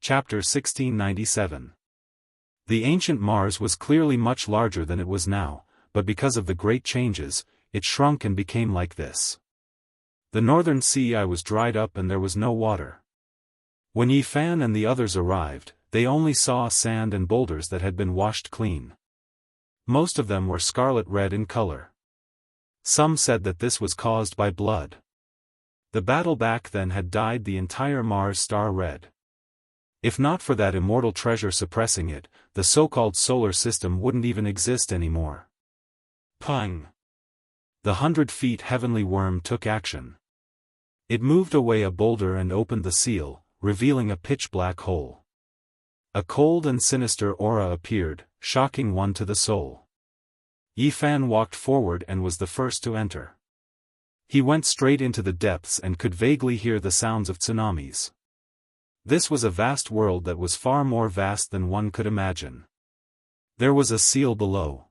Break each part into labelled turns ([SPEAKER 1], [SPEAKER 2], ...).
[SPEAKER 1] Chapter 1697. The ancient Mars was clearly much larger than it was now, but because of the great changes, it shrunk and became like this. The northern sea was dried up and there was no water. When Yi Fan and the others arrived, they only saw sand and boulders that had been washed clean. Most of them were scarlet red in color. Some said that this was caused by blood. The battle back then had dyed the entire Mars star red. If not for that immortal treasure suppressing it, the so-called solar system wouldn't even exist anymore. Pung! The 100 feet heavenly worm took action. It moved away a boulder and opened the seal, revealing a pitch-black hole. A cold and sinister aura appeared, shocking one to the soul. Yi Fan walked forward and was the first to enter. He went straight into the depths and could vaguely hear the sounds of tsunamis. This was a vast world that was far more vast than one could imagine. There was a seal below.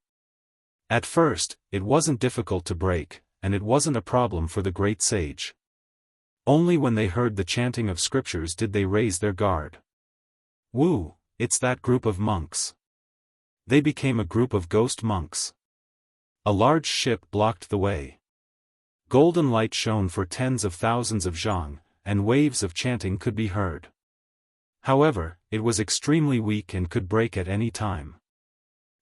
[SPEAKER 1] At first, it wasn't difficult to break, and it wasn't a problem for the great sage. Only when they heard the chanting of scriptures did they raise their guard. Woo, it's that group of monks. They became a group of ghost monks. A large ship blocked the way. Golden light shone for tens of thousands of zhang, and waves of chanting could be heard. However, it was extremely weak and could break at any time.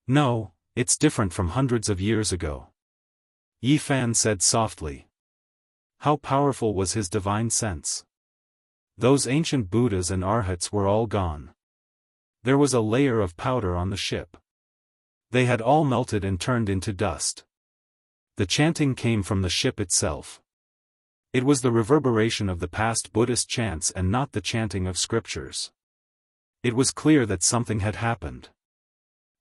[SPEAKER 1] No, it's different from hundreds of years ago. Yi Fan said softly. How powerful was his divine sense? Those ancient Buddhas and Arhats were all gone. There was a layer of powder on the ship. They had all melted and turned into dust. The chanting came from the ship itself. It was the reverberation of the past Buddhist chants and not the chanting of scriptures. It was clear that something had happened.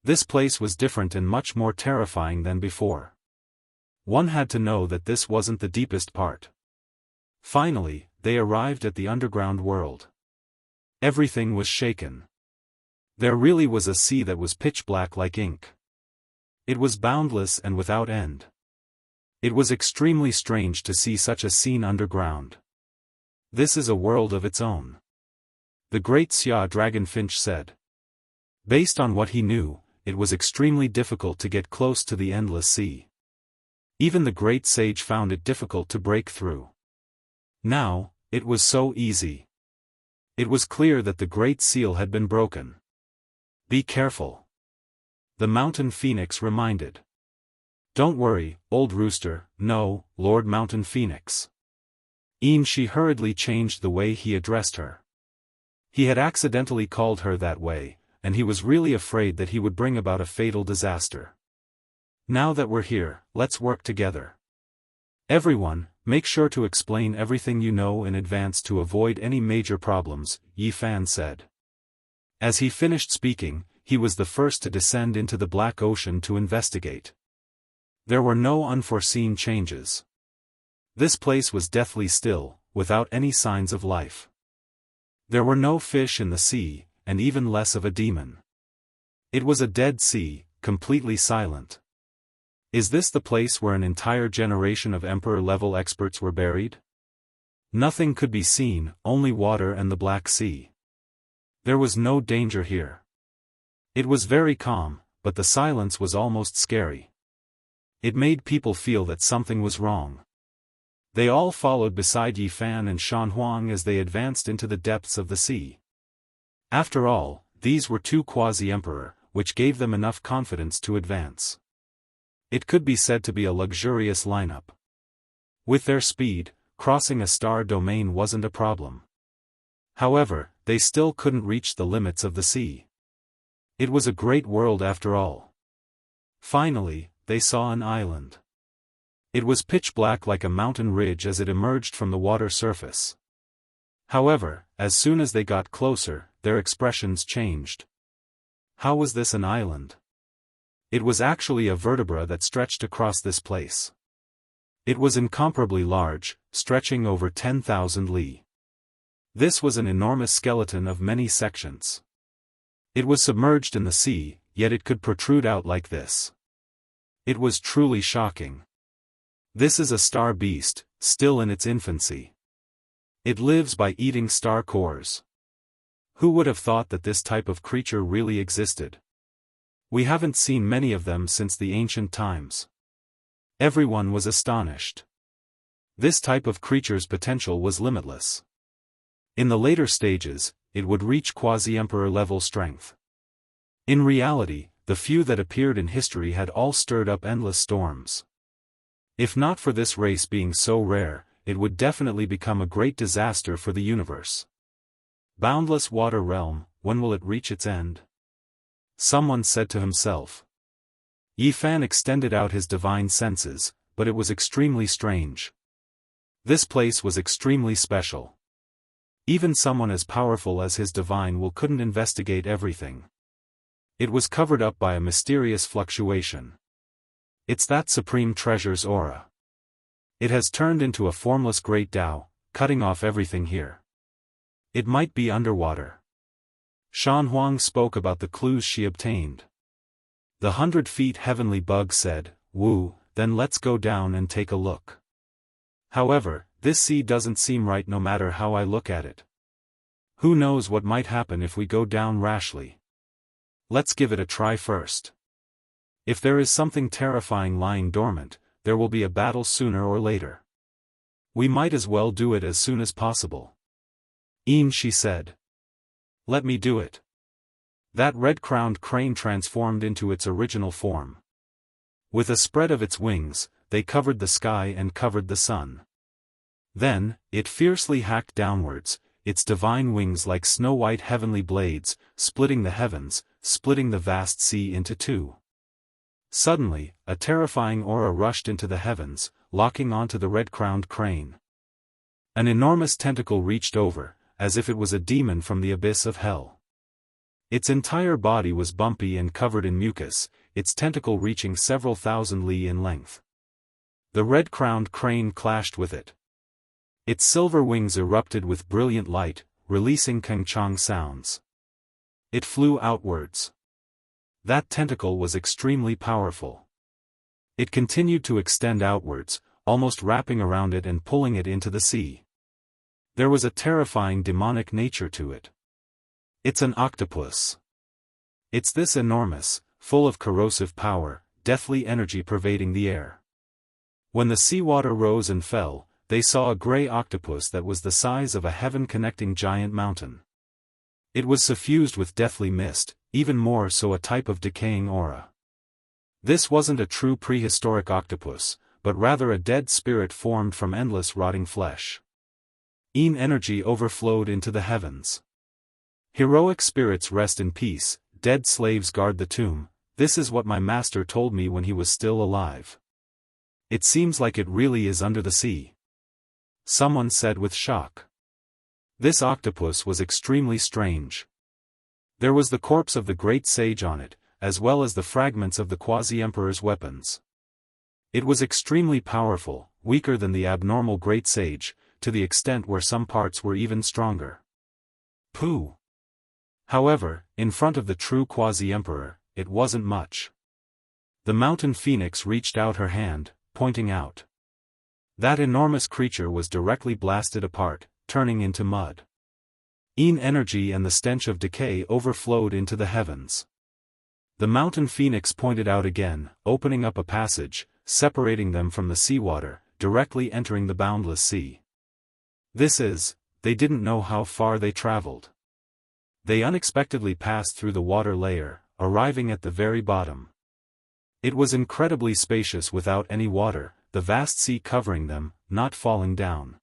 [SPEAKER 1] This place was different and much more terrifying than before. One had to know that this wasn't the deepest part. Finally, they arrived at the underground world. Everything was shaken. There really was a sea that was pitch black like ink. It was boundless and without end. It was extremely strange to see such a scene underground. This is a world of its own. The great Xia Dragonfinch said. Based on what he knew, it was extremely difficult to get close to the endless sea. Even the great sage found it difficult to break through. Now, it was so easy. It was clear that the great seal had been broken. Be careful. The mountain phoenix reminded. Don't worry, old rooster, no, Lord Mountain Phoenix. She hurriedly changed the way he addressed her. He had accidentally called her that way, and he was really afraid that he would bring about a fatal disaster. Now that we're here, let's work together. Everyone, make sure to explain everything you know in advance to avoid any major problems, Yi Fan said. As he finished speaking, he was the first to descend into the Black Ocean to investigate. There were no unforeseen changes. This place was deathly still, without any signs of life. There were no fish in the sea, and even less of a demon. It was a dead sea, completely silent. Is this the place where an entire generation of emperor-level experts were buried? Nothing could be seen, only water and the Black Sea. There was no danger here. It was very calm, but the silence was almost scary. It made people feel that something was wrong. They all followed beside Yi Fan and Shan Huang as they advanced into the depths of the sea. After all, these were two quasi-emperor, which gave them enough confidence to advance. It could be said to be a luxurious lineup. With their speed, crossing a star domain wasn't a problem. However, they still couldn't reach the limits of the sea. It was a great world after all. Finally, they saw an island. It was pitch black like a mountain ridge as it emerged from the water surface. However, as soon as they got closer, their expressions changed. How was this an island? It was actually a vertebra that stretched across this place. It was incomparably large, stretching over 10,000 li. This was an enormous skeleton of many sections. It was submerged in the sea, yet it could protrude out like this. It was truly shocking. This is a star beast, still in its infancy. It lives by eating star cores. Who would have thought that this type of creature really existed? We haven't seen many of them since the ancient times. Everyone was astonished. This type of creature's potential was limitless. In the later stages, it would reach quasi-emperor level strength. In reality, the few that appeared in history had all stirred up endless storms. If not for this race being so rare, it would definitely become a great disaster for the universe. Boundless water realm, when will it reach its end? Someone said to himself. Yi Fan extended out his divine senses, but it was extremely strange. This place was extremely special. Even someone as powerful as his divine will couldn't investigate everything. It was covered up by a mysterious fluctuation. It's that supreme treasure's aura. It has turned into a formless great Tao, cutting off everything here. It might be underwater. Shan Huang spoke about the clues she obtained. The 100 feet heavenly bug said, "Woo, then let's go down and take a look." However, this sea doesn't seem right no matter how I look at it. Who knows what might happen if we go down rashly? Let's give it a try first. If there is something terrifying lying dormant, there will be a battle sooner or later. We might as well do it as soon as possible. She said. Let me do it. That red-crowned crane transformed into its original form. With a spread of its wings, they covered the sky and covered the sun. Then, it fiercely hacked downwards, its divine wings like snow-white heavenly blades, splitting the heavens, splitting the vast sea into two. Suddenly, a terrifying aura rushed into the heavens, locking onto the red-crowned crane. An enormous tentacle reached over, as if it was a demon from the abyss of hell. Its entire body was bumpy and covered in mucus, its tentacle reaching several thousand li in length. The red-crowned crane clashed with it. Its silver wings erupted with brilliant light, releasing keng-chang sounds. It flew outwards. That tentacle was extremely powerful. It continued to extend outwards, almost wrapping around it and pulling it into the sea. There was a terrifying demonic nature to it. It's an octopus. It's this enormous, full of corrosive power, deathly energy pervading the air. When the seawater rose and fell, they saw a gray octopus that was the size of a heaven-connecting giant mountain. It was suffused with deathly mist, even more so a type of decaying aura. This wasn't a true prehistoric octopus, but rather a dead spirit formed from endless rotting flesh. Energy overflowed into the heavens. Heroic spirits rest in peace, dead slaves guard the tomb, this is what my master told me when he was still alive. It seems like it really is under the sea. Someone said with shock. This octopus was extremely strange. There was the corpse of the great sage on it, as well as the fragments of the quasi-emperor's weapons. It was extremely powerful, weaker than the abnormal great sage, to the extent where some parts were even stronger. Pooh! However, in front of the true quasi-emperor, it wasn't much. The mountain phoenix reached out her hand, pointing out. That enormous creature was directly blasted apart, turning into mud. Energy and the stench of decay overflowed into the heavens. The mountain phoenix pointed out again, opening up a passage, separating them from the seawater, directly entering the boundless sea. They didn't know how far they traveled. They unexpectedly passed through the water layer, arriving at the very bottom. It was incredibly spacious without any water, the vast sea covering them, not falling down.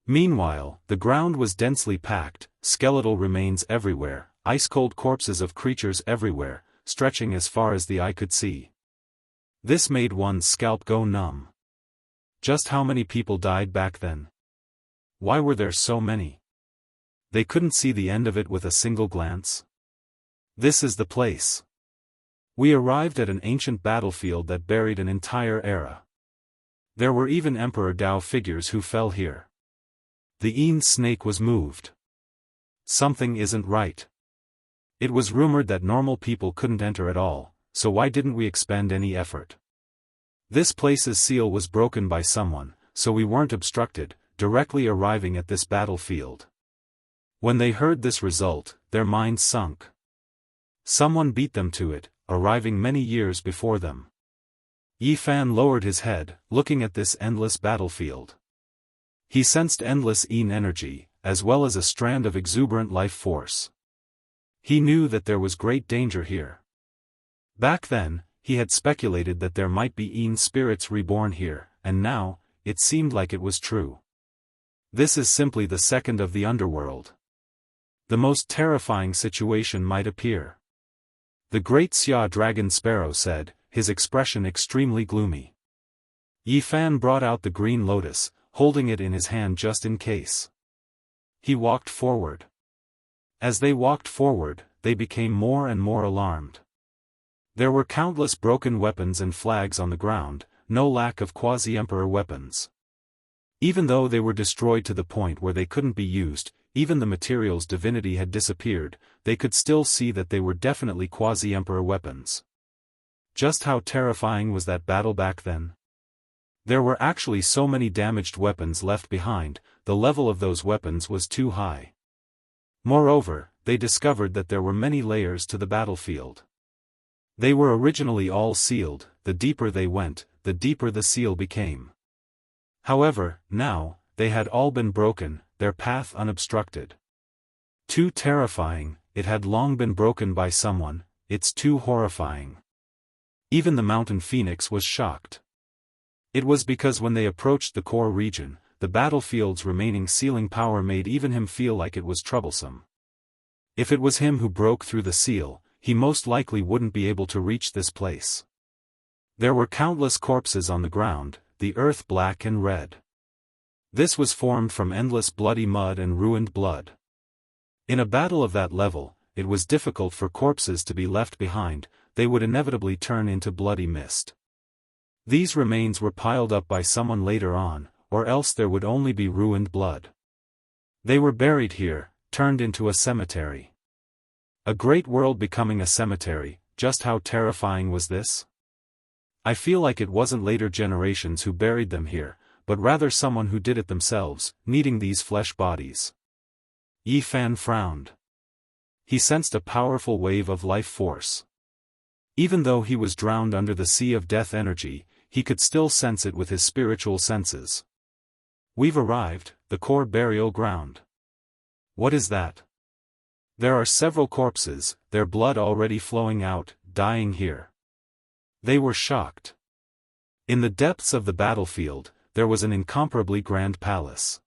[SPEAKER 1] Meanwhile, the ground was densely packed, skeletal remains everywhere, ice-cold corpses of creatures everywhere, stretching as far as the eye could see. This made one's scalp go numb. Just how many people died back then? Why were there so many? They couldn't see the end of it with a single glance. This is the place. We arrived at an ancient battlefield that buried an entire era. There were even Emperor Dao figures who fell here. The snake was moved. Something isn't right. It was rumored that normal people couldn't enter at all, so why didn't we expend any effort? This place's seal was broken by someone, so we weren't obstructed, directly arriving at this battlefield. When they heard this result, their minds sunk. Someone beat them to it, arriving many years before them. Yi Fan lowered his head, looking at this endless battlefield. He sensed endless Yin energy, as well as a strand of exuberant life force. He knew that there was great danger here. Back then, he had speculated that there might be Yin spirits reborn here, and now, it seemed like it was true. This is simply the second of the underworld. The most terrifying situation might appear. The great Xia dragon sparrow said, his expression extremely gloomy. Yi Fan brought out the green lotus, holding it in his hand just in case. He walked forward. As they walked forward, they became more and more alarmed. There were countless broken weapons and flags on the ground, no lack of quasi-emperor weapons. Even though they were destroyed to the point where they couldn't be used, even the material's divinity had disappeared, they could still see that they were definitely quasi-emperor weapons. Just how terrifying was that battle back then? There were actually so many damaged weapons left behind, the level of those weapons was too high. Moreover, they discovered that there were many layers to the battlefield. They were originally all sealed, the deeper they went, the deeper the seal became. However, now, they had all been broken, their path unobstructed. Too terrifying, it had long been broken by someone, it's too horrifying. Even the mountain phoenix was shocked. It was because when they approached the core region, the battlefield's remaining sealing power made even him feel like it was troublesome. If it was him who broke through the seal, he most likely wouldn't be able to reach this place. There were countless corpses on the ground, the earth black and red. This was formed from endless bloody mud and ruined blood. In a battle of that level, it was difficult for corpses to be left behind, they would inevitably turn into bloody mist. These remains were piled up by someone later on, or else there would only be ruined blood. They were buried here, turned into a cemetery. A great world becoming a cemetery, just how terrifying was this? I feel like it wasn't later generations who buried them here, but rather someone who did it themselves, needing these flesh bodies. Yi Fan frowned. He sensed a powerful wave of life force. Even though he was drowned under the sea of death energy, he could still sense it with his spiritual senses. We've arrived, the core burial ground. What is that? There are several corpses, their blood already flowing out, dying here. They were shocked. In the depths of the battlefield, there was an incomparably grand palace.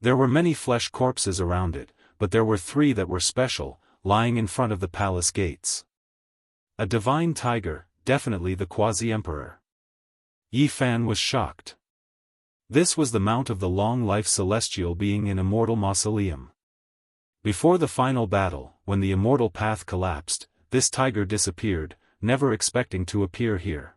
[SPEAKER 1] There were many flesh corpses around it, but there were three that were special, lying in front of the palace gates. A divine tiger, definitely the quasi-emperor. Yi Fan was shocked. This was the mount of the long-life celestial being in Immortal Mausoleum. Before the final battle, when the immortal path collapsed, this tiger disappeared, never expecting to appear here.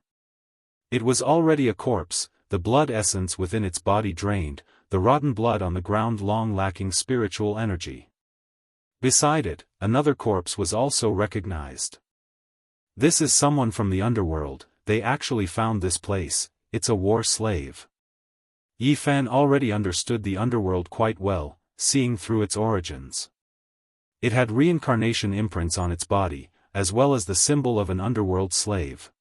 [SPEAKER 1] It was already a corpse, the blood essence within its body drained, the rotten blood on the ground long lacking spiritual energy. Beside it, another corpse was also recognized. This is someone from the underworld, they actually found this place, it's a war slave. Yi Fan already understood the underworld quite well, seeing through its origins. It had reincarnation imprints on its body, as well as the symbol of an underworld slave.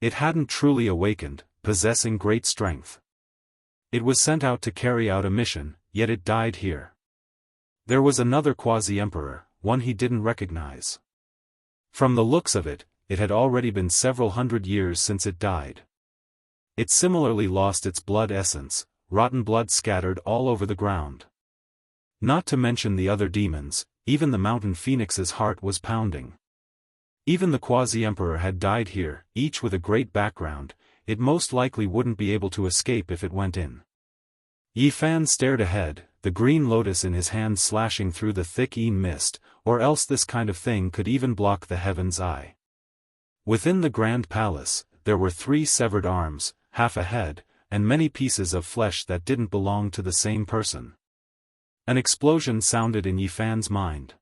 [SPEAKER 1] It hadn't truly awakened, possessing great strength. It was sent out to carry out a mission, yet it died here. There was another quasi-emperor, one he didn't recognize. From the looks of it, it had already been several hundred years since it died. It similarly lost its blood essence, rotten blood scattered all over the ground. Not to mention the other demons, even the mountain phoenix's heart was pounding. Even the quasi-emperor had died here, each with a great background, it most likely wouldn't be able to escape if it went in. Yi Fan stared ahead, the green lotus in his hand slashing through the thick Yin mist, or else this kind of thing could even block the heaven's eye. Within the grand palace, there were 3 severed arms, half a head, and many pieces of flesh that didn't belong to the same person. An explosion sounded in Yi Fan's mind.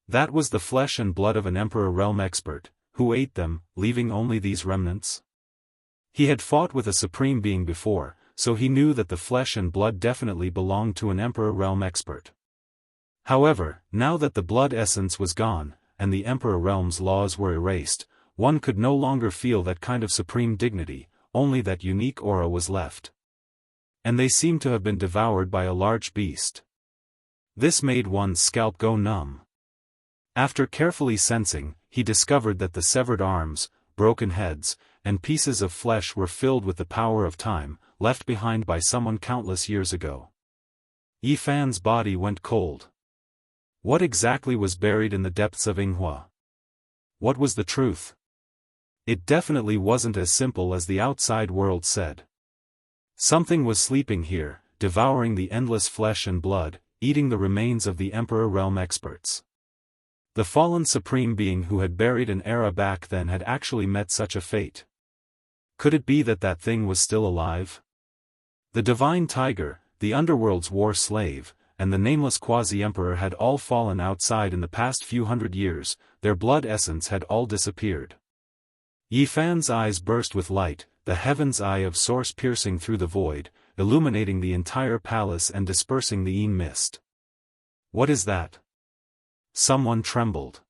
[SPEAKER 1] That was the flesh and blood of an emperor realm expert, who ate them, leaving only these remnants. He had fought with a supreme being before, so he knew that the flesh and blood definitely belonged to an emperor realm expert. However, now that the blood essence was gone, and the Emperor Realm's laws were erased, one could no longer feel that kind of supreme dignity, only that unique aura was left. And they seemed to have been devoured by a large beast. This made one's scalp go numb. After carefully sensing, he discovered that the severed arms, broken heads, and pieces of flesh were filled with the power of time, left behind by someone countless years ago. Yi Fan's body went cold. What exactly was buried in the depths of Yinghua? What was the truth? It definitely wasn't as simple as the outside world said. Something was sleeping here, devouring the endless flesh and blood, eating the remains of the Emperor Realm experts. The fallen supreme being who had buried an era back then had actually met such a fate. Could it be that that thing was still alive? The divine tiger, the underworld's war slave, and the nameless quasi-emperor had all fallen outside in the past few hundred years, their blood essence had all disappeared. Yi Fan's eyes burst with light, the heaven's eye of source piercing through the void, illuminating the entire palace and dispersing the Yin mist. What is that? Someone trembled.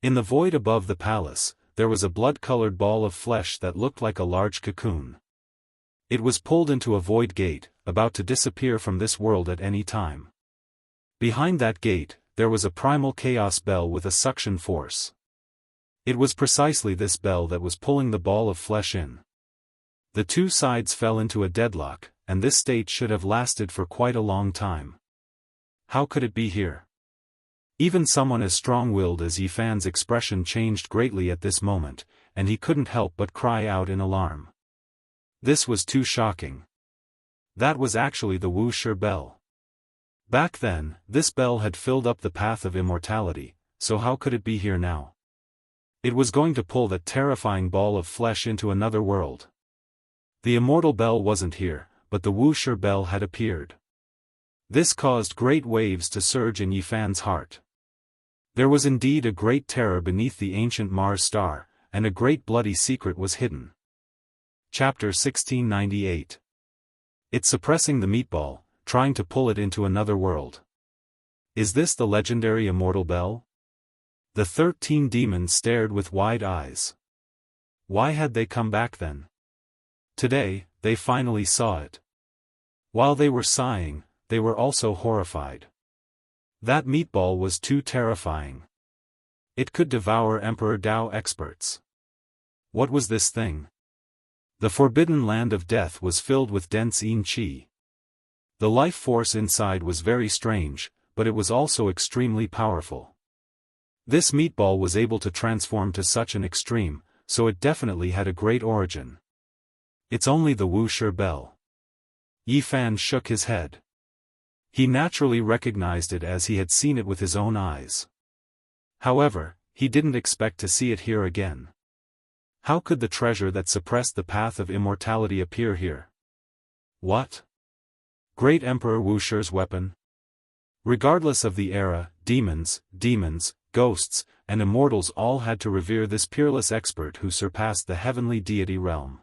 [SPEAKER 1] In the void above the palace, there was a blood-colored ball of flesh that looked like a large cocoon. It was pulled into a void gate, about to disappear from this world at any time. Behind that gate, there was a primal chaos bell with a suction force. It was precisely this bell that was pulling the ball of flesh in. The two sides fell into a deadlock, and this state should have lasted for quite a long time. How could it be here? Even someone as strong-willed as Yi Fan's expression changed greatly at this moment, and he couldn't help but cry out in alarm. This was too shocking. That was actually the Wuxia bell. Back then, this bell had filled up the path of immortality, so how could it be here now? It was going to pull that terrifying ball of flesh into another world. The immortal bell wasn't here, but the Wuxia bell had appeared. This caused great waves to surge in Yi Fan's heart. There was indeed a great terror beneath the ancient Mars star, and a great bloody secret was hidden. Chapter 1698. It's suppressing the meatball, trying to pull it into another world. Is this the legendary immortal bell? The 13 demons stared with wide eyes. Why had they come back then? Today, they finally saw it. While they were sighing, they were also horrified. That meatball was too terrifying. It could devour Emperor Dao experts. What was this thing? The forbidden land of death was filled with dense Yin Qi. The life force inside was very strange, but it was also extremely powerful. This meatball was able to transform to such an extreme, so it definitely had a great origin. It's only the Wuxia bell. Yi Fan shook his head. He naturally recognized it as he had seen it with his own eyes. However, he didn't expect to see it here again. How could the treasure that suppressed the path of immortality appear here? What? Great Emperor Wuxia's weapon? Regardless of the era, demons, ghosts, and immortals all had to revere this peerless expert who surpassed the heavenly deity realm.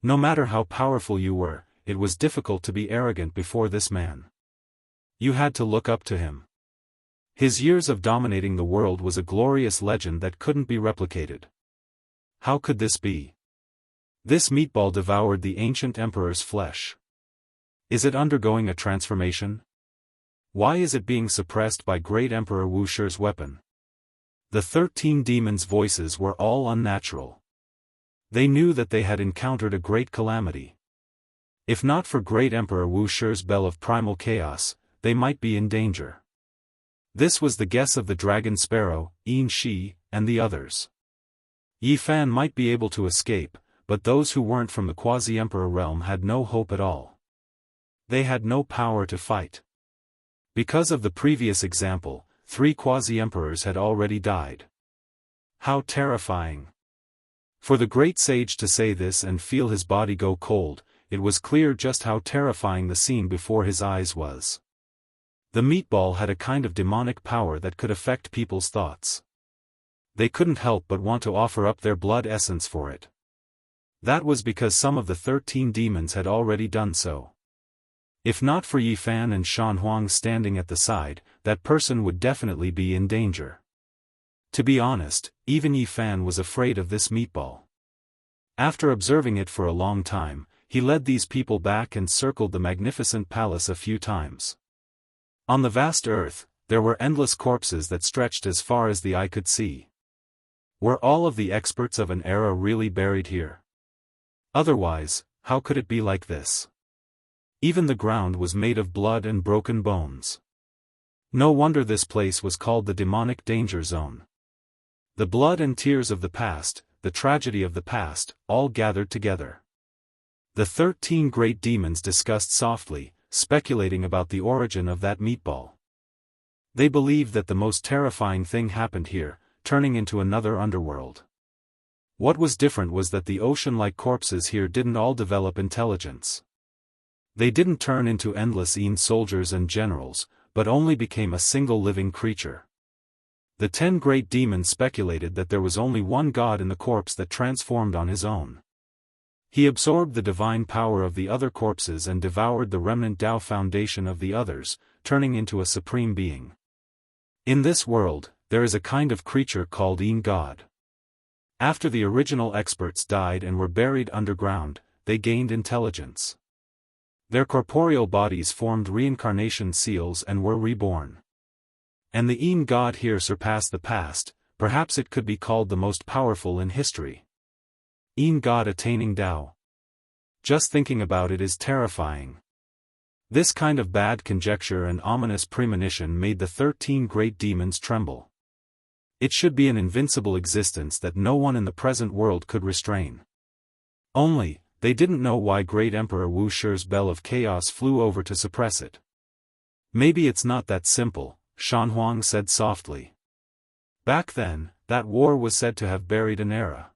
[SPEAKER 1] No matter how powerful you were, it was difficult to be arrogant before this man. You had to look up to him. His years of dominating the world was a glorious legend that couldn't be replicated. How could this be? This meatball devoured the ancient emperor's flesh. Is it undergoing a transformation? Why is it being suppressed by great Emperor Wuxia's weapon? The 13 demons' voices were all unnatural. They knew that they had encountered a great calamity. If not for great Emperor Wuxia's bell of primal chaos, they might be in danger. This was the guess of the Dragon Sparrow, Yin Shi, and the others. Yi Fan might be able to escape, but those who weren't from the quasi-emperor realm had no hope at all. They had no power to fight. Because of the previous example, 3 quasi-emperors had already died. How terrifying. For the great sage to say this and feel his body go cold, it was clear just how terrifying the scene before his eyes was. The meatball had a kind of demonic power that could affect people's thoughts. They couldn't help but want to offer up their blood essence for it. That was because some of the 13 demons had already done so. If not for Yi Fan and Shan Huang standing at the side, that person would definitely be in danger. To be honest, even Yi Fan was afraid of this meatball. After observing it for a long time, he led these people back and circled the magnificent palace a few times. On the vast earth, there were endless corpses that stretched as far as the eye could see. Were all of the experts of an era really buried here? Otherwise, how could it be like this? Even the ground was made of blood and broken bones. No wonder this place was called the demonic danger zone. The blood and tears of the past, the tragedy of the past, all gathered together. The 13 great demons discussed softly, speculating about the origin of that meatball. They believed that the most terrifying thing happened here, turning into another underworld. What was different was that the ocean-like corpses here didn't all develop intelligence. They didn't turn into endless soldiers and generals, but only became a single living creature. The 10 great demons speculated that there was only one god in the corpse that transformed on his own. He absorbed the divine power of the other corpses and devoured the remnant Tao foundation of the others, turning into a supreme being. In this world, there is a kind of creature called God. After the original experts died and were buried underground, they gained intelligence. Their corporeal bodies formed reincarnation seals and were reborn. And the God here surpassed the past, perhaps it could be called the most powerful in history. God attaining Tao. Just thinking about it is terrifying. This kind of bad conjecture and ominous premonition made the 13 great demons tremble. It should be an invincible existence that no one in the present world could restrain. Only, they didn't know why Great Emperor Wu Shi's bell of chaos flew over to suppress it. Maybe it's not that simple, Shan Huang said softly. Back then, that war was said to have buried an era.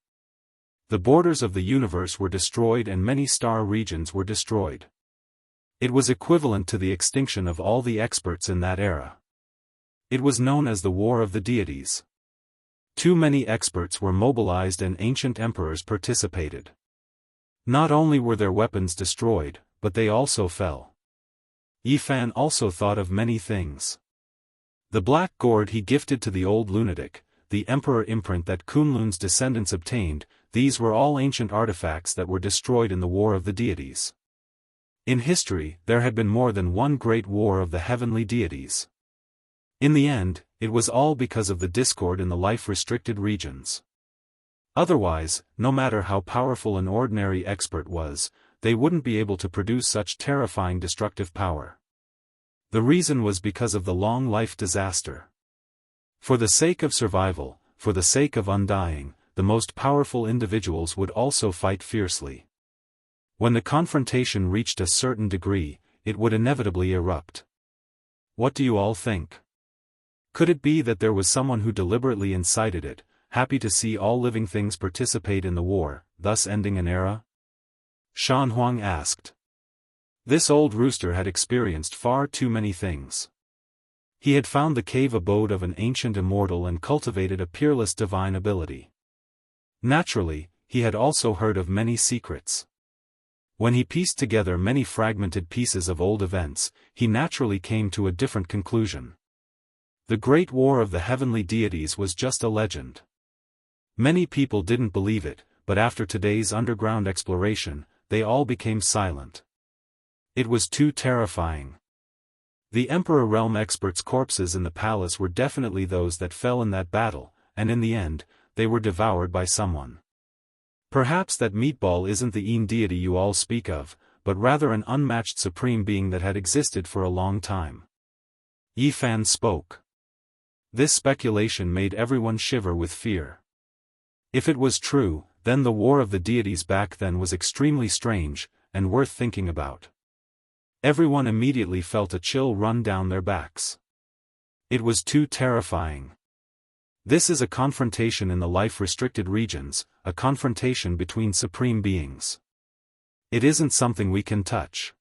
[SPEAKER 1] The borders of the universe were destroyed and many star regions were destroyed. It was equivalent to the extinction of all the experts in that era. It was known as the War of the Deities. Too many experts were mobilized and ancient emperors participated. Not only were their weapons destroyed, but they also fell. Yi Fan also thought of many things. The black gourd he gifted to the old lunatic, the emperor imprint that Kunlun's descendants obtained, these were all ancient artifacts that were destroyed in the War of the Deities. In history, there had been more than one great war of the heavenly deities. In the end, it was all because of the discord in the life-restricted regions. Otherwise, no matter how powerful an ordinary expert was, they wouldn't be able to produce such terrifying destructive power. The reason was because of the long life disaster. For the sake of survival, for the sake of undying, the most powerful individuals would also fight fiercely. When the confrontation reached a certain degree, it would inevitably erupt. What do you all think? Could it be that there was someone who deliberately incited it, happy to see all living things participate in the war, thus ending an era? Shan Huang asked. This old rooster had experienced far too many things. He had found the cave abode of an ancient immortal and cultivated a peerless divine ability. Naturally, he had also heard of many secrets. When he pieced together many fragmented pieces of old events, he naturally came to a different conclusion. The Great War of the Heavenly Deities was just a legend. Many people didn't believe it, but after today's underground exploration, they all became silent. It was too terrifying. The Emperor Realm experts' corpses in the palace were definitely those that fell in that battle, and in the end, they were devoured by someone. Perhaps that meatball isn't the deity you all speak of, but rather an unmatched supreme being that had existed for a long time. Yi Fan spoke. This speculation made everyone shiver with fear. If it was true, then the War of the Deities back then was extremely strange, and worth thinking about. Everyone immediately felt a chill run down their backs. It was too terrifying. This is a confrontation in the life-restricted regions, a confrontation between supreme beings. It isn't something we can touch.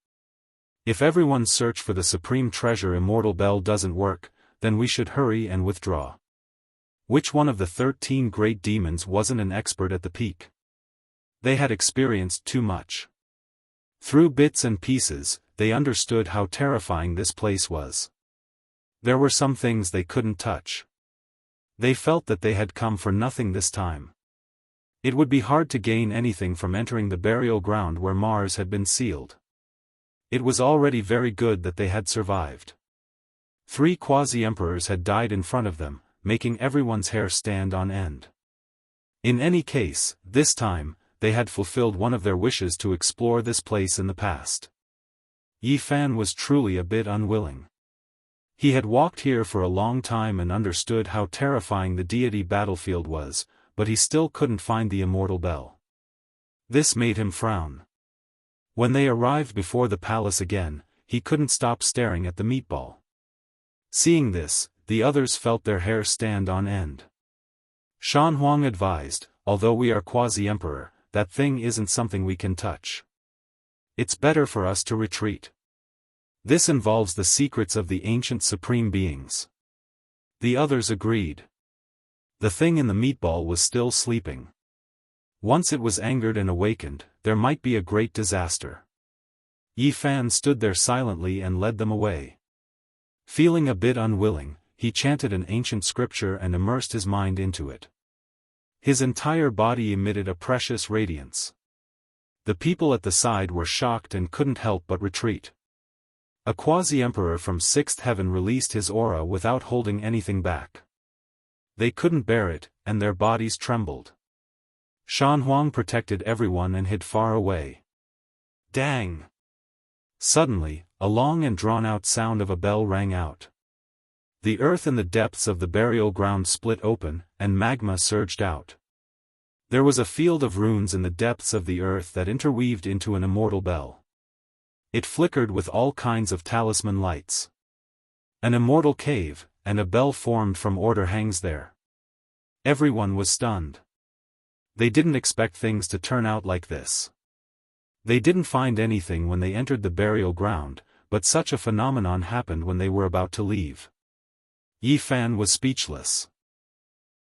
[SPEAKER 1] If everyone's search for the supreme treasure Immortal Bell doesn't work, then we should hurry and withdraw. Which one of the 13 great demons wasn't an expert at the peak? They had experienced too much. Through bits and pieces, they understood how terrifying this place was. There were some things they couldn't touch. They felt that they had come for nothing this time. It would be hard to gain anything from entering the burial ground where Mars had been sealed. It was already very good that they had survived. 3 quasi-emperors had died in front of them, making everyone's hair stand on end. In any case, this time, they had fulfilled one of their wishes to explore this place in the past. Yi Fan was truly a bit unwilling. He had walked here for a long time and understood how terrifying the deity battlefield was, but he still couldn't find the immortal bell. This made him frown. When they arrived before the palace again, he couldn't stop staring at the meatball. Seeing this, the others felt their hair stand on end. Shan Huang advised, although we are quasi-emperor, that thing isn't something we can touch. It's better for us to retreat. This involves the secrets of the ancient supreme beings. The others agreed. The thing in the meatball was still sleeping. Once it was angered and awakened, there might be a great disaster. Yi Fan stood there silently and led them away. Feeling a bit unwilling, he chanted an ancient scripture and immersed his mind into it. His entire body emitted a precious radiance. The people at the side were shocked and couldn't help but retreat. A quasi-emperor from 6th heaven released his aura without holding anything back. They couldn't bear it, and their bodies trembled. Shan Huang protected everyone and hid far away. Dang! Suddenly, a long and drawn-out sound of a bell rang out. The earth in the depths of the burial ground split open, and magma surged out. There was a field of runes in the depths of the earth that interweaved into an immortal bell. It flickered with all kinds of talisman lights. An immortal cave, and a bell formed from order hangs there. Everyone was stunned. They didn't expect things to turn out like this. They didn't find anything when they entered the burial ground, but such a phenomenon happened when they were about to leave. Yi Fan was speechless.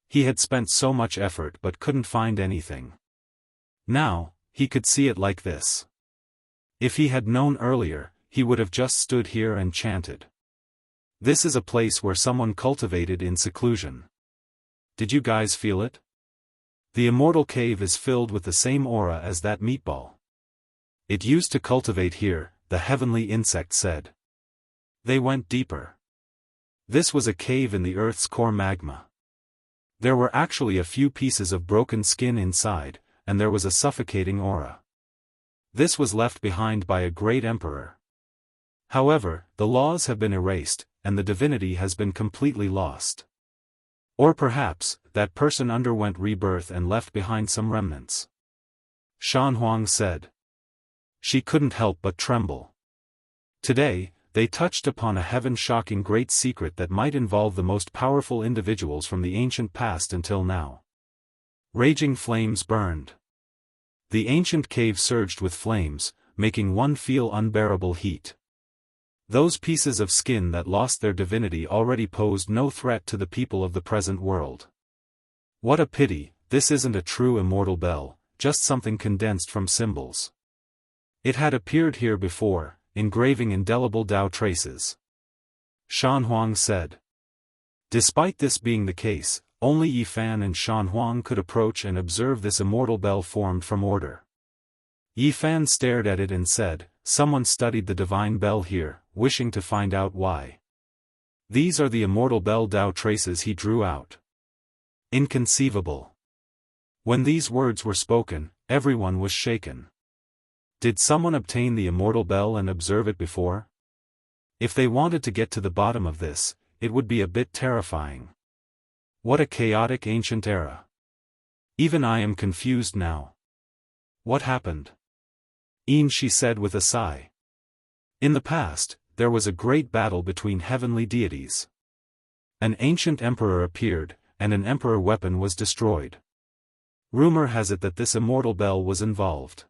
[SPEAKER 1] He had spent so much effort but couldn't find anything. Now, he could see it like this. If he had known earlier, he would have just stood here and chanted. This is a place where someone cultivated in seclusion. Did you guys feel it? The immortal cave is filled with the same aura as that meatball. It used to cultivate here, the heavenly insect said. They went deeper. This was a cave in the earth's core magma. There were actually a few pieces of broken skin inside, and there was a suffocating aura. This was left behind by a great emperor. However, the laws have been erased, and the divinity has been completely lost. Or perhaps, that person underwent rebirth and left behind some remnants. Shan Huang said. She couldn't help but tremble. Today, they touched upon a heaven-shocking great secret that might involve the most powerful individuals from the ancient past until now. Raging flames burned. The ancient cave surged with flames, making one feel unbearable heat. Those pieces of skin that lost their divinity already posed no threat to the people of the present world. What a pity, this isn't a true immortal bell, just something condensed from symbols. It had appeared here before, engraving indelible Dao traces. Shan Huang said. Despite this being the case, only Yi Fan and Shan Huang could approach and observe this immortal bell formed from order. Yi Fan stared at it and said, "Someone studied the divine bell here, wishing to find out why. These are the immortal bell Dao traces he drew out." Inconceivable. When these words were spoken, everyone was shaken. Did someone obtain the immortal bell and observe it before? If they wanted to get to the bottom of this, it would be a bit terrifying. What a chaotic ancient era. Even I am confused now. What happened? She said with a sigh. In the past, there was a great battle between heavenly deities. An ancient emperor appeared, and an emperor weapon was destroyed. Rumor has it that this immortal bell was involved.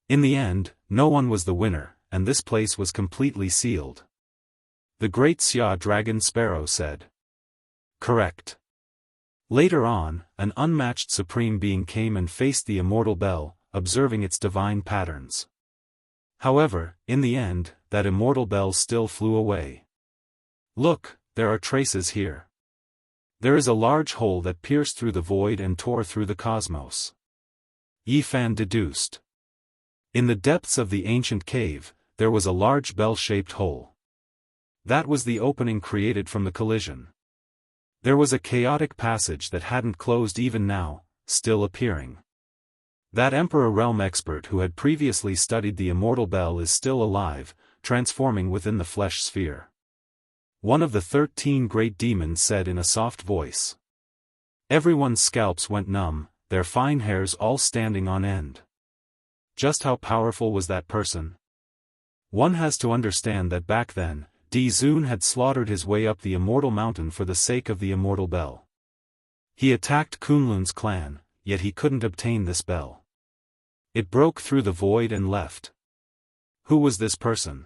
[SPEAKER 1] In the end, no one was the winner, and this place was completely sealed. The great Xia dragon sparrow said. Correct. Later on, an unmatched supreme being came and faced the immortal bell, observing its divine patterns. However, in the end, that immortal bell still flew away. Look, there are traces here. There is a large hole that pierced through the void and tore through the cosmos. Yi Fan deduced. In the depths of the ancient cave, there was a large bell-shaped hole. That was the opening created from the collision. There was a chaotic passage that hadn't closed even now, still appearing. That Emperor Realm expert who had previously studied the immortal bell is still alive, transforming within the flesh sphere. One of the 13 great demons said in a soft voice. Everyone's scalps went numb, their fine hairs all standing on end. Just how powerful was that person? One has to understand that back then, Di Zun had slaughtered his way up the immortal mountain for the sake of the immortal bell. He attacked Kunlun's clan, yet he couldn't obtain this bell. It broke through the void and left. Who was this person?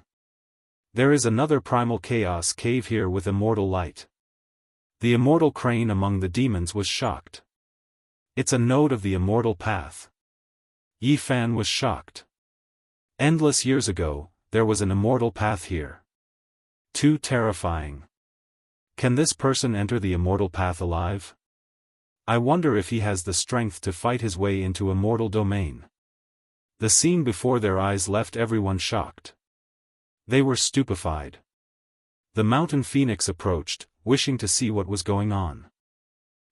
[SPEAKER 1] There is another primal chaos cave here with immortal light. The immortal crane among the demons was shocked. It's a node of the immortal path. Yi Fan was shocked. Endless years ago, there was an immortal path here. Too terrifying. Can this person enter the immortal path alive? I wonder if he has the strength to fight his way into immortal domain. The scene before their eyes left everyone shocked. They were stupefied. The mountain phoenix approached, wishing to see what was going on.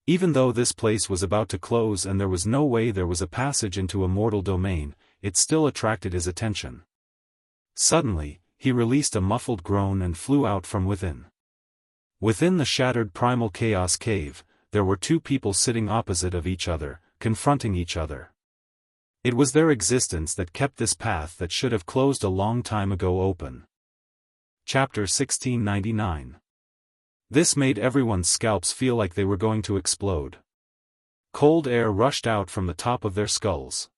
[SPEAKER 1] Even though this place was about to close and there was no way there was a passage into immortal domain, it still attracted his attention. Suddenly, he released a muffled groan and flew out from within. Within the shattered primal chaos cave, there were two people sitting opposite of each other, confronting each other. It was their existence that kept this path that should have closed a long time ago open. Chapter 1699. This made everyone's scalps feel like they were going to explode. Cold air rushed out from the top of their skulls.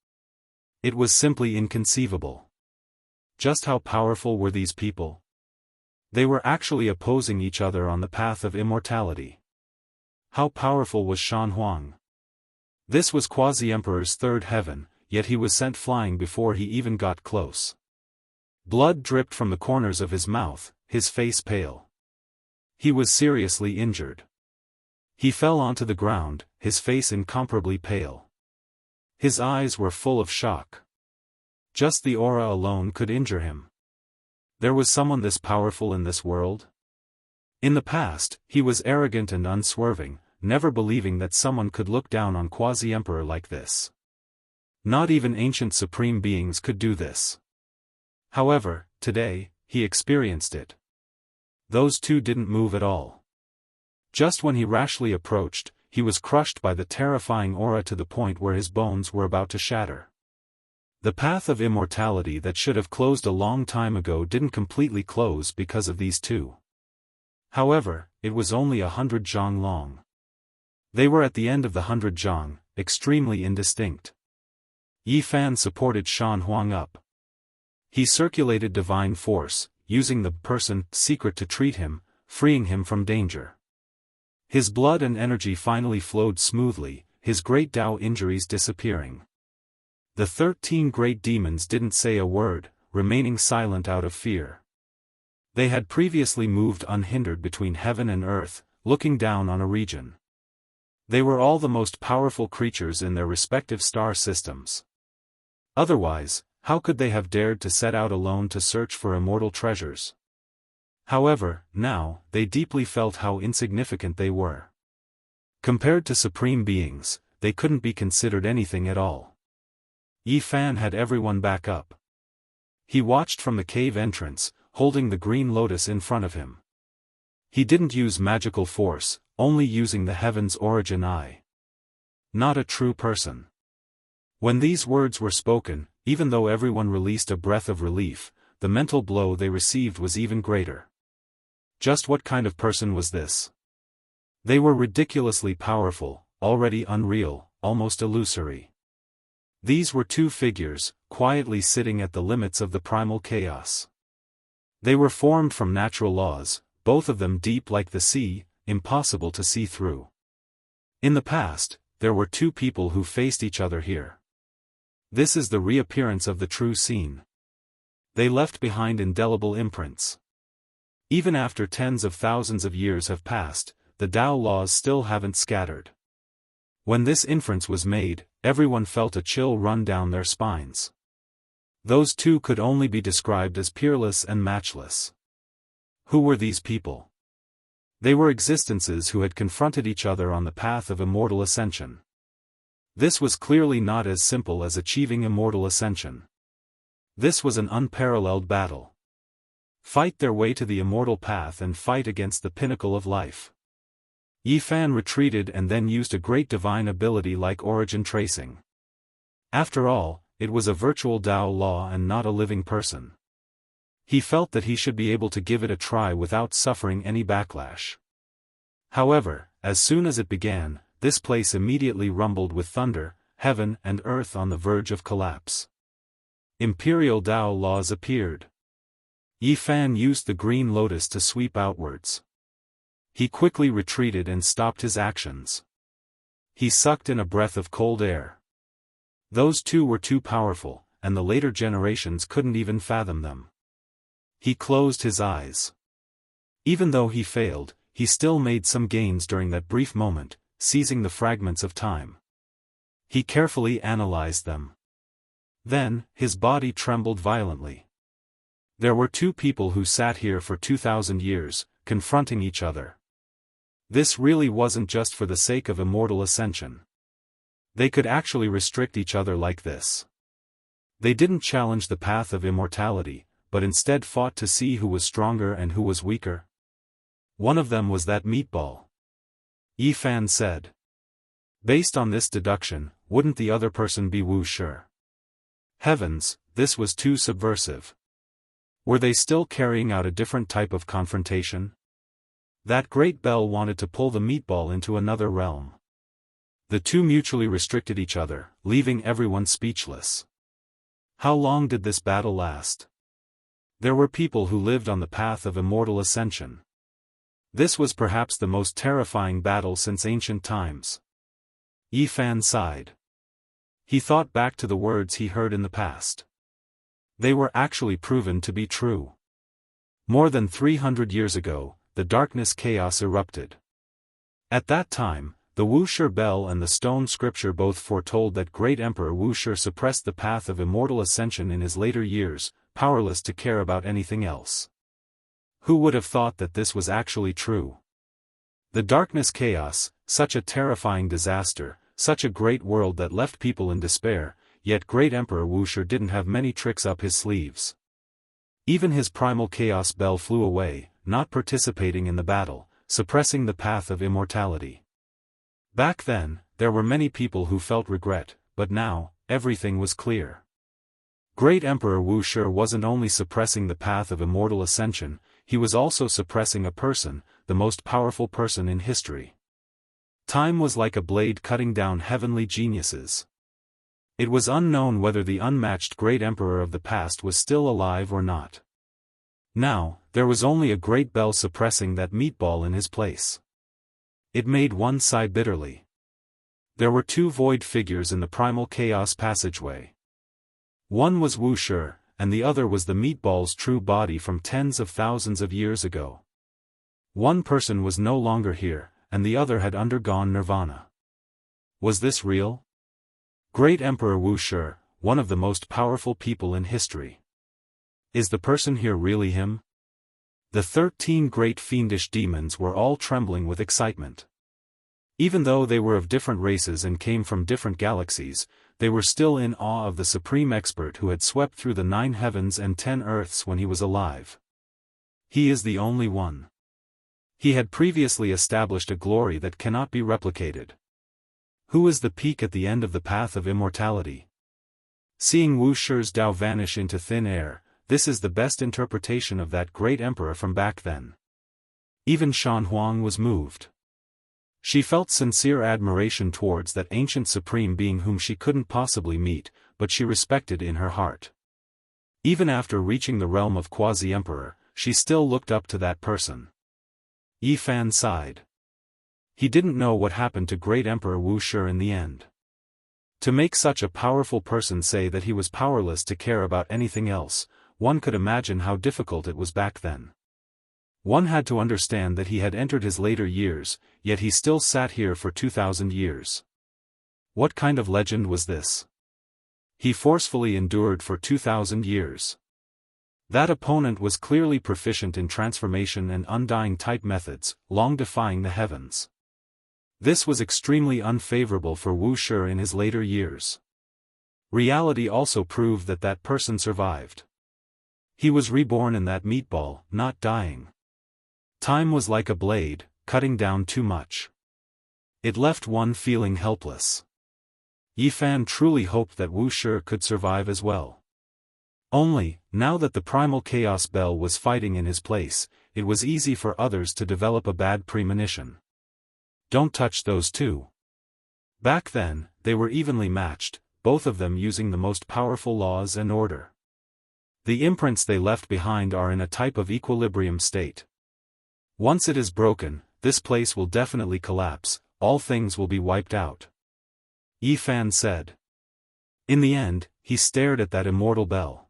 [SPEAKER 1] It was simply inconceivable. Just how powerful were these people? They were actually opposing each other on the path of immortality. How powerful was Shan Huang? This was Quasi-Emperor's third heaven, yet he was sent flying before he even got close. Blood dripped from the corners of his mouth, his face pale. He was seriously injured. He fell onto the ground, his face incomparably pale. His eyes were full of shock. Just the aura alone could injure him. There was someone this powerful in this world? In the past, he was arrogant and unswerving, never believing that someone could look down on Quasi-Emperor like this. Not even ancient supreme beings could do this. However, today, he experienced it. Those two didn't move at all. Just when he rashly approached, he was crushed by the terrifying aura to the point where his bones were about to shatter. The path of immortality that should have closed a long time ago didn't completely close because of these two. However, it was only 100 zhang long. They were at the end of the 100 zhang, extremely indistinct. Yi Fan supported Shan Huang up. He circulated divine force, using the person secret to treat him, freeing him from danger. His blood and energy finally flowed smoothly, his great Dao injuries disappearing. The 13 great demons didn't say a word, remaining silent out of fear. They had previously moved unhindered between heaven and earth, looking down on a region. They were all the most powerful creatures in their respective star systems. Otherwise, how could they have dared to set out alone to search for immortal treasures? However, now, they deeply felt how insignificant they were. Compared to supreme beings, they couldn't be considered anything at all. Yi Fan had everyone back up. He watched from the cave entrance, holding the green lotus in front of him. He didn't use magical force, only using the heaven's origin eye. Not a true person. When these words were spoken, even though everyone released a breath of relief, the mental blow they received was even greater. Just what kind of person was this? They were ridiculously powerful, already unreal, almost illusory. These were two figures, quietly sitting at the limits of the primal chaos. They were formed from natural laws, both of them deep like the sea, impossible to see through. In the past, there were two people who faced each other here. This is the reappearance of the true scene. They left behind indelible imprints. Even after tens of thousands of years have passed, the Tao laws still haven't scattered. When this inference was made, everyone felt a chill run down their spines. Those two could only be described as peerless and matchless. Who were these people? They were existences who had confronted each other on the path of immortal ascension. This was clearly not as simple as achieving immortal ascension. This was an unparalleled battle. Fight their way to the immortal path and fight against the pinnacle of life. Yi Fan retreated and then used a great divine ability like origin tracing. After all, it was a virtual Tao law and not a living person. He felt that he should be able to give it a try without suffering any backlash. However, as soon as it began, this place immediately rumbled with thunder, heaven and earth on the verge of collapse. Imperial Tao laws appeared. Yi Fan used the green lotus to sweep outwards. He quickly retreated and stopped his actions. He sucked in a breath of cold air. Those two were too powerful, and the later generations couldn't even fathom them. He closed his eyes. Even though he failed, he still made some gains during that brief moment, seizing the fragments of time. He carefully analyzed them. Then, his body trembled violently. There were two people who sat here for 2,000 years, confronting each other. This really wasn't just for the sake of immortal ascension. They could actually restrict each other like this. They didn't challenge the path of immortality, but instead fought to see who was stronger and who was weaker. One of them was that meatball. Yi Fan said. Based on this deduction, wouldn't the other person be Wuxia? Heavens, this was too subversive. Were they still carrying out a different type of confrontation? That great bell wanted to pull the meatball into another realm. The two mutually restricted each other, leaving everyone speechless. How long did this battle last? There were people who lived on the path of immortal ascension. This was perhaps the most terrifying battle since ancient times. Yi Fan sighed. He thought back to the words he heard in the past. They were actually proven to be true. More than 300 years ago, the darkness chaos erupted. At that time, the Wuxia bell and the stone scripture both foretold that great Emperor Wuxia suppressed the path of immortal ascension in his later years, powerless to care about anything else. Who would have thought that this was actually true? The darkness chaos, such a terrifying disaster, such a great world that left people in despair, yet great Emperor Wuxia didn't have many tricks up his sleeves. Even his primal chaos bell flew away, not participating in the battle, suppressing the path of immortality. Back then, there were many people who felt regret, but now, everything was clear. Great Emperor Wuxia wasn't only suppressing the path of immortal ascension, he was also suppressing a person, the most powerful person in history. Time was like a blade cutting down heavenly geniuses. It was unknown whether the unmatched great emperor of the past was still alive or not. Now, there was only a great bell suppressing that meatball in his place. It made one sigh bitterly. There were two void figures in the primal chaos passageway. One was Wuxia, and the other was the meatball's true body from tens of thousands of years ago. One person was no longer here, and the other had undergone nirvana. Was this real? Great Emperor Wuxia, one of the most powerful people in history. Is the person here really him? The 13 great fiendish demons were all trembling with excitement. Even though they were of different races and came from different galaxies, they were still in awe of the supreme expert who had swept through the 9 heavens and 10 earths when he was alive. He is the only one. He had previously established a glory that cannot be replicated. Who is the peak at the end of the path of immortality? Seeing Wuxia's Tao vanish into thin air, this is the best interpretation of that great emperor from back then. Even Shan Huang was moved. She felt sincere admiration towards that ancient supreme being whom she couldn't possibly meet, but she respected in her heart. Even after reaching the realm of quasi-emperor, she still looked up to that person. Yi Fan sighed. He didn't know what happened to great Emperor Wuxia in the end. To make such a powerful person say that he was powerless to care about anything else, one could imagine how difficult it was back then. One had to understand that he had entered his later years, yet he still sat here for 2,000 years. What kind of legend was this? He forcefully endured for 2,000 years. That opponent was clearly proficient in transformation and undying type methods, long defying the heavens. This was extremely unfavorable for Wuxia in his later years. Reality also proved that that person survived. He was reborn in that meatball, not dying. Time was like a blade, cutting down too much. It left one feeling helpless. Yifan truly hoped that Wuxia could survive as well. Only, now that the primal chaos bell was fighting in his place, it was easy for others to develop a bad premonition. Don't touch those two. Back then, they were evenly matched, both of them using the most powerful laws and order. The imprints they left behind are in a type of equilibrium state. Once it is broken, this place will definitely collapse, all things will be wiped out. Yifan said. In the end, he stared at that immortal bell.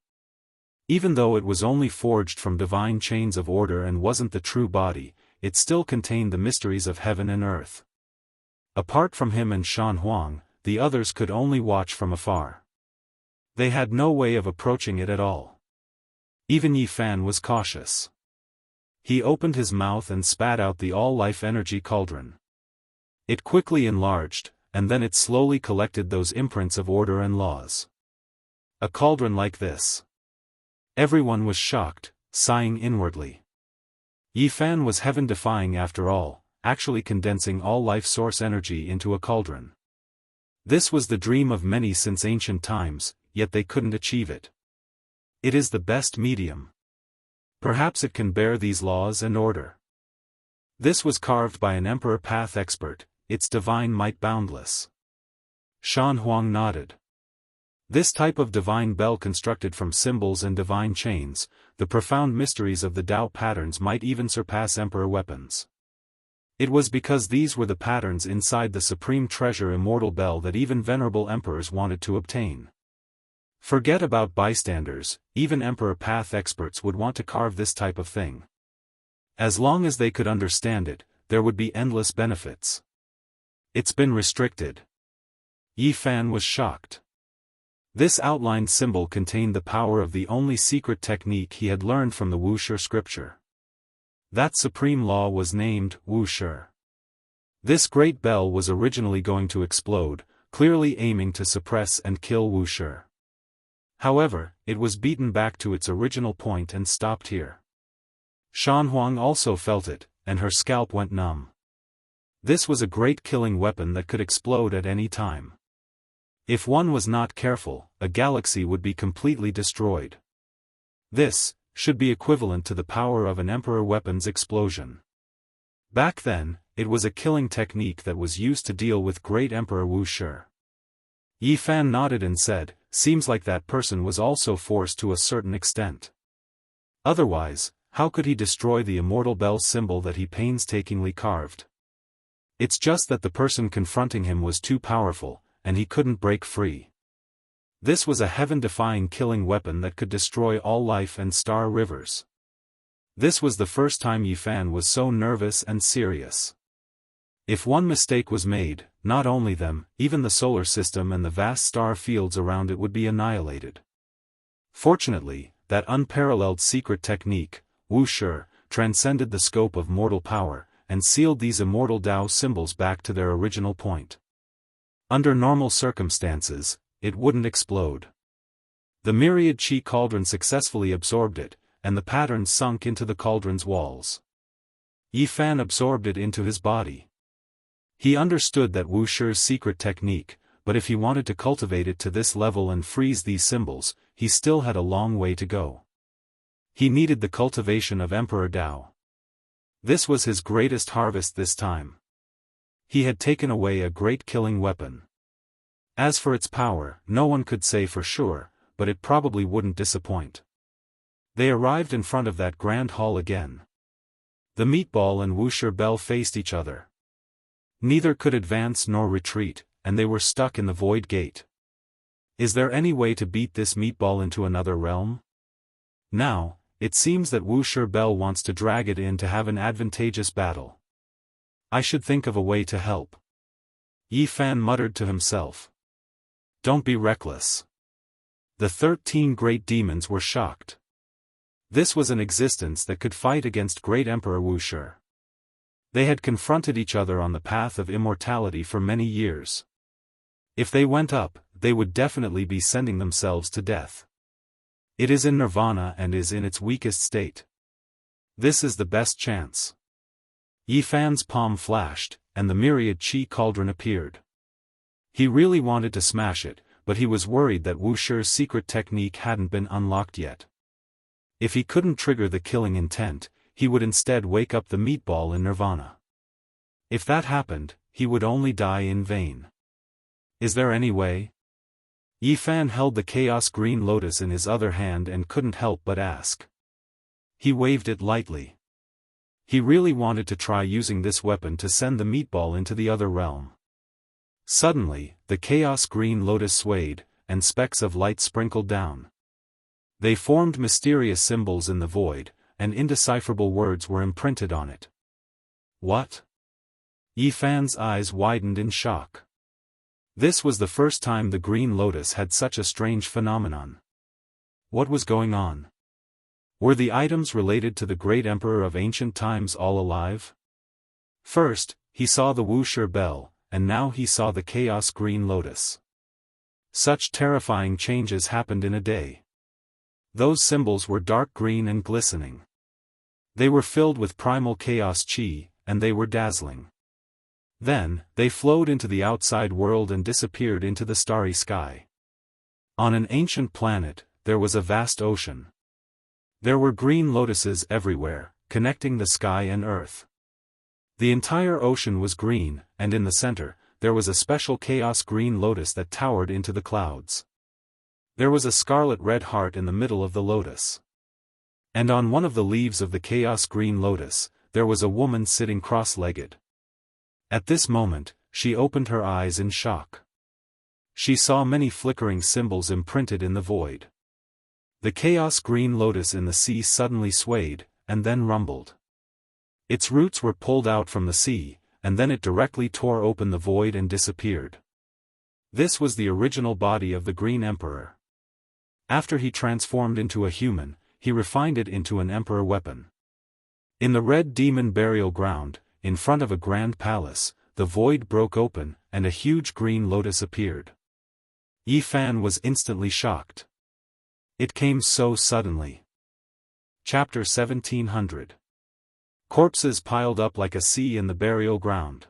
[SPEAKER 1] Even though it was only forged from divine chains of order and wasn't the true body, it still contained the mysteries of heaven and earth. Apart from him and Shan Huang, the others could only watch from afar. They had no way of approaching it at all. Even Yifan was cautious. He opened his mouth and spat out the all-life energy cauldron. It quickly enlarged, and then it slowly collected those imprints of order and laws. A cauldron like this. Everyone was shocked, sighing inwardly. Yifan was heaven-defying after all, actually condensing all life source energy into a cauldron. This was the dream of many since ancient times, yet they couldn't achieve it. It is the best medium. Perhaps it can bear these laws and order. This was carved by an emperor path expert, its divine might boundless. Shan Huang nodded. This type of divine bell constructed from symbols and divine chains, the profound mysteries of the Tao patterns might even surpass emperor weapons. It was because these were the patterns inside the supreme treasure immortal bell that even venerable emperors wanted to obtain. Forget about bystanders, even emperor path experts would want to carve this type of thing. As long as they could understand it, there would be endless benefits. It's been restricted. Yifan was shocked. This outlined symbol contained the power of the only secret technique he had learned from the Wuxia scripture. That supreme law was named Wuxia. This great bell was originally going to explode, clearly aiming to suppress and kill Wuxia. However, it was beaten back to its original point and stopped here. Shan Huang also felt it, and her scalp went numb. This was a great killing weapon that could explode at any time. If one was not careful, a galaxy would be completely destroyed. This should be equivalent to the power of an emperor weapon's explosion. Back then, it was a killing technique that was used to deal with great Emperor Wuxia. Yifan nodded and said, seems like that person was also forced to a certain extent. Otherwise, how could he destroy the immortal bell symbol that he painstakingly carved? It's just that the person confronting him was too powerful, and he couldn't break free. This was a heaven-defying killing weapon that could destroy all life and star rivers. This was the first time Yifan was so nervous and serious. If one mistake was made, not only them, even the solar system and the vast star fields around it would be annihilated. Fortunately, that unparalleled secret technique, Wuxia, transcended the scope of mortal power, and sealed these immortal Tao symbols back to their original point. Under normal circumstances, it wouldn't explode. The myriad chi cauldron successfully absorbed it, and the patterns sunk into the cauldron's walls. Yifan absorbed it into his body. He understood that Wuxia's secret technique, but if he wanted to cultivate it to this level and freeze these symbols, he still had a long way to go. He needed the cultivation of Emperor Tao. This was his greatest harvest this time. He had taken away a great killing weapon. As for its power, no one could say for sure, but it probably wouldn't disappoint. They arrived in front of that grand hall again. The meatball and Wuxia bell faced each other. Neither could advance nor retreat, and they were stuck in the void gate. Is there any way to beat this meatball into another realm? Now, it seems that WuxiaXianxia wants to drag it in to have an advantageous battle. I should think of a way to help. Yi Fan muttered to himself. Don't be reckless. The 13 great demons were shocked. This was an existence that could fight against great Emperor Wuxia. They had confronted each other on the path of immortality for many years. If they went up, they would definitely be sending themselves to death. It is in nirvana and is in its weakest state. This is the best chance. Yi Fan's palm flashed, and the myriad chi cauldron appeared. He really wanted to smash it, but he was worried that Wuxia's secret technique hadn't been unlocked yet. If he couldn't trigger the killing intent, he would instead wake up the meatball in nirvana. If that happened, he would only die in vain. Is there any way? Yi Fan held the chaos green lotus in his other hand and couldn't help but ask. He waved it lightly. He really wanted to try using this weapon to send the meatball into the other realm. Suddenly, the chaos green lotus swayed, and specks of light sprinkled down. They formed mysterious symbols in the void, and indecipherable words were imprinted on it. What? Yi Fan's eyes widened in shock. This was the first time the green lotus had such a strange phenomenon. What was going on? Were the items related to the great emperor of ancient times all alive? First, he saw the WuxiaXianxia, and now he saw the chaos green lotus. Such terrifying changes happened in a day. Those symbols were dark green and glistening. They were filled with primal chaos chi, and they were dazzling. Then, they flowed into the outside world and disappeared into the starry sky. On an ancient planet, there was a vast ocean. There were green lotuses everywhere, connecting the sky and earth. The entire ocean was green, and in the center, there was a special chaos green lotus that towered into the clouds. There was a scarlet-red heart in the middle of the lotus. And on one of the leaves of the chaos green lotus, there was a woman sitting cross-legged. At this moment, she opened her eyes in shock. She saw many flickering symbols imprinted in the void. The chaos green lotus in the sea suddenly swayed, and then rumbled. Its roots were pulled out from the sea, and then it directly tore open the void and disappeared. This was the original body of the Green Emperor. After he transformed into a human, he refined it into an emperor weapon. In the red demon burial ground, in front of a grand palace, the void broke open, and a huge green lotus appeared. Yi Fan was instantly shocked. It came so suddenly. Chapter 1700. Corpses piled up like a sea in the burial ground.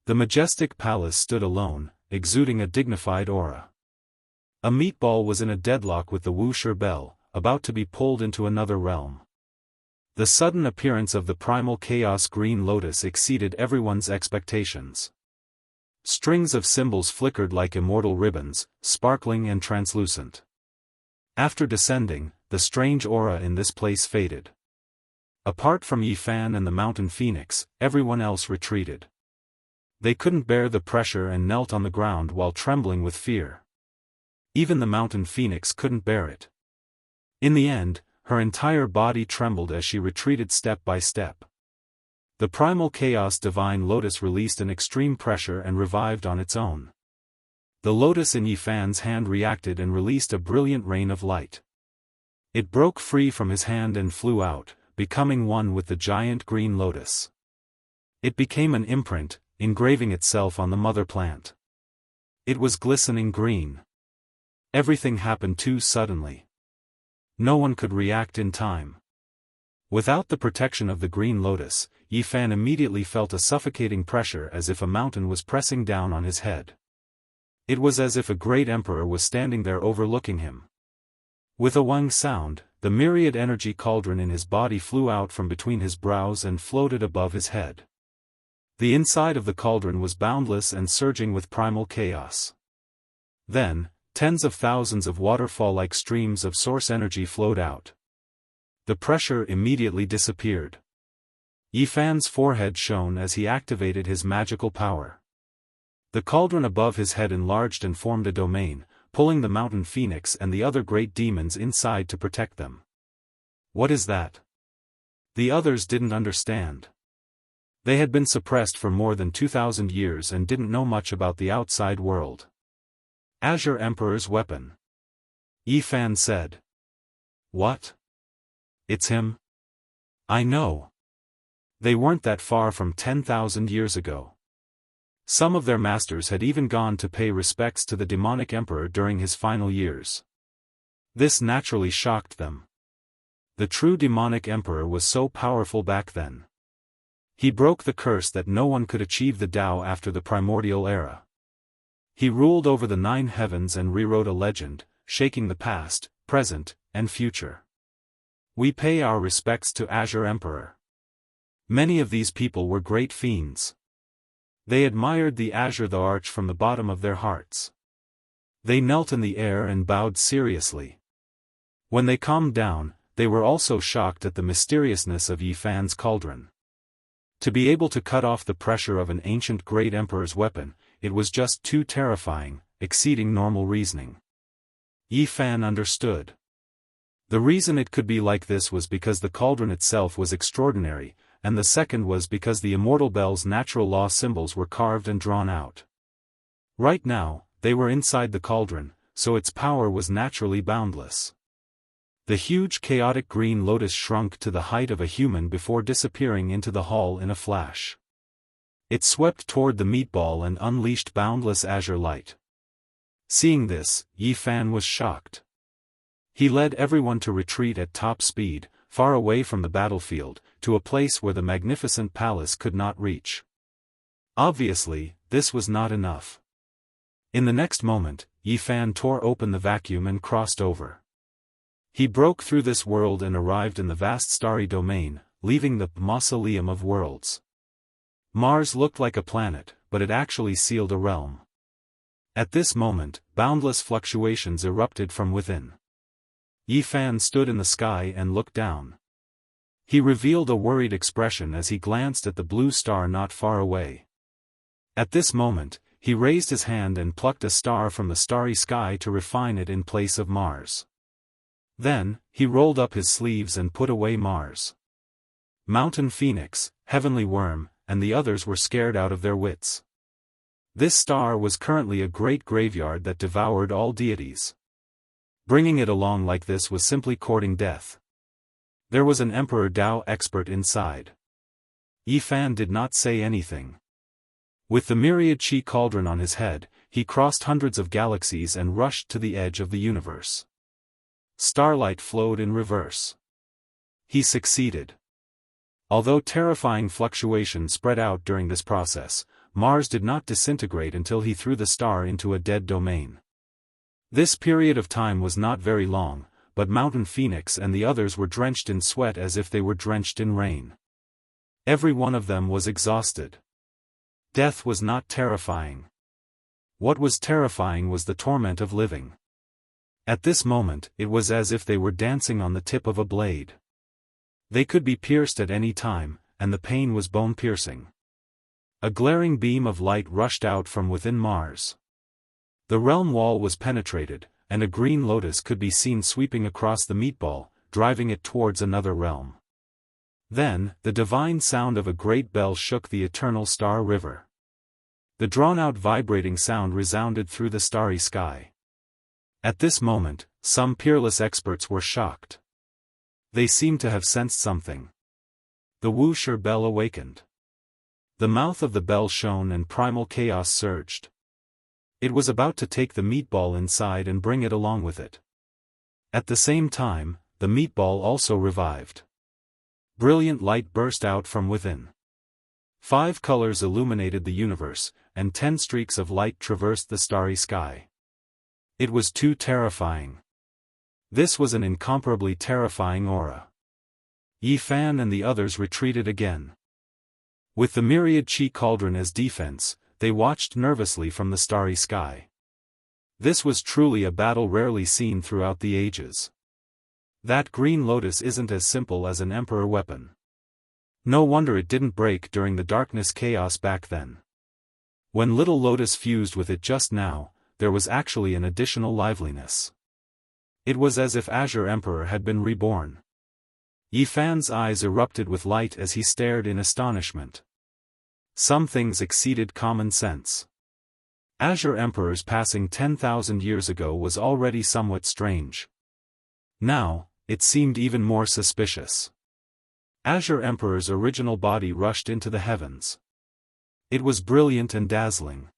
[SPEAKER 1] The majestic palace stood alone, exuding a dignified aura. A meatball was in a deadlock with the WuxiaXianxia, about to be pulled into another realm. The sudden appearance of the primal chaos green lotus exceeded everyone's expectations. Strings of symbols flickered like immortal ribbons, sparkling and translucent. After descending, the strange aura in this place faded. Apart from Yi Fan and the mountain phoenix, everyone else retreated. They couldn't bear the pressure and knelt on the ground while trembling with fear. Even the mountain phoenix couldn't bear it. In the end, her entire body trembled as she retreated step by step. The primal chaos divine lotus released an extreme pressure and revived on its own. The lotus in Yi Fan's hand reacted and released a brilliant rain of light. It broke free from his hand and flew out, becoming one with the giant green lotus. It became an imprint, engraving itself on the mother plant. It was glistening green. Everything happened too suddenly. No one could react in time. Without the protection of the green lotus, Yi Fan immediately felt a suffocating pressure as if a mountain was pressing down on his head. It was as if a great emperor was standing there overlooking him. With a wang sound, the myriad energy cauldron in his body flew out from between his brows and floated above his head. The inside of the cauldron was boundless and surging with primal chaos. Then, tens of thousands of waterfall-like streams of source energy flowed out. The pressure immediately disappeared. Yi Fan's forehead shone as he activated his magical power. The cauldron above his head enlarged and formed a domain, pulling the mountain phoenix and the other great demons inside to protect them. What is that? The others didn't understand. They had been suppressed for more than 2,000 years and didn't know much about the outside world. Azure Emperor's weapon. Yi Fan said. What? It's him? I know. They weren't that far from 10,000 years ago. Some of their masters had even gone to pay respects to the demonic emperor during his final years. This naturally shocked them. The true demonic emperor was so powerful back then. He broke the curse that no one could achieve the Tao after the primordial era. He ruled over the 9 heavens and rewrote a legend, shaking the past, present, and future. We pay our respects to Azure Emperor. Many of these people were great fiends. They admired the Azure the Arch from the bottom of their hearts. They knelt in the air and bowed seriously. When they calmed down, they were also shocked at the mysteriousness of Yi Fan's cauldron. To be able to cut off the pressure of an ancient great emperor's weapon, it was just too terrifying, exceeding normal reasoning. Yi Fan understood. The reason it could be like this was because the cauldron itself was extraordinary, and the second was because the immortal bell's natural law symbols were carved and drawn out. Right now, they were inside the cauldron, so its power was naturally boundless. The huge chaotic green lotus shrunk to the height of a human before disappearing into the hall in a flash. It swept toward the meatball and unleashed boundless azure light. Seeing this, Yi Fan was shocked. He led everyone to retreat at top speed, far away from the battlefield, to a place where the magnificent palace could not reach. Obviously, this was not enough. In the next moment, Yi Fan tore open the vacuum and crossed over. He broke through this world and arrived in the vast starry domain, leaving the mausoleum of worlds. Mars looked like a planet, but it actually sealed a realm. At this moment, boundless fluctuations erupted from within. Yi Fan stood in the sky and looked down. He revealed a worried expression as he glanced at the blue star not far away. At this moment, he raised his hand and plucked a star from the starry sky to refine it in place of Mars. Then, he rolled up his sleeves and put away Mars. Mountain Phoenix, Heavenly Worm, and the others were scared out of their wits. This star was currently a great graveyard that devoured all deities. Bringing it along like this was simply courting death. There was an Emperor Dao expert inside. Yi Fan did not say anything. With the myriad chi cauldron on his head, he crossed hundreds of galaxies and rushed to the edge of the universe. Starlight flowed in reverse. He succeeded. Although terrifying fluctuations spread out during this process, Mars did not disintegrate until he threw the star into a dead domain. This period of time was not very long, but Mountain Phoenix and the others were drenched in sweat as if they were drenched in rain. Every one of them was exhausted. Death was not terrifying. What was terrifying was the torment of living. At this moment, it was as if they were dancing on the tip of a blade. They could be pierced at any time, and the pain was bone-piercing. A glaring beam of light rushed out from within Mars. The realm wall was penetrated, and a green lotus could be seen sweeping across the meatball, driving it towards another realm. Then, the divine sound of a great bell shook the eternal star river. The drawn-out vibrating sound resounded through the starry sky. At this moment, some peerless experts were shocked. They seemed to have sensed something. The Wuxia bell awakened. The mouth of the bell shone and primal chaos surged. It was about to take the meatball inside and bring it along with it. At the same time, the meatball also revived. Brilliant light burst out from within. 5 colors illuminated the universe, and 10 streaks of light traversed the starry sky. It was too terrifying. This was an incomparably terrifying aura. Yi Fan and the others retreated again. With the myriad chi cauldron as defense, they watched nervously from the starry sky. This was truly a battle rarely seen throughout the ages. That green lotus isn't as simple as an emperor weapon. No wonder it didn't break during the darkness chaos back then. When little lotus fused with it just now, there was actually an additional liveliness. It was as if Azure Emperor had been reborn. Yi Fan's eyes erupted with light as he stared in astonishment. Some things exceeded common sense. Azure Emperors passing 10,000 years ago was already somewhat strange. Now, it seemed even more suspicious. Azure Emperor's original body rushed into the heavens. It was brilliant and dazzling.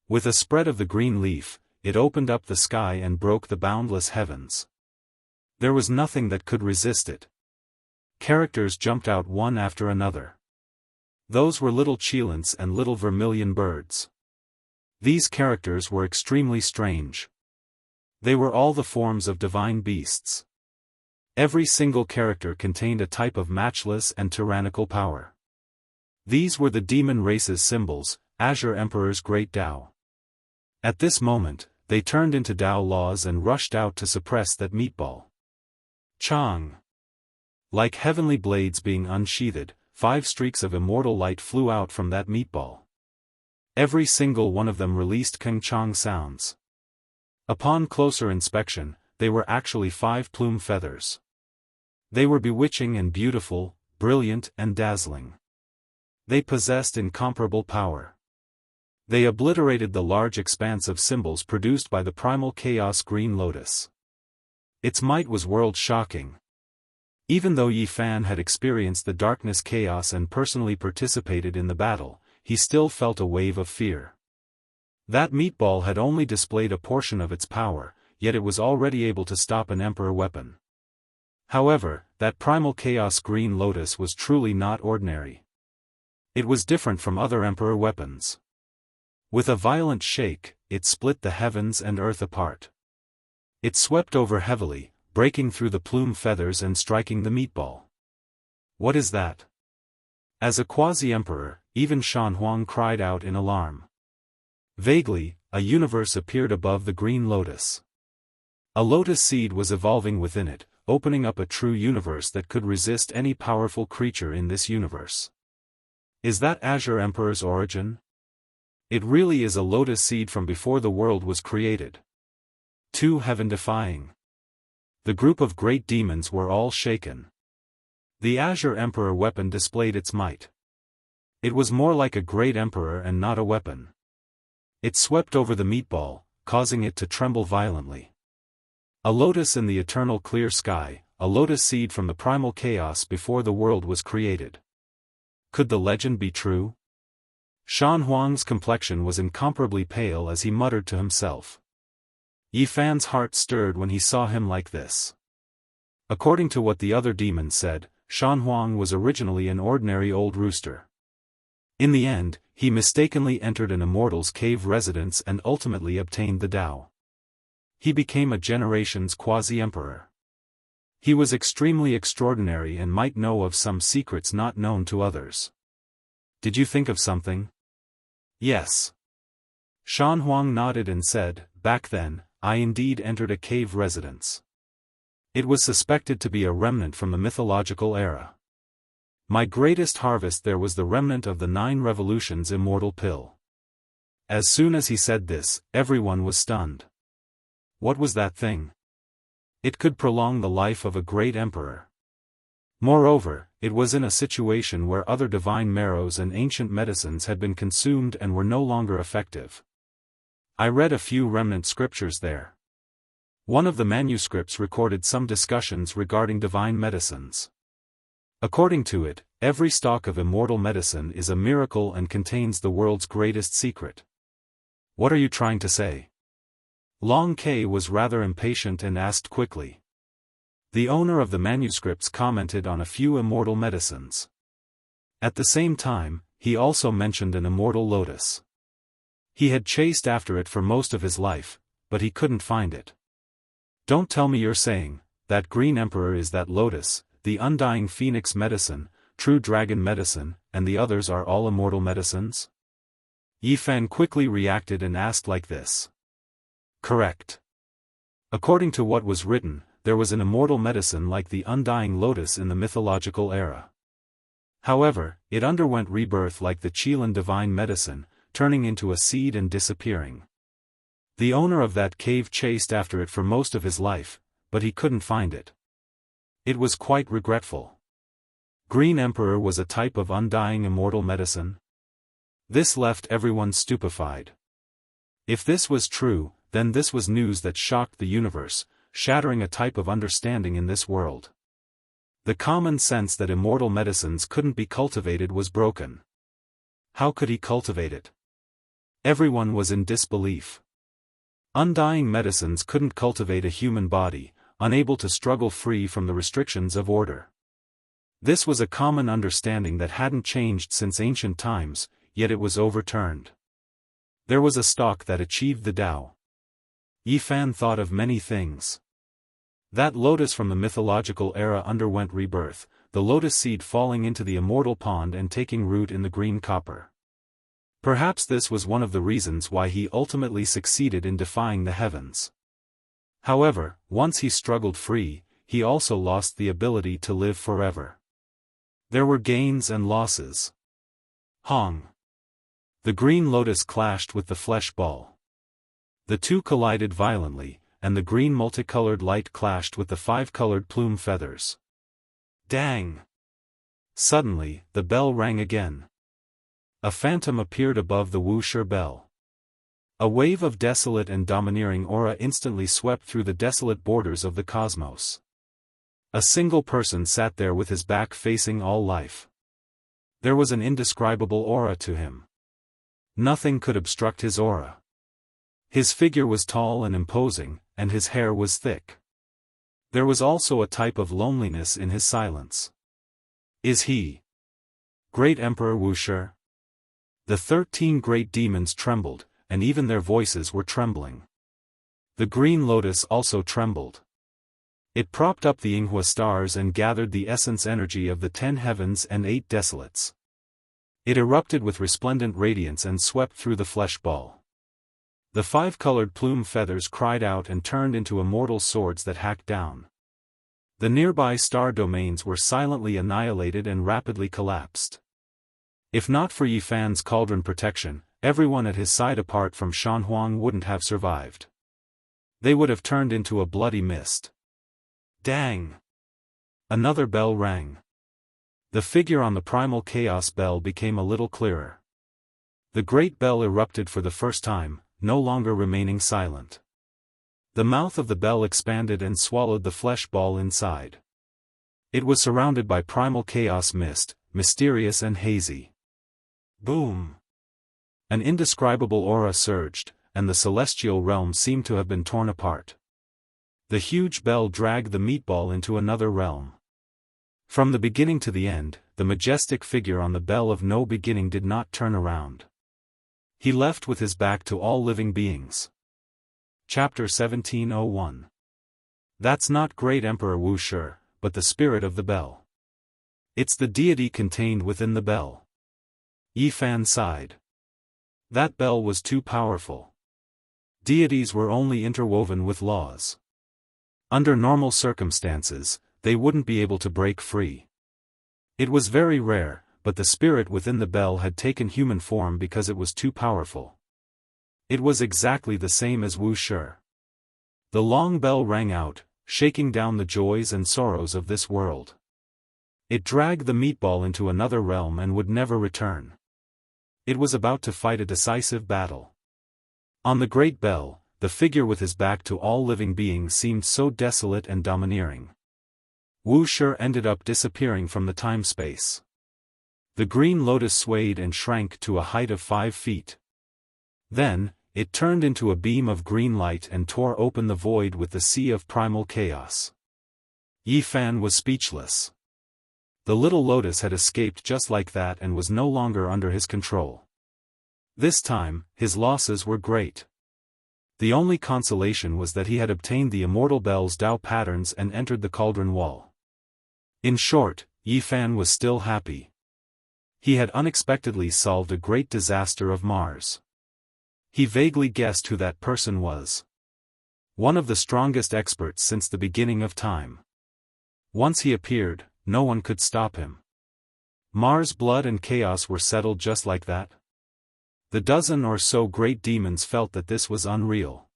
[SPEAKER 1] With a spread of the green leaf, it opened up the sky and broke the boundless heavens. There was nothing that could resist it. Characters jumped out one after another. Those were little cheilants and little vermilion birds. These characters were extremely strange. They were all the forms of divine beasts. Every single character contained a type of matchless and tyrannical power. These were the demon race's symbols, Azure Emperor's great Tao. At this moment, they turned into Tao laws and rushed out to suppress that meatball. Chang. Like heavenly blades being unsheathed, 5 streaks of immortal light flew out from that meatball. Every single one of them released Keng-chang sounds. Upon closer inspection, they were actually 5 plume feathers. They were bewitching and beautiful, brilliant and dazzling. They possessed incomparable power. They obliterated the large expanse of symbols produced by the primal chaos green lotus. Its might was world-shocking. Even though Yi Fan had experienced the darkness chaos and personally participated in the battle, he still felt a wave of fear. That meatball had only displayed a portion of its power, yet it was already able to stop an emperor weapon. However, that primal chaos green lotus was truly not ordinary. It was different from other emperor weapons. With a violent shake, it split the heavens and earth apart. It swept over heavily, breaking through the plume feathers and striking the meatball. What is that? As a quasi-emperor, even Shan Huang cried out in alarm. Vaguely, a universe appeared above the green lotus. A lotus seed was evolving within it, opening up a true universe that could resist any powerful creature in this universe. Is that Azure Emperor's origin? It really is a lotus seed from before the world was created. Too heaven-defying. The group of great demons were all shaken. The Azure Emperor weapon displayed its might. It was more like a great emperor and not a weapon. It swept over the meatball, causing it to tremble violently. A lotus in the eternal clear sky, a lotus seed from the primal chaos before the world was created. Could the legend be true? Shan Huang's complexion was incomparably pale as he muttered to himself. Yi Fan's heart stirred when he saw him like this. According to what the other demons said, Shan Huang was originally an ordinary old rooster. In the end, he mistakenly entered an immortal's cave residence and ultimately obtained the Tao. He became a generation's quasi-emperor. He was extremely extraordinary and might know of some secrets not known to others. Did you think of something? Yes. Shan Huang nodded and said, back then, I indeed entered a cave residence. It was suspected to be a remnant from the mythological era. My greatest harvest there was the remnant of the 9 revolutions immortal pill. As soon as he said this, everyone was stunned. What was that thing? It could prolong the life of a great emperor. Moreover, it was in a situation where other divine marrows and ancient medicines had been consumed and were no longer effective. I read a few remnant scriptures there. One of the manuscripts recorded some discussions regarding divine medicines. According to it, every stalk of immortal medicine is a miracle and contains the world's greatest secret. What are you trying to say? Long K was rather impatient and asked quickly. The owner of the manuscripts commented on a few immortal medicines. At the same time, he also mentioned an immortal lotus. He had chased after it for most of his life, but he couldn't find it. Don't tell me you're saying, that green emperor is that lotus, the undying phoenix medicine, true dragon medicine, and the others are all immortal medicines? Yi Fan quickly reacted and asked like this. Correct. According to what was written, there was an immortal medicine like the undying lotus in the mythological era. However, it underwent rebirth like the Qilin divine medicine, turning into a seed and disappearing. The owner of that cave chased after it for most of his life, but he couldn't find it. It was quite regretful. Green Emperor was a type of undying immortal medicine? This left everyone stupefied. If this was true, then this was news that shocked the universe, shattering a type of understanding in this world. The common sense that immortal medicines couldn't be cultivated was broken. How could he cultivate it? Everyone was in disbelief. Undying medicines couldn't cultivate a human body, unable to struggle free from the restrictions of order. This was a common understanding that hadn't changed since ancient times, yet it was overturned. There was a stalk that achieved the Tao. Yifan thought of many things. That lotus from the mythological era underwent rebirth, the lotus seed falling into the immortal pond and taking root in the green copper. Perhaps this was one of the reasons why he ultimately succeeded in defying the heavens. However, once he struggled free, he also lost the ability to live forever. There were gains and losses. Hong. The green lotus clashed with the flesh ball. The two collided violently, and the green multicolored light clashed with the five-colored plume feathers. Dang! Suddenly, the bell rang again. A phantom appeared above the Wuxia bell. A wave of desolate and domineering aura instantly swept through the desolate borders of the cosmos. A single person sat there with his back facing all life. There was an indescribable aura to him. Nothing could obstruct his aura. His figure was tall and imposing, and his hair was thick. There was also a type of loneliness in his silence. Is he Great Emperor Wuxia? The 13 great demons trembled, and even their voices were trembling. The green lotus also trembled. It propped up the Yinghua stars and gathered the essence energy of the 10 heavens and 8 desolates. It erupted with resplendent radiance and swept through the flesh ball. The five-colored plume feathers cried out and turned into immortal swords that hacked down. The nearby star domains were silently annihilated and rapidly collapsed. If not for Yifan's cauldron protection, everyone at his side apart from Shanhuang wouldn't have survived. They would have turned into a bloody mist. Dang! Another bell rang. The figure on the primal chaos bell became a little clearer. The great bell erupted for the first time, no longer remaining silent. The mouth of the bell expanded and swallowed the flesh ball inside. It was surrounded by primal chaos mist, mysterious and hazy. Boom! An indescribable aura surged, and the celestial realm seemed to have been torn apart. The huge bell dragged the meatball into another realm. From the beginning to the end, the majestic figure on the bell of no beginning did not turn around. He left with his back to all living beings. Chapter 1701. That's not Great Emperor Wuxia, but the spirit of the bell. It's the deity contained within the bell. Yifan sighed. That bell was too powerful. Deities were only interwoven with laws. Under normal circumstances, they wouldn't be able to break free. It was very rare, but the spirit within the bell had taken human form because it was too powerful. It was exactly the same as Wuxia. The long bell rang out, shaking down the joys and sorrows of this world. It dragged the meatball into another realm and would never return. It was about to fight a decisive battle. On the great bell, the figure with his back to all living beings seemed so desolate and domineering. Wuxia ended up disappearing from the time-space. The green lotus swayed and shrank to a height of 5 feet. Then, it turned into a beam of green light and tore open the void with the sea of primal chaos. Yifan was speechless. The little lotus had escaped just like that and was no longer under his control. This time, his losses were great. The only consolation was that he had obtained the immortal bell's Tao patterns and entered the cauldron wall. In short, Yifan was still happy. He had unexpectedly solved a great disaster of Mars. He vaguely guessed who that person was. One of the strongest experts since the beginning of time. Once he appeared, no one could stop him. Mars' blood and chaos were settled just like that. The dozen or so great demons felt that this was unreal.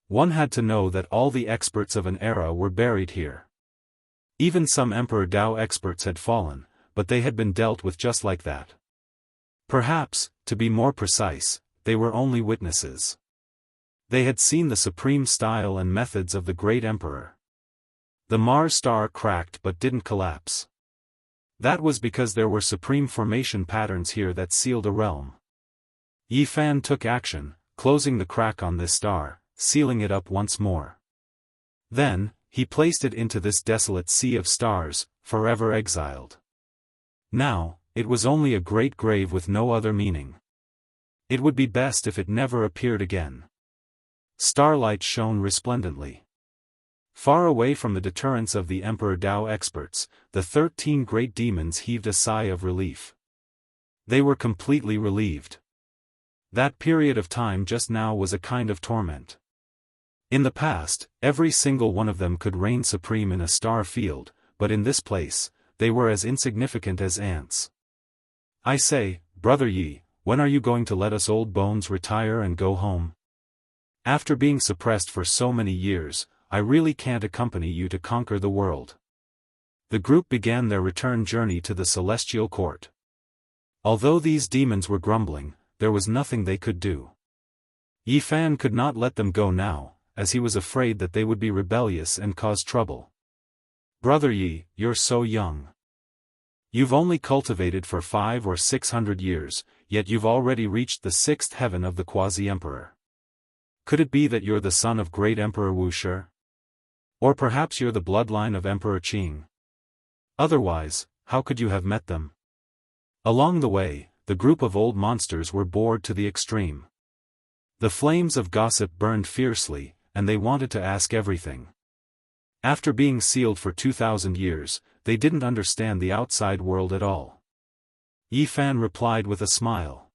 [SPEAKER 1] One had to know that all the experts of an era were buried here. Even some Emperor Dao experts had fallen, but they had been dealt with just like that. Perhaps, to be more precise, they were only witnesses. They had seen the supreme style and methods of the great emperor. The Mars star cracked but didn't collapse. That was because there were supreme formation patterns here that sealed a realm. Yi Fan took action, closing the crack on this star, sealing it up once more. Then, he placed it into this desolate sea of stars, forever exiled. Now, it was only a great grave with no other meaning. It would be best if it never appeared again. Starlight shone resplendently. Far away from the deterrence of the Emperor Dao experts, the 13 great demons heaved a sigh of relief. They were completely relieved. That period of time just now was a kind of torment. In the past, every single one of them could reign supreme in a star field, but in this place, they were as insignificant as ants. I say, Brother Yi, when are you going to let us old bones retire and go home? After being suppressed for so many years, I really can't accompany you to conquer the world. The group began their return journey to the celestial court. Although these demons were grumbling, there was nothing they could do. Yi Fan could not let them go now, as he was afraid that they would be rebellious and cause trouble. Brother Yi, you're so young. You've only cultivated for 500 or 600 years, yet you've already reached the 6th heaven of the quasi-emperor. Could it be that you're the son of great Emperor Wuxia? Or perhaps you're the bloodline of Emperor Qing? Otherwise, how could you have met them? Along the way, the group of old monsters were bored to the extreme. The flames of gossip burned fiercely, and they wanted to ask everything. After being sealed for 2,000 years, they didn't understand the outside world at all. Yi Fan replied with a smile.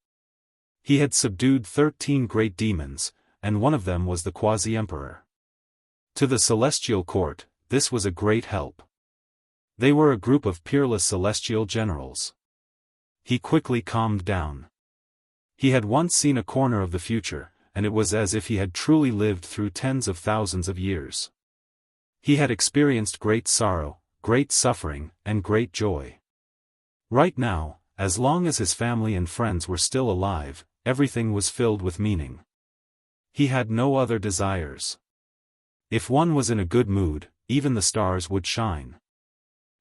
[SPEAKER 1] He had subdued 13 great demons, and one of them was the quasi-emperor. To the celestial court, this was a great help. They were a group of peerless celestial generals. He quickly calmed down. He had once seen a corner of the future, and it was as if he had truly lived through tens of thousands of years. He had experienced great sorrow, great suffering, and great joy. Right now, as long as his family and friends were still alive, everything was filled with meaning. He had no other desires. If one was in a good mood, even the stars would shine.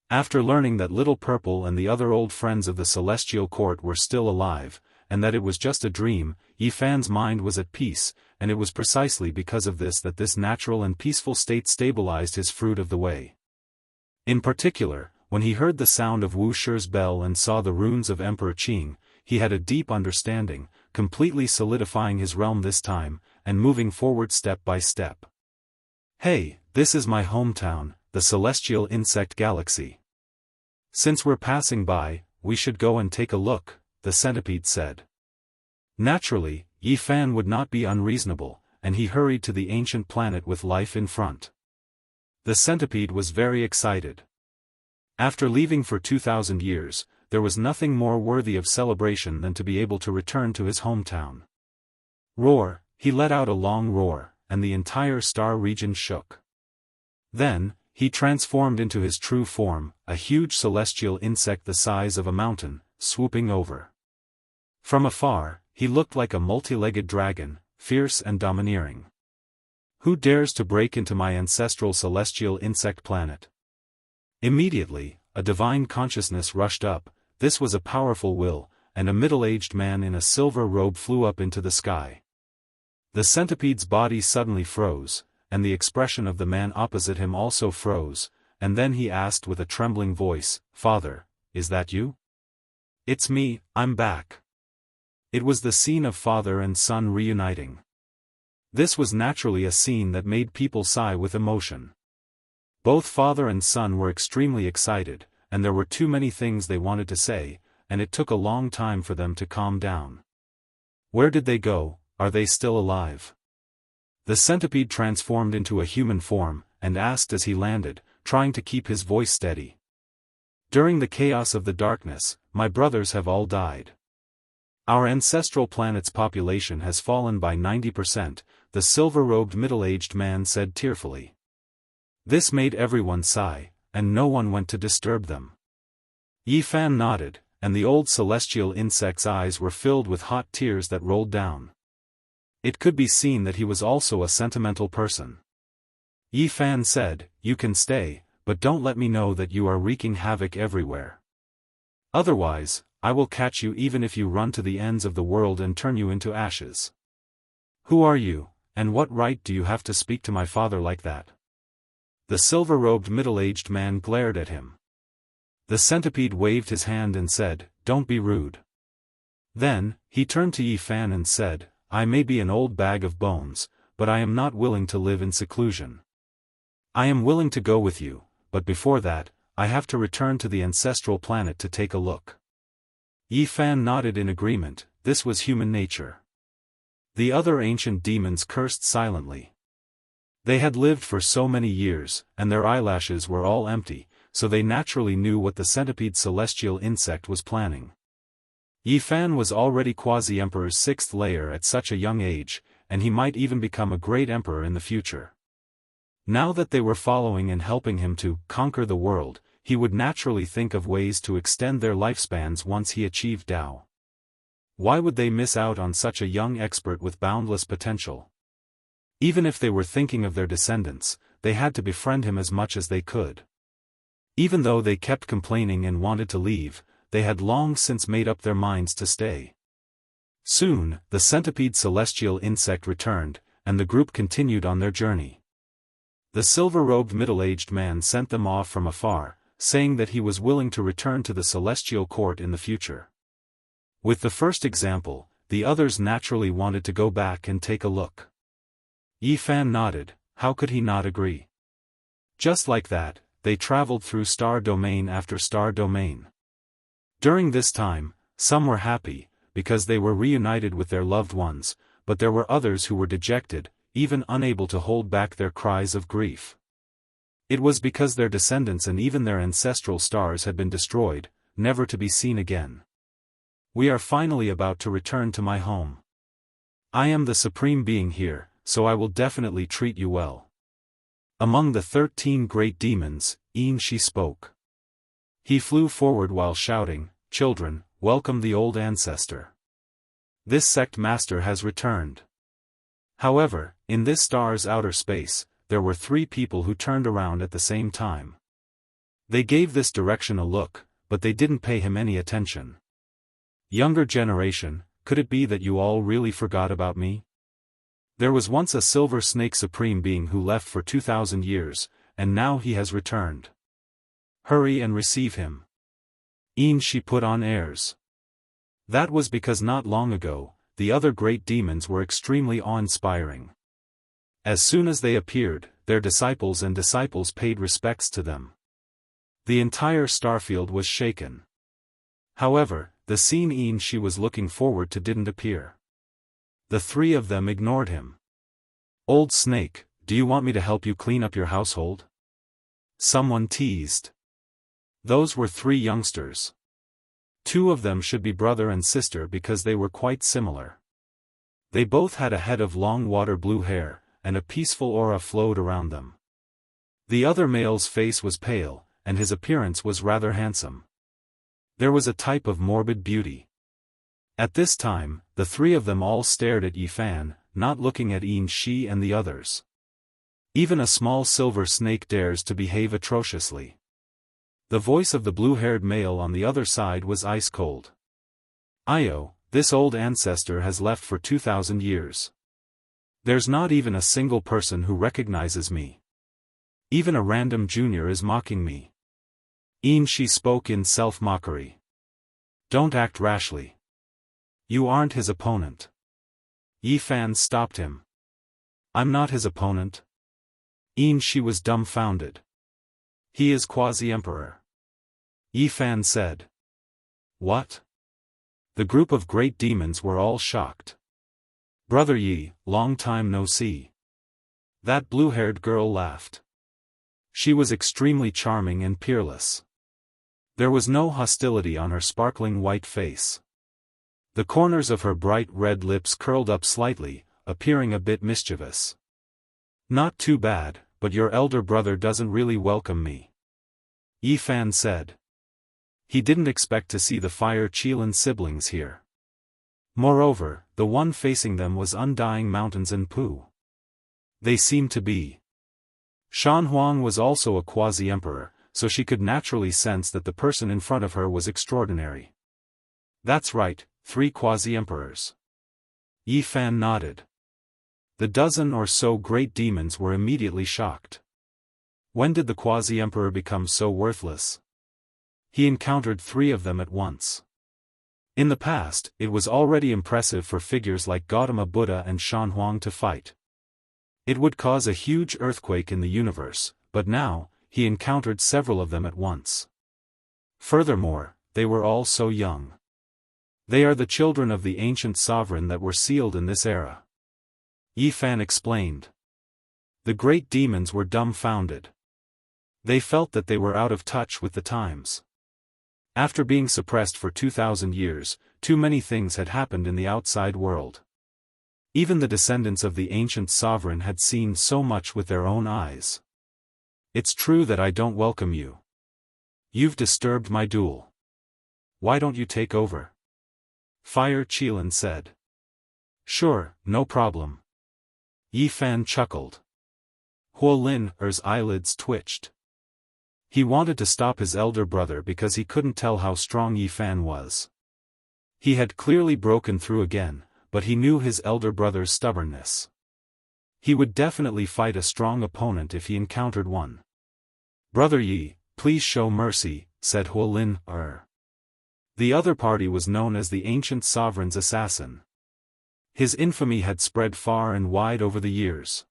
[SPEAKER 1] After learning that Little Purple and the other old friends of the celestial court were still alive, and that it was just a dream, Yi Fan's mind was at peace, and it was precisely because of this that this natural and peaceful state stabilized his fruit of the way. In particular, when he heard the sound of Wuxia's bell and saw the runes of Emperor Qing, he had a deep understanding, completely solidifying his realm this time, and moving forward step by step. Hey, this is my hometown, the celestial insect galaxy. Since we're passing by, we should go and take a look, the centipede said. Naturally, Yi Fan would not be unreasonable, and he hurried to the ancient planet with life in front. The centipede was very excited. After leaving for 2,000 years, there was nothing more worthy of celebration than to be able to return to his hometown. Roar, he let out a long roar, and the entire star region shook. Then, he transformed into his true form, a huge celestial insect the size of a mountain, swooping over. From afar, he looked like a multi-legged dragon, fierce and domineering. Who dares to break into my ancestral celestial insect planet? Immediately, a divine consciousness rushed up. This was a powerful will, and a middle-aged man in a silver robe flew up into the sky. The centipede's body suddenly froze, and the expression of the man opposite him also froze, and then he asked with a trembling voice, "Father, is that you?" "It's me, I'm back." It was the scene of father and son reuniting. This was naturally a scene that made people sigh with emotion. Both father and son were extremely excited, and there were too many things they wanted to say, and it took a long time for them to calm down. Where did they go? Are they still alive? The centipede transformed into a human form, and asked as he landed, trying to keep his voice steady. During the chaos of the darkness, my brothers have all died. Our ancestral planet's population has fallen by 90%, the silver-robed middle-aged man said tearfully. This made everyone sigh, and no one went to disturb them. Yi Fan nodded, and the old celestial insect's eyes were filled with hot tears that rolled down. It could be seen that he was also a sentimental person. Yi Fan said, "You can stay, but don't let me know that you are wreaking havoc everywhere. Otherwise, I will catch you even if you run to the ends of the world and turn you into ashes." "Who are you, and what right do you have to speak to my father like that?" The silver-robed middle-aged man glared at him. The centipede waved his hand and said, "Don't be rude." Then, he turned to Yi Fan and said, "I may be an old bag of bones, but I am not willing to live in seclusion. I am willing to go with you, but before that, I have to return to the ancestral planet to take a look." Yi Fan nodded in agreement. This was human nature. The other ancient demons cursed silently. They had lived for so many years, and their eyelashes were all empty, so they naturally knew what the centipede celestial insect was planning. Yi Fan was already Quasi-Emperor's 6th layer at such a young age, and he might even become a great emperor in the future. Now that they were following and helping him to conquer the world, he would naturally think of ways to extend their lifespans once he achieved Dao. Why would they miss out on such a young expert with boundless potential? Even if they were thinking of their descendants, they had to befriend him as much as they could. Even though they kept complaining and wanted to leave, they had long since made up their minds to stay. Soon, the centipede celestial insect returned, and the group continued on their journey. The silver-robed middle-aged man sent them off from afar, saying that he was willing to return to the celestial court in the future. With the first example, the others naturally wanted to go back and take a look. Yi Fan nodded. How could he not agree? Just like that, they traveled through star domain after star domain. During this time, some were happy, because they were reunited with their loved ones, but there were others who were dejected, even unable to hold back their cries of grief. It was because their descendants and even their ancestral stars had been destroyed, never to be seen again. "We are finally about to return to my home. I am the supreme being here, so I will definitely treat you well." Among the 13 great demons, Shi spoke. He flew forward while shouting, "Children, welcome the old ancestor. This sect master has returned." However, in this star's outer space, there were 3 people who turned around at the same time. They gave this direction a look, but they didn't pay him any attention. "Younger generation, could it be that you all really forgot about me? There was once a silver snake supreme being who left for 2,000 years, and now he has returned. Hurry and receive him." Shi put on airs. That was because not long ago, the other great demons were extremely awe-inspiring. As soon as they appeared, their disciples paid respects to them. The entire starfield was shaken. However, the scene Shi was looking forward to didn't appear. The 3 of them ignored him. "Old snake, do you want me to help you clean up your household?" Someone teased. Those were 3 youngsters. 2 of them should be brother and sister because they were quite similar. They both had a head of long water-blue hair, and a peaceful aura flowed around them. The other male's face was pale, and his appearance was rather handsome. There was a type of morbid beauty. At this time, the 3 of them all stared at Yi Fan, not looking at Shi and the others. Even a small silver snake dares to behave atrociously. The voice of the blue-haired male on the other side was ice-cold. "Io, this old ancestor has left for 2,000 years. There's not even a single person who recognizes me. Even a random junior is mocking me." Shi spoke in self-mockery. "Don't act rashly. You aren't his opponent." Yi Fan stopped him. "I'm not his opponent." Shi was dumbfounded. "He is Quasi-Emperor." Yi Fan said. "What?" The group of great demons were all shocked. "Brother Yi, long time no see." That blue-haired girl laughed. She was extremely charming and peerless. There was no hostility on her sparkling white face. The corners of her bright red lips curled up slightly, appearing a bit mischievous. "Not too bad, but your elder brother doesn't really welcome me." Yi Fan said. He didn't expect to see the Fire Qilin siblings here. Moreover, the one facing them was Undying Mountains and Pu. They seemed to be. Shan Huang was also a quasi-emperor, so she could naturally sense that the person in front of her was extraordinary. That's right, 3 quasi-emperors. Yi Fan nodded. The dozen or so great demons were immediately shocked. When did the quasi-emperor become so worthless? He encountered 3 of them at once. In the past, it was already impressive for figures like Gautama Buddha and Shan Huang to fight. It would cause a huge earthquake in the universe, but now, he encountered several of them at once. Furthermore, they were all so young. They are the children of the ancient sovereign that were sealed in this era. Yi Fan explained. The great demons were dumbfounded. They felt that they were out of touch with the times. After being suppressed for 2,000 years, too many things had happened in the outside world. Even the descendants of the ancient sovereign had seen so much with their own eyes. It's true that I don't welcome you. You've disturbed my duel. Why don't you take over? Fire Qilin said. Sure, no problem. Yi Fan chuckled. Huolin's eyelids twitched. He wanted to stop his elder brother because he couldn't tell how strong Yi Fan was. He had clearly broken through again, but he knew his elder brother's stubbornness. He would definitely fight a strong opponent if he encountered one. Brother Yi, please show mercy, said Huolin. The other party was known as the ancient sovereign's assassin. His infamy had spread far and wide over the years.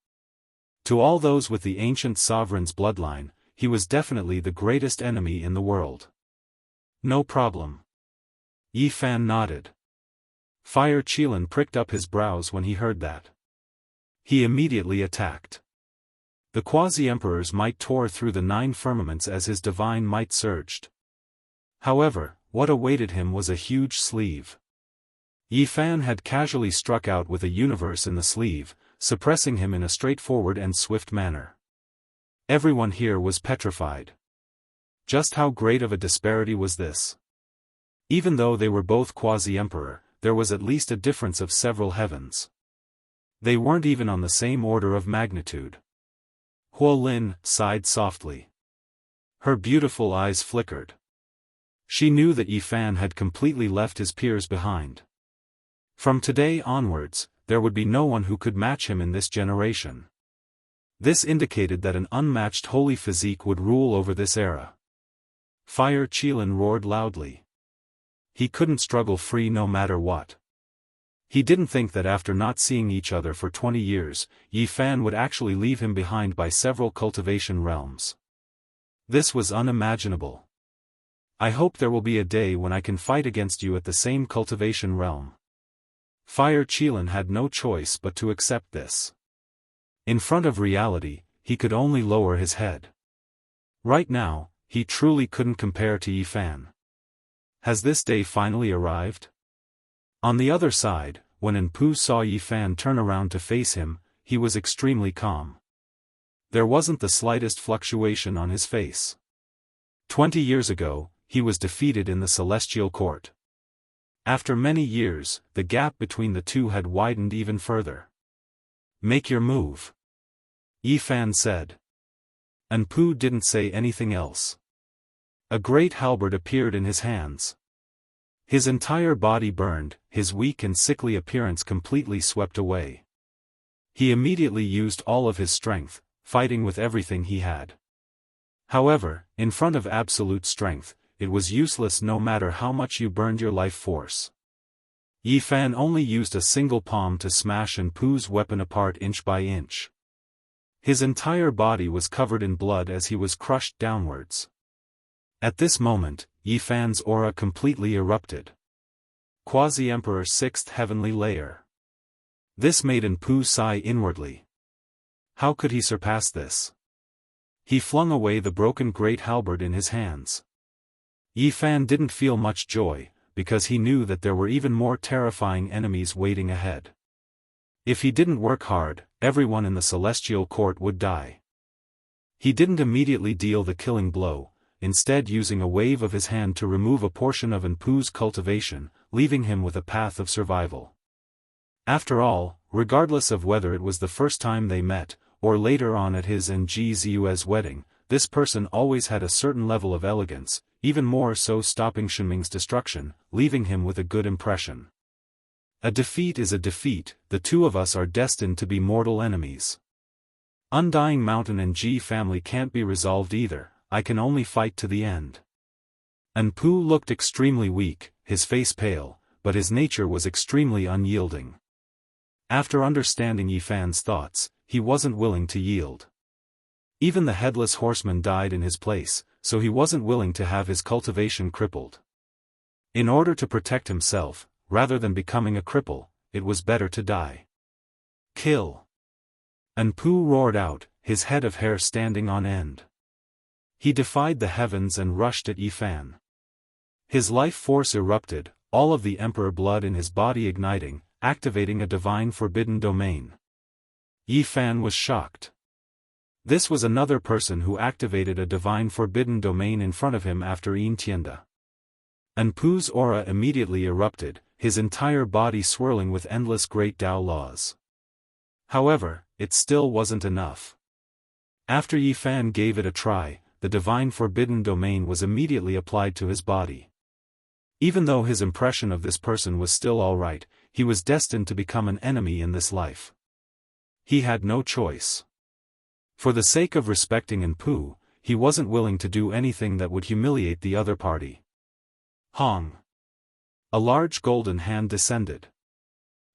[SPEAKER 1] To all those with the ancient sovereign's bloodline, he was definitely the greatest enemy in the world. No problem. Yi Fan nodded. Fire Qilin pricked up his brows when he heard that. He immediately attacked. The quasi-emperor's might tore through the 9 firmaments as his divine might surged. However, what awaited him was a huge sleeve. Yi Fan had casually struck out with a universe in the sleeve, suppressing him in a straightforward and swift manner. Everyone here was petrified. Just how great of a disparity was this? Even though they were both quasi-emperor, there was at least a difference of several heavens. They weren't even on the same order of magnitude. Huolin sighed softly. Her beautiful eyes flickered. She knew that Yi Fan had completely left his peers behind. From today onwards, there would be no one who could match him in this generation. This indicated that an unmatched holy physique would rule over this era. Fire Qilin roared loudly. He couldn't struggle free no matter what. He didn't think that after not seeing each other for 20 years, Yi Fan would actually leave him behind by several cultivation realms. This was unimaginable. I hope there will be a day when I can fight against you at the same cultivation realm. Fire Qilin had no choice but to accept this. In front of reality, he could only lower his head. Right now, he truly couldn't compare to Yi Fan. Has this day finally arrived? On the other side, when Enpu saw Yi Fan turn around to face him, he was extremely calm. There wasn't the slightest fluctuation on his face. 20 years ago, he was defeated in the Celestial Court. After many years, the gap between the two had widened even further. Make your move. Yi Fan said. Enpu didn't say anything else. A great halberd appeared in his hands. His entire body burned, his weak and sickly appearance completely swept away. He immediately used all of his strength, fighting with everything he had. However, in front of absolute strength, it was useless no matter how much you burned your life force. Yi Fan only used a single palm to smash Enpu's weapon apart inch by inch. His entire body was covered in blood as he was crushed downwards. At this moment, Yi Fan's aura completely erupted. Quasi-Emperor 6th Heavenly Layer. This made Enpu sigh inwardly. How could he surpass this? He flung away the broken great halberd in his hands. Yi Fan didn't feel much joy, because he knew that there were even more terrifying enemies waiting ahead. If he didn't work hard, everyone in the Celestial Court would die. He didn't immediately deal the killing blow, instead using a wave of his hand to remove a portion of Unpu's cultivation, leaving him with a path of survival. After all, regardless of whether it was the first time they met, or later on at his and Jizu's wedding, this person always had a certain level of elegance, even more so stopping Shenming's destruction, leaving him with a good impression. A defeat is a defeat, the two of us are destined to be mortal enemies. Undying Mountain and Ji family can't be resolved either, I can only fight to the end. Unpu looked extremely weak, his face pale, but his nature was extremely unyielding. After understanding Yifan's thoughts, he wasn't willing to yield. Even the headless horseman died in his place, so he wasn't willing to have his cultivation crippled. In order to protect himself, rather than becoming a cripple, it was better to die. Kill! Unpu roared out, his head of hair standing on end. He defied the heavens and rushed at Yifan. His life force erupted, all of the emperor blood in his body igniting, activating a divine forbidden domain. Yifan was shocked. This was another person who activated a divine forbidden domain in front of him after Yin Tianda. Unpu's aura immediately erupted, his entire body swirling with endless great Tao laws. However, it still wasn't enough. After Yifan gave it a try, the divine forbidden domain was immediately applied to his body. Even though his impression of this person was still alright, he was destined to become an enemy in this life. He had no choice. For the sake of respecting Unpu, he wasn't willing to do anything that would humiliate the other party. Hong! A large golden hand descended.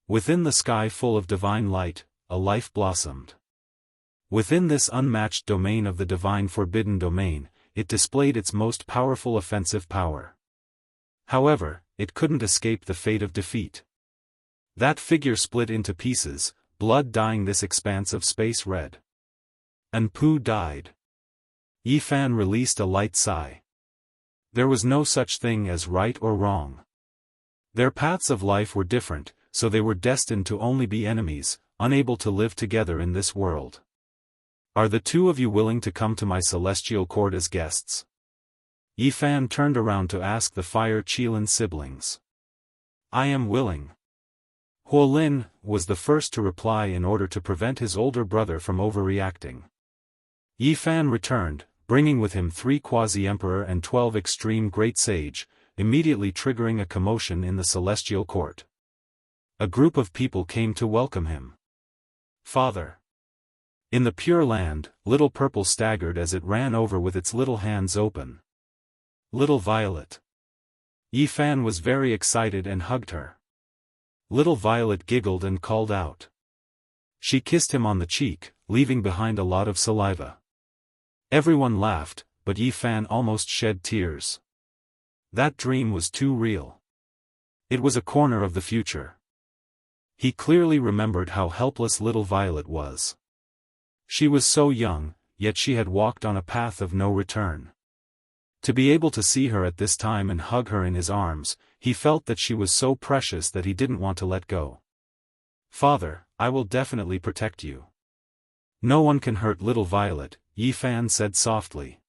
[SPEAKER 1] Within the sky full of divine light, a life blossomed. Within this unmatched domain of the divine forbidden domain, it displayed its most powerful offensive power. However, it couldn't escape the fate of defeat. That figure split into pieces, blood dyeing this expanse of space red. Unpu died. Yifan released a light sigh. There was no such thing as right or wrong. Their paths of life were different, so they were destined to only be enemies, unable to live together in this world. Are the two of you willing to come to my celestial court as guests? Yifan turned around to ask the Fire Qilin siblings. I am willing. Huolin was the first to reply in order to prevent his older brother from overreacting. Yifan returned, bringing with him 3 quasi-emperor and 12 extreme great sage, immediately triggering a commotion in the celestial court. A group of people came to welcome him. Father. In the Pure Land, Little Purple staggered as it ran over with its little hands open. Little Violet. Yifan was very excited and hugged her. Little Violet giggled and called out. She kissed him on the cheek, leaving behind a lot of saliva. Everyone laughed, but Yifan almost shed tears. That dream was too real. It was a corner of the future. He clearly remembered how helpless little Violet was. She was so young, yet she had walked on a path of no return. To be able to see her at this time and hug her in his arms, he felt that she was so precious that he didn't want to let go. Father, I will definitely protect you. No one can hurt little Violet, Yifan said softly.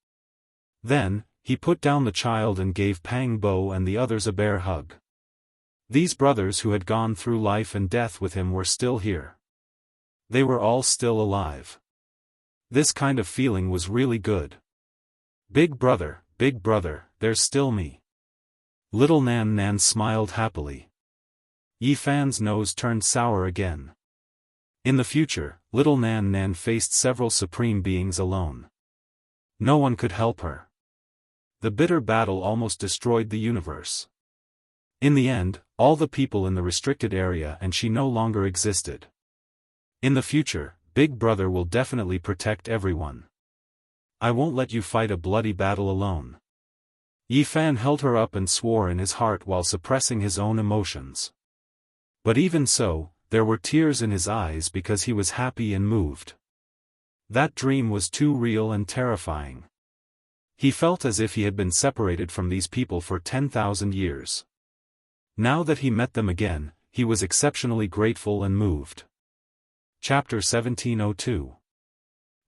[SPEAKER 1] Then, he put down the child and gave Pang Bo and the others a bear hug. These brothers who had gone through life and death with him were still here. They were all still alive. This kind of feeling was really good. Big brother, there's still me. Little Nan Nan smiled happily. Yifan's nose turned sour again. In the future, little Nan Nan faced several supreme beings alone. No one could help her. The bitter battle almost destroyed the universe. In the end, all the people in the restricted area and she no longer existed. In the future, Big Brother will definitely protect everyone. I won't let you fight a bloody battle alone. Yifan held her up and swore in his heart while suppressing his own emotions. But even so, there were tears in his eyes because he was happy and moved. That dream was too real and terrifying. He felt as if he had been separated from these people for 10,000 years. Now that he met them again, he was exceptionally grateful and moved. Chapter 1702.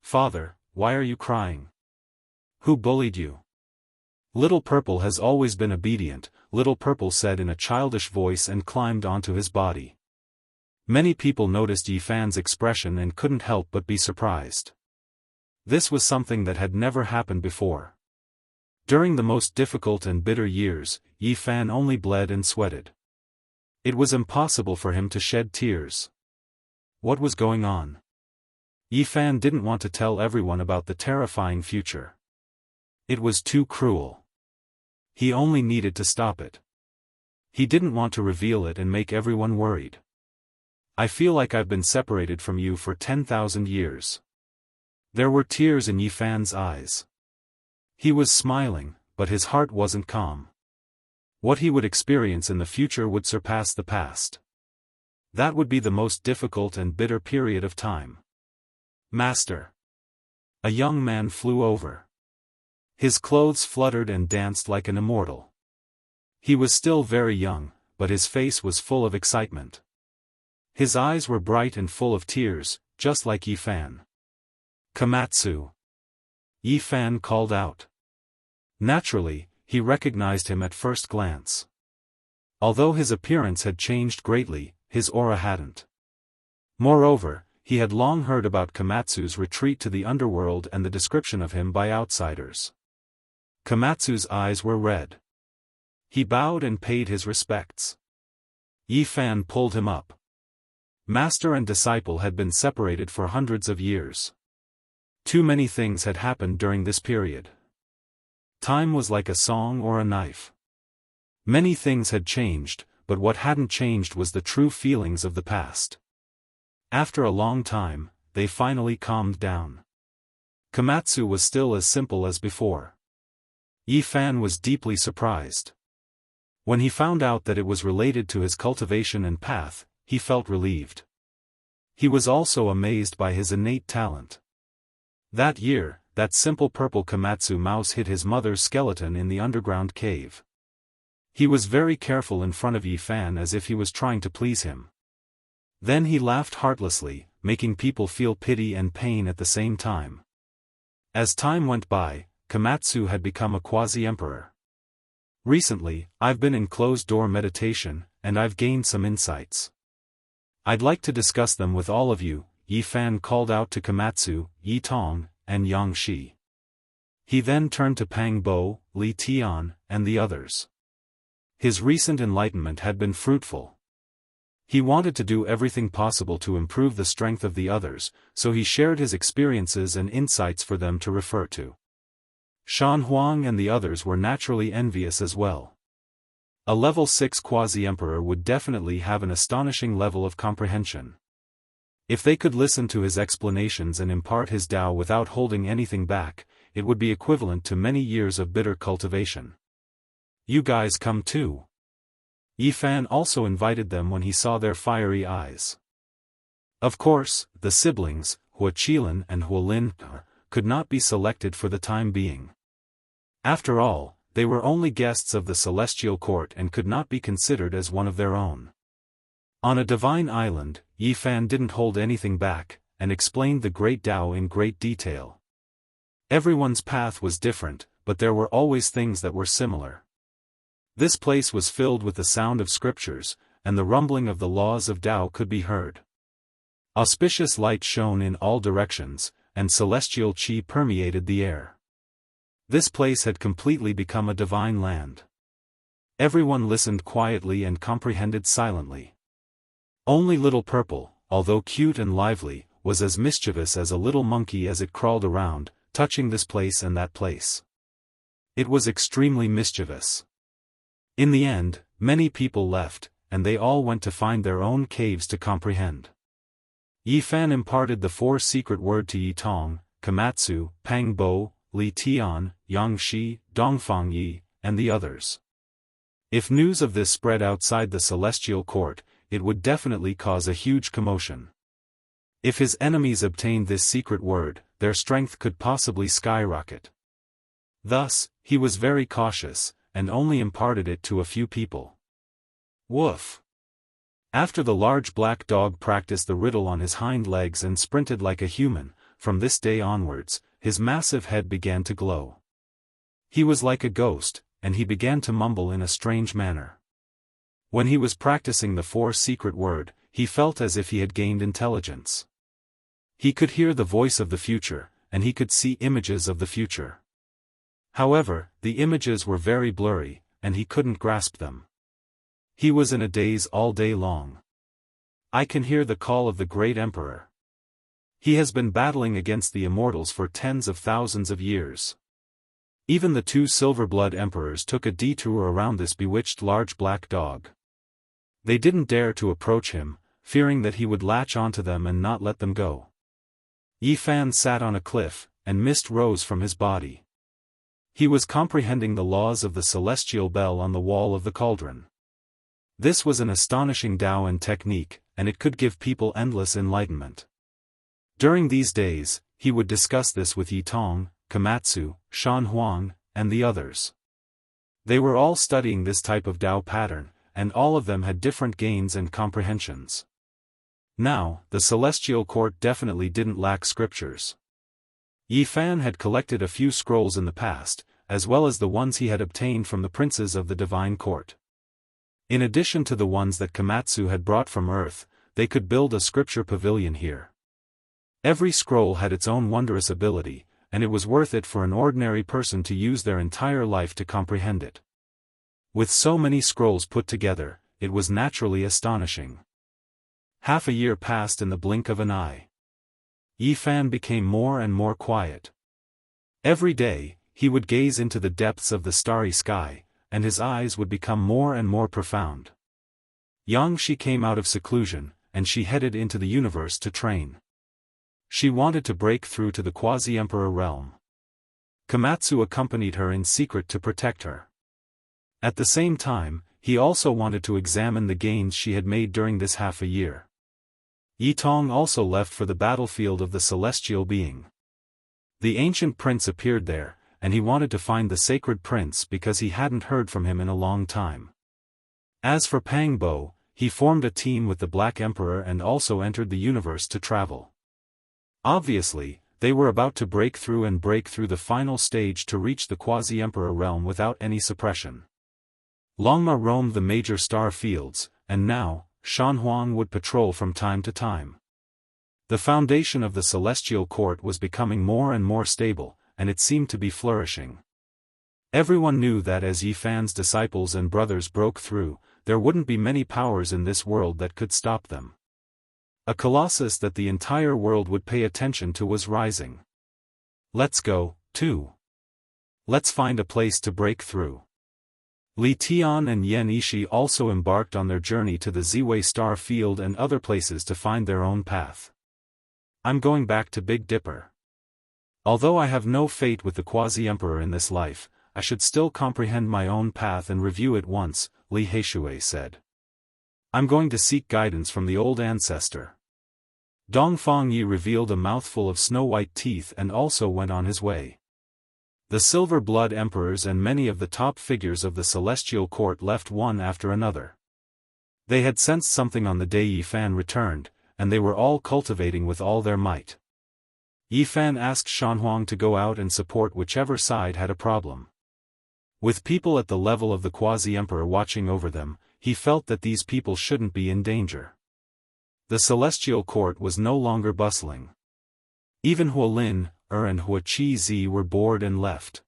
[SPEAKER 1] Father, why are you crying? Who bullied you? Little Purple has always been obedient, Little Purple said in a childish voice and climbed onto his body. Many people noticed Yi Fan's expression and couldn't help but be surprised. This was something that had never happened before. During the most difficult and bitter years, Yi Fan only bled and sweated. It was impossible for him to shed tears. What was going on? Yi Fan didn't want to tell everyone about the terrifying future. It was too cruel. He only needed to stop it. He didn't want to reveal it and make everyone worried. I feel like I've been separated from you for 10,000 years. There were tears in Yi Fan's eyes. He was smiling, but his heart wasn't calm. What he would experience in the future would surpass the past. That would be the most difficult and bitter period of time. Master. A young man flew over. His clothes fluttered and danced like an immortal. He was still very young, but his face was full of excitement. His eyes were bright and full of tears, just like Yi Fan. Komatsu. Yi Fan called out. Naturally, he recognized him at first glance. Although his appearance had changed greatly, his aura hadn't. Moreover, he had long heard about Komatsu's retreat to the underworld and the description of him by outsiders. Komatsu's eyes were red. He bowed and paid his respects. Yi Fan pulled him up. Master and disciple had been separated for hundreds of years. Too many things had happened during this period. Time was like a song or a knife. Many things had changed, but what hadn't changed was the true feelings of the past. After a long time, they finally calmed down. Komatsu was still as simple as before. Yi Fan was deeply surprised. When he found out that it was related to his cultivation and path, he felt relieved. He was also amazed by his innate talent. That year, that simple purple Komatsu mouse hid his mother's skeleton in the underground cave. He was very careful in front of Yi Fan as if he was trying to please him. Then he laughed heartlessly, making people feel pity and pain at the same time. As time went by, Komatsu had become a quasi-emperor. Recently, I've been in closed-door meditation, and I've gained some insights. I'd like to discuss them with all of you, Yi Fan called out to Komatsu, Yi Tong, and Yang Shi. He then turned to Pang Bo, Li Tian, and the others. His recent enlightenment had been fruitful. He wanted to do everything possible to improve the strength of the others, so he shared his experiences and insights for them to refer to. Shan Huang and the others were naturally envious as well. A level 6 quasi-emperor would definitely have an astonishing level of comprehension. If they could listen to his explanations and impart his Tao without holding anything back, it would be equivalent to many years of bitter cultivation. You guys come too. Yi Fan also invited them when he saw their fiery eyes. Of course, the siblings, Hua Qilin and Hua Lin, could not be selected for the time being. After all, they were only guests of the celestial court and could not be considered as one of their own. On a divine island, Yi Fan didn't hold anything back, and explained the great Tao in great detail. Everyone's path was different, but there were always things that were similar. This place was filled with the sound of scriptures, and the rumbling of the laws of Tao could be heard. Auspicious light shone in all directions, and celestial qi permeated the air. This place had completely become a divine land. Everyone listened quietly and comprehended silently. Only Little Purple, although cute and lively, was as mischievous as a little monkey as it crawled around, touching this place and that place. It was extremely mischievous. In the end, many people left, and they all went to find their own caves to comprehend. Yi Fan imparted the 4 secret word to Yi Tong, Komatsu, Pang Bo, Li Tian, Yang Shi, Dongfang Yi, and the others. If news of this spread outside the celestial court, it would definitely cause a huge commotion. If his enemies obtained this secret word, their strength could possibly skyrocket. Thus, he was very cautious, and only imparted it to a few people. Woof! After the large black dog practiced the riddle on his hind legs and sprinted like a human, from this day onwards, his massive head began to glow. He was like a ghost, and he began to mumble in a strange manner. When he was practicing the 4 secret word, he felt as if he had gained intelligence. He could hear the voice of the future, and he could see images of the future. However, the images were very blurry, and he couldn't grasp them. He was in a daze all day long. I can hear the call of the great emperor. He has been battling against the immortals for tens of thousands of years. Even the 2 silver-blood emperors took a detour around this bewitched large black dog. They didn't dare to approach him, fearing that he would latch onto them and not let them go. Yi Fan sat on a cliff, and mist rose from his body. He was comprehending the laws of the celestial bell on the wall of the cauldron. This was an astonishing Daoist technique, and it could give people endless enlightenment. During these days, he would discuss this with Yi Tong, Komatsu, Shan Huang, and the others. They were all studying this type of Dao pattern, and all of them had different gains and comprehensions. Now, the celestial court definitely didn't lack scriptures. Yi Fan had collected a few scrolls in the past, as well as the ones he had obtained from the princes of the divine court. In addition to the ones that Komatsu had brought from Earth, they could build a scripture pavilion here. Every scroll had its own wondrous ability, and it was worth it for an ordinary person to use their entire life to comprehend it. With so many scrolls put together, it was naturally astonishing. Half a year passed in the blink of an eye. Yi Fan became more and more quiet. Every day, he would gaze into the depths of the starry sky, and his eyes would become more and more profound. Jianghu came out of seclusion, and she headed into the universe to train. She wanted to break through to the quasi-emperor realm. Komatsu accompanied her in secret to protect her. At the same time, he also wanted to examine the gains she had made during this half a year. Yi Tong also left for the battlefield of the celestial being. The ancient prince appeared there, and he wanted to find the sacred prince because he hadn't heard from him in a long time. As for Pang Bo, he formed a team with the Black Emperor and also entered the universe to travel. Obviously, they were about to break through the final stage to reach the quasi-emperor realm without any suppression. Longma roamed the major star fields, and now, Shan Huang would patrol from time to time. The foundation of the celestial court was becoming more and more stable, and it seemed to be flourishing. Everyone knew that as Yi Fan's disciples and brothers broke through, there wouldn't be many powers in this world that could stop them. A colossus that the entire world would pay attention to was rising. Let's go, too. Let's find a place to break through. Li Tian and Yan Ishi also embarked on their journey to the Ziwei star field and other places to find their own path. I'm going back to Big Dipper. Although I have no fate with the quasi-emperor in this life, I should still comprehend my own path and review it once, Li Heishui said. I'm going to seek guidance from the old ancestor. Dongfang Yi revealed a mouthful of snow-white teeth and also went on his way. The Silver Blood Emperors and many of the top figures of the Celestial Court left one after another. They had sensed something on the day Yi Fan returned, and they were all cultivating with all their might. Yi Fan asked Shan Huang to go out and support whichever side had a problem. With people at the level of the Quasi-Emperor watching over them, he felt that these people shouldn't be in danger. The Celestial Court was no longer bustling. Even Huolin, and Hua Chi Zi were bored and left.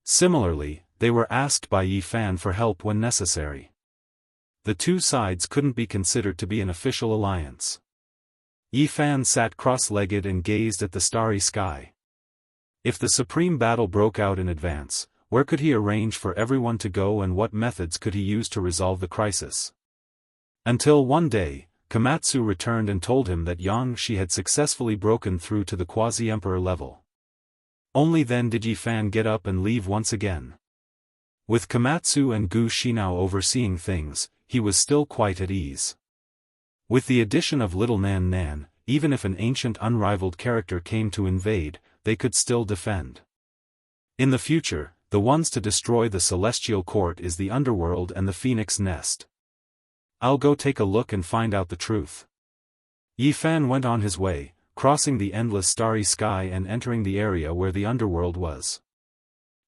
[SPEAKER 1] Similarly, they were asked by Yi Fan for help when necessary. The two sides couldn't be considered to be an official alliance. Yi Fan sat cross-legged and gazed at the starry sky. If the supreme battle broke out in advance, where could he arrange for everyone to go and what methods could he use to resolve the crisis? Until one day, Komatsu returned and told him that Jianghu had successfully broken through to the quasi-emperor level. Only then did Yi Fan get up and leave once again. With Komatsu and Gu Xinao overseeing things, he was still quite at ease. With the addition of Little Nan Nan, even if an ancient unrivaled character came to invade, they could still defend. In the future, the ones to destroy the Celestial Court is the Underworld and the Phoenix Nest. I'll go take a look and find out the truth. Yi Fan went on his way, crossing the endless starry sky and entering the area where the Underworld was.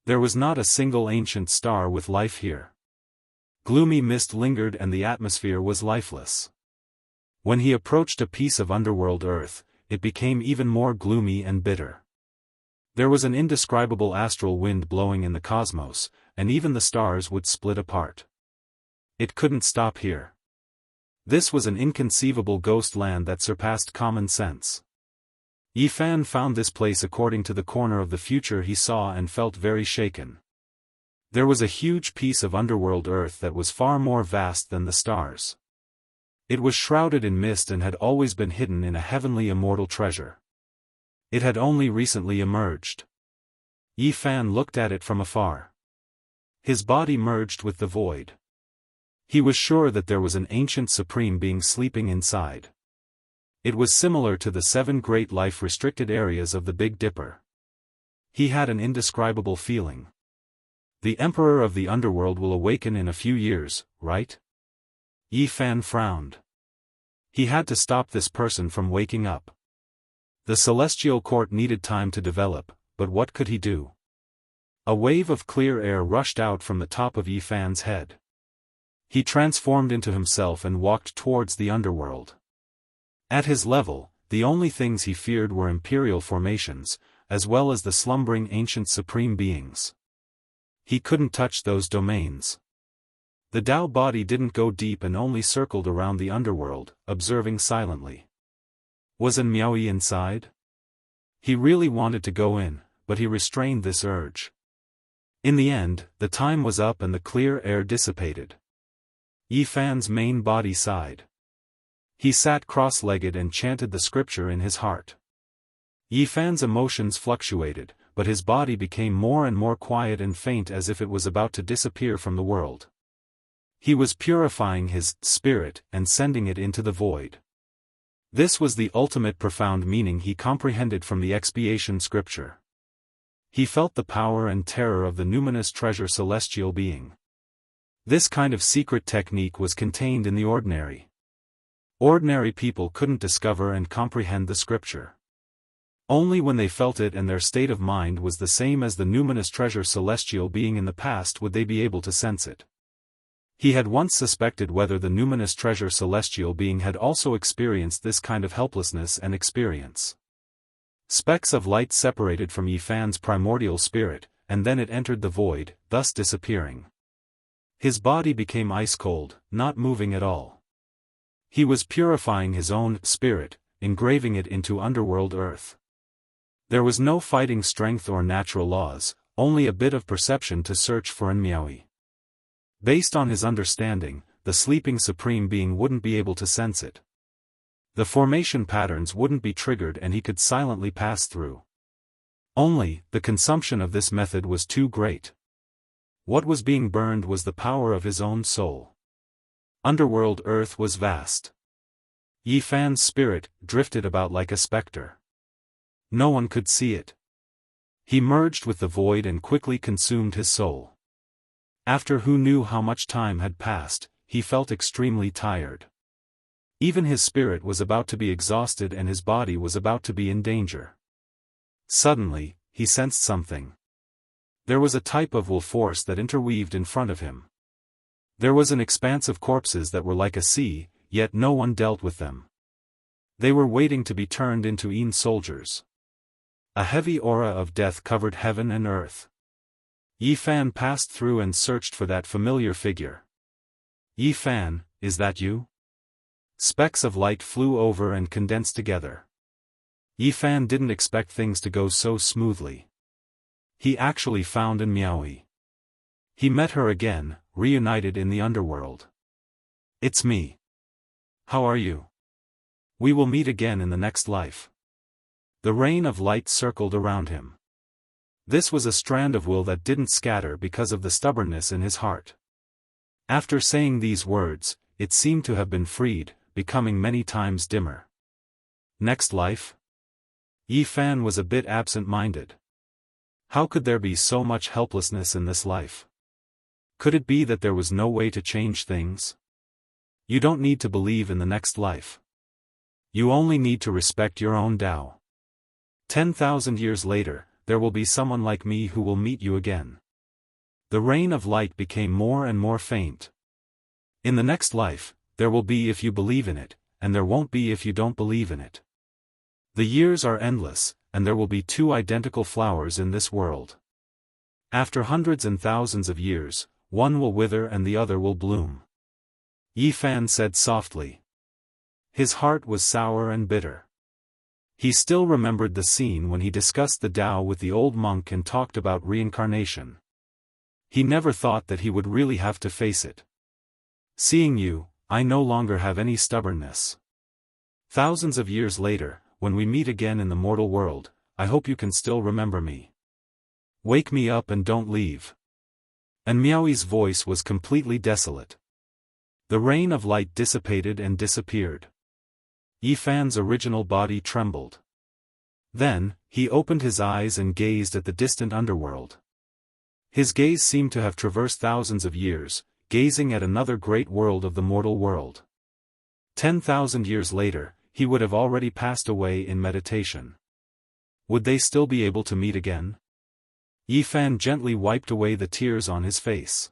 [SPEAKER 1] There was not a single ancient star with life here. Gloomy mist lingered and the atmosphere was lifeless. When he approached a piece of underworld earth, it became even more gloomy and bitter. There was an indescribable astral wind blowing in the cosmos, and even the stars would split apart. It couldn't stop here. This was an inconceivable ghost land that surpassed common sense. Yifan found this place according to the corner of the future he saw and felt very shaken. There was a huge piece of underworld earth that was far more vast than the stars. It was shrouded in mist and had always been hidden in a heavenly immortal treasure. It had only recently emerged. Yifan looked at it from afar. His body merged with the void. He was sure that there was an ancient supreme being sleeping inside. It was similar to the 7 great life-restricted areas of the Big Dipper. He had an indescribable feeling. The Emperor of the Underworld will awaken in a few years, right? Yifan frowned. He had to stop this person from waking up. The Celestial Court needed time to develop, but what could he do? A wave of clear air rushed out from the top of Yifan's head. He transformed into himself and walked towards the underworld. At his level, the only things he feared were imperial formations, as well as the slumbering ancient supreme beings. He couldn't touch those domains. The Tao body didn't go deep and only circled around the underworld, observing silently. Wasn't Miaoyi inside? He really wanted to go in, but he restrained this urge. In the end, the time was up and the clear air dissipated. Yifan's main body sighed. He sat cross-legged and chanted the scripture in his heart. Yifan's emotions fluctuated, but his body became more and more quiet and faint as if it was about to disappear from the world. He was purifying his spirit and sending it into the void. This was the ultimate profound meaning he comprehended from the expiation scripture. He felt the power and terror of the numinous treasure celestial being. This kind of secret technique was contained in the ordinary. Ordinary people couldn't discover and comprehend the scripture. Only when they felt it and their state of mind was the same as the numinous treasure celestial being in the past would they be able to sense it. He had once suspected whether the numinous treasure celestial being had also experienced this kind of helplessness and experience. Specks of light separated from Yifan's primordial spirit, and then it entered the void, thus disappearing. His body became ice-cold, not moving at all. He was purifying his own spirit, engraving it into underworld earth. There was no fighting strength or natural laws, only a bit of perception to search for in Miaoyi. Based on his understanding, the sleeping supreme being wouldn't be able to sense it. The formation patterns wouldn't be triggered and he could silently pass through. Only, the consumption of this method was too great. What was being burned was the power of his own soul. Underworld earth was vast. Yifan's spirit drifted about like a specter. No one could see it. He merged with the void and quickly consumed his soul. After who knew how much time had passed, he felt extremely tired. Even his spirit was about to be exhausted and his body was about to be in danger. Suddenly, he sensed something. There was a type of will force that interweaved in front of him. There was an expanse of corpses that were like a sea, yet no one dealt with them. They were waiting to be turned into soldiers. A heavy aura of death covered heaven and earth. Yifan passed through and searched for that familiar figure. Yifan, is that you? Specks of light flew over and condensed together. Yifan didn't expect things to go so smoothly. He actually found in Miaoyi. He met her again, reunited in the underworld. It's me. How are you? We will meet again in the next life. The rain of light circled around him. This was a strand of will that didn't scatter because of the stubbornness in his heart. After saying these words, it seemed to have been freed, becoming many times dimmer. Next life? Yifan was a bit absent-minded. How could there be so much helplessness in this life? Could it be that there was no way to change things? You don't need to believe in the next life. You only need to respect your own Tao. 10,000 years later, there will be someone like me who will meet you again. The rain of light became more and more faint. In the next life, there will be if you believe in it, and there won't be if you don't believe in it. The years are endless, and there will be two identical flowers in this world. After hundreds and thousands of years, one will wither and the other will bloom. Yi Fan said softly. His heart was sour and bitter. He still remembered the scene when he discussed the Tao with the old monk and talked about reincarnation. He never thought that he would really have to face it. Seeing you, I no longer have any stubbornness. Thousands of years later, when we meet again in the mortal world, I hope you can still remember me. Wake me up and don't leave. And Miaoi's voice was completely desolate. The rain of light dissipated and disappeared. Yi Fan's original body trembled. Then, he opened his eyes and gazed at the distant underworld. His gaze seemed to have traversed thousands of years, gazing at another great world of the mortal world. 10,000 years later, he would have already passed away in meditation. Would they still be able to meet again? Yi Fan gently wiped away the tears on his face.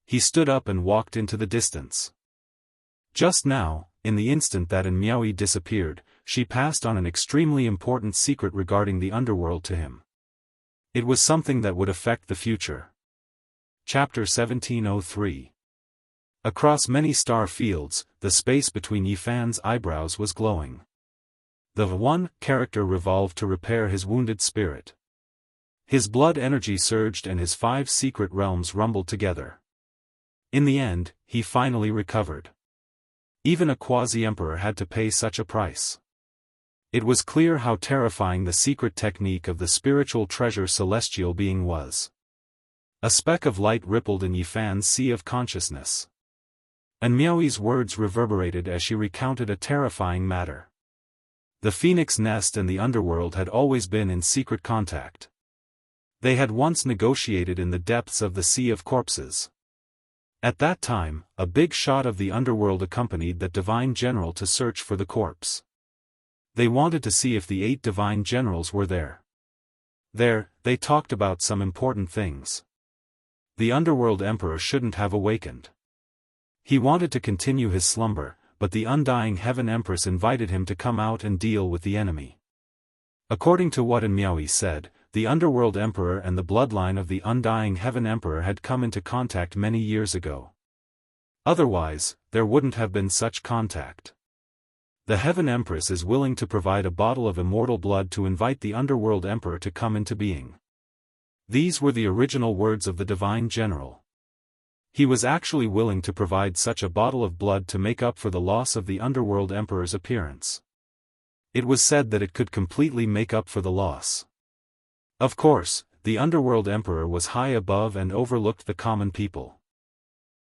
[SPEAKER 1] He stood up and walked into the distance. Just now, in the instant that Miaoi disappeared, she passed on an extremely important secret regarding the underworld to him. It was something that would affect the future. Chapter 1703. Across many star fields, the space between Yi Fan's eyebrows was glowing. The one character revolved to repair his wounded spirit. His blood energy surged and his 5 secret realms rumbled together. In the end, he finally recovered. Even a quasi-emperor had to pay such a price. It was clear how terrifying the secret technique of the spiritual treasure celestial being was. A speck of light rippled in Yi Fan's sea of consciousness. And Miaoi's words reverberated as she recounted a terrifying matter. The phoenix nest and the underworld had always been in secret contact. They had once negotiated in the depths of the sea of corpses. At that time, a big shot of the underworld accompanied that divine general to search for the corpse. They wanted to see if the 8 divine generals were there. There, they talked about some important things. The underworld emperor shouldn't have awakened. He wanted to continue his slumber, but the undying heaven empress invited him to come out and deal with the enemy. According to what Miaoi said, the underworld emperor and the bloodline of the undying heaven emperor had come into contact many years ago. Otherwise, there wouldn't have been such contact. The heaven empress is willing to provide a bottle of immortal blood to invite the underworld emperor to come into being. These were the original words of the divine general. He was actually willing to provide such a bottle of blood to make up for the loss of the underworld emperor's appearance. It was said that it could completely make up for the loss. Of course, the underworld emperor was high above and overlooked the common people.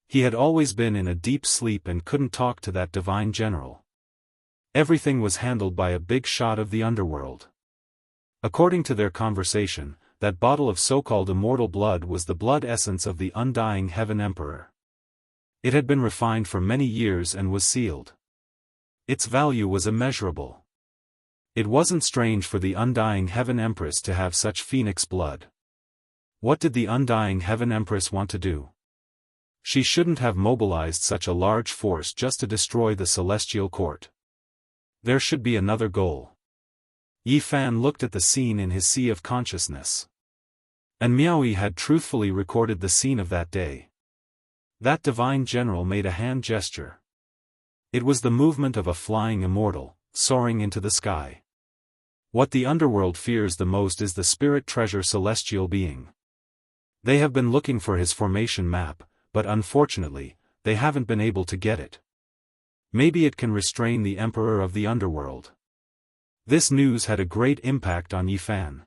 [SPEAKER 1] He had always been in a deep sleep and couldn't talk to that divine general. Everything was handled by a big shot of the underworld. According to their conversation, that bottle of so-called immortal blood was the blood essence of the undying heaven emperor. It had been refined for many years and was sealed. Its value was immeasurable. It wasn't strange for the undying heaven empress to have such phoenix blood. What did the undying heaven empress want to do? She shouldn't have mobilized such a large force just to destroy the celestial court. There should be another goal. Yi Fan looked at the scene in his sea of consciousness. And Miaoi had truthfully recorded the scene of that day. That divine general made a hand gesture. It was the movement of a flying immortal, soaring into the sky. What the underworld fears the most is the spirit treasure celestial being. They have been looking for his formation map, but unfortunately, they haven't been able to get it. Maybe it can restrain the emperor of the underworld. This news had a great impact on Yi Fan.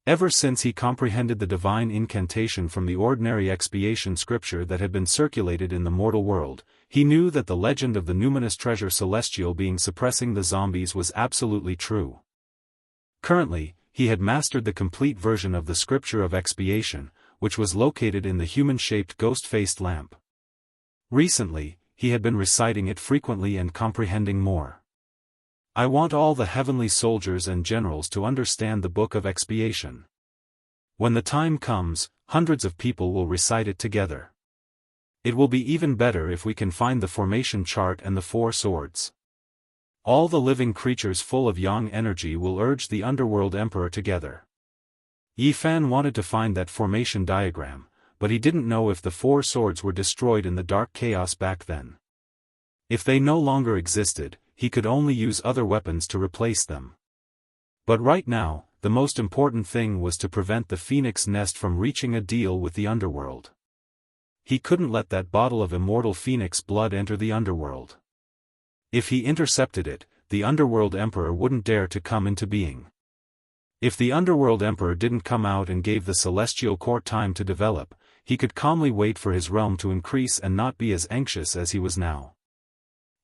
[SPEAKER 1] Ever since he comprehended the divine incantation from the ordinary expiation scripture that had been circulated in the mortal world, he knew that the legend of the numinous treasure celestial being suppressing the zombies was absolutely true. Currently, he had mastered the complete version of the scripture of expiation, which was located in the human-shaped ghost-faced lamp. Recently, he had been reciting it frequently and comprehending more. I want all the heavenly soldiers and generals to understand the Book of Expiation. When the time comes, hundreds of people will recite it together. It will be even better if we can find the formation chart and the 4 swords. All the living creatures full of yang energy will urge the Underworld Emperor together. Yi Fan wanted to find that formation diagram, but he didn't know if the 4 swords were destroyed in the dark chaos back then. If they no longer existed, he could only use other weapons to replace them. But right now, the most important thing was to prevent the Phoenix Nest from reaching a deal with the Underworld. He couldn't let that bottle of immortal Phoenix blood enter the Underworld. If he intercepted it, the Underworld Emperor wouldn't dare to come into being. If the Underworld Emperor didn't come out and gave the Celestial Court time to develop, he could calmly wait for his realm to increase and not be as anxious as he was now.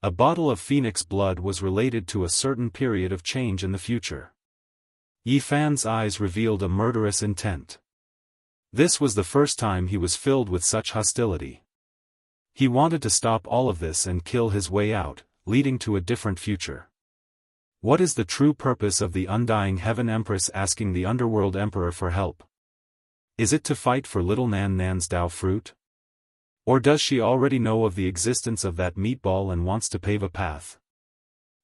[SPEAKER 1] A bottle of Phoenix blood was related to a certain period of change in the future. Yi Fan's eyes revealed a murderous intent. This was the first time he was filled with such hostility. He wanted to stop all of this and kill his way out, leading to a different future. What is the true purpose of the Undying Heaven Empress asking the Underworld Emperor for help? Is it to fight for little Nan Nan's Dao fruit? Or does she already know of the existence of that meatball and wants to pave a path?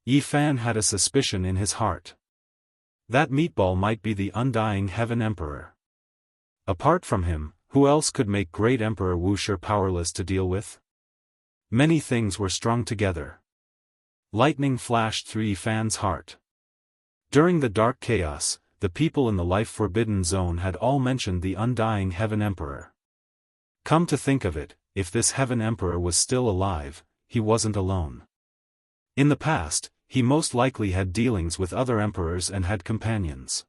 [SPEAKER 1] Yi Fan had a suspicion in his heart. That meatball might be the Undying Heaven Emperor. Apart from him, who else could make Great Emperor Wuxia powerless to deal with? Many things were strung together. Lightning flashed through Yi Fan's heart. During the dark chaos, the people in the life-forbidden zone had all mentioned the Undying Heaven Emperor. Come to think of it, if this Heaven Emperor was still alive, he wasn't alone. In the past, he most likely had dealings with other emperors and had companions.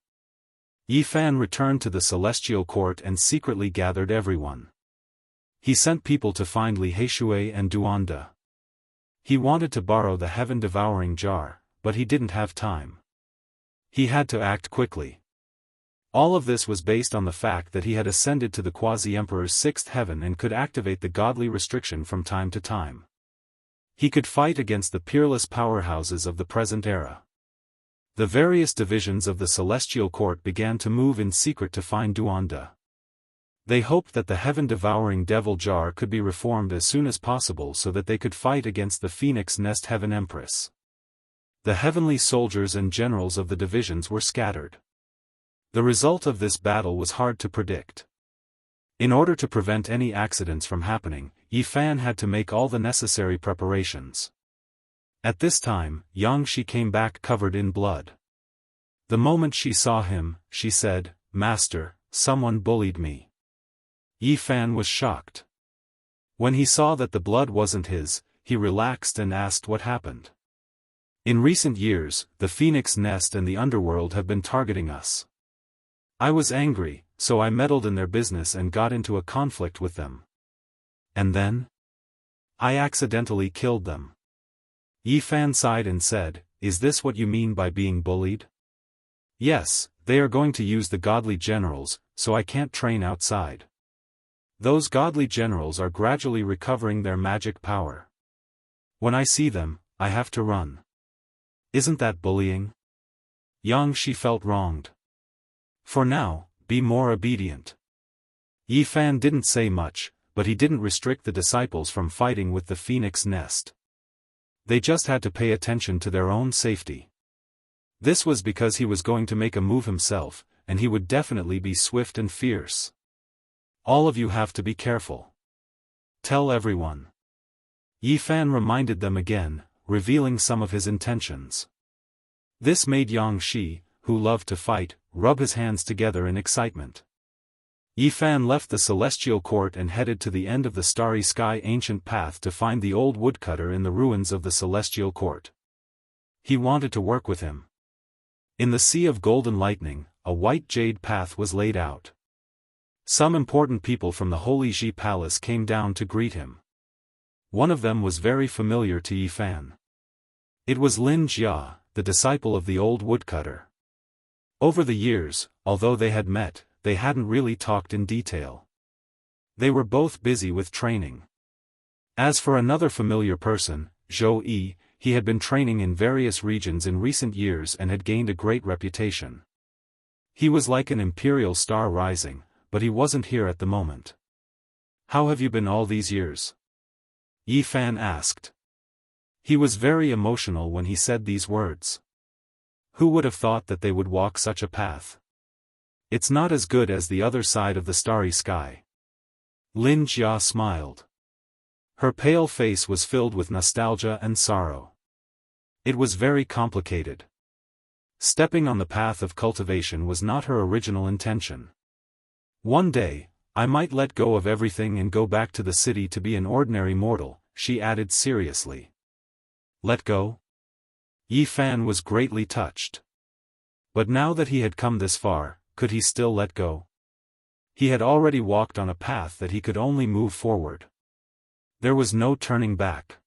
[SPEAKER 1] Yi Fan returned to the Celestial Court and secretly gathered everyone. He sent people to find Li Heishui and Duanda. He wanted to borrow the heaven-devouring jar, but he didn't have time. He had to act quickly. All of this was based on the fact that he had ascended to the Quasi-Emperor's 6th heaven and could activate the godly restriction from time to time. He could fight against the peerless powerhouses of the present era. The various divisions of the Celestial Court began to move in secret to find Duanda. They hoped that the heaven-devouring devil jar could be reformed as soon as possible so that they could fight against the Phoenix Nest Heaven Empress. The heavenly soldiers and generals of the divisions were scattered. The result of this battle was hard to predict. In order to prevent any accidents from happening, Yi Fan had to make all the necessary preparations. At this time, Xianxia came back covered in blood. The moment she saw him, she said, "Master, someone bullied me." Yi Fan was shocked. When he saw that the blood wasn't his, he relaxed and asked what happened. In recent years, the Phoenix Nest and the Underworld have been targeting us. I was angry, so I meddled in their business and got into a conflict with them. And then? I accidentally killed them. Yi Fan sighed and said, "Is this what you mean by being bullied?" "Yes, they are going to use the godly generals, so I can't train outside. Those godly generals are gradually recovering their magic power. When I see them, I have to run. Isn't that bullying?" Xianxia felt wronged. "For now, be more obedient." Yi Fan didn't say much, but he didn't restrict the disciples from fighting with the Phoenix Nest. They just had to pay attention to their own safety. This was because he was going to make a move himself, and he would definitely be swift and fierce. All of you have to be careful. Tell everyone. Yi Fan reminded them again, revealing some of his intentions. This made Xianxia, who loved to fight, rub his hands together in excitement. Yi Fan left the Celestial Court and headed to the end of the Starry Sky ancient path to find the old woodcutter in the ruins of the Celestial Court. He wanted to work with him. In the sea of golden lightning, a white jade path was laid out. Some important people from the Holy Ji Palace came down to greet him. One of them was very familiar to Yi Fan. It was Lin Jia, the disciple of the old woodcutter. Over the years, although they had met, they hadn't really talked in detail. They were both busy with training. As for another familiar person, Zhou Yi, he had been training in various regions in recent years and had gained a great reputation. He was like an imperial star rising, but he wasn't here at the moment. "How have you been all these years?" Yi Fan asked. He was very emotional when he said these words. Who would have thought that they would walk such a path? It's not as good as the other side of the starry sky. Lin Jia smiled. Her pale face was filled with nostalgia and sorrow. It was very complicated. Stepping on the path of cultivation was not her original intention. One day, I might let go of everything and go back to the city to be an ordinary mortal, she added seriously. Let go? Yi Fan was greatly touched. But now that he had come this far, could he still let go? He had already walked on a path that he could only move forward. There was no turning back.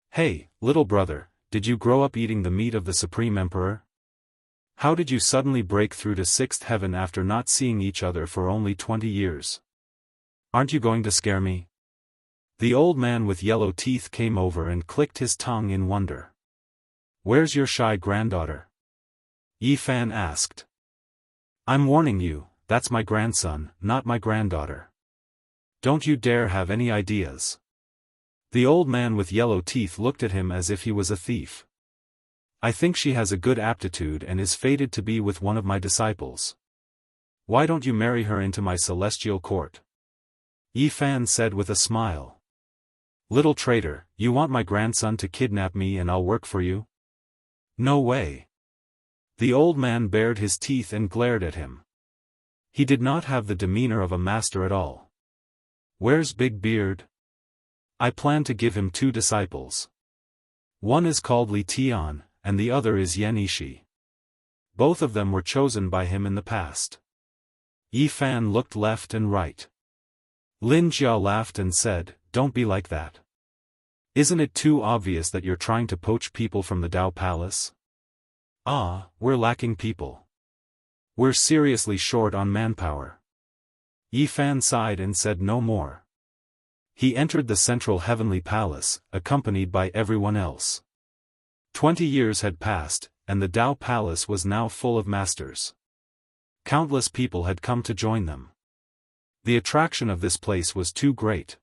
[SPEAKER 1] Hey, little brother, did you grow up eating the meat of the Supreme Emperor? How did you suddenly break through to sixth heaven after not seeing each other for only 20 years? Aren't you going to scare me? The old man with yellow teeth came over and clicked his tongue in wonder. Where's your shy granddaughter? Yi Fan asked. I'm warning you, that's my grandson, not my granddaughter. Don't you dare have any ideas. The old man with yellow teeth looked at him as if he was a thief. I think she has a good aptitude and is fated to be with one of my disciples. Why don't you marry her into my celestial court? Yi Fan said with a smile. Little traitor, you want my grandson to kidnap me and I'll work for you? No way. The old man bared his teeth and glared at him. He did not have the demeanor of a master at all. Where's Big Beard? I plan to give him 2 disciples. One is called Li Tian, and the other is Yan Yishi. Both of them were chosen by him in the past. Yi Fan looked left and right. Lin Jia laughed and said, Don't be like that. Isn't it too obvious that you're trying to poach people from the Dao Palace? Ah, we're lacking people. We're seriously short on manpower. Yi Fan sighed and said no more. He entered the central heavenly palace, accompanied by everyone else. 20 years had passed, and the Dao Palace was now full of masters. Countless people had come to join them. The attraction of this place was too great.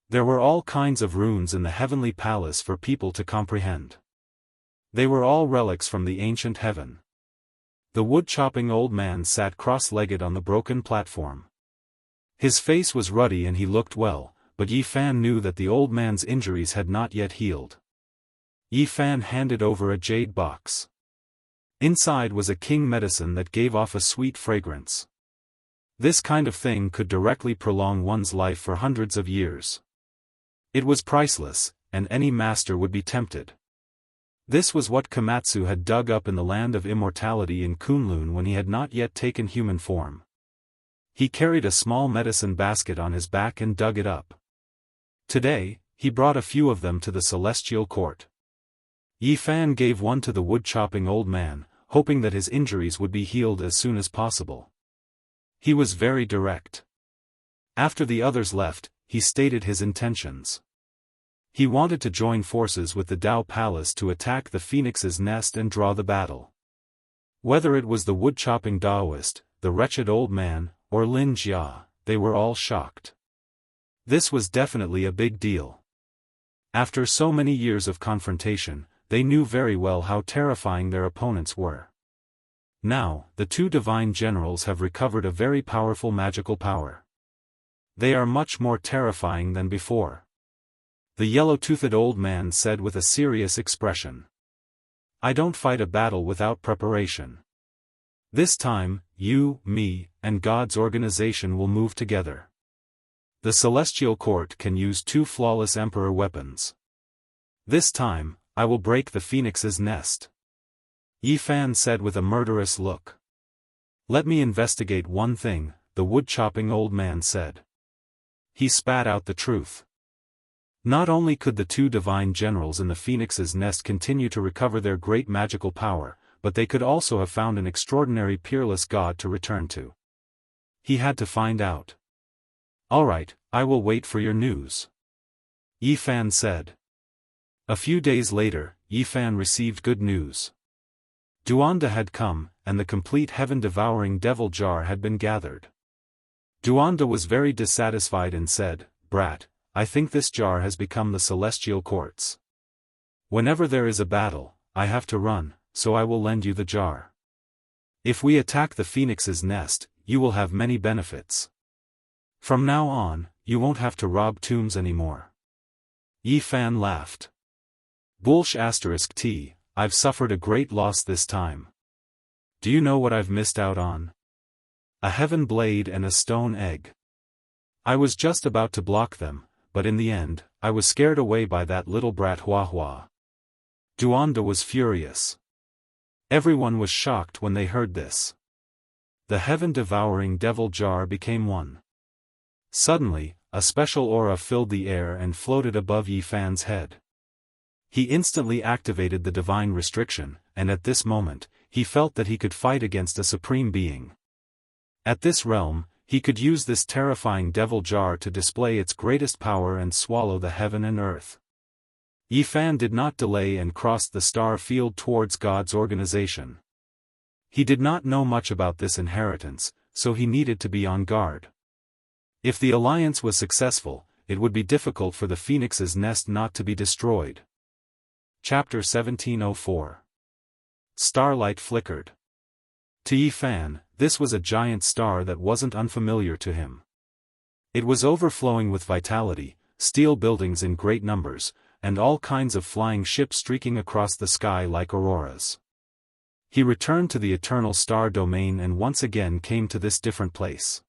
[SPEAKER 1] There were all kinds of runes in the heavenly palace for people to comprehend. They were all relics from the ancient heaven. The wood-chopping old man sat cross-legged on the broken platform. His face was ruddy and he looked well, but Yi Fan knew that the old man's injuries had not yet healed. Yi Fan handed over a jade box. Inside was a king medicine that gave off a sweet fragrance. This kind of thing could directly prolong one's life for hundreds of years. It was priceless, and any master would be tempted. This was what Komatsu had dug up in the land of immortality in Kunlun when he had not yet taken human form. He carried a small medicine basket on his back and dug it up. Today, he brought a few of them to the celestial court. Yi Fan gave one to the wood-chopping old man, hoping that his injuries would be healed as soon as possible. He was very direct. After the others left, he stated his intentions. He wanted to join forces with the Dao Palace to attack the Phoenix's nest and draw the battle. Whether it was the wood-chopping Daoist, the wretched old man, or Lin Jia, they were all shocked. This was definitely a big deal. After so many years of confrontation, they knew very well how terrifying their opponents were. Now, the 2 divine generals have recovered a very powerful magical power. They are much more terrifying than before. The yellow-toothed old man said with a serious expression. I don't fight a battle without preparation. This time, you, me, and God's organization will move together. The celestial court can use 2 flawless emperor weapons. This time, I will break the Phoenix's nest. Yi Fan said with a murderous look. Let me investigate one thing, the wood-chopping old man said. He spat out the truth. Not only could the 2 divine generals in the Phoenix's nest continue to recover their great magical power, but they could also have found an extraordinary peerless god to return to. He had to find out. All right, I will wait for your news. Yi Fan said. A few days later, Yifan received good news. Duanda had come, and the complete heaven-devouring devil jar had been gathered. Duanda was very dissatisfied and said, "Brat, I think this jar has become the celestial quartz. Whenever there is a battle, I have to run, so I will lend you the jar. If we attack the phoenix's nest, you will have many benefits. From now on, you won't have to rob tombs anymore." Yifan laughed. *T, I've suffered a great loss this time. Do you know what I've missed out on? A heaven blade and a stone egg. I was just about to block them, but in the end, I was scared away by that little brat Hua Hua. Duanda was furious. Everyone was shocked when they heard this. The heaven-devouring devil jar became one. Suddenly, a special aura filled the air and floated above Yifan's head. He instantly activated the divine restriction, and at this moment, he felt that he could fight against a supreme being. At this realm, he could use this terrifying devil jar to display its greatest power and swallow the heaven and earth. Yifan did not delay and crossed the star field towards God's organization. He did not know much about this inheritance, so he needed to be on guard. If the alliance was successful, it would be difficult for the phoenix's nest not to be destroyed. Chapter 1704. Starlight flickered. To Yifan, this was a giant star that wasn't unfamiliar to him. It was overflowing with vitality, steel buildings in great numbers, and all kinds of flying ships streaking across the sky like auroras. He returned to the eternal star domain and once again came to this different place.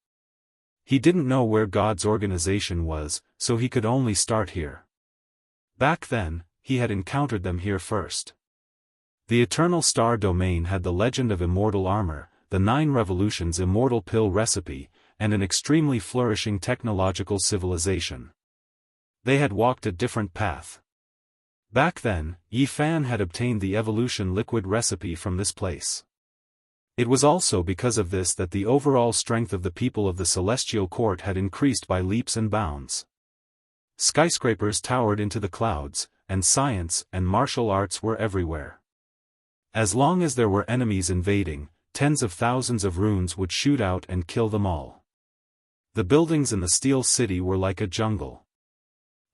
[SPEAKER 1] He didn't know where God's organization was, so he could only start here. Back then, he had encountered them here first. The Eternal Star Domain had the legend of immortal armor, the 9 revolutions immortal pill recipe, and an extremely flourishing technological civilization. They had walked a different path. Back then, Yifan had obtained the evolution liquid recipe from this place. It was also because of this that the overall strength of the people of the Celestial Court had increased by leaps and bounds. Skyscrapers towered into the clouds, and science and martial arts were everywhere. As long as there were enemies invading, tens of thousands of runes would shoot out and kill them all. The buildings in the Steel City were like a jungle.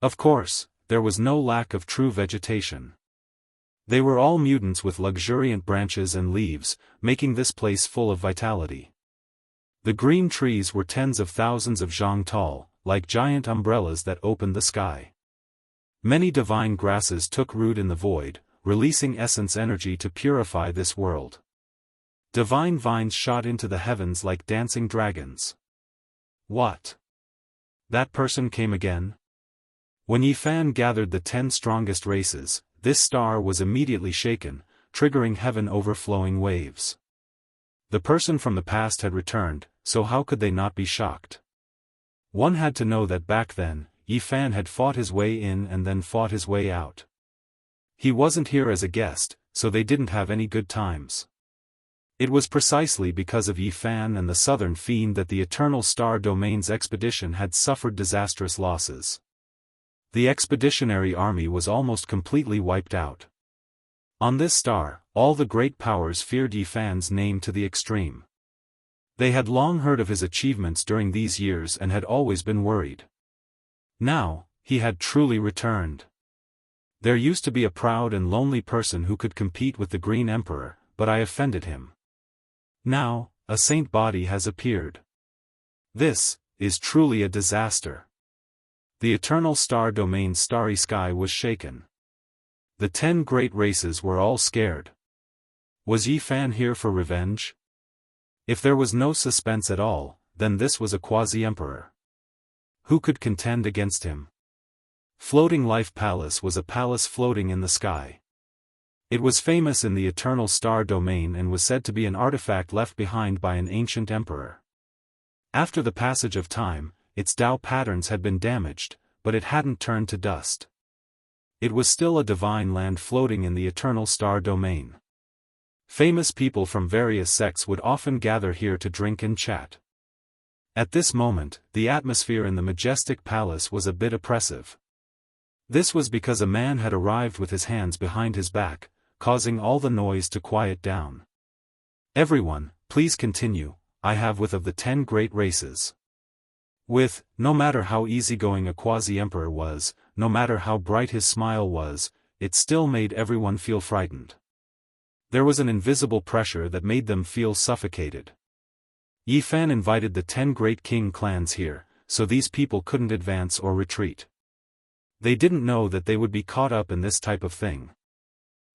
[SPEAKER 1] Of course, there was no lack of true vegetation. They were all mutants with luxuriant branches and leaves, making this place full of vitality. The green trees were tens of thousands of zhang tall, like giant umbrellas that opened the sky. Many divine grasses took root in the void, releasing essence energy to purify this world. Divine vines shot into the heavens like dancing dragons. What? That person came again? When Yifan gathered the 10 strongest races, this star was immediately shaken, triggering heaven overflowing waves. The person from the past had returned, so how could they not be shocked? One had to know that back then, Yifan had fought his way in and then fought his way out. He wasn't here as a guest, so they didn't have any good times. It was precisely because of Yifan and the Southern Fiend that the Eternal Star Domain's expedition had suffered disastrous losses. The expeditionary army was almost completely wiped out. On this star, all the great powers feared Yifan's name to the extreme. They had long heard of his achievements during these years and had always been worried. Now, he had truly returned. There used to be a proud and lonely person who could compete with the Green Emperor, but I offended him. Now, a saint body has appeared. This is truly a disaster. The Eternal Star Domain's starry sky was shaken. The 10 great races were all scared. Was Yifan here for revenge? If there was no suspense at all, then this was a quasi-emperor. Who could contend against him? Floating Life Palace was a palace floating in the sky. It was famous in the Eternal Star Domain and was said to be an artifact left behind by an ancient emperor. After the passage of time, its Dao patterns had been damaged, but it hadn't turned to dust. It was still a divine land floating in the Eternal Star Domain. Famous people from various sects would often gather here to drink and chat. At this moment, the atmosphere in the majestic palace was a bit oppressive. This was because a man had arrived with his hands behind his back, causing all the noise to quiet down. Everyone, please continue, I have with of the 10 great races. With, no matter how easygoing a quasi-emperor was, no matter how bright his smile was, it still made everyone feel frightened. There was an invisible pressure that made them feel suffocated. Yi Fan invited the 10 great king clans here, so these people couldn't advance or retreat. They didn't know that they would be caught up in this type of thing.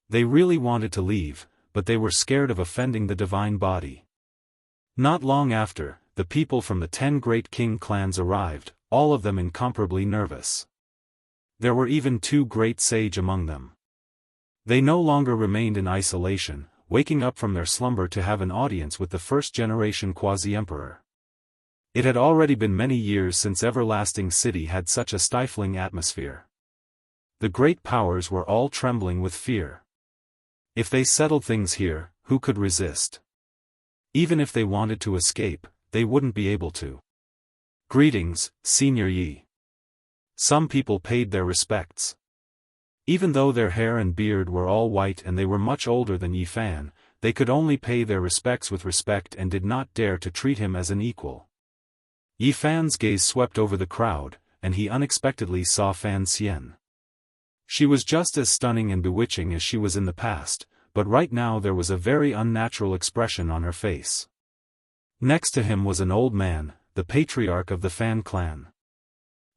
[SPEAKER 1] They really wanted to leave, but they were scared of offending the divine body. Not long after, the people from the 10 great king clans arrived, all of them incomparably nervous. There were even 2 great sage among them. They no longer remained in isolation, waking up from their slumber to have an audience with the first-generation quasi-emperor. It had already been many years since Everlasting City had such a stifling atmosphere. The great powers were all trembling with fear. If they settled things here, who could resist? Even if they wanted to escape, they wouldn't be able to. Greetings, Senior Yi. Some people paid their respects. Even though their hair and beard were all white and they were much older than Yi Fan, they could only pay their respects with respect and did not dare to treat him as an equal. Yi Fan's gaze swept over the crowd, and he unexpectedly saw Fan Xian. She was just as stunning and bewitching as she was in the past, but right now there was a very unnatural expression on her face. Next to him was an old man, the patriarch of the Fan clan.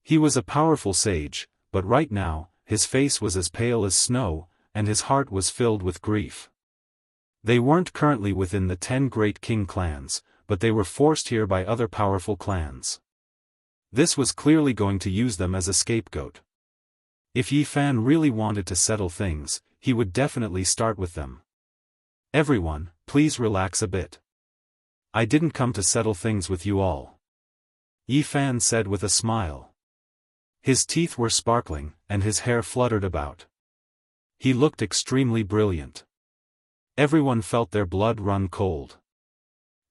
[SPEAKER 1] He was a powerful sage, but right now, his face was as pale as snow, and his heart was filled with grief. They weren't currently within the 10 great king clans, but they were forced here by other powerful clans. This was clearly going to use them as a scapegoat. If Yi Fan really wanted to settle things, he would definitely start with them. Everyone, please relax a bit. I didn't come to settle things with you all. Yi Fan said with a smile. His teeth were sparkling, and his hair fluttered about. He looked extremely brilliant. Everyone felt their blood run cold.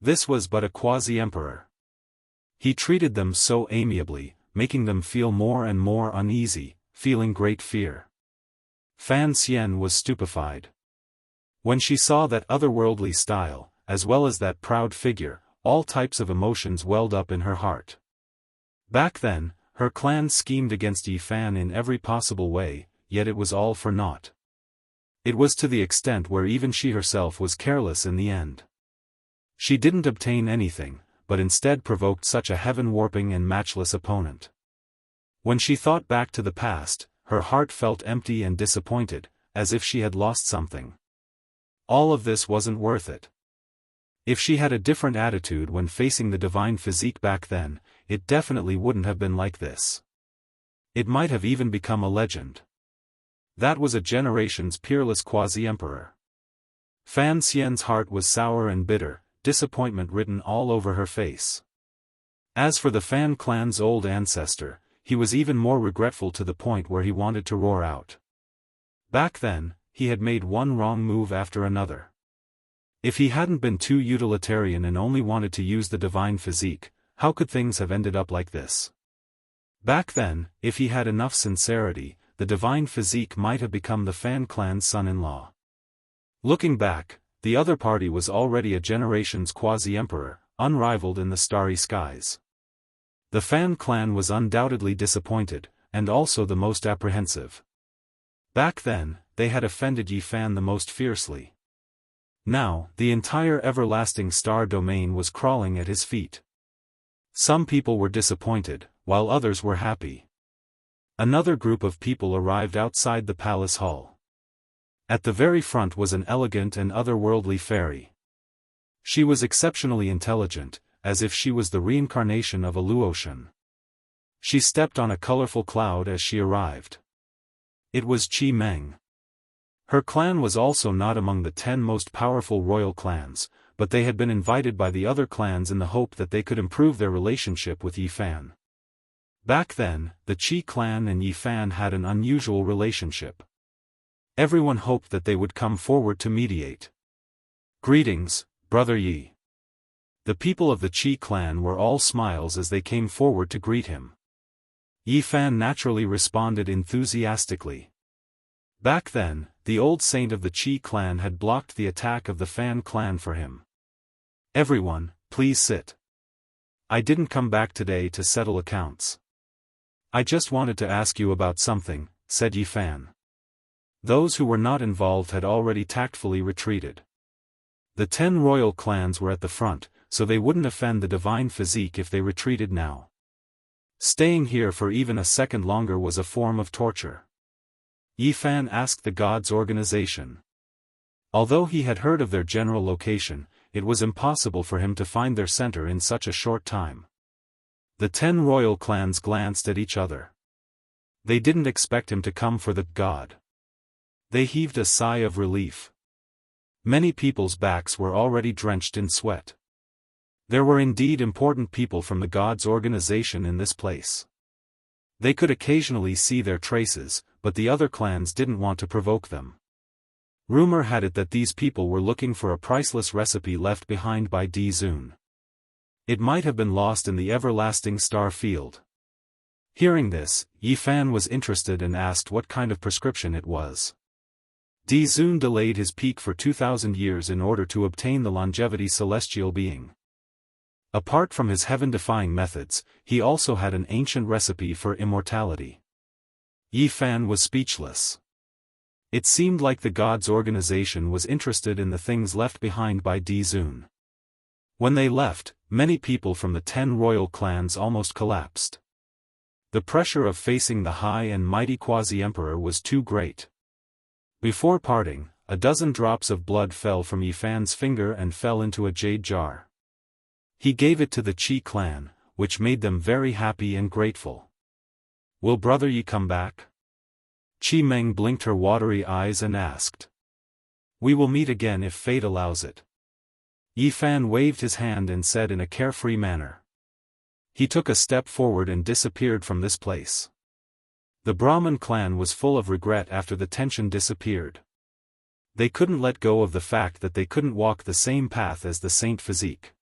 [SPEAKER 1] This was but a quasi-emperor. He treated them so amiably, making them feel more and more uneasy, feeling great fear. Fan Xian was stupefied. When she saw that otherworldly style, as well as that proud figure, all types of emotions welled up in her heart. Back then, her clan schemed against Yi Fan in every possible way, yet it was all for naught. It was to the extent where even she herself was careless in the end. She didn't obtain anything, but instead provoked such a heaven-warping and matchless opponent. When she thought back to the past, her heart felt empty and disappointed, as if she had lost something. All of this wasn't worth it. If she had a different attitude when facing the divine physique back then, it definitely wouldn't have been like this. It might have even become a legend. That was a generation's peerless quasi-emperor. Fan Xian's heart was sour and bitter, disappointment written all over her face. As for the Fan clan's old ancestor, he was even more regretful to the point where he wanted to roar out. Back then, he had made one wrong move after another. If he hadn't been too utilitarian and only wanted to use the divine physique, how could things have ended up like this? Back then, if he had enough sincerity, the divine physique might have become the Fan clan's son-in-law. Looking back, the other party was already a generation's quasi-emperor, unrivaled in the starry skies. The Fan clan was undoubtedly disappointed, and also the most apprehensive. Back then, they had offended Yi Fan the most fiercely. Now, the entire everlasting star domain was crawling at his feet. Some people were disappointed, while others were happy. Another group of people arrived outside the palace hall. At the very front was an elegant and otherworldly fairy. She was exceptionally intelligent, as if she was the reincarnation of a Luotian. She stepped on a colorful cloud as she arrived. It was Qi Meng. Her clan was also not among the 10 most powerful royal clans, but they had been invited by the other clans in the hope that they could improve their relationship with Yi Fan. Back then, the Qi clan and Yi Fan had an unusual relationship. Everyone hoped that they would come forward to mediate. Greetings, Brother Yi. The people of the Qi clan were all smiles as they came forward to greet him. Yi Fan naturally responded enthusiastically. Back then, the old saint of the Qi clan had blocked the attack of the Fan clan for him. Everyone, please sit. I didn't come back today to settle accounts. I just wanted to ask you about something, said Yi Fan. Those who were not involved had already tactfully retreated. The 10 royal clans were at the front, so they wouldn't offend the divine physique if they retreated now. Staying here for even a second longer was a form of torture. Yi Fan asked the gods' organization. Although he had heard of their general location, it was impossible for him to find their center in such a short time. The 10 royal clans glanced at each other. They didn't expect him to come for the god. They heaved a sigh of relief. Many people's backs were already drenched in sweat. There were indeed important people from the gods' organization in this place. They could occasionally see their traces, but the other clans didn't want to provoke them. Rumor had it that these people were looking for a priceless recipe left behind by Di Zun. It might have been lost in the everlasting star field. Hearing this, Yi Fan was interested and asked what kind of prescription it was. Di Zun delayed his peak for 2,000 years in order to obtain the longevity celestial being. Apart from his heaven-defying methods, he also had an ancient recipe for immortality. Yi Fan was speechless. It seemed like the gods' organization was interested in the things left behind by Di Zun. When they left, many people from the 10 royal clans almost collapsed. The pressure of facing the high and mighty quasi-emperor was too great. Before parting, a dozen drops of blood fell from Yi Fan's finger and fell into a jade jar. He gave it to the Qi clan, which made them very happy and grateful. Will Brother Yi come back? Qi Meng blinked her watery eyes and asked. We will meet again if fate allows it. Yi Fan waved his hand and said in a carefree manner. He took a step forward and disappeared from this place. The Brahmin clan was full of regret after the tension disappeared. They couldn't let go of the fact that they couldn't walk the same path as the saint physique.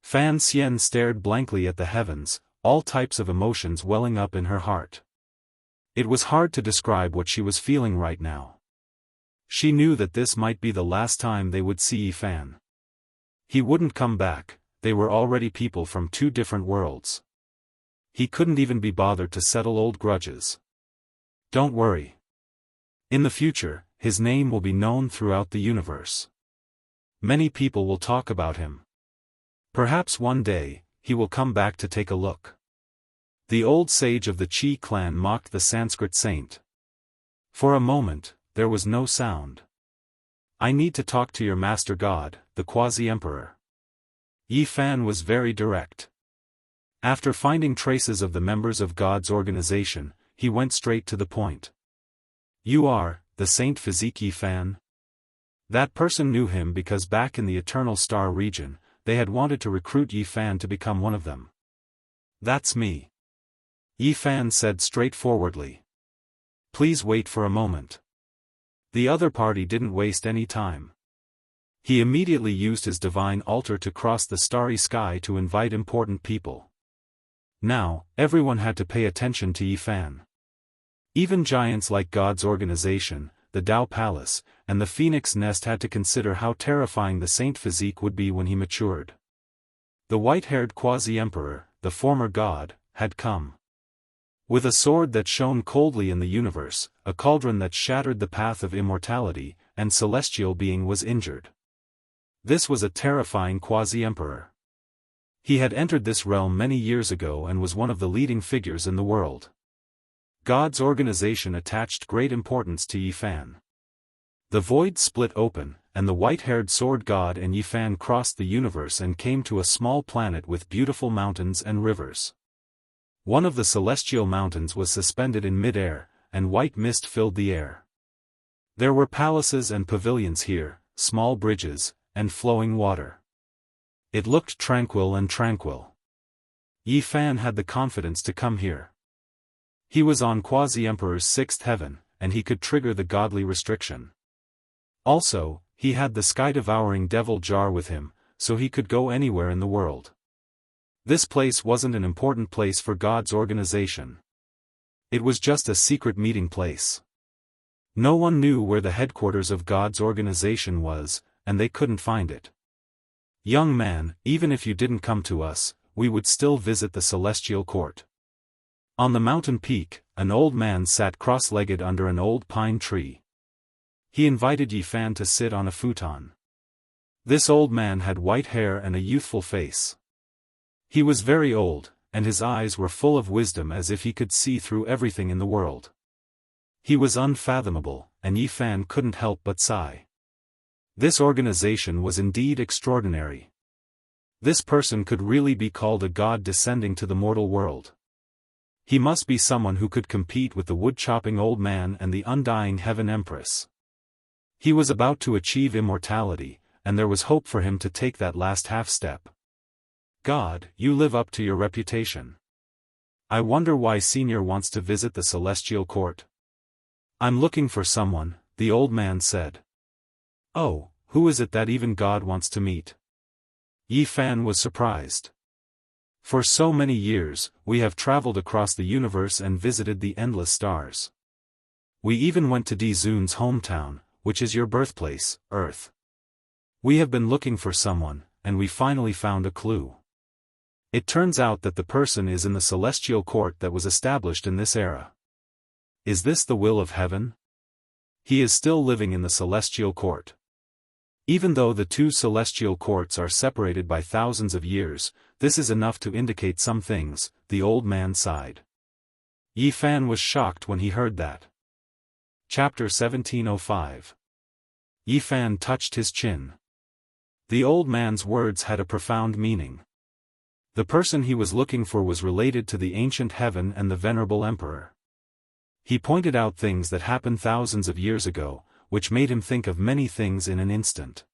[SPEAKER 1] Fan Xian stared blankly at the heavens, all types of emotions welling up in her heart. It was hard to describe what she was feeling right now. She knew that this might be the last time they would see Yi Fan. He wouldn't come back, they were already people from 2 different worlds. He couldn't even be bothered to settle old grudges. Don't worry. In the future, his name will be known throughout the universe. Many people will talk about him. Perhaps one day, he will come back to take a look. The old sage of the Qi clan mocked the Sanskrit saint. For a moment, there was no sound. I need to talk to your master god, the quasi-emperor. Yi Fan was very direct. After finding traces of the members of God's organization, he went straight to the point. You are, the Saint Physique Yi Fan? That person knew him because back in the Eternal Star region, they had wanted to recruit Yi Fan to become one of them. That's me. Yi Fan said straightforwardly. Please wait for a moment. The other party didn't waste any time. He immediately used his divine altar to cross the starry sky to invite important people. Now, everyone had to pay attention to Yi Fan. Even giants like God's organization, the Tao Palace, and the Phoenix Nest had to consider how terrifying the Saint Physique would be when he matured. The white-haired quasi-emperor, the former god, had come. With a sword that shone coldly in the universe, a cauldron that shattered the path of immortality, and celestial being was injured. This was a terrifying quasi-emperor. He had entered this realm many years ago and was one of the leading figures in the world. God's organization attached great importance to Yi Fan. The void split open, and the white-haired sword god and Yi Fan crossed the universe and came to a small planet with beautiful mountains and rivers. One of the celestial mountains was suspended in mid-air, and white mist filled the air. There were palaces and pavilions here, small bridges, and flowing water. It looked tranquil and tranquil. Yi Fan had the confidence to come here. He was on Quasi-Emperor's 6th heaven, and he could trigger the godly restriction. Also, he had the sky-devouring devil jar with him, so he could go anywhere in the world. This place wasn't an important place for God's organization. It was just a secret meeting place. No one knew where the headquarters of God's organization was, and they couldn't find it. Young man, even if you didn't come to us, we would still visit the celestial court. On the mountain peak, an old man sat cross-legged under an old pine tree. He invited Yi Fan to sit on a futon. This old man had white hair and a youthful face. He was very old, and his eyes were full of wisdom as if he could see through everything in the world. He was unfathomable, and Yi Fan couldn't help but sigh. This organization was indeed extraordinary. This person could really be called a god descending to the mortal world. He must be someone who could compete with the wood-chopping old man and the undying heaven empress. He was about to achieve immortality, and there was hope for him to take that last half-step. God, you live up to your reputation. I wonder why Senior wants to visit the celestial court. I'm looking for someone, the old man said. Oh, who is it that even God wants to meet? Yi Fan was surprised. For so many years, we have traveled across the universe and visited the endless stars. We even went to Di Zun's hometown, which is your birthplace, Earth. We have been looking for someone, and we finally found a clue. It turns out that the person is in the celestial court that was established in this era. Is this the will of heaven? He is still living in the celestial court. Even though the two celestial courts are separated by thousands of years, this is enough to indicate some things, the old man sighed. Yi Fan was shocked when he heard that. Chapter 1705. Yi Fan touched his chin. The old man's words had a profound meaning. The person he was looking for was related to the ancient heaven and the venerable emperor. He pointed out things that happened thousands of years ago, which made him think of many things in an instant.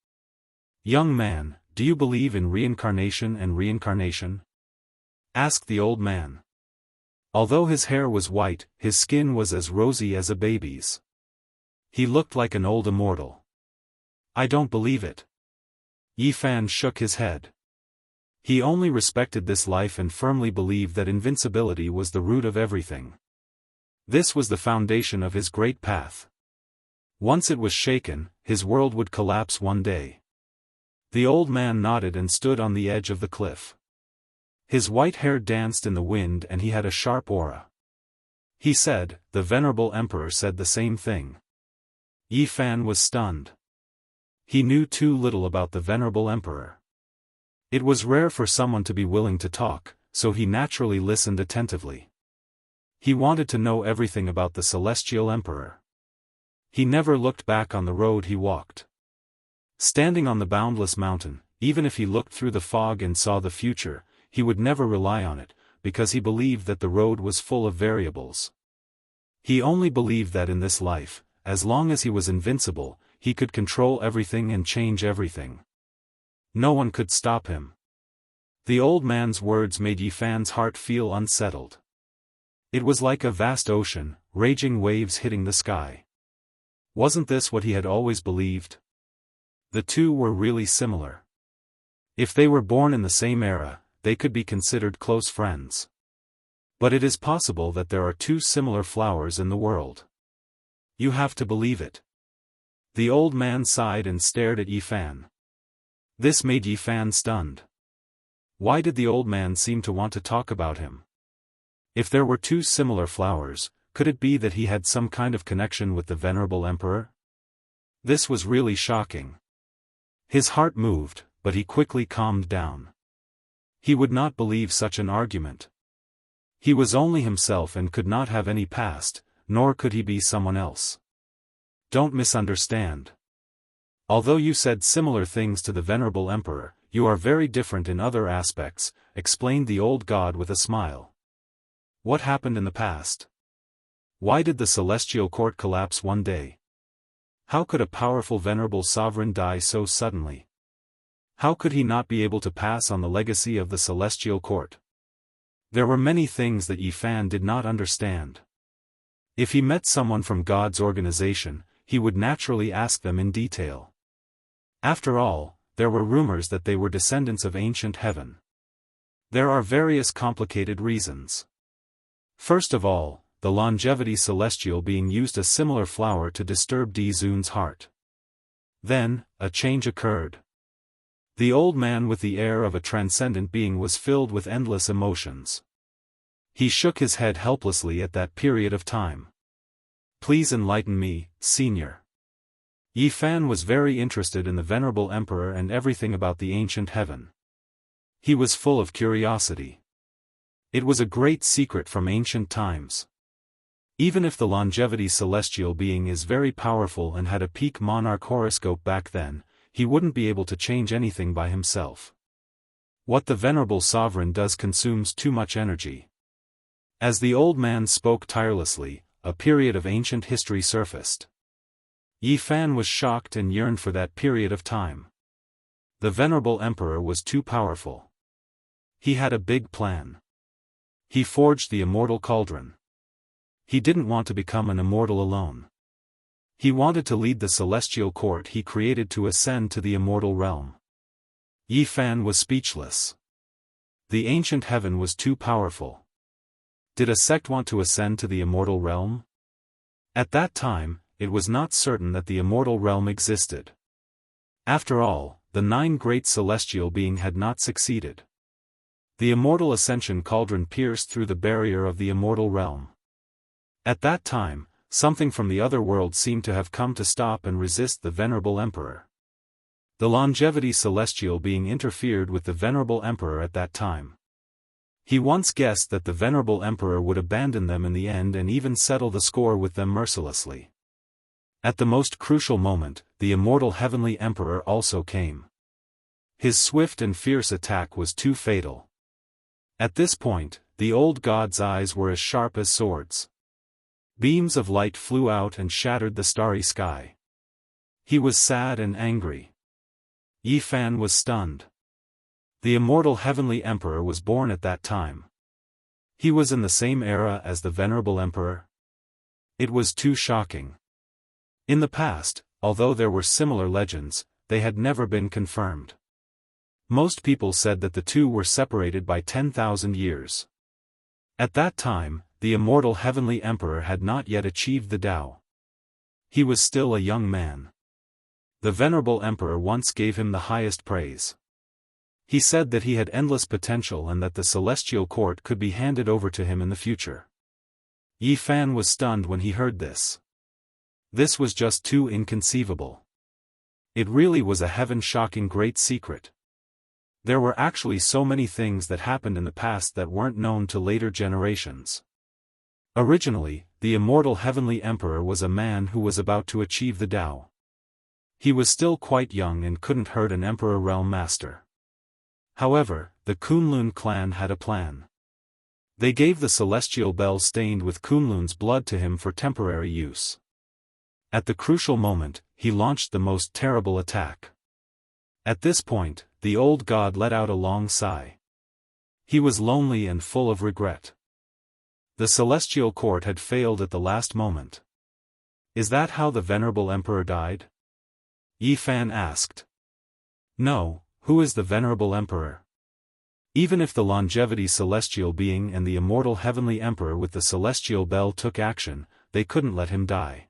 [SPEAKER 1] Young man, do you believe in reincarnation and reincarnation? Asked the old man. Although his hair was white, his skin was as rosy as a baby's. He looked like an old immortal. I don't believe it. Yi Fan shook his head. He only respected this life and firmly believed that invincibility was the root of everything. This was the foundation of his great path. Once it was shaken, his world would collapse one day. The old man nodded and stood on the edge of the cliff. His white hair danced in the wind and he had a sharp aura. He said, the venerable emperor said the same thing. Yi Fan was stunned. He knew too little about the venerable emperor. It was rare for someone to be willing to talk, so he naturally listened attentively. He wanted to know everything about the celestial emperor. He never looked back on the road he walked. Standing on the boundless mountain, even if he looked through the fog and saw the future, he would never rely on it, because he believed that the road was full of variables. He only believed that in this life, as long as he was invincible, he could control everything and change everything. No one could stop him. The old man's words made Yi Fan's heart feel unsettled. It was like a vast ocean, raging waves hitting the sky. Wasn't this what he had always believed? The two were really similar. If they were born in the same era, they could be considered close friends. But it is possible that there are two similar flowers in the world. You have to believe it. The old man sighed and stared at Yi Fan. This made Yi Fan stunned. Why did the old man seem to want to talk about him? If there were two similar flowers, could it be that he had some kind of connection with the venerable emperor? This was really shocking. His heart moved, but he quickly calmed down. He would not believe such an argument. He was only himself and could not have any past, nor could he be someone else. Don't misunderstand. Although you said similar things to the venerable emperor, you are very different in other aspects, explained the old god with a smile. What happened in the past? Why did the celestial court collapse one day? How could a powerful venerable sovereign die so suddenly? How could he not be able to pass on the legacy of the celestial court? There were many things that Yi Fan did not understand. If he met someone from God's organization, he would naturally ask them in detail. After all, there were rumors that they were descendants of ancient heaven. There are various complicated reasons. First of all, the longevity celestial being used a similar flower to disturb Di Zun's heart. Then, a change occurred. The old man with the air of a transcendent being was filled with endless emotions. He shook his head helplessly at that period of time. Please enlighten me, Senior. Yi Fan was very interested in the venerable emperor and everything about the ancient heaven. He was full of curiosity. It was a great secret from ancient times. Even if the longevity celestial being is very powerful and had a peak monarch horoscope back then, he wouldn't be able to change anything by himself. What the venerable sovereign does consumes too much energy. As the old man spoke tirelessly, a period of ancient history surfaced. Yi Fan was shocked and yearned for that period of time. The venerable emperor was too powerful. He had a big plan. He forged the immortal cauldron. He didn't want to become an immortal alone. He wanted to lead the celestial court he created to ascend to the immortal realm. Yi Fan was speechless. The ancient heaven was too powerful. Did a sect want to ascend to the immortal realm? At that time, it was not certain that the immortal realm existed. After all, the 9 great celestial beings had not succeeded. The immortal ascension cauldron pierced through the barrier of the immortal realm. At that time, something from the other world seemed to have come to stop and resist the venerable emperor. The longevity celestial being interfered with the venerable emperor at that time. He once guessed that the venerable emperor would abandon them in the end and even settle the score with them mercilessly. At the most crucial moment, the immortal heavenly emperor also came. His swift and fierce attack was too fatal. At this point, the old god's eyes were as sharp as swords. Beams of light flew out and shattered the starry sky. He was sad and angry. Yi Fan was stunned. The immortal heavenly emperor was born at that time. He was in the same era as the venerable emperor. It was too shocking. In the past, although there were similar legends, they had never been confirmed. Most people said that the two were separated by 10,000 years. At that time, the immortal heavenly emperor had not yet achieved the Tao. He was still a young man. The venerable emperor once gave him the highest praise. He said that he had endless potential and that the celestial court could be handed over to him in the future. Yi Fan was stunned when he heard this. This was just too inconceivable. It really was a heaven-shocking great secret. There were actually so many things that happened in the past that weren't known to later generations. Originally, the immortal heavenly emperor was a man who was about to achieve the Tao. He was still quite young and couldn't hurt an emperor realm master. However, the Kunlun clan had a plan. They gave the celestial bell stained with Kunlun's blood to him for temporary use. At the crucial moment, he launched the most terrible attack. At this point, the old god let out a long sigh. He was lonely and full of regret. The celestial court had failed at the last moment. Is that how the venerable emperor died? Yi Fan asked. No, who is the venerable emperor? Even if the longevity celestial being and the immortal heavenly emperor with the celestial bell took action, they couldn't let him die.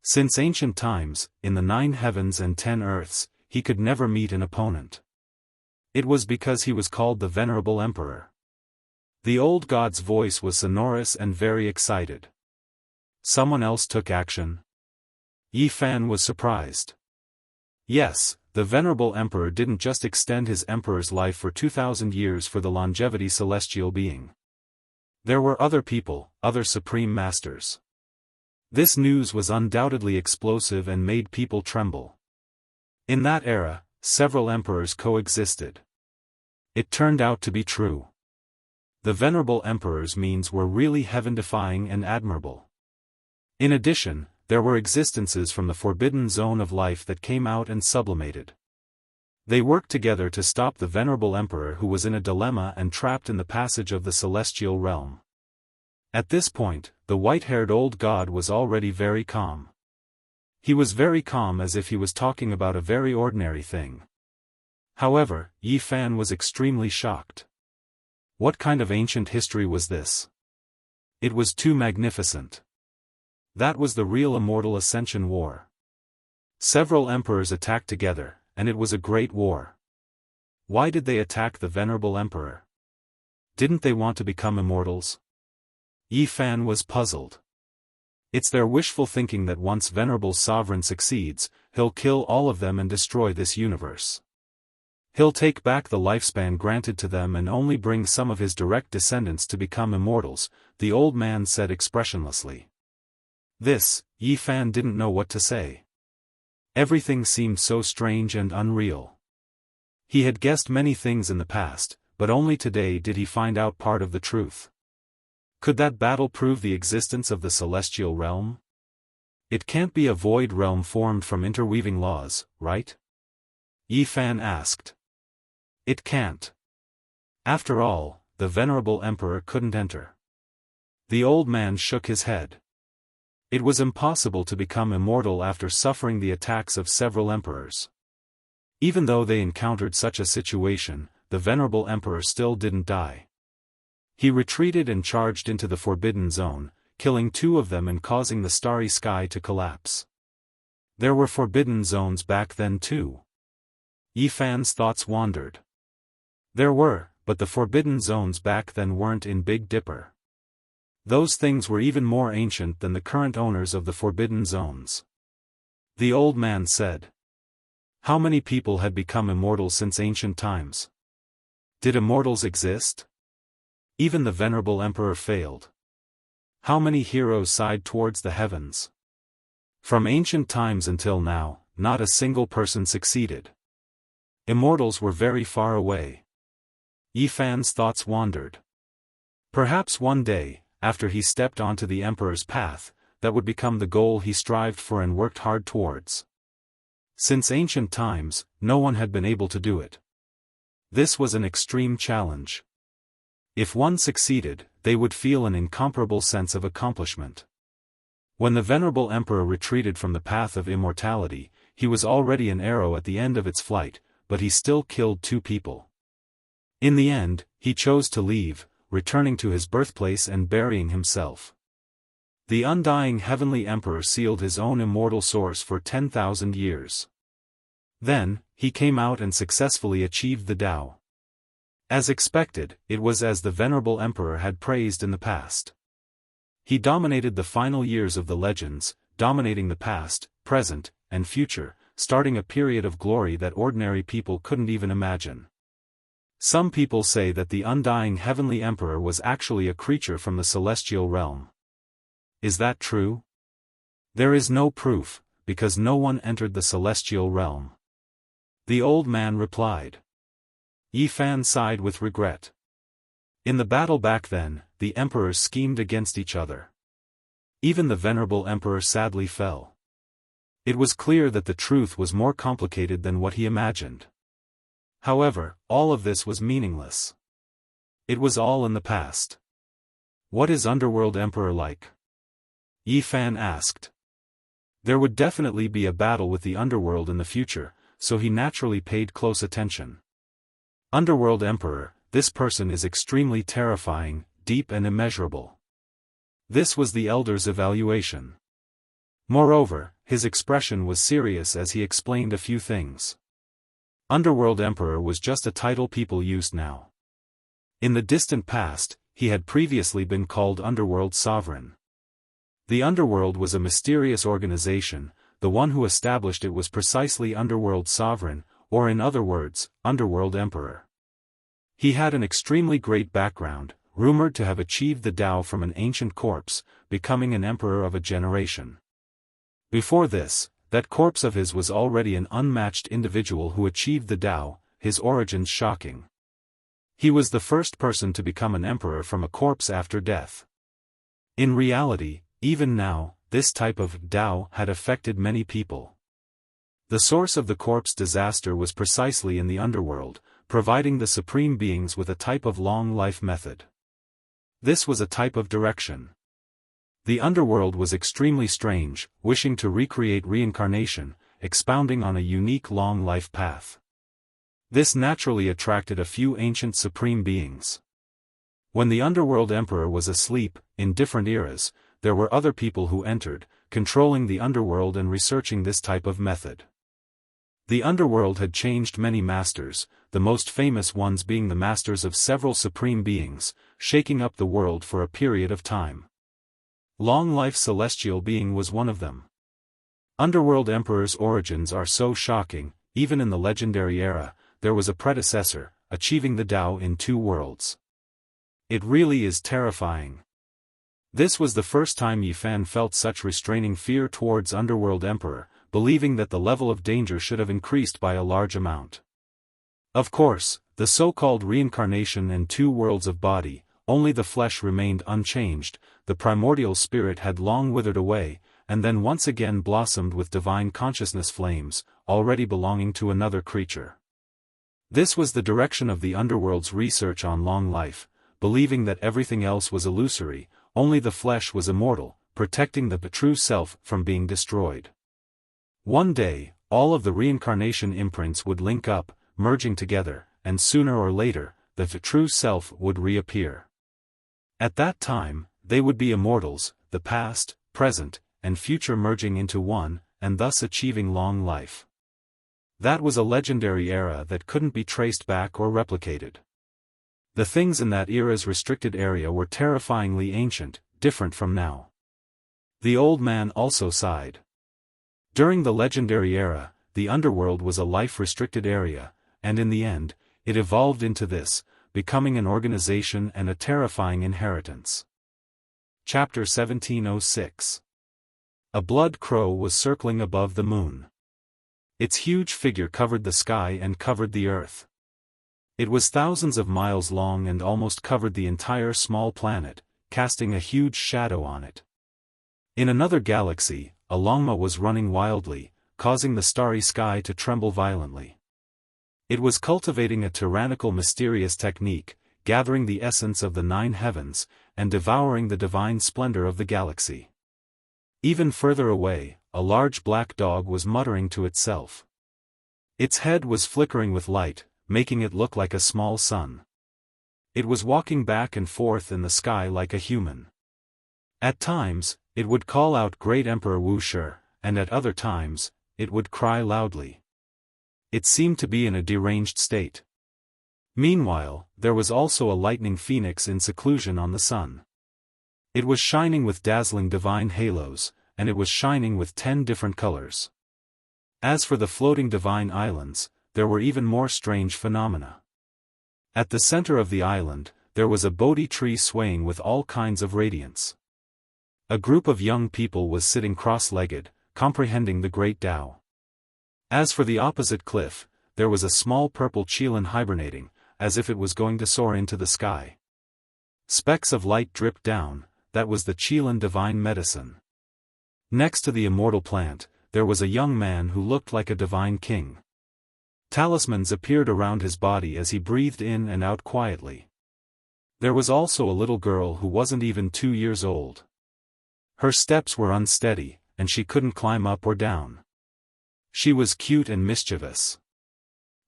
[SPEAKER 1] Since ancient times, in the 9 heavens and 10 earths, he could never meet an opponent. It was because he was called the venerable emperor. The old god's voice was sonorous and very excited. Someone else took action? Yi Fan was surprised. Yes, the venerable emperor didn't just extend his emperor's life for 2,000 years for the longevity celestial being. There were other people, other supreme masters. This news was undoubtedly explosive and made people tremble. In that era, several emperors coexisted. It turned out to be true. The venerable emperor's means were really heaven-defying and admirable. In addition, there were existences from the forbidden zone of life that came out and sublimated. They worked together to stop the venerable emperor who was in a dilemma and trapped in the passage of the celestial realm. At this point, the white-haired old god was already very calm. He was very calm as if he was talking about a very ordinary thing. However, Yi Fan was extremely shocked. What kind of ancient history was this? It was too magnificent. That was the real Immortal Ascension War. Several emperors attacked together, and it was a great war. Why did they attack the venerable emperor? Didn't they want to become immortals? Yi Fan was puzzled. It's their wishful thinking that once venerable sovereign succeeds, he'll kill all of them and destroy this universe. He'll take back the lifespan granted to them and only bring some of his direct descendants to become immortals, the old man said expressionlessly. This, Yi Fan didn't know what to say. Everything seemed so strange and unreal. He had guessed many things in the past, but only today did he find out part of the truth. Could that battle prove the existence of the celestial realm? It can't be a void realm formed from interweaving laws, right? Yi Fan asked. It can't. After all, the venerable emperor couldn't enter. The old man shook his head. It was impossible to become immortal after suffering the attacks of several emperors. Even though they encountered such a situation, the venerable emperor still didn't die. He retreated and charged into the Forbidden Zone, killing 2 of them and causing the starry sky to collapse. There were Forbidden Zones back then too. Yi Fan's thoughts wandered. There were, but the Forbidden Zones back then weren't in Big Dipper. Those things were even more ancient than the current owners of the Forbidden Zones. The old man said. How many people had become immortal since ancient times? Did immortals exist? Even the venerable emperor failed. How many heroes sighed towards the heavens? From ancient times until now, not a single person succeeded. Immortals were very far away. Yi Fan's thoughts wandered. Perhaps one day, after he stepped onto the emperor's path, that would become the goal he strived for and worked hard towards. Since ancient times, no one had been able to do it. This was an extreme challenge. If one succeeded, they would feel an incomparable sense of accomplishment. When the venerable emperor retreated from the path of immortality, he was already an arrow at the end of its flight, but he still killed 2 people. In the end, he chose to leave, returning to his birthplace and burying himself. The undying heavenly emperor sealed his own immortal source for 10,000 years. Then, he came out and successfully achieved the Tao. As expected, it was as the venerable emperor had praised in the past. He dominated the final years of the legends, dominating the past, present, and future, starting a period of glory that ordinary people couldn't even imagine. Some people say that the undying heavenly emperor was actually a creature from the celestial realm. Is that true? There is no proof, because no one entered the celestial realm. The old man replied. Yi Fan sighed with regret. In the battle back then, the emperors schemed against each other. Even the venerable emperor sadly fell. It was clear that the truth was more complicated than what he imagined. However, all of this was meaningless. It was all in the past. What is Underworld Emperor like? Yi Fan asked. There would definitely be a battle with the Underworld in the future, so he naturally paid close attention. Underworld Emperor, this person is extremely terrifying, deep and immeasurable. This was the elder's evaluation. Moreover, his expression was serious as he explained a few things. Underworld Emperor was just a title people used now. In the distant past, he had previously been called Underworld Sovereign. The Underworld was a mysterious organization, the one who established it was precisely Underworld Sovereign, or in other words, Underworld Emperor. He had an extremely great background, rumored to have achieved the Tao from an ancient corpse, becoming an emperor of a generation. Before this, that corpse of his was already an unmatched individual who achieved the Tao, his origins shocking. He was the first person to become an emperor from a corpse after death. In reality, even now, this type of Tao had affected many people. The source of the corpse disaster was precisely in the underworld, providing the supreme beings with a type of long life method. This was a type of direction. The underworld was extremely strange, wishing to recreate reincarnation, expounding on a unique long life path. This naturally attracted a few ancient supreme beings. When the Underworld Emperor was asleep, in different eras, there were other people who entered, controlling the underworld and researching this type of method. The underworld had changed many masters, the most famous ones being the masters of several supreme beings, shaking up the world for a period of time. Long Life Celestial Being was one of them. Underworld Emperor's origins are so shocking. Even in the legendary era, there was a predecessor, achieving the Tao in 2 worlds. It really is terrifying. This was the first time Yifan felt such restraining fear towards Underworld Emperor, believing that the level of danger should have increased by a large amount. Of course, the so-called reincarnation and 2 worlds of body, only the flesh remained unchanged, the primordial spirit had long withered away, and then once again blossomed with divine consciousness flames, already belonging to another creature. This was the direction of the underworld's research on long life, believing that everything else was illusory, only the flesh was immortal, protecting the true self from being destroyed. One day, all of the reincarnation imprints would link up, merging together, and sooner or later, the true self would reappear. At that time, they would be immortals, the past, present, and future merging into one, and thus achieving long life. That was a legendary era that couldn't be traced back or replicated. The things in that era's restricted area were terrifyingly ancient, different from now. The old man also sighed. During the legendary era, the underworld was a life-restricted area, and in the end, it evolved into this, becoming an organization and a terrifying inheritance. Chapter 1706. A blood crow was circling above the moon. Its huge figure covered the sky and covered the earth. It was thousands of miles long and almost covered the entire small planet, casting a huge shadow on it. In another galaxy, a llama was running wildly, causing the starry sky to tremble violently. It was cultivating a tyrannical mysterious technique, gathering the essence of the 9 heavens, and devouring the divine splendor of the galaxy. Even further away, a large black dog was muttering to itself. Its head was flickering with light, making it look like a small sun. It was walking back and forth in the sky like a human. At times, it would call out Great Emperor Wuxia, and at other times, it would cry loudly. It seemed to be in a deranged state. Meanwhile, there was also a lightning phoenix in seclusion on the sun. It was shining with dazzling divine halos, and it was shining with 10 different colors. As for the floating divine islands, there were even more strange phenomena. At the center of the island, there was a Bodhi tree swaying with all kinds of radiance. A group of young people was sitting cross-legged, comprehending the great Tao. As for the opposite cliff, there was a small purple qilin hibernating, as if it was going to soar into the sky. Specks of light dripped down, that was the qilin divine medicine. Next to the immortal plant, there was a young man who looked like a divine king. Talismans appeared around his body as he breathed in and out quietly. There was also a little girl who wasn't even 2 years old. Her steps were unsteady, and she couldn't climb up or down. She was cute and mischievous.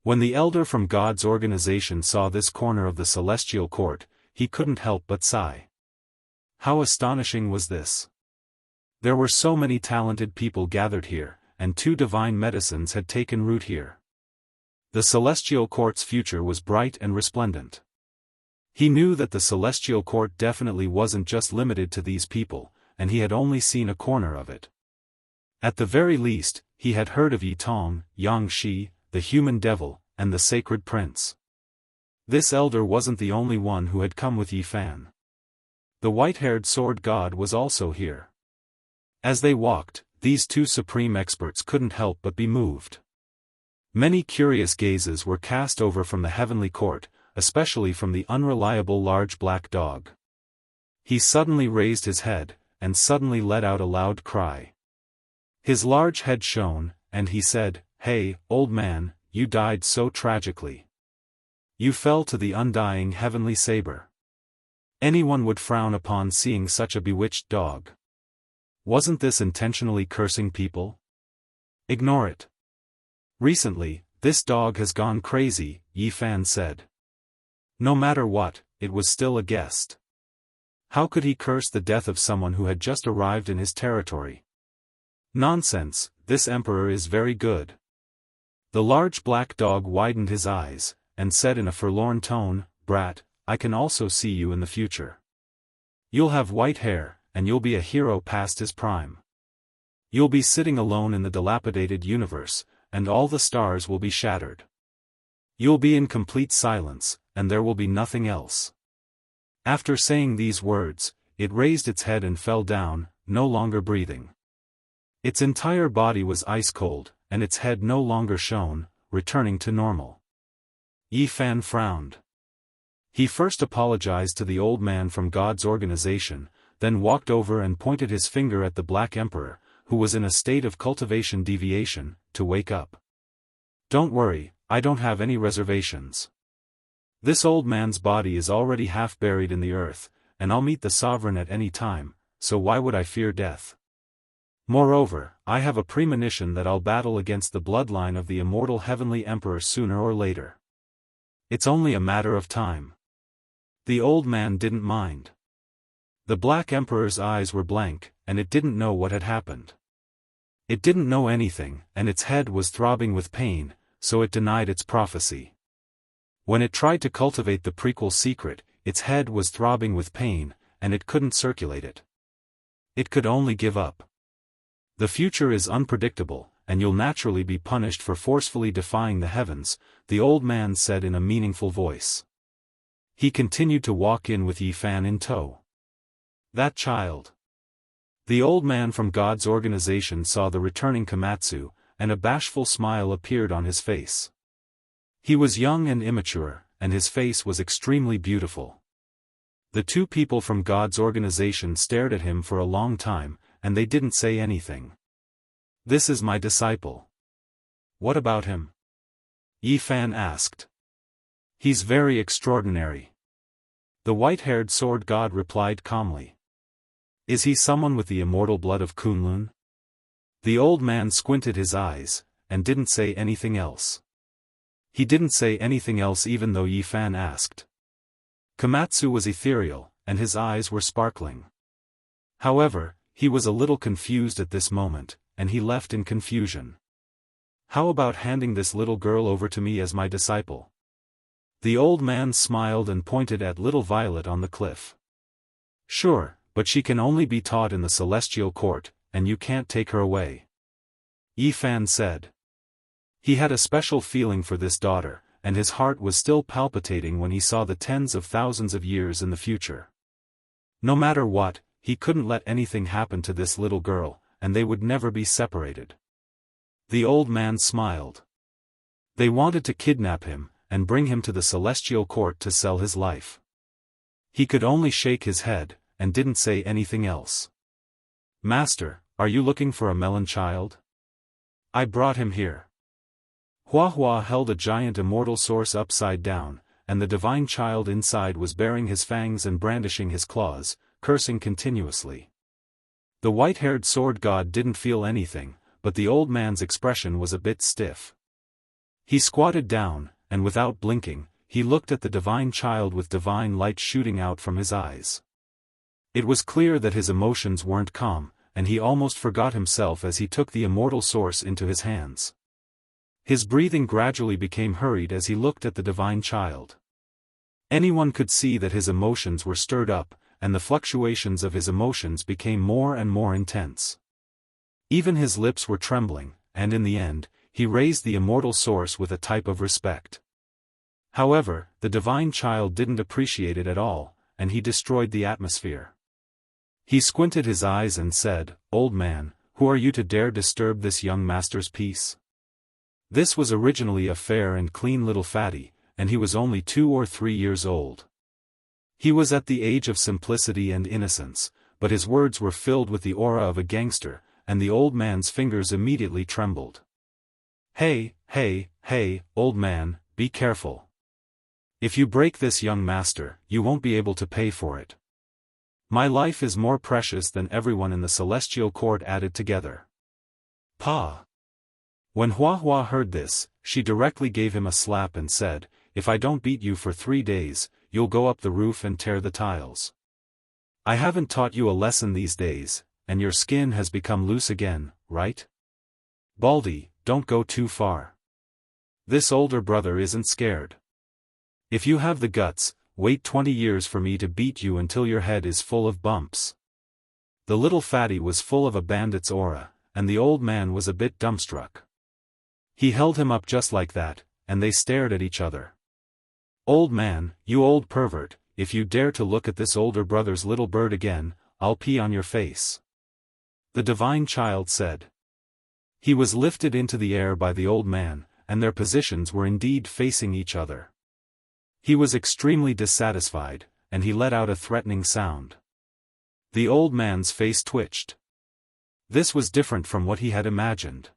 [SPEAKER 1] When the elder from God's organization saw this corner of the celestial court, he couldn't help but sigh. How astonishing was this! There were so many talented people gathered here, and 2 divine medicines had taken root here. The celestial court's future was bright and resplendent. He knew that the celestial court definitely wasn't just limited to these people, and he had only seen a corner of it. At the very least, he had heard of Yitong, Yangshi, the human devil, and the sacred prince. This elder wasn't the only one who had come with Yifan. The white-haired sword god was also here. As they walked, these 2 supreme experts couldn't help but be moved. Many curious gazes were cast over from the heavenly court, especially from the unreliable large black dog. He suddenly raised his head, and suddenly let out a loud cry. His large head shone, and he said, "Hey, old man, you died so tragically. You fell to the undying heavenly saber. Anyone would frown upon seeing such a bewitched dog. Wasn't this intentionally cursing people? Ignore it. Recently, this dog has gone crazy," Yifan said. "No matter what, it was still a guest. How could he curse the death of someone who had just arrived in his territory? Nonsense, this emperor is very good. The large black dog widened his eyes, and said in a forlorn tone, "Brat, I can also see you in the future. You'll have white hair, and you'll be a hero past his prime. You'll be sitting alone in the dilapidated universe, and all the stars will be shattered. You'll be in complete silence, and there will be nothing else." After saying these words, it raised its head and fell down, no longer breathing. Its entire body was ice-cold, and its head no longer shone, returning to normal. Yi Fan frowned. He first apologized to the old man from God's organization, then walked over and pointed his finger at the Black Emperor, who was in a state of cultivation deviation, to wake up. "Don't worry, I don't have any reservations. This old man's body is already half buried in the earth, and I'll meet the sovereign at any time, so why would I fear death? Moreover, I have a premonition that I'll battle against the bloodline of the immortal heavenly emperor sooner or later. It's only a matter of time." The old man didn't mind. The Black Emperor's eyes were blank, and it didn't know what had happened. It didn't know anything, and its head was throbbing with pain, so it denied its prophecy. When it tried to cultivate the prequel secret, its head was throbbing with pain, and it couldn't circulate it. It could only give up. "The future is unpredictable, and you'll naturally be punished for forcefully defying the heavens," the old man said in a meaningful voice. He continued to walk in with Yi Fan in tow. "That child." The old man from God's organization saw the returning Komatsu, and a bashful smile appeared on his face. He was young and immature, and his face was extremely beautiful. The two people from God's organization stared at him for a long time, and they didn't say anything. "This is my disciple." "What about him?" Yi Fan asked. "He's very extraordinary." The white-haired sword god replied calmly. "Is he someone with the immortal blood of Kunlun?" The old man squinted his eyes, and didn't say anything else. He didn't say anything else even though Yi Fan asked. Komatsu was ethereal, and his eyes were sparkling. However, he was a little confused at this moment, and he left in confusion. "How about handing this little girl over to me as my disciple?" The old man smiled and pointed at little Violet on the cliff. "Sure, but she can only be taught in the celestial court, and you can't take her away," Yi Fan said. He had a special feeling for this daughter, and his heart was still palpitating when he saw the tens of thousands of years in the future. No matter what, he couldn't let anything happen to this little girl, and they would never be separated. The old man smiled. They wanted to kidnap him, and bring him to the celestial court to sell his life. He could only shake his head, and didn't say anything else. "Master, are you looking for a melon child? I brought him here." Hua Hua held a giant immortal source upside down, and the divine child inside was baring his fangs and brandishing his claws, cursing continuously. The white-haired sword god didn't feel anything, but the old man's expression was a bit stiff. He squatted down, and without blinking, he looked at the divine child with divine light shooting out from his eyes. It was clear that his emotions weren't calm, and he almost forgot himself as he took the immortal source into his hands. His breathing gradually became hurried as he looked at the divine child. Anyone could see that his emotions were stirred up, and the fluctuations of his emotions became more and more intense. Even his lips were trembling, and in the end, he raised the immortal source with a type of respect. However, the divine child didn't appreciate it at all, and he destroyed the atmosphere. He squinted his eyes and said, "Old man, who are you to dare disturb this young master's peace?" This was originally a fair and clean little fatty, and he was only 2 or 3 years old. He was at the age of simplicity and innocence, but his words were filled with the aura of a gangster, and the old man's fingers immediately trembled. Hey, old man, be careful. If you break this, young master, you won't be able to pay for it. My life is more precious than everyone in the celestial court added together." Pa! When Hua Hua heard this, she directly gave him a slap and said, "If I don't beat you for 3 days, you'll go up the roof and tear the tiles. I haven't taught you a lesson these days, and your skin has become loose again, right? Baldy, don't go too far. This older brother isn't scared. If you have the guts, wait 20 years for me to beat you until your head is full of bumps. The little fatty was full of a bandit's aura, and the old man was a bit dumbstruck. He held him up just like that, and they stared at each other. Old man, you old pervert, if you dare to look at this older brother's little bird again, I'll pee on your face. The divine child said. He was lifted into the air by the old man, and their positions were indeed facing each other. He was extremely dissatisfied, and he let out a threatening sound. The old man's face twitched. This was different from what he had imagined.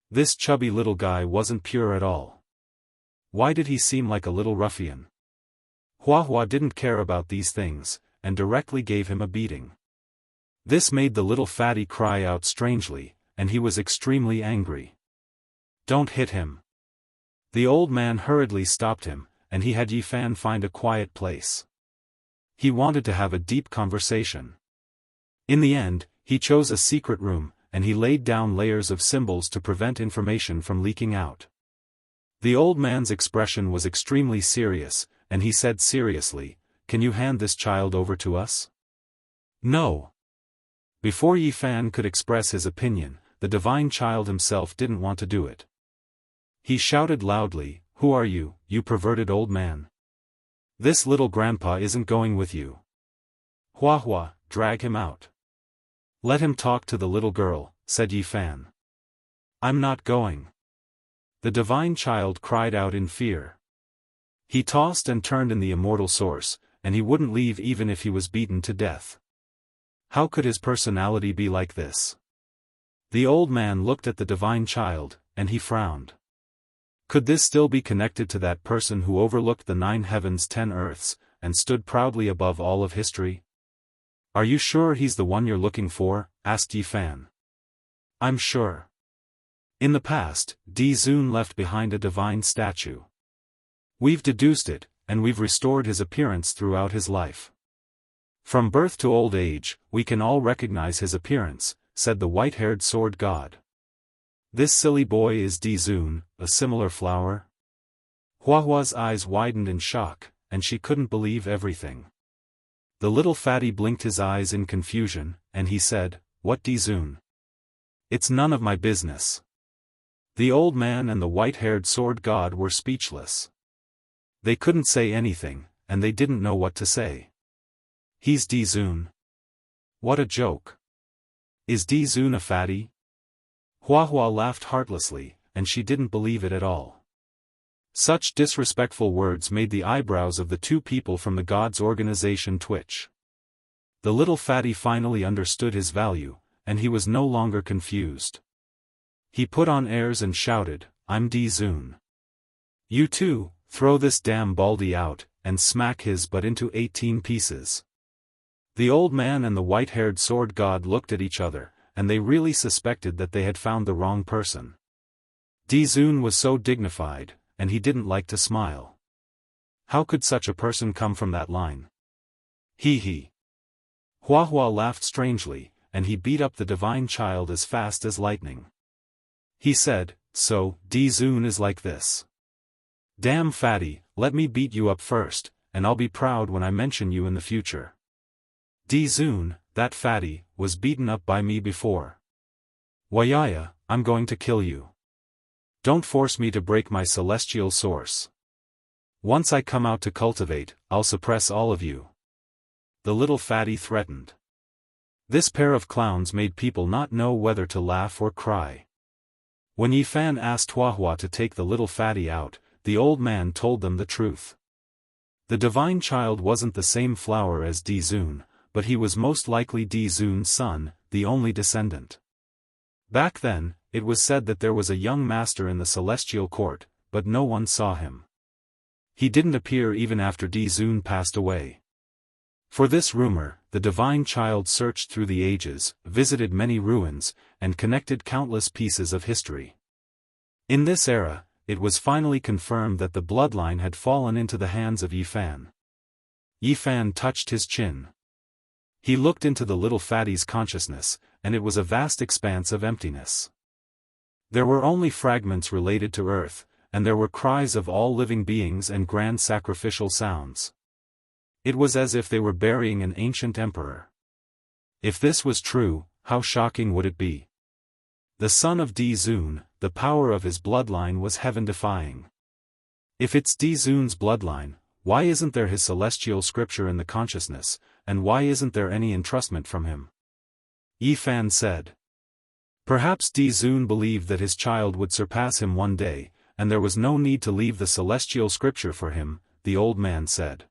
[SPEAKER 1] This chubby little guy wasn't pure at all. Why did he seem like a little ruffian? Hua didn't care about these things, and directly gave him a beating. This made the little fatty cry out strangely, and he was extremely angry. Don't hit him. The old man hurriedly stopped him, and he had Yifan find a quiet place. He wanted to have a deep conversation. In the end, he chose a secret room, and he laid down layers of symbols to prevent information from leaking out. The old man's expression was extremely serious, and he said seriously, "Can you hand this child over to us?" "No." Before Yifan could express his opinion, the divine child himself didn't want to do it. He shouted loudly, "Who are you, you perverted old man? This little grandpa isn't going with you. Hua, drag him out. Let him talk to the little girl," said Yifan. "I'm not going." The divine child cried out in fear. He tossed and turned in the immortal source, and he wouldn't leave even if he was beaten to death. How could his personality be like this? The old man looked at the divine child, and he frowned. Could this still be connected to that person who overlooked the 9 heavens 10 earths, and stood proudly above all of history? "Are you sure he's the one you're looking for?" asked Yifan. "I'm sure. In the past, Dizun left behind a divine statue. We've deduced it, and we've restored his appearance throughout his life. From birth to old age, we can all recognize his appearance," said the white-haired sword god. "This silly boy is Dizun, a similar flower?" Huahua's eyes widened in shock, and she couldn't believe everything. The little fatty blinked his eyes in confusion, and he said, "What Dizun? It's none of my business." The old man and the white-haired sword god were speechless. They couldn't say anything, and they didn't know what to say. "He's Dizun. What a joke. Is Dizun a fatty?" Hua laughed heartlessly, and she didn't believe it at all. Such disrespectful words made the eyebrows of the two people from the god's organization twitch. The little fatty finally understood his value, and he was no longer confused. He put on airs and shouted, "I'm Dizun. You two, throw this damn baldy out, and smack his butt into 18 pieces." The old man and the white-haired sword god looked at each other, and they really suspected that they had found the wrong person. Dizun was so dignified, and he didn't like to smile. How could such a person come from that line? Hee. Hua laughed strangely, and he beat up the divine child as fast as lightning. He said, "So, Dizun is like this. Damn fatty, let me beat you up first, and I'll be proud when I mention you in the future. Dizun, that fatty, was beaten up by me before. Wayaya, I'm going to kill you. Don't force me to break my celestial source. Once I come out to cultivate, I'll suppress all of you." The little fatty threatened. This pair of clowns made people not know whether to laugh or cry. When Yifan asked Hua to take the little fatty out, the old man told them the truth. The divine child wasn't the same flower as Dizun, but he was most likely Dizun's son, the only descendant. Back then, it was said that there was a young master in the celestial court, but no one saw him. He didn't appear even after Dizun passed away. For this rumor, the divine child searched through the ages, visited many ruins, and connected countless pieces of history. In this era, it was finally confirmed that the bloodline had fallen into the hands of Yifan. Yifan touched his chin. He looked into the little fatty's consciousness, and it was a vast expanse of emptiness. There were only fragments related to Earth, and there were cries of all living beings and grand sacrificial sounds. It was as if they were burying an ancient emperor. If this was true, how shocking would it be? The son of Di Zun, the power of his bloodline was heaven-defying. If it's Di Zun's bloodline, why isn't there his celestial scripture in the consciousness, and why isn't there any entrustment from him? Yifan said. Perhaps Di Zun believed that his child would surpass him one day, and there was no need to leave the celestial scripture for him, the old man said.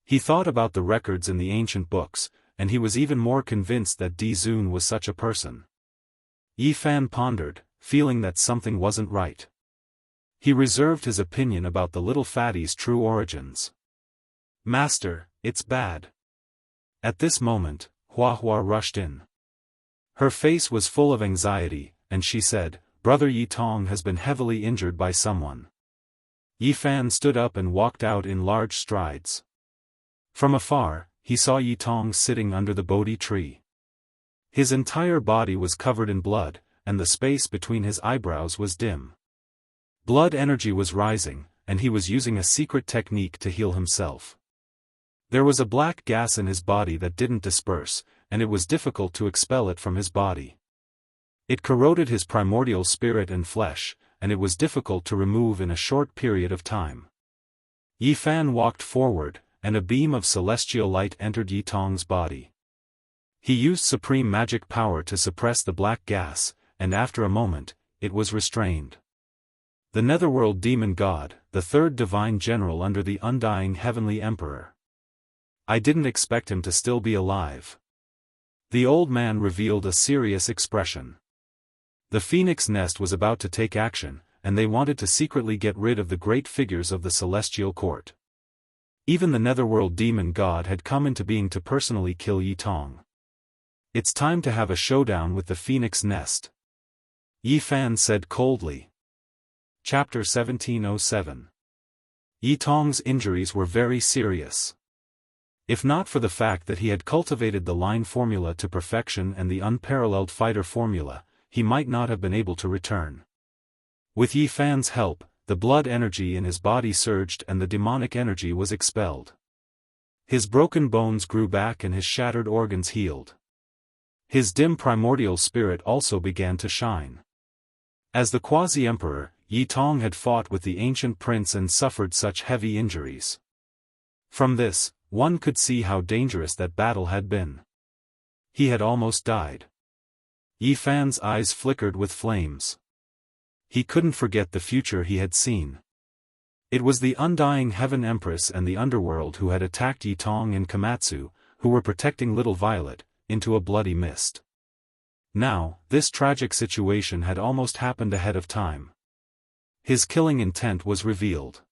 [SPEAKER 1] He thought about the records in the ancient books, and he was even more convinced that Di Zun was such a person. Yifan pondered, feeling that something wasn't right. He reserved his opinion about the little fatty's true origins. Master, it's bad. At this moment, Hua rushed in. Her face was full of anxiety, and she said, Brother Yitong has been heavily injured by someone. Yifan stood up and walked out in large strides. From afar, he saw Yitong sitting under the Bodhi tree. His entire body was covered in blood, and the space between his eyebrows was dim. Blood energy was rising, and he was using a secret technique to heal himself. There was a black gas in his body that didn't disperse, and it was difficult to expel it from his body. It corroded his primordial spirit and flesh, and it was difficult to remove in a short period of time. Yifan walked forward, and a beam of celestial light entered Yitong's body. He used supreme magic power to suppress the black gas, and after a moment, it was restrained. The netherworld demon god, the third divine general under the undying heavenly emperor. I didn't expect him to still be alive. The old man revealed a serious expression. The phoenix nest was about to take action, and they wanted to secretly get rid of the great figures of the celestial court. Even the netherworld demon god had come into being to personally kill Yitong. It's time to have a showdown with the phoenix nest. Yifan said coldly. Chapter 1707. Yitong's injuries were very serious. If not for the fact that he had cultivated the line formula to perfection and the unparalleled fighter formula, he might not have been able to return. With Yifan's help, the blood energy in his body surged and the demonic energy was expelled. His broken bones grew back and his shattered organs healed. His dim primordial spirit also began to shine. As the quasi-emperor, Yitong had fought with the ancient prince and suffered such heavy injuries. From this, one could see how dangerous that battle had been. He had almost died. Yifan's eyes flickered with flames. He couldn't forget the future he had seen. It was the undying Heaven Empress and the underworld who had attacked Yitong and Komatsu, who were protecting Little Violet, into a bloody mist. Now, this tragic situation had almost happened ahead of time. His killing intent was revealed.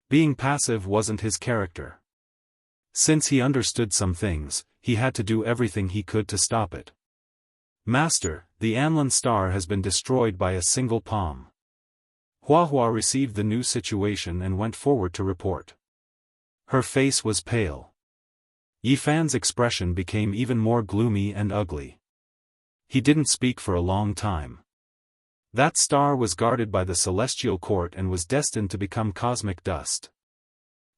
[SPEAKER 1] Being passive wasn't his character. Since he understood some things, he had to do everything he could to stop it. Master, the Anlin star has been destroyed by a single palm. Hua received the new situation and went forward to report. Her face was pale. Yifan's expression became even more gloomy and ugly. He didn't speak for a long time. That star was guarded by the celestial court and was destined to become cosmic dust.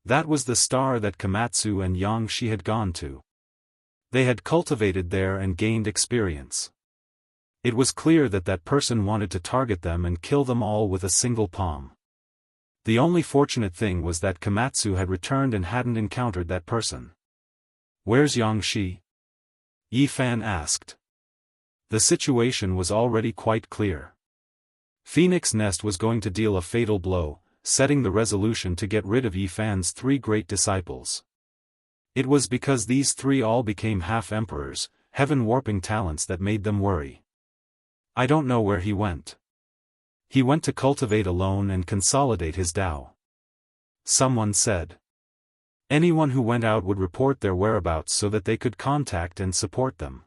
[SPEAKER 1] That was the star that Komatsu and Jianghu had gone to. They had cultivated there and gained experience. It was clear that that person wanted to target them and kill them all with a single palm. The only fortunate thing was that Komatsu had returned and hadn't encountered that person. Where's Jianghu? Yifan asked. The situation was already quite clear. Phoenix Nest was going to deal a fatal blow, setting the resolution to get rid of Yifan's three great disciples. It was because these three all became half-emperors, heaven-warping talents that made them worry. I don't know where he went. He went to cultivate alone and consolidate his Tao. Someone said. Anyone who went out would report their whereabouts so that they could contact and support them.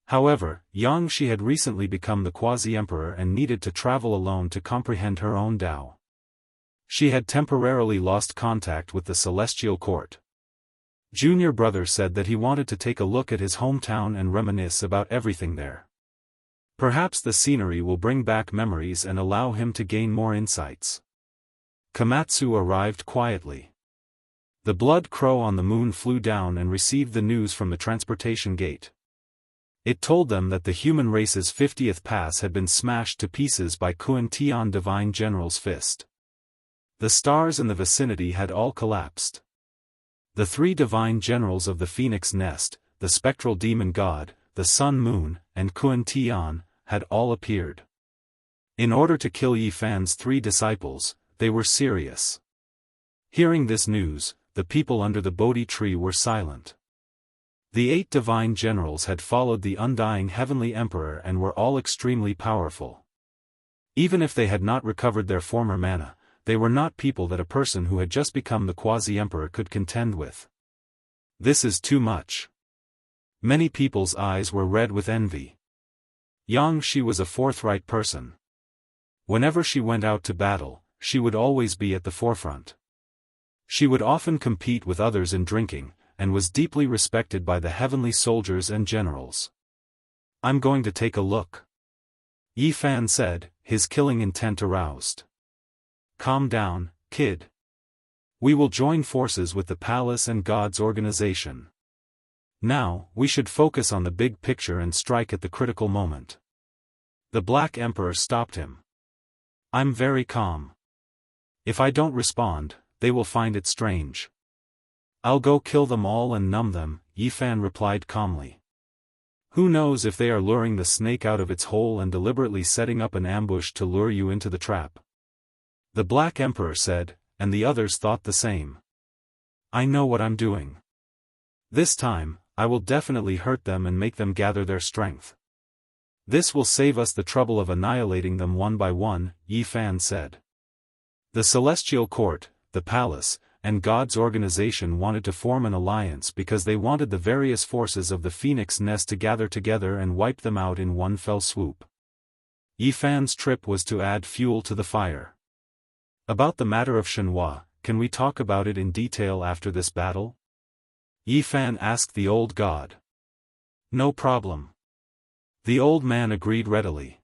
[SPEAKER 1] However, Jianghu had recently become the quasi-emperor and needed to travel alone to comprehend her own Tao. She had temporarily lost contact with the celestial court. Junior brother said that he wanted to take a look at his hometown and reminisce about everything there. Perhaps the scenery will bring back memories and allow him to gain more insights. Komatsu arrived quietly. The blood crow on the moon flew down and received the news from the transportation gate. It told them that the human race's 50th pass had been smashed to pieces by Kuan Tian Divine General's fist. The stars in the vicinity had all collapsed. The 3 divine generals of the Phoenix Nest, the spectral demon god, the Sun Moon, and Kuan Tian, had all appeared. In order to kill Yi Fan's 3 disciples, they were serious. Hearing this news, the people under the Bodhi tree were silent. The 8 divine generals had followed the undying heavenly emperor and were all extremely powerful. Even if they had not recovered their former mana, they were not people that a person who had just become the quasi-emperor could contend with. This is too much. Many people's eyes were red with envy. Xianxia was a forthright person. Whenever she went out to battle, she would always be at the forefront. She would often compete with others in drinking, and was deeply respected by the heavenly soldiers and generals. "I'm going to take a look," Yi Fan said, his killing intent aroused. "Calm down, kid. We will join forces with the palace and God's organization. Now, we should focus on the big picture and strike at the critical moment." The Black Emperor stopped him. "I'm very calm. If I don't respond, they will find it strange." "I'll go kill them all and numb them," Yi Fan replied calmly. "Who knows if they are luring the snake out of its hole and deliberately setting up an ambush to lure you into the trap?" The Black Emperor said, and the others thought the same. "I know what I'm doing. This time, I will definitely hurt them and make them gather their strength. This will save us the trouble of annihilating them one by one," Yi Fan said. The Celestial Court, the Palace, and God's organization wanted to form an alliance because they wanted the various forces of the Phoenix Nest to gather together and wipe them out in one fell swoop. Yi Fan's trip was to add fuel to the fire. "About the matter of Xianxia, can we talk about it in detail after this battle?" Yi Fan asked the old god. "No problem." The old man agreed readily.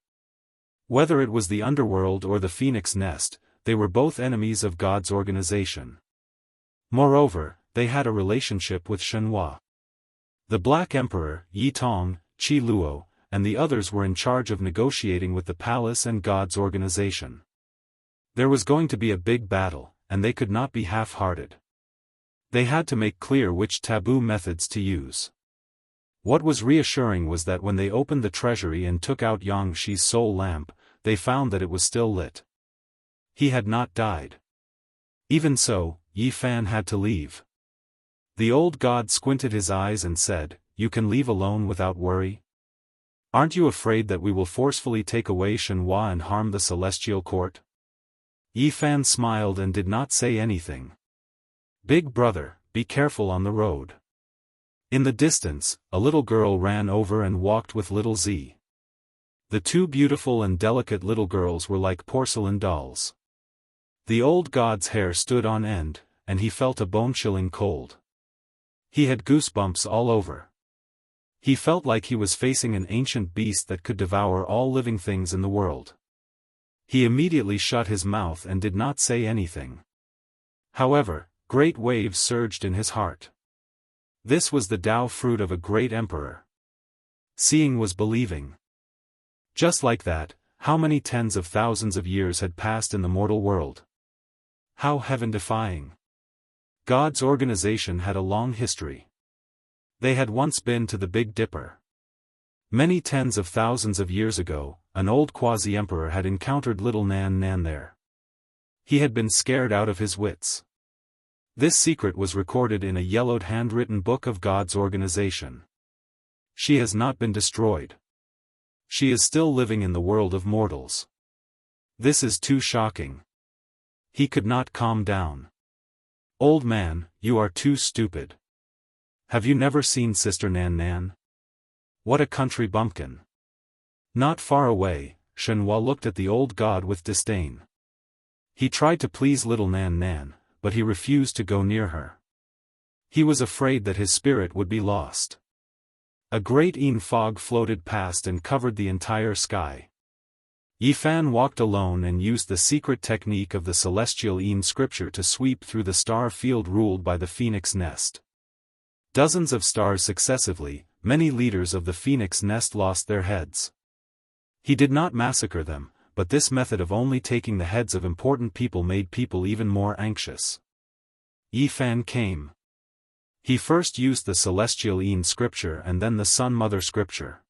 [SPEAKER 1] Whether it was the underworld or the Phoenix Nest, they were both enemies of God's organization. Moreover, they had a relationship with Xianxia. The Black Emperor, Yi Tong, Qi Luo, and the others were in charge of negotiating with the palace and God's organization. There was going to be a big battle, and they could not be half-hearted. They had to make clear which taboo methods to use. What was reassuring was that when they opened the treasury and took out Yangxi's soul lamp, they found that it was still lit. He had not died. Even so, Yi Fan had to leave. The old god squinted his eyes and said, "You can leave alone without worry? Aren't you afraid that we will forcefully take away Xianxia and harm the Celestial Court?" Yi Fan smiled and did not say anything. "Big brother, be careful on the road." In the distance, a little girl ran over and walked with little Z. The 2 beautiful and delicate little girls were like porcelain dolls. The old god's hair stood on end, and he felt a bone-chilling cold. He had goosebumps all over. He felt like he was facing an ancient beast that could devour all living things in the world. He immediately shut his mouth and did not say anything. However, great waves surged in his heart. This was the Tao fruit of a great emperor. Seeing was believing. Just like that, how many tens of thousands of years had passed in the mortal world? How heaven-defying. God's organization had a long history. They had once been to the Big Dipper. Many tens of thousands of years ago, an old quasi-emperor had encountered little Nan Nan there. He had been scared out of his wits. This secret was recorded in a yellowed handwritten book of God's organization. She has not been destroyed. She is still living in the world of mortals. This is too shocking. He could not calm down. "Old man, you are too stupid. Have you never seen Sister Nan Nan? What a country bumpkin." Not far away, Xianxia looked at the old god with disdain. He tried to please little Nan Nan, but he refused to go near her. He was afraid that his spirit would be lost. A great fog floated past and covered the entire sky. Yifan walked alone and used the secret technique of the celestial scripture to sweep through the star field ruled by the phoenix nest. Dozens of stars successively, many leaders of the phoenix nest lost their heads. He did not massacre them, but this method of only taking the heads of important people made people even more anxious. Yifan came. He first used the celestial scripture and then the Sun Mother scripture.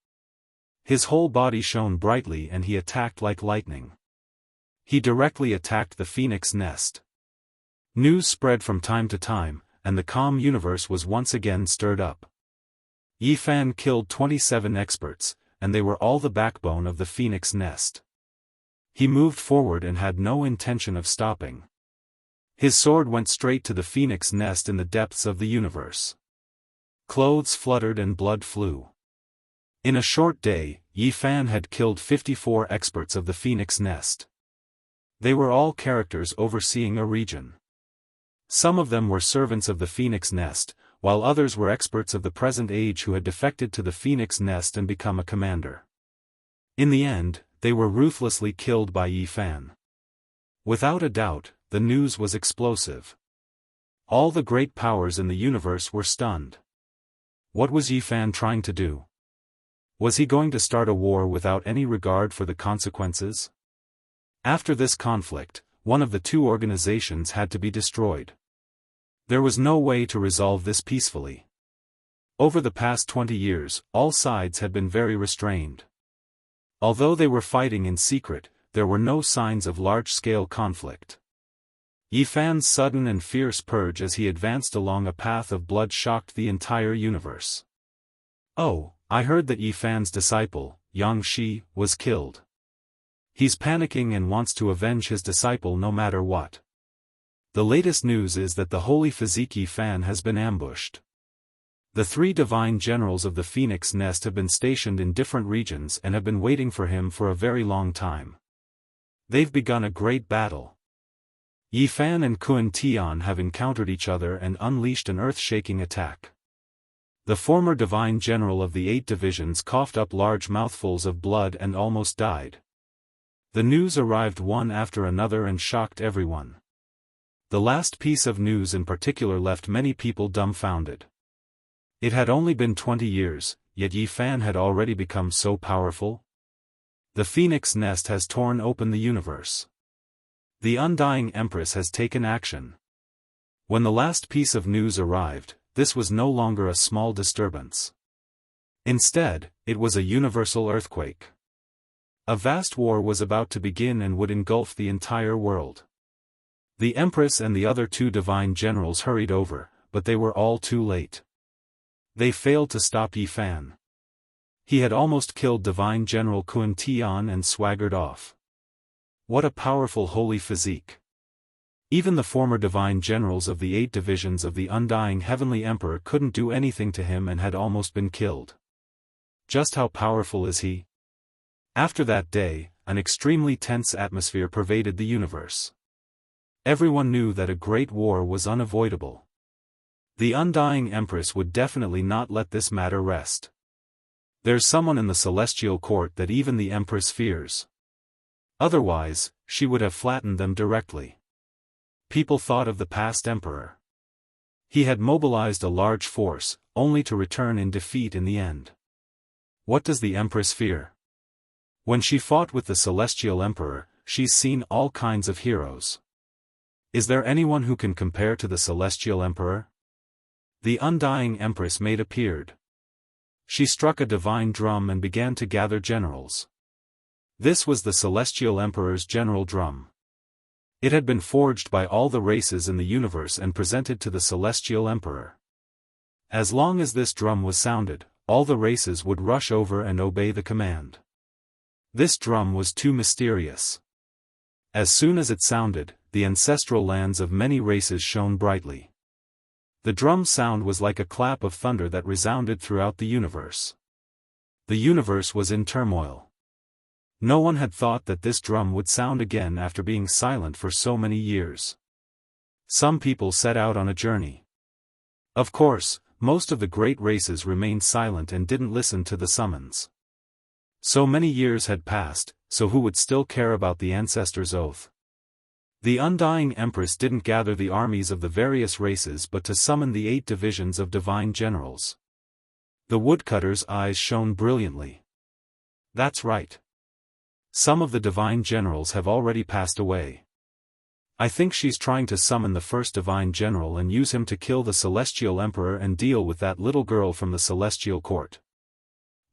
[SPEAKER 1] His whole body shone brightly and he attacked like lightning. He directly attacked the phoenix nest. News spread from time to time, and the calm universe was once again stirred up. Yifan killed 27 experts, and they were all the backbone of the phoenix nest. He moved forward and had no intention of stopping. His sword went straight to the phoenix nest in the depths of the universe. Clothes fluttered and blood flew. In a short day, Yifan had killed 54 experts of the phoenix nest. They were all characters overseeing a region. Some of them were servants of the phoenix nest, while others were experts of the present age who had defected to the phoenix nest and become a commander. In the end, they were ruthlessly killed by Yifan. Without a doubt, the news was explosive. All the great powers in the universe were stunned. What was Yifan trying to do? Was he going to start a war without any regard for the consequences? After this conflict, one of the two organizations had to be destroyed. There was no way to resolve this peacefully. Over the past 20 years, all sides had been very restrained. Although they were fighting in secret, there were no signs of large-scale conflict. Yifan's sudden and fierce purge as he advanced along a path of blood shocked the entire universe. Oh, I heard that Yifan's disciple, Xianxia, was killed. He's panicking and wants to avenge his disciple no matter what. The latest news is that the holy physique Yifan has been ambushed. The 3 divine generals of the Phoenix Nest have been stationed in different regions and have been waiting for him for a very long time. They've begun a great battle. Yifan and Kun Tian have encountered each other and unleashed an earth-shaking attack. The former divine general of the 8 divisions coughed up large mouthfuls of blood and almost died. The news arrived one after another and shocked everyone. The last piece of news in particular left many people dumbfounded. It had only been 20 years, yet Yifan had already become so powerful. The Phoenix Nest has torn open the universe. The Undying Empress has taken action. When the last piece of news arrived, this was no longer a small disturbance. Instead, it was a universal earthquake. A vast war was about to begin and would engulf the entire world. The Empress and the other 2 divine generals hurried over, but they were all too late. They failed to stop Yifan. He had almost killed Divine General Kun Tian and swaggered off. What a powerful holy physique! Even the former divine generals of the 8 divisions of the Undying Heavenly Emperor couldn't do anything to him and had almost been killed. Just how powerful is he? After that day, an extremely tense atmosphere pervaded the universe. Everyone knew that a great war was unavoidable. The Undying Empress would definitely not let this matter rest. There's someone in the celestial court that even the Empress fears. Otherwise, she would have flattened them directly. People thought of the past emperor. He had mobilized a large force, only to return in defeat in the end. What does the Empress fear? When she fought with the celestial emperor, she's seen all kinds of heroes. Is there anyone who can compare to the celestial emperor? The Undying Empress made appeared. She struck a divine drum and began to gather generals. This was the celestial emperor's general drum. It had been forged by all the races in the universe and presented to the celestial emperor. As long as this drum was sounded, all the races would rush over and obey the command. This drum was too mysterious. As soon as it sounded, the ancestral lands of many races shone brightly. The drum's sound was like a clap of thunder that resounded throughout the universe. The universe was in turmoil. No one had thought that this drum would sound again after being silent for so many years. Some people set out on a journey. Of course, most of the great races remained silent and didn't listen to the summons. So many years had passed, so who would still care about the ancestors' oath? The undying empress didn't gather the armies of the various races but to summon the 8 divisions of divine generals. The woodcutter's eyes shone brilliantly. That's right. Some of the divine generals have already passed away. I think she's trying to summon the first divine general and use him to kill the celestial emperor and deal with that little girl from the celestial court.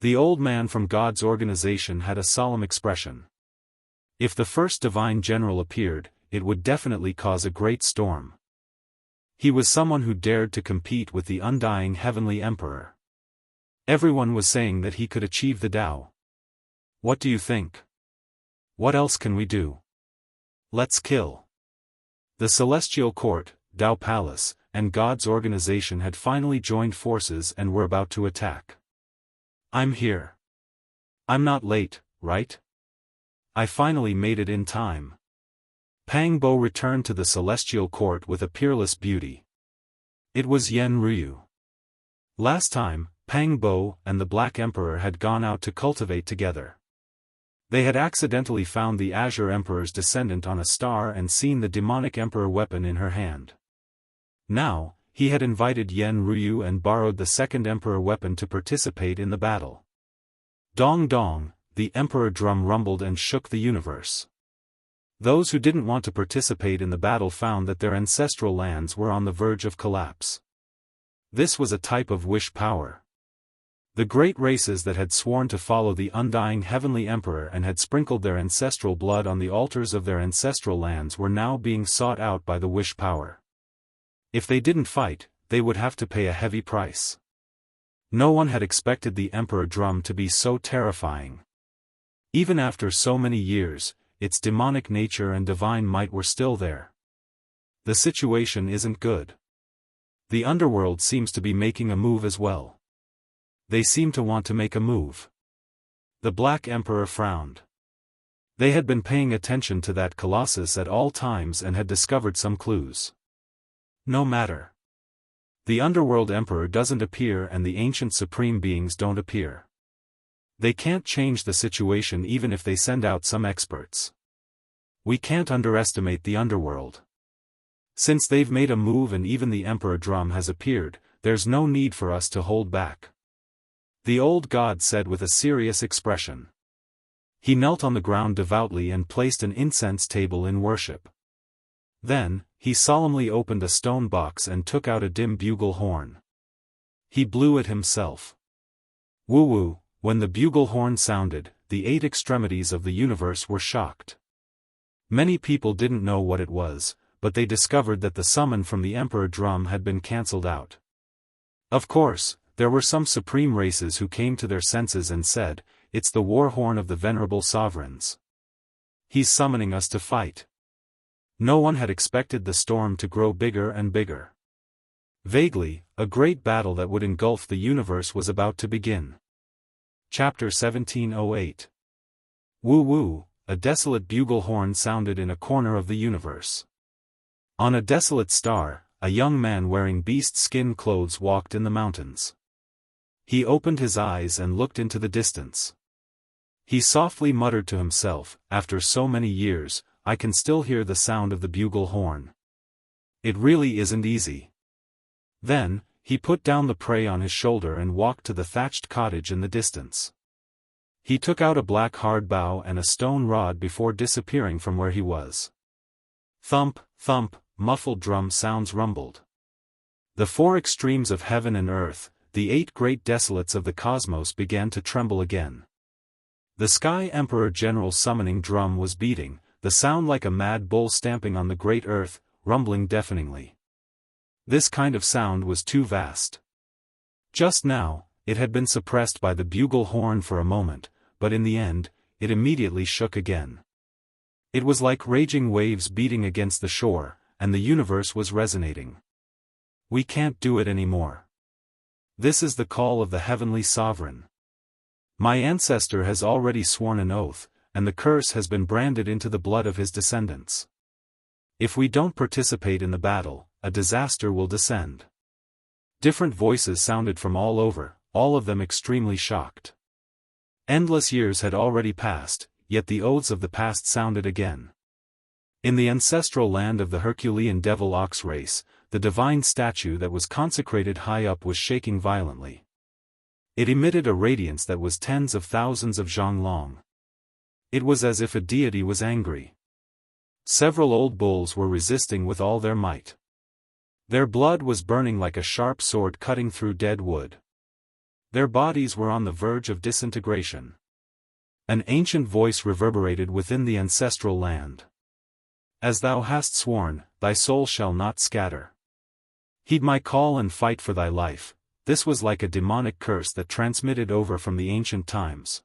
[SPEAKER 1] The old man from God's organization had a solemn expression. If the first divine general appeared, it would definitely cause a great storm. He was someone who dared to compete with the undying heavenly emperor. Everyone was saying that he could achieve the Tao. What do you think? What else can we do? Let's kill. The celestial court, Tao Palace, and God's organization had finally joined forces and were about to attack. I'm here. I'm not late, right? I finally made it in time. Pang Bo returned to the celestial court with a peerless beauty. It was Yen Ryu. Last time, Pang Bo and the Black Emperor had gone out to cultivate together. They had accidentally found the Azure Emperor's descendant on a star and seen the demonic emperor weapon in her hand. Now, he had invited Yen Ryu and borrowed the second emperor weapon to participate in the battle. Dong dong, the emperor drum rumbled and shook the universe. Those who didn't want to participate in the battle found that their ancestral lands were on the verge of collapse. This was a type of wish power. The great races that had sworn to follow the undying heavenly emperor and had sprinkled their ancestral blood on the altars of their ancestral lands were now being sought out by the wish power. If they didn't fight, they would have to pay a heavy price. No one had expected the emperor drum to be so terrifying. Even after so many years, its demonic nature and divine might were still there. The situation isn't good. The underworld seems to be making a move as well. They seem to want to make a move. The Black Emperor frowned. They had been paying attention to that colossus at all times and had discovered some clues. No matter. The Underworld Emperor doesn't appear and the ancient supreme beings don't appear. They can't change the situation even if they send out some experts. We can't underestimate the Underworld. Since they've made a move and even the Emperor Drum has appeared, there's no need for us to hold back. The old god said with a serious expression. He knelt on the ground devoutly and placed an incense table in worship. Then, he solemnly opened a stone box and took out a dim bugle horn. He blew it himself. Woo-woo, when the bugle horn sounded, the 8 extremities of the universe were shocked. Many people didn't know what it was, but they discovered that the summon from the Emperor Drum had been cancelled out. Of course, there were some supreme races who came to their senses and said, "It's the war horn of the venerable sovereigns. He's summoning us to fight." No one had expected the storm to grow bigger and bigger. Vaguely, a great battle that would engulf the universe was about to begin. Chapter 1708. Woo-woo, a desolate bugle horn sounded in a corner of the universe. On a desolate star, a young man wearing beast skin clothes walked in the mountains. He opened his eyes and looked into the distance. He softly muttered to himself, "After so many years, I can still hear the sound of the bugle horn. It really isn't easy." Then, he put down the prey on his shoulder and walked to the thatched cottage in the distance. He took out a black hard bow and a stone rod before disappearing from where he was. Thump, thump, muffled drum sounds rumbled. The 4 extremes of heaven and earth, the 8 great desolates of the cosmos began to tremble again. The Sky Emperor General's summoning drum was beating, the sound like a mad bull stamping on the great earth, rumbling deafeningly. This kind of sound was too vast. Just now, it had been suppressed by the bugle horn for a moment, but in the end, it immediately shook again. It was like raging waves beating against the shore, and the universe was resonating. We can't do it anymore. This is the call of the heavenly sovereign. My ancestor has already sworn an oath, and the curse has been branded into the blood of his descendants. If we don't participate in the battle, a disaster will descend. Different voices sounded from all over, all of them extremely shocked. Endless years had already passed, yet the oaths of the past sounded again. In the ancestral land of the Herculean devil ox race, the divine statue that was consecrated high up was shaking violently. It emitted a radiance that was tens of thousands of zhang long. It was as if a deity was angry. Several old bulls were resisting with all their might. Their blood was burning like a sharp sword cutting through dead wood. Their bodies were on the verge of disintegration. An ancient voice reverberated within the ancestral land. As thou hast sworn, thy soul shall not scatter. Heed my call and fight for thy life. This was like a demonic curse that transmitted over from the ancient times.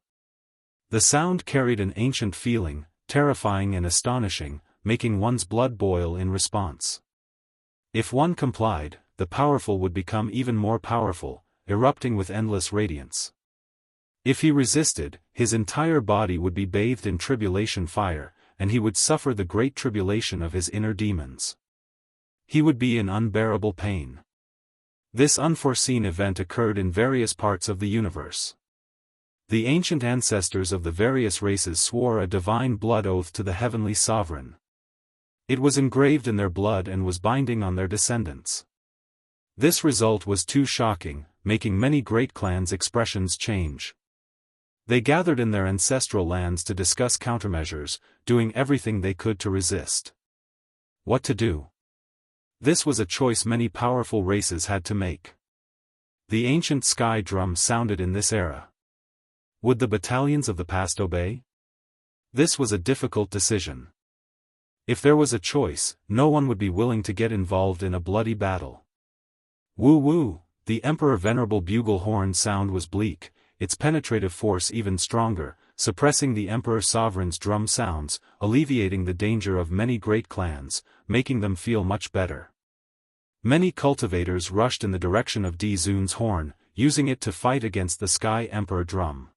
[SPEAKER 1] The sound carried an ancient feeling, terrifying and astonishing, making one's blood boil in response. If one complied, the powerful would become even more powerful, erupting with endless radiance. If he resisted, his entire body would be bathed in tribulation fire, and he would suffer the great tribulation of his inner demons. He would be in unbearable pain. This unforeseen event occurred in various parts of the universe. The ancient ancestors of the various races swore a divine blood oath to the heavenly sovereign. It was engraved in their blood and was binding on their descendants. This result was too shocking, making many great clans' expressions change. They gathered in their ancestral lands to discuss countermeasures, doing everything they could to resist. What to do? This was a choice many powerful races had to make. The ancient sky drum sounded in this era. Would the battalions of the past obey? This was a difficult decision. If there was a choice, no one would be willing to get involved in a bloody battle. Woo woo, the Emperor Venerable bugle horn sound was bleak, its penetrative force even stronger, suppressing the Emperor Sovereign's drum sounds, alleviating the danger of many great clans, making them feel much better. Many cultivators rushed in the direction of Di Zun's horn, using it to fight against the Sky Emperor drum.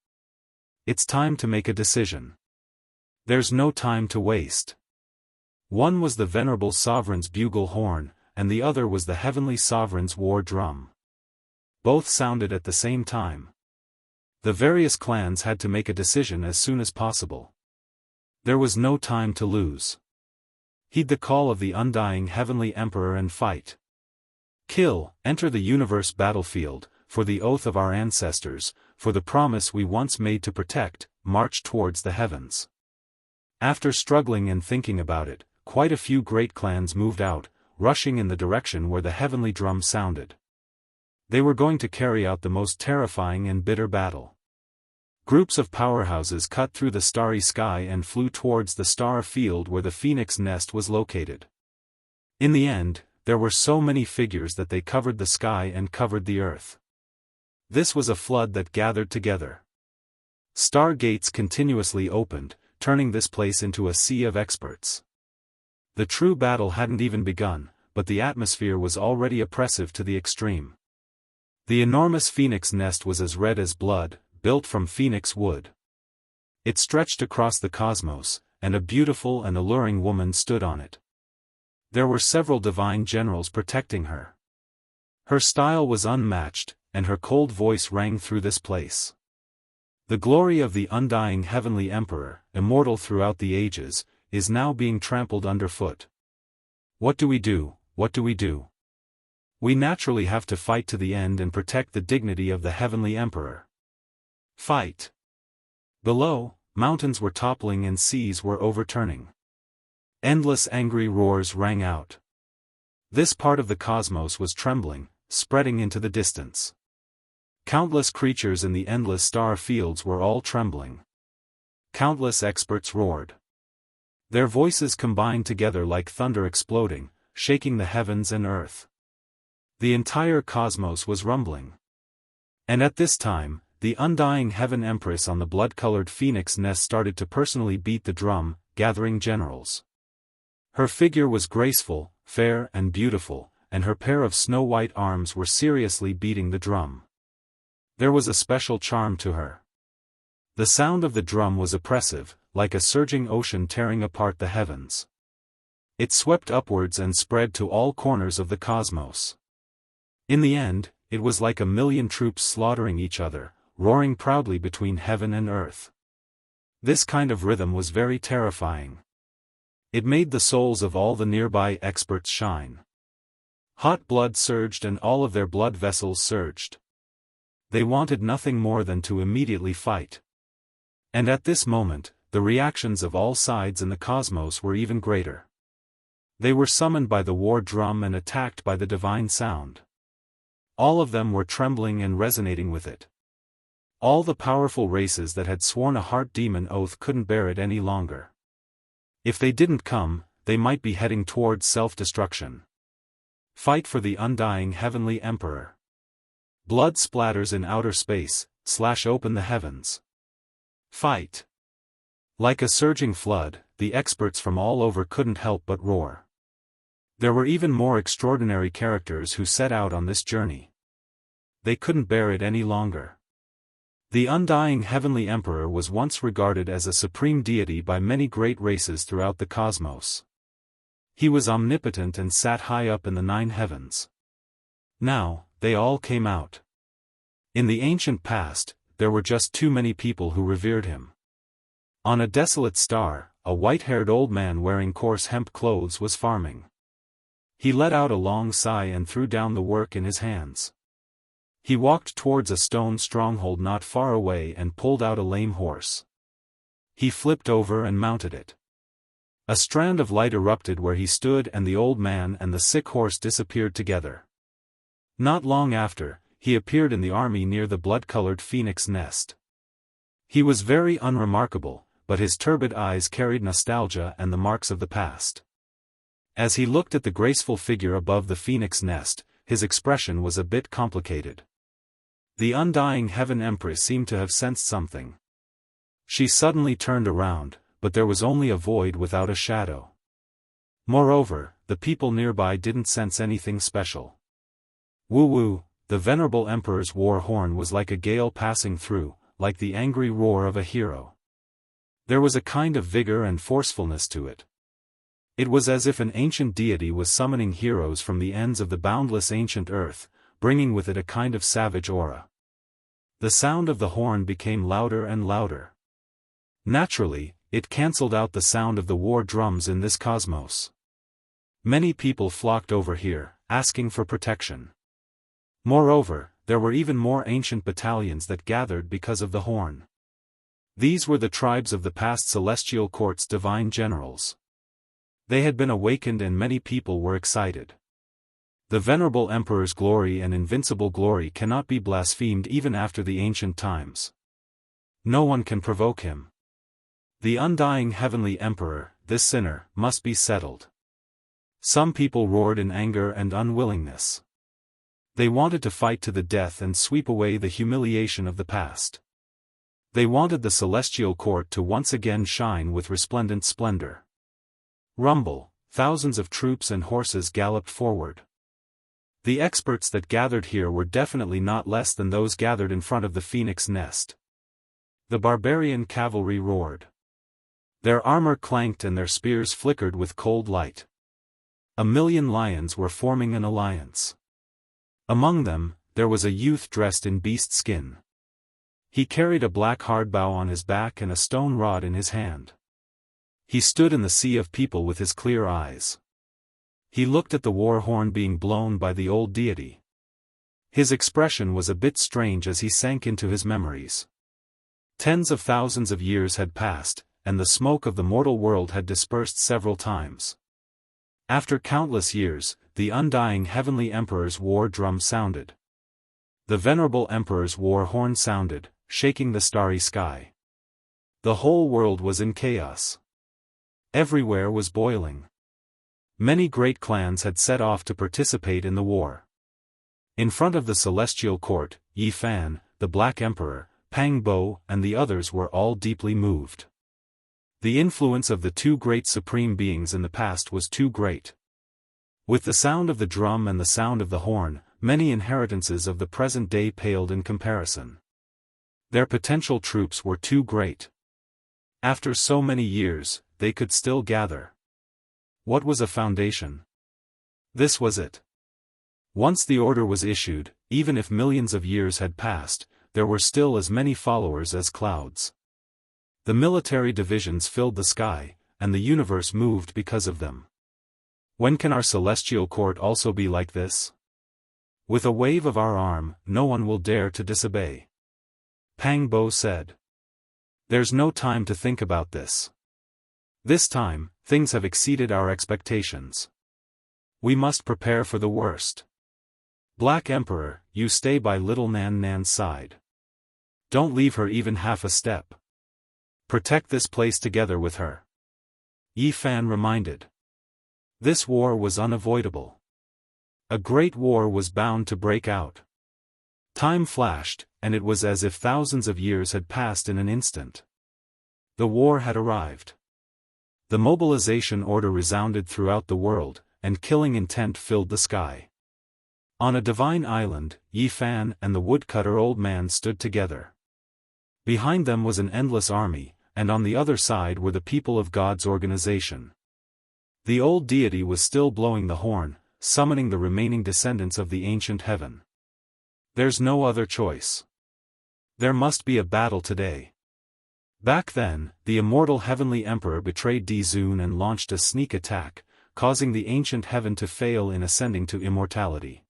[SPEAKER 1] It's time to make a decision. There's no time to waste. One was the Venerable Sovereign's bugle horn, and the other was the Heavenly Sovereign's war drum. Both sounded at the same time. The various clans had to make a decision as soon as possible. There was no time to lose. Heed the call of the undying Heavenly Emperor and fight. Kill, enter the universe battlefield, for the oath of our ancestors, for the promise we once made to protect, march towards the heavens. After struggling and thinking about it, quite a few great clans moved out, rushing in the direction where the heavenly drum sounded. They were going to carry out the most terrifying and bitter battle. Groups of powerhouses cut through the starry sky and flew towards the star field where the phoenix nest was located. In the end, there were so many figures that they covered the sky and covered the earth. This was a flood that gathered together. Star gates continuously opened, turning this place into a sea of experts. The true battle hadn't even begun, but the atmosphere was already oppressive to the extreme. The enormous phoenix nest was as red as blood, built from phoenix wood. It stretched across the cosmos, and a beautiful and alluring woman stood on it. There were several divine generals protecting her. Her style was unmatched, and her cold voice rang through this place. The glory of the undying Heavenly Emperor, immortal throughout the ages, is now being trampled underfoot. What do we do? What do we do? We naturally have to fight to the end and protect the dignity of the Heavenly Emperor. Fight! Below, mountains were toppling and seas were overturning. Endless angry roars rang out. This part of the cosmos was trembling, spreading into the distance. Countless creatures in the endless star fields were all trembling. Countless experts roared. Their voices combined together like thunder exploding, shaking the heavens and earth. The entire cosmos was rumbling. And at this time, the undying Heaven Empress on the blood-colored phoenix nest started to personally beat the drum, gathering generals. Her figure was graceful, fair and beautiful, and her pair of snow-white arms were seriously beating the drum. There was a special charm to her. The sound of the drum was oppressive, like a surging ocean tearing apart the heavens. It swept upwards and spread to all corners of the cosmos. In the end, it was like a million troops slaughtering each other, roaring proudly between heaven and earth. This kind of rhythm was very terrifying. It made the souls of all the nearby experts shine. Hot blood surged and all of their blood vessels surged. They wanted nothing more than to immediately fight. And at this moment, the reactions of all sides in the cosmos were even greater. They were summoned by the war drum and attacked by the divine sound. All of them were trembling and resonating with it. All the powerful races that had sworn a heart demon oath couldn't bear it any longer. If they didn't come, they might be heading towards self-destruction. Fight for the undying heavenly emperor. Blood splatters in outer space, slash open the heavens. Fight. Like a surging flood, the experts from all over couldn't help but roar. There were even more extraordinary characters who set out on this journey. They couldn't bear it any longer. The undying heavenly emperor was once regarded as a supreme deity by many great races throughout the cosmos. He was omnipotent and sat high up in the 9 heavens. Now, they all came out. In the ancient past, there were just too many people who revered him. On a desolate star, a white-haired old man wearing coarse hemp clothes was farming. He let out a long sigh and threw down the work in his hands. He walked towards a stone stronghold not far away and pulled out a lame horse. He flipped over and mounted it. A strand of light erupted where he stood and the old man and the sick horse disappeared together. Not long after, he appeared in the army near the blood-colored phoenix nest. He was very unremarkable, but his turbid eyes carried nostalgia and the marks of the past. As he looked at the graceful figure above the phoenix nest, his expression was a bit complicated. The undying heaven empress seemed to have sensed something. She suddenly turned around, but there was only a void without a shadow. Moreover, the people nearby didn't sense anything special. Woo-woo, the venerable emperor's war horn was like a gale passing through, like the angry roar of a hero. There was a kind of vigor and forcefulness to it. It was as if an ancient deity was summoning heroes from the ends of the boundless ancient earth, bringing with it a kind of savage aura. The sound of the horn became louder and louder. Naturally, it cancelled out the sound of the war drums in this cosmos. Many people flocked over here, asking for protection. Moreover, there were even more ancient battalions that gathered because of the horn. These were the tribes of the past celestial court's divine generals. They had been awakened and many people were excited. The venerable emperor's glory and invincible glory cannot be blasphemed even after the ancient times. No one can provoke him. The undying heavenly emperor, this sinner, must be settled. Some people roared in anger and unwillingness. They wanted to fight to the death and sweep away the humiliation of the past. They wanted the celestial court to once again shine with resplendent splendor. Rumble, thousands of troops and horses galloped forward. The experts that gathered here were definitely not less than those gathered in front of the phoenix nest. The barbarian cavalry roared. Their armor clanked and their spears flickered with cold light. 1,000,000 lions were forming an alliance. Among them, there was a youth dressed in beast skin. He carried a black hardbow on his back and a stone rod in his hand. He stood in the sea of people with his clear eyes. He looked at the war horn being blown by the old deity. His expression was a bit strange as he sank into his memories. Tens of thousands of years had passed, and the smoke of the mortal world had dispersed several times. After countless years, the undying heavenly emperor's war drum sounded. The venerable emperor's war horn sounded, shaking the starry sky. The whole world was in chaos. Everywhere was boiling. Many great clans had set off to participate in the war. In front of the celestial court, Yi Fan, the Black Emperor, Pang Bo, and the others were all deeply moved. The influence of the two great supreme beings in the past was too great. With the sound of the drum and the sound of the horn, many inheritances of the present day paled in comparison. Their potential troops were too great. After so many years, they could still gather. What was a foundation? This was it. Once the order was issued, even if millions of years had passed, there were still as many followers as clouds. The military divisions filled the sky, and the universe moved because of them. When can our celestial court also be like this? With a wave of our arm, no one will dare to disobey. Pang Bo said. There's no time to think about this. This time, things have exceeded our expectations. We must prepare for the worst. Black Emperor, you stay by little Nan Nan's side. Don't leave her even half a step. Protect this place together with her. Yi Fan reminded. This war was unavoidable. A great war was bound to break out. Time flashed, and it was as if thousands of years had passed in an instant. The war had arrived. The mobilization order resounded throughout the world, and killing intent filled the sky. On a divine island, Yi Fan and the woodcutter old man stood together. Behind them was an endless army, and on the other side were the people of God's organization. The old deity was still blowing the horn, summoning the remaining descendants of the ancient heaven. There's no other choice. There must be a battle today. Back then, the immortal heavenly emperor betrayed Di Zun and launched a sneak attack, causing the ancient heaven to fail in ascending to immortality.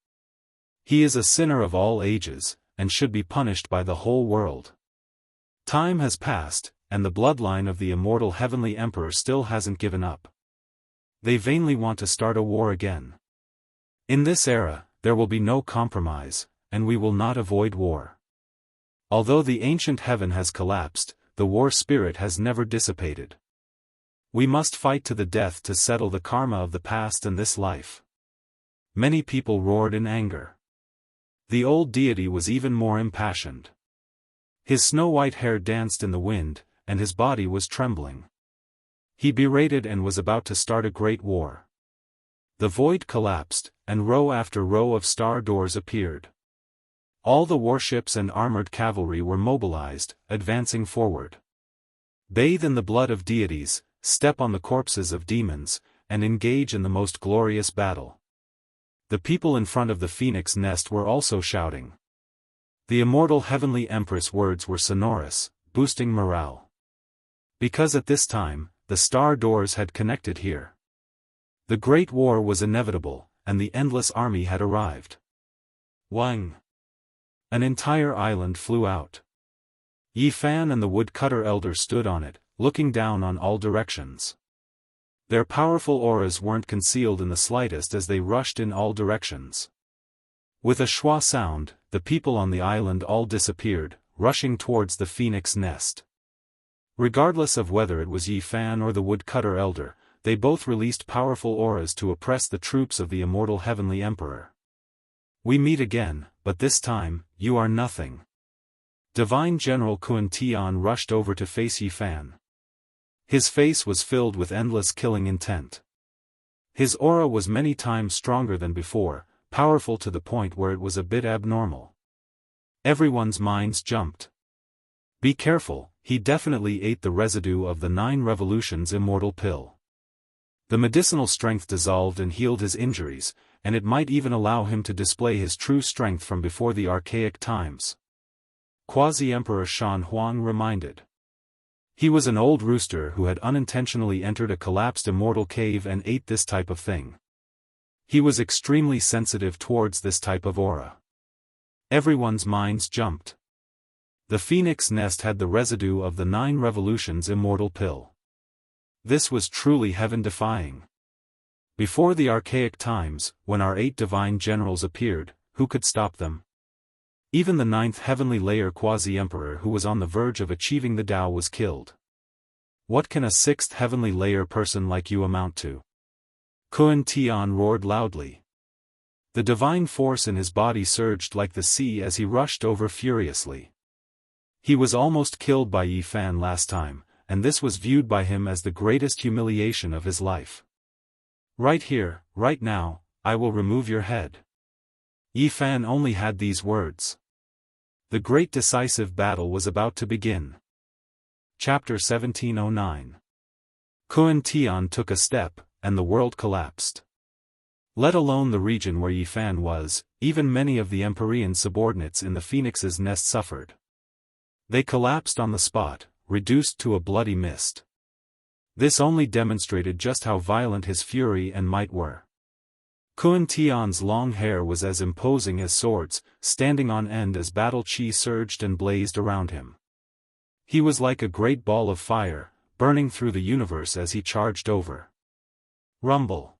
[SPEAKER 1] He is a sinner of all ages, and should be punished by the whole world. Time has passed, and the bloodline of the immortal heavenly emperor still hasn't given up. They vainly want to start a war again. In this era, there will be no compromise, and we will not avoid war. Although the ancient heaven has collapsed, the war spirit has never dissipated. We must fight to the death to settle the karma of the past and this life. Many people roared in anger. The old deity was even more impassioned. His snow-white hair danced in the wind, and his body was trembling. He berated and was about to start a great war. The void collapsed, and row after row of star doors appeared. All the warships and armored cavalry were mobilized, advancing forward. Bathe in the blood of deities, step on the corpses of demons, and engage in the most glorious battle. The people in front of the phoenix nest were also shouting. The immortal heavenly empress words were sonorous, boosting morale. Because at this time, the star doors had connected here. The great war was inevitable, and the endless army had arrived. Wang! An entire island flew out. Yi Fan and the woodcutter elder stood on it, looking down on all directions. Their powerful auras weren't concealed in the slightest as they rushed in all directions. With a schwa sound, the people on the island all disappeared, rushing towards the phoenix nest. Regardless of whether it was Yi Fan or the woodcutter elder, they both released powerful auras to oppress the troops of the immortal heavenly emperor. We meet again, but this time, you are nothing. Divine General Kun Tian rushed over to face Yi Fan. His face was filled with endless killing intent. His aura was many times stronger than before, powerful to the point where it was a bit abnormal. Everyone's minds jumped. Be careful, he definitely ate the residue of the 9 Revolutions immortal pill. The medicinal strength dissolved and healed his injuries, and it might even allow him to display his true strength from before the archaic times. Quasi-Emperor Shan Huang reminded. He was an old rooster who had unintentionally entered a collapsed immortal cave and ate this type of thing. He was extremely sensitive towards this type of aura. Everyone's minds jumped. The phoenix nest had the residue of the 9 Revolutions immortal pill. This was truly heaven-defying. Before the archaic times, when our 8 divine generals appeared, who could stop them? Even the 9th heavenly layer quasi-emperor who was on the verge of achieving the Tao was killed. What can a 6th heavenly layer person like you amount to? Kun Tian roared loudly. The divine force in his body surged like the sea as he rushed over furiously. He was almost killed by Yi Fan last time, and this was viewed by him as the greatest humiliation of his life. Right here, right now, I will remove your head. Yi Fan only had these words. The great decisive battle was about to begin. Chapter 1709. Kun Tian took a step, and the world collapsed. Let alone the region where Yi Fan was, even many of the Empyrean subordinates in the Phoenix's nest suffered. They collapsed on the spot, reduced to a bloody mist. This only demonstrated just how violent his fury and might were. Kun Tian's long hair was as imposing as swords, standing on end as battle chi surged and blazed around him. He was like a great ball of fire, burning through the universe as he charged over. Rumble.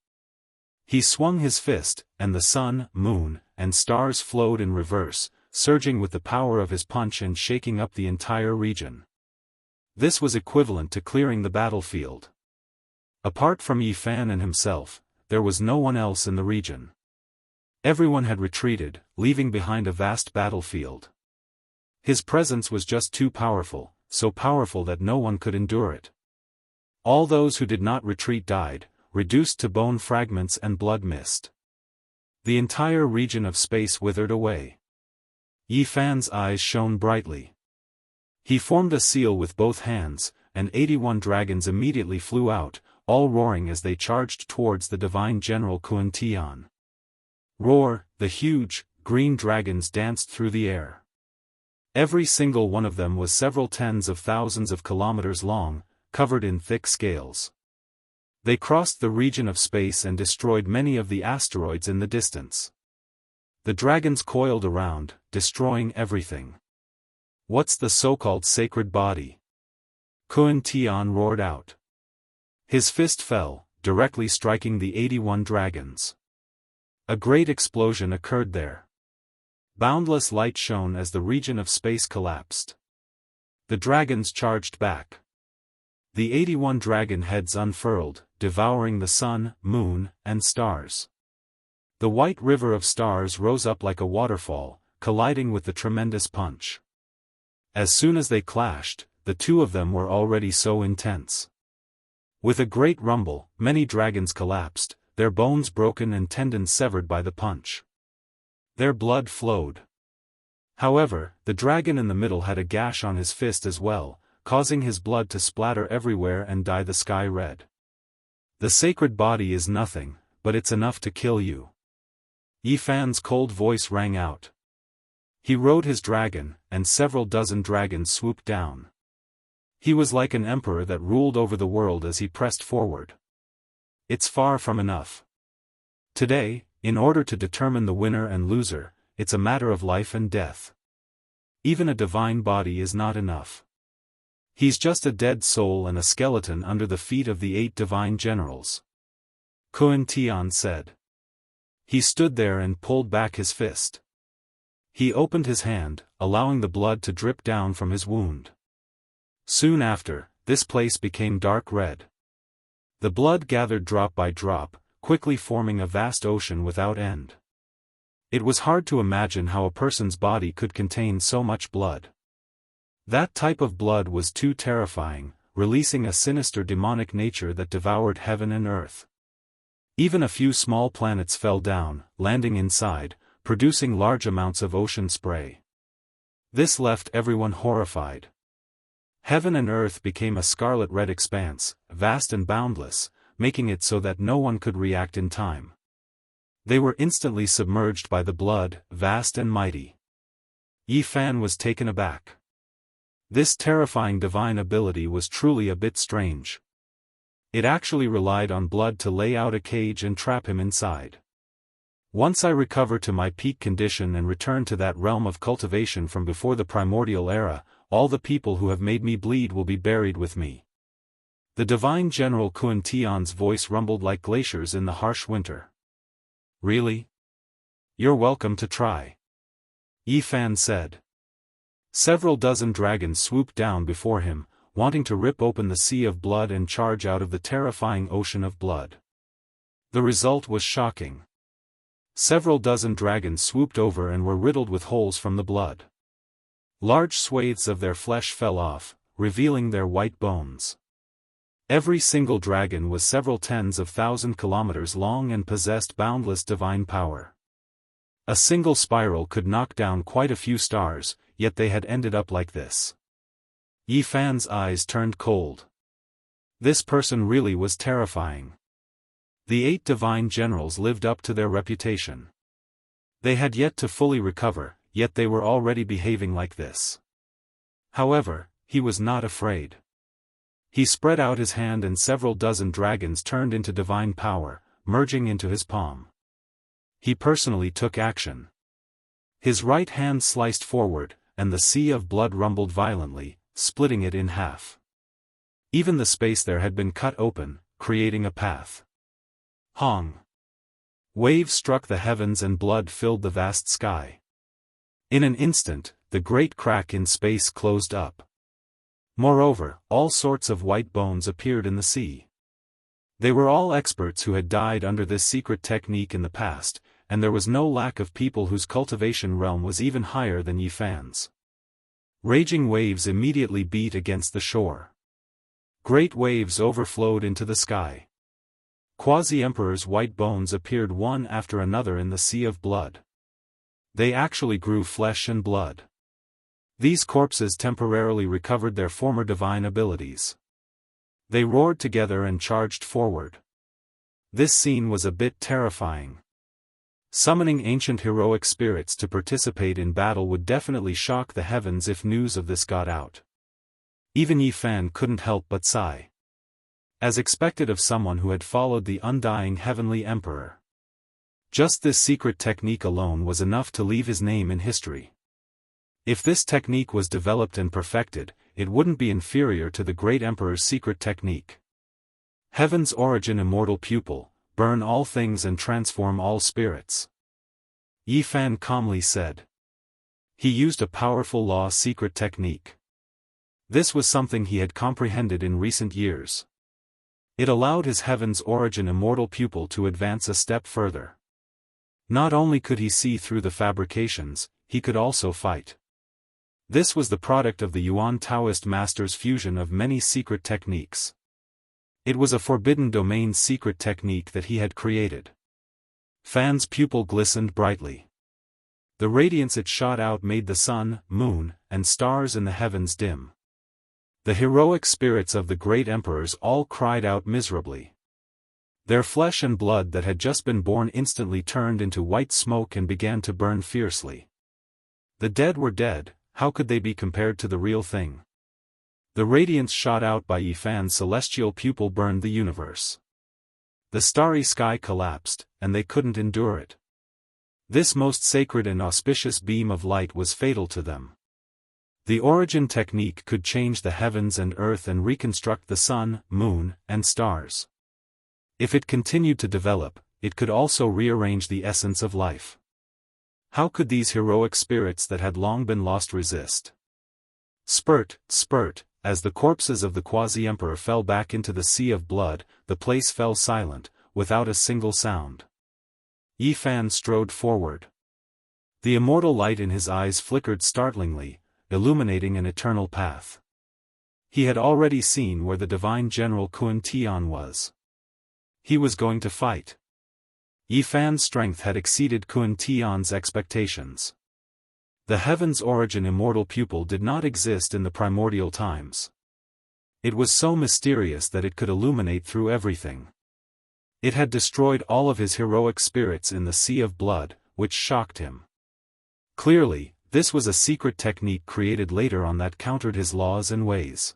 [SPEAKER 1] He swung his fist, and the sun, moon, and stars flowed in reverse, surging with the power of his punch and shaking up the entire region. This was equivalent to clearing the battlefield. Apart from Yi Fan and himself, there was no one else in the region. Everyone had retreated, leaving behind a vast battlefield. His presence was just too powerful, so powerful that no one could endure it. All those who did not retreat died, reduced to bone fragments and blood mist. The entire region of space withered away. Yi Fan's eyes shone brightly. He formed a seal with both hands, and 81 dragons immediately flew out, all roaring as they charged towards the divine general Kun Tian. Roar, the huge, green dragons danced through the air. Every single one of them was several tens of thousands of kilometers long, covered in thick scales. They crossed the region of space and destroyed many of the asteroids in the distance. The dragons coiled around, destroying everything. What's the so-called sacred body? Kun Tian roared out. His fist fell, directly striking the 81 dragons. A great explosion occurred there. Boundless light shone as the region of space collapsed. The dragons charged back. The 81 dragon heads unfurled, devouring the sun, moon, and stars. The white river of stars rose up like a waterfall, colliding with the tremendous punch. As soon as they clashed, the two of them were already so intense. With a great rumble, many dragons collapsed, their bones broken and tendons severed by the punch. Their blood flowed. However, the dragon in the middle had a gash on his fist as well, causing his blood to splatter everywhere and dye the sky red. The sacred body is nothing, but it's enough to kill you. Yi Fan's cold voice rang out. He rode his dragon, and several dozen dragons swooped down. He was like an emperor that ruled over the world as he pressed forward. It's far from enough. Today, in order to determine the winner and loser, it's a matter of life and death. Even a divine body is not enough. He's just a dead soul and a skeleton under the feet of the 8 divine generals. Kun Tian said. He stood there and pulled back his fist. He opened his hand, allowing the blood to drip down from his wound. Soon after, this place became dark red. The blood gathered drop by drop, quickly forming a vast ocean without end. It was hard to imagine how a person's body could contain so much blood. That type of blood was too terrifying, releasing a sinister demonic nature that devoured heaven and earth. Even a few small planets fell down, landing inside, producing large amounts of ocean spray. This left everyone horrified. Heaven and earth became a scarlet-red expanse, vast and boundless, making it so that no one could react in time. They were instantly submerged by the blood, vast and mighty. Yi Fan was taken aback. This terrifying divine ability was truly a bit strange. It actually relied on blood to lay out a cage and trap him inside. Once I recover to my peak condition and return to that realm of cultivation from before the primordial era, all the people who have made me bleed will be buried with me. The divine general Kun Tian's voice rumbled like glaciers in the harsh winter. Really? You're welcome to try. Yi Fan said. Several dozen dragons swooped down before him, wanting to rip open the sea of blood and charge out of the terrifying ocean of blood. The result was shocking. Several dozen dragons swooped over and were riddled with holes from the blood. Large swathes of their flesh fell off, revealing their white bones. Every single dragon was several tens of thousand kilometers long and possessed boundless divine power. A single spiral could knock down quite a few stars, yet they had ended up like this. Yi Fan's eyes turned cold. This person really was terrifying. The 8 divine generals lived up to their reputation. They had yet to fully recover, yet they were already behaving like this. However, he was not afraid. He spread out his hand and several dozen dragons turned into divine power, merging into his palm. He personally took action. His right hand sliced forward, and the sea of blood rumbled violently, splitting it in half. Even the space there had been cut open, creating a path. Hong! Waves struck the heavens and blood filled the vast sky. In an instant, the great crack in space closed up. Moreover, all sorts of white bones appeared in the sea. They were all experts who had died under this secret technique in the past, and there was no lack of people whose cultivation realm was even higher than Yifan's. Raging waves immediately beat against the shore. Great waves overflowed into the sky. Quasi-emperors' white bones appeared one after another in the sea of blood. They actually grew flesh and blood. These corpses temporarily recovered their former divine abilities. They roared together and charged forward. This scene was a bit terrifying. Summoning ancient heroic spirits to participate in battle would definitely shock the heavens if news of this got out. Even Yifan couldn't help but sigh. As expected of someone who had followed the undying heavenly emperor. Just this secret technique alone was enough to leave his name in history. If this technique was developed and perfected, it wouldn't be inferior to the great emperor's secret technique. Heaven's origin immortal pupil, burn all things and transform all spirits. Yifan calmly said. He used a powerful law secret technique. This was something he had comprehended in recent years. It allowed his heaven's origin immortal pupil to advance a step further. Not only could he see through the fabrications, he could also fight. This was the product of the Yuan Taoist master's fusion of many secret techniques. It was a forbidden domain secret technique that he had created. Fan's pupil glistened brightly. The radiance it shot out made the sun, moon, and stars in the heavens dim. The heroic spirits of the great emperors all cried out miserably. Their flesh and blood that had just been born instantly turned into white smoke and began to burn fiercely. The dead were dead. How could they be compared to the real thing? The radiance shot out by Yifan's celestial pupil burned the universe. The starry sky collapsed, and they couldn't endure it. This most sacred and auspicious beam of light was fatal to them. The origin technique could change the heavens and earth and reconstruct the sun, moon, and stars. If it continued to develop, it could also rearrange the essence of life. How could these heroic spirits that had long been lost resist? Spurt, spurt, as the corpses of the quasi-emperor fell back into the sea of blood, the place fell silent, without a single sound. Yifan strode forward. The immortal light in his eyes flickered startlingly, illuminating an eternal path. He had already seen where the divine general Kun Tian was. He was going to fight. Yifan's strength had exceeded Kun Tian's expectations. The heaven's origin immortal pupil did not exist in the primordial times. It was so mysterious that it could illuminate through everything. It had destroyed all of his heroic spirits in the sea of blood, which shocked him. Clearly, this was a secret technique created later on that countered his laws and ways.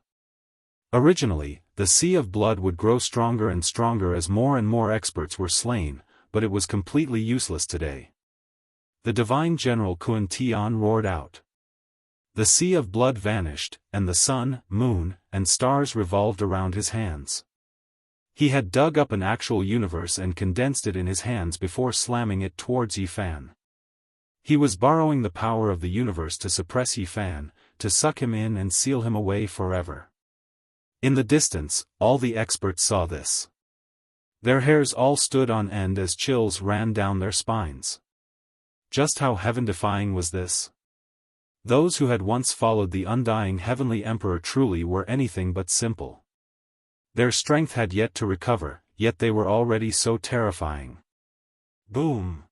[SPEAKER 1] Originally, the sea of blood would grow stronger and stronger as more and more experts were slain, but it was completely useless today. The divine general Kun Tian roared out. The sea of blood vanished, and the sun, moon, and stars revolved around his hands. He had dug up an actual universe and condensed it in his hands before slamming it towards Yifan. He was borrowing the power of the universe to suppress Yifan, to suck him in and seal him away forever. In the distance, all the experts saw this. Their hairs all stood on end as chills ran down their spines. Just how heaven-defying was this? Those who had once followed the undying heavenly emperor truly were anything but simple. Their strength had yet to recover, yet they were already so terrifying. Boom!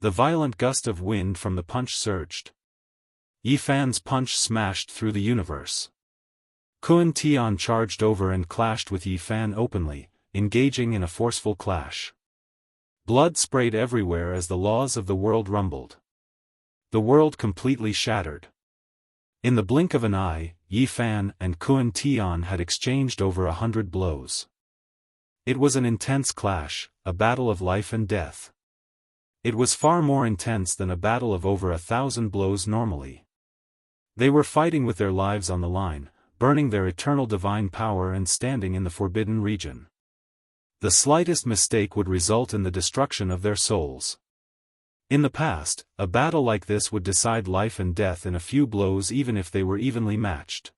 [SPEAKER 1] The violent gust of wind from the punch surged. Yifan's punch smashed through the universe. Kun Tian charged over and clashed with Yifan openly, engaging in a forceful clash. Blood sprayed everywhere as the laws of the world rumbled. The world completely shattered. In the blink of an eye, Yi Fan and Kun Tian had exchanged over 100 blows. It was an intense clash, a battle of life and death. It was far more intense than a battle of over 1,000 blows normally. They were fighting with their lives on the line, burning their eternal divine power and standing in the forbidden region. The slightest mistake would result in the destruction of their souls. In the past, a battle like this would decide life and death in a few blows even if they were evenly matched.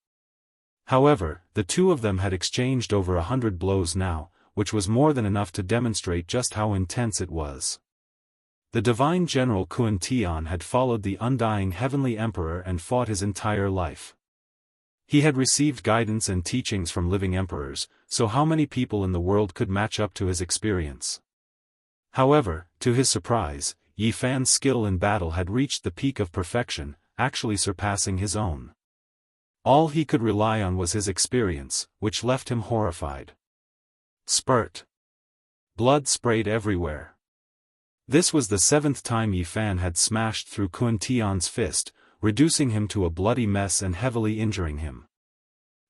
[SPEAKER 1] However, the two of them had exchanged over 100 blows now, which was more than enough to demonstrate just how intense it was. The divine general Kun Tian had followed the undying heavenly emperor and fought his entire life. He had received guidance and teachings from living emperors, so how many people in the world could match up to his experience? However, to his surprise, Yi Fan's skill in battle had reached the peak of perfection, actually surpassing his own. All he could rely on was his experience, which left him horrified. Spurt. Blood sprayed everywhere. This was the 7th time Yi Fan had smashed through Kun Tian's fist, reducing him to a bloody mess and heavily injuring him.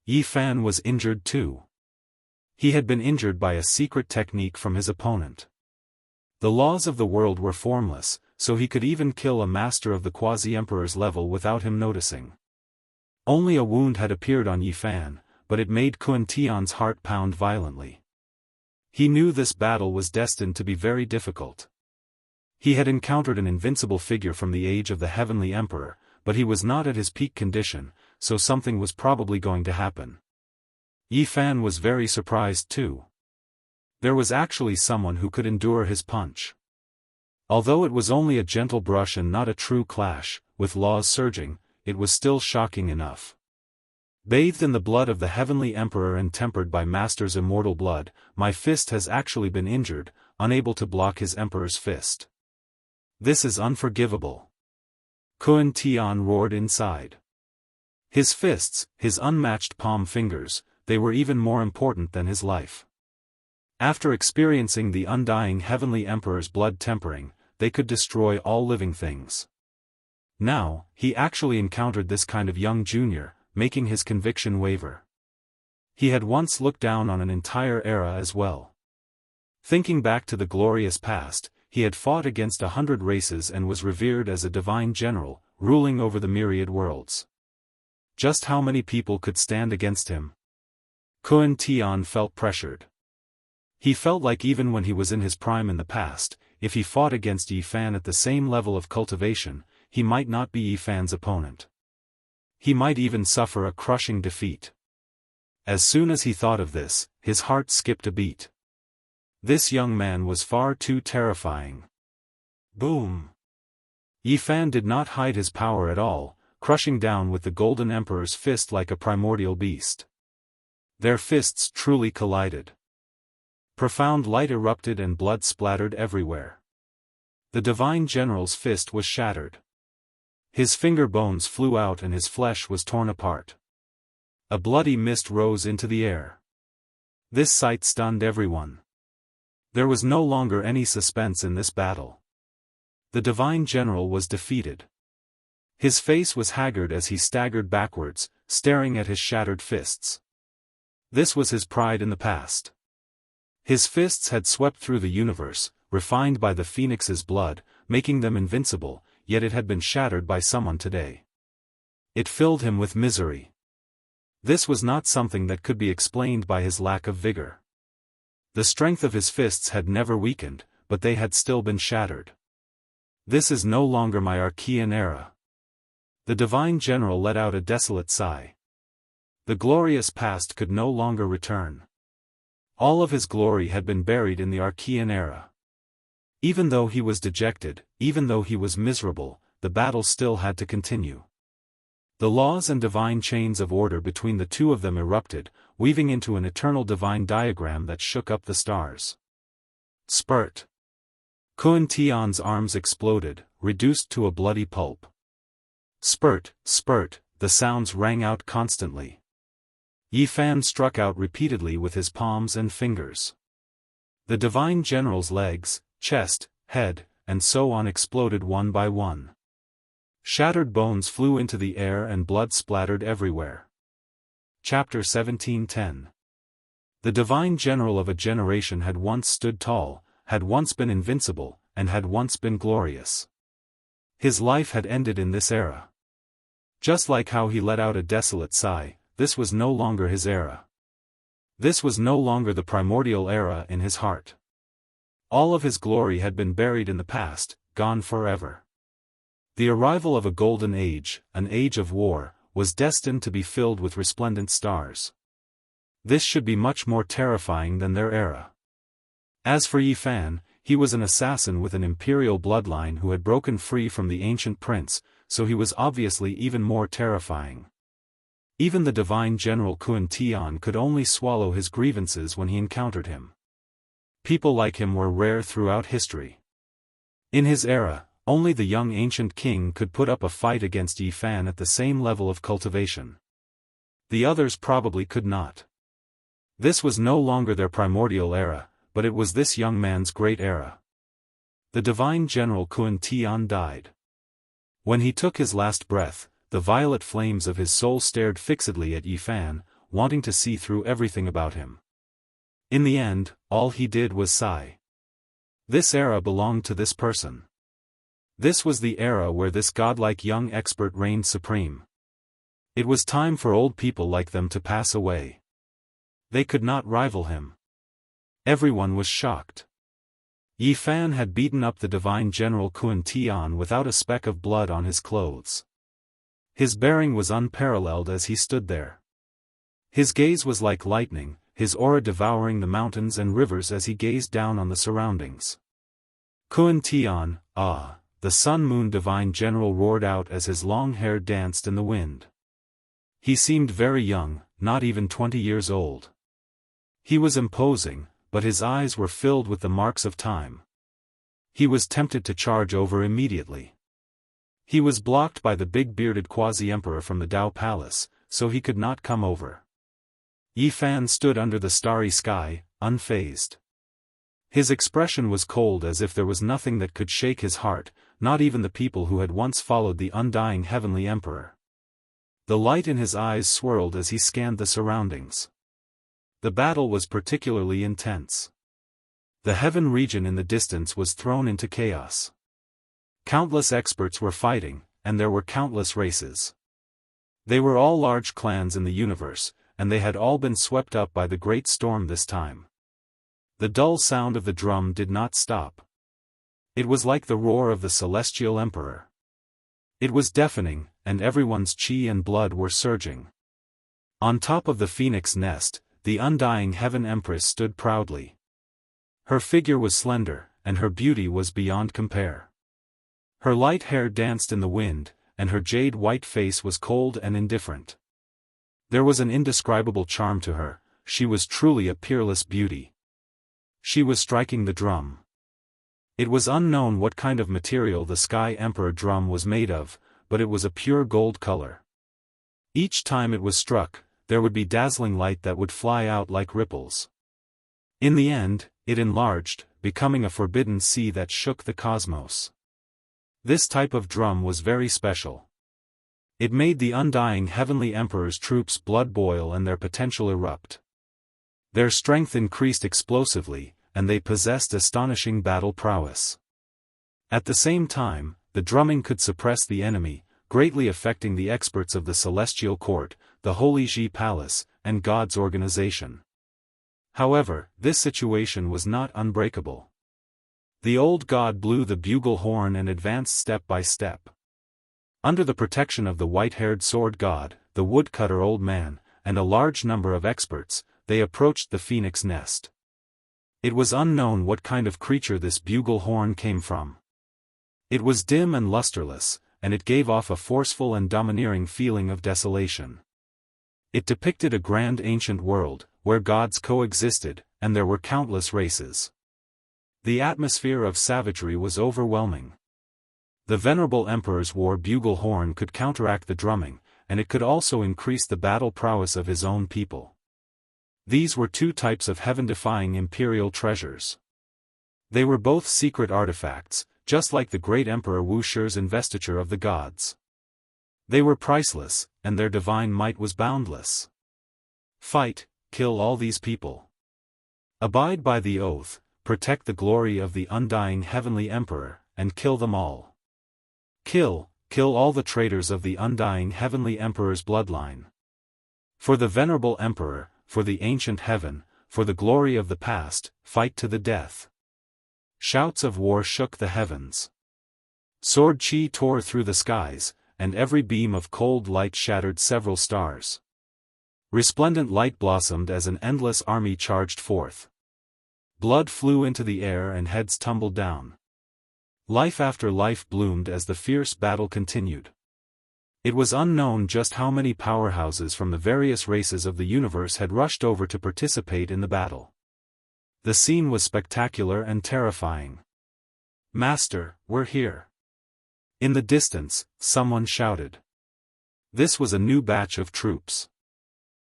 [SPEAKER 1] Yi Fan was injured too. He had been injured by a secret technique from his opponent. The laws of the world were formless, so he could even kill a master of the quasi-emperor's level without him noticing. Only a wound had appeared on Yi Fan, but it made Kun Tian's heart pound violently. He knew this battle was destined to be very difficult. He had encountered an invincible figure from the age of the heavenly emperor, but he was not at his peak condition, so something was probably going to happen. Yi Fan was very surprised too. There was actually someone who could endure his punch. Although it was only a gentle brush and not a true clash, with laws surging, it was still shocking enough. Bathed in the blood of the heavenly emperor and tempered by Master's immortal blood, my fist has actually been injured, unable to block his emperor's fist. This is unforgivable. Kun Tian roared inside. His fists, his unmatched palm fingers, they were even more important than his life. After experiencing the undying heavenly emperor's blood tempering, they could destroy all living things. Now, he actually encountered this kind of young junior, making his conviction waver. He had once looked down on an entire era as well. Thinking back to the glorious past, he had fought against 100 races and was revered as a divine general, ruling over the myriad worlds. Just how many people could stand against him? Kun Tian felt pressured. He felt like even when he was in his prime in the past, if he fought against Yi Fan at the same level of cultivation, he might not be Yi Fan's opponent. He might even suffer a crushing defeat. As soon as he thought of this, his heart skipped a beat. This young man was far too terrifying. Boom! Yi Fan did not hide his power at all, crushing down with the Golden Emperor's fist like a primordial beast. Their fists truly collided. Profound light erupted and blood splattered everywhere. The divine general's fist was shattered. His finger bones flew out and his flesh was torn apart. A bloody mist rose into the air. This sight stunned everyone. There was no longer any suspense in this battle. The divine general was defeated. His face was haggard as he staggered backwards, staring at his shattered fists. This was his pride in the past. His fists had swept through the universe, refined by the phoenix's blood, making them invincible, yet it had been shattered by someone today. It filled him with misery. This was not something that could be explained by his lack of vigor. The strength of his fists had never weakened, but they had still been shattered. This is no longer my Archean era. The divine general let out a desolate sigh. The glorious past could no longer return. All of his glory had been buried in the Archean era. Even though he was dejected, even though he was miserable, the battle still had to continue. The laws and divine chains of order between the two of them erupted, weaving into an eternal divine diagram that shook up the stars. Spurt. Kun Tian's arms exploded, reduced to a bloody pulp. Spurt, spurt, the sounds rang out constantly. Yi Fan struck out repeatedly with his palms and fingers. The divine general's legs, chest, head, and so on exploded one by one. Shattered bones flew into the air and blood splattered everywhere. Chapter 17:10. The divine general of a generation had once stood tall, had once been invincible, and had once been glorious. His life had ended in this era. Just like how he let out a desolate sigh, this was no longer his era. This was no longer the primordial era in his heart. All of his glory had been buried in the past, gone forever. The arrival of a golden age, an age of war, was destined to be filled with resplendent stars. This should be much more terrifying than their era. As for Yi Fan, he was an assassin with an imperial bloodline who had broken free from the ancient prince, so he was obviously even more terrifying. Even the divine general Kun Tian could only swallow his grievances when he encountered him. People like him were rare throughout history. In his era, only the young ancient king could put up a fight against Yi Fan at the same level of cultivation. The others probably could not. This was no longer their primordial era, but it was this young man's great era. The divine general Kun Tian died. When he took his last breath, the violet flames of his soul stared fixedly at Yi Fan, wanting to see through everything about him. In the end, all he did was sigh. This era belonged to this person. This was the era where this godlike young expert reigned supreme. It was time for old people like them to pass away. They could not rival him. Everyone was shocked. Yi Fan had beaten up the divine general Kun Tian without a speck of blood on his clothes. His bearing was unparalleled as he stood there. His gaze was like lightning, his aura devouring the mountains and rivers as he gazed down on the surroundings. Kun Tian, ah! The sun-moon divine general roared out as his long hair danced in the wind. He seemed very young, not even 20 years old. He was imposing, but his eyes were filled with the marks of time. He was tempted to charge over immediately. He was blocked by the big-bearded quasi-emperor from the Dao Palace, so he could not come over. Yi Fan stood under the starry sky, unfazed. His expression was cold as if there was nothing that could shake his heart, not even the people who had once followed the undying heavenly emperor. The light in his eyes swirled as he scanned the surroundings. The battle was particularly intense. The heaven region in the distance was thrown into chaos. Countless experts were fighting, and there were countless races. They were all large clans in the universe, and they had all been swept up by the great storm this time. The dull sound of the drum did not stop. It was like the roar of the celestial emperor. It was deafening, and everyone's chi and blood were surging. On top of the phoenix nest, the undying heaven empress stood proudly. Her figure was slender, and her beauty was beyond compare. Her light hair danced in the wind, and her jade-white face was cold and indifferent. There was an indescribable charm to her, she was truly a peerless beauty. She was striking the drum. It was unknown what kind of material the Sky Emperor drum was made of, but it was a pure gold color. Each time it was struck, there would be dazzling light that would fly out like ripples. In the end, it enlarged, becoming a forbidden sea that shook the cosmos. This type of drum was very special. It made the undying heavenly emperor's troops blood boil and their potential erupt. Their strength increased explosively, and they possessed astonishing battle prowess. At the same time, the drumming could suppress the enemy, greatly affecting the experts of the Celestial Court, the Holy Ji Palace, and God's organization. However, this situation was not unbreakable. The old god blew the bugle horn and advanced step by step. Under the protection of the white-haired sword god, the woodcutter old man, and a large number of experts, they approached the phoenix nest. It was unknown what kind of creature this bugle horn came from. It was dim and lusterless, and it gave off a forceful and domineering feeling of desolation. It depicted a grand ancient world, where gods coexisted, and there were countless races. The atmosphere of savagery was overwhelming. The venerable emperor's war bugle horn could counteract the drumming, and it could also increase the battle prowess of his own people. These were two types of heaven-defying imperial treasures. They were both secret artifacts, just like the great Emperor Wuxia's investiture of the gods. They were priceless, and their divine might was boundless. Fight, kill all these people. Abide by the oath, protect the glory of the undying heavenly emperor, and kill them all. Kill all the traitors of the undying heavenly emperor's bloodline. For the venerable emperor, for the ancient heaven, for the glory of the past, fight to the death. Shouts of war shook the heavens. Sword chi tore through the skies, and every beam of cold light shattered several stars. Resplendent light blossomed as an endless army charged forth. Blood flew into the air and heads tumbled down. Life after life bloomed as the fierce battle continued. It was unknown just how many powerhouses from the various races of the universe had rushed over to participate in the battle. The scene was spectacular and terrifying. "Master, we're here." In the distance, someone shouted. This was a new batch of troops.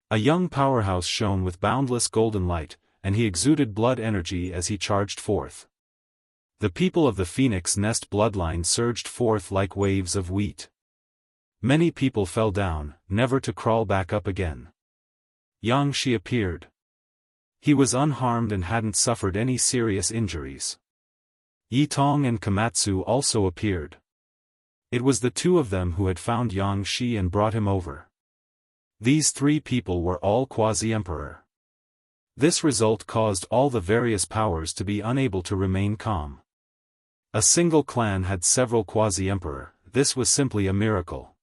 [SPEAKER 1] A young powerhouse shone with boundless golden light, and he exuded blood energy as he charged forth. The people of the Phoenix Nest bloodline surged forth like waves of wheat. Many people fell down, never to crawl back up again. Xianxia appeared. He was unharmed and hadn't suffered any serious injuries. Yitong and Komatsu also appeared. It was the two of them who had found Xianxia and brought him over. These three people were all quasi-emperor. This result caused all the various powers to be unable to remain calm. A single clan had several quasi-emperor, this was simply a miracle.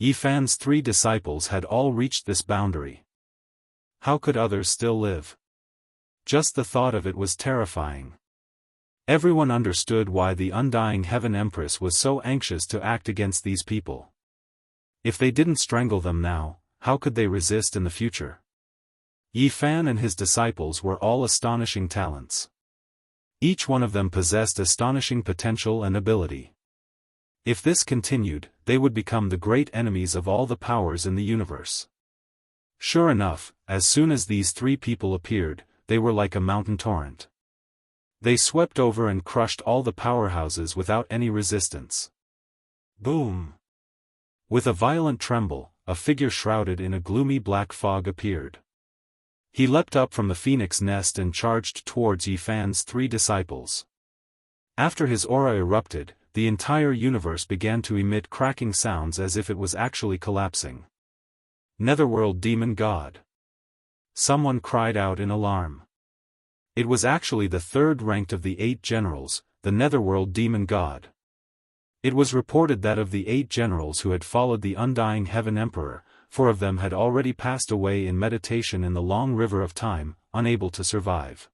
[SPEAKER 1] Yifan's three disciples had all reached this boundary. How could others still live? Just the thought of it was terrifying. Everyone understood why the undying Heaven Empress was so anxious to act against these people. If they didn't strangle them now, how could they resist in the future? Yifan and his disciples were all astonishing talents. Each one of them possessed astonishing potential and ability. If this continued, they would become the great enemies of all the powers in the universe. Sure enough, as soon as these three people appeared, they were like a mountain torrent. They swept over and crushed all the powerhouses without any resistance. Boom! With a violent tremble, a figure shrouded in a gloomy black fog appeared. He leapt up from the phoenix nest and charged towards Yifan's three disciples. After his aura erupted, the entire universe began to emit cracking sounds as if it was actually collapsing. Netherworld Demon God! Someone cried out in alarm. It was actually the third ranked of the 8 generals, the Netherworld Demon God. It was reported that of the 8 generals who had followed the undying Heaven Emperor, 4 of them had already passed away in meditation in the long river of time, unable to survive.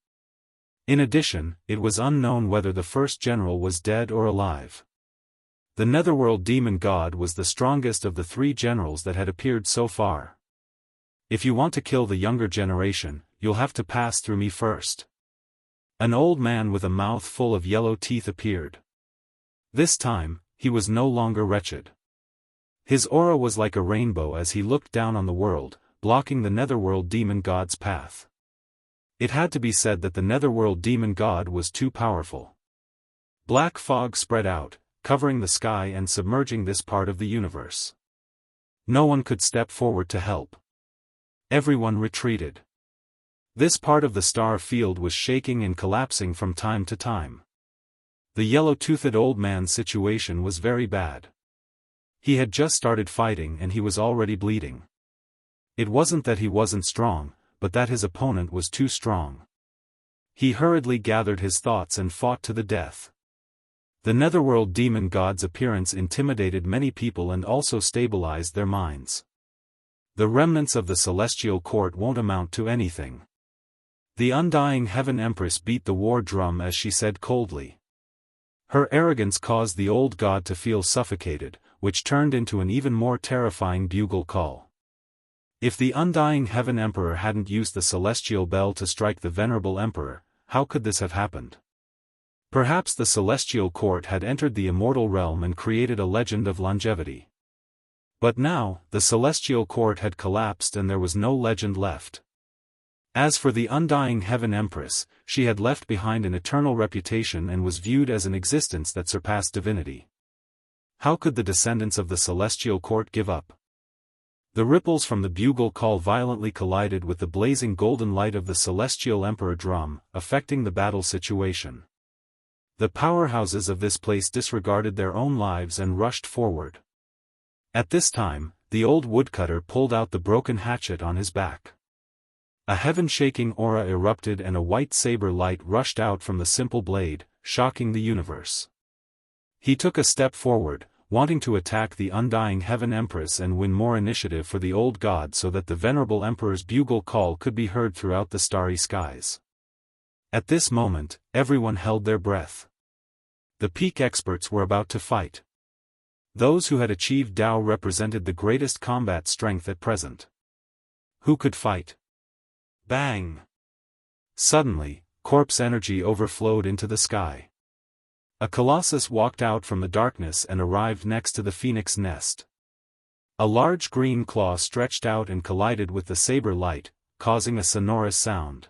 [SPEAKER 1] In addition, it was unknown whether the first general was dead or alive. The Netherworld Demon God was the strongest of the 3 generals that had appeared so far. If you want to kill the younger generation, you'll have to pass through me first. An old man with a mouth full of yellow teeth appeared. This time, he was no longer wretched. His aura was like a rainbow as he looked down on the world, blocking the Netherworld Demon God's path. It had to be said that the Netherworld Demon God was too powerful. Black fog spread out, covering the sky and submerging this part of the universe. No one could step forward to help. Everyone retreated. This part of the star field was shaking and collapsing from time to time. The yellow-toothed old man's situation was very bad. He had just started fighting and he was already bleeding. It wasn't that he wasn't strong, but that his opponent was too strong. He hurriedly gathered his thoughts and fought to the death. The Netherworld Demon God's appearance intimidated many people and also stabilized their minds. The remnants of the Celestial Court won't amount to anything. The undying Heaven Empress beat the war drum as she said coldly. Her arrogance caused the old god to feel suffocated, which turned into an even more terrifying bugle call. If the undying Heaven Emperor hadn't used the celestial bell to strike the venerable emperor, how could this have happened? Perhaps the Celestial Court had entered the immortal realm and created a legend of longevity. But now, the Celestial Court had collapsed and there was no legend left. As for the undying Heaven Empress, she had left behind an eternal reputation and was viewed as an existence that surpassed divinity. How could the descendants of the celestial court give up? The ripples from the bugle call violently collided with the blazing golden light of the celestial emperor drum, affecting the battle situation. The powerhouses of this place disregarded their own lives and rushed forward. At this time, the old woodcutter pulled out the broken hatchet on his back. A heaven-shaking aura erupted and a white saber light rushed out from the simple blade, shocking the universe. He took a step forward, wanting to attack the undying Heaven Empress and win more initiative for the old god so that the venerable emperor's bugle call could be heard throughout the starry skies. At this moment, everyone held their breath. The peak experts were about to fight. Those who had achieved Tao represented the greatest combat strength at present. Who could fight? Bang! Suddenly, corpse energy overflowed into the sky. A colossus walked out from the darkness and arrived next to the phoenix nest. A large green claw stretched out and collided with the saber light, causing a sonorous sound.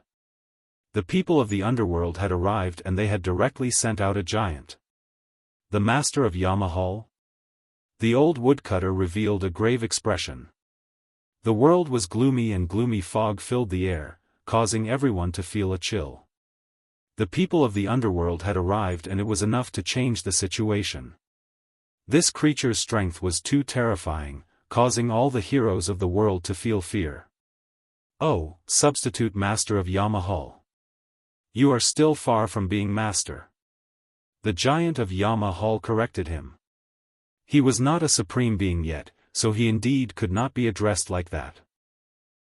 [SPEAKER 1] The people of the underworld had arrived and they had directly sent out a giant. The master of Yamahal? The old woodcutter revealed a grave expression. The world was gloomy and gloomy fog filled the air, causing everyone to feel a chill. The people of the underworld had arrived and it was enough to change the situation. This creature's strength was too terrifying, causing all the heroes of the world to feel fear. Oh, substitute master of Yamahal. You are still far from being master. The giant of Yamahal corrected him. He was not a supreme being yet, so he indeed could not be addressed like that.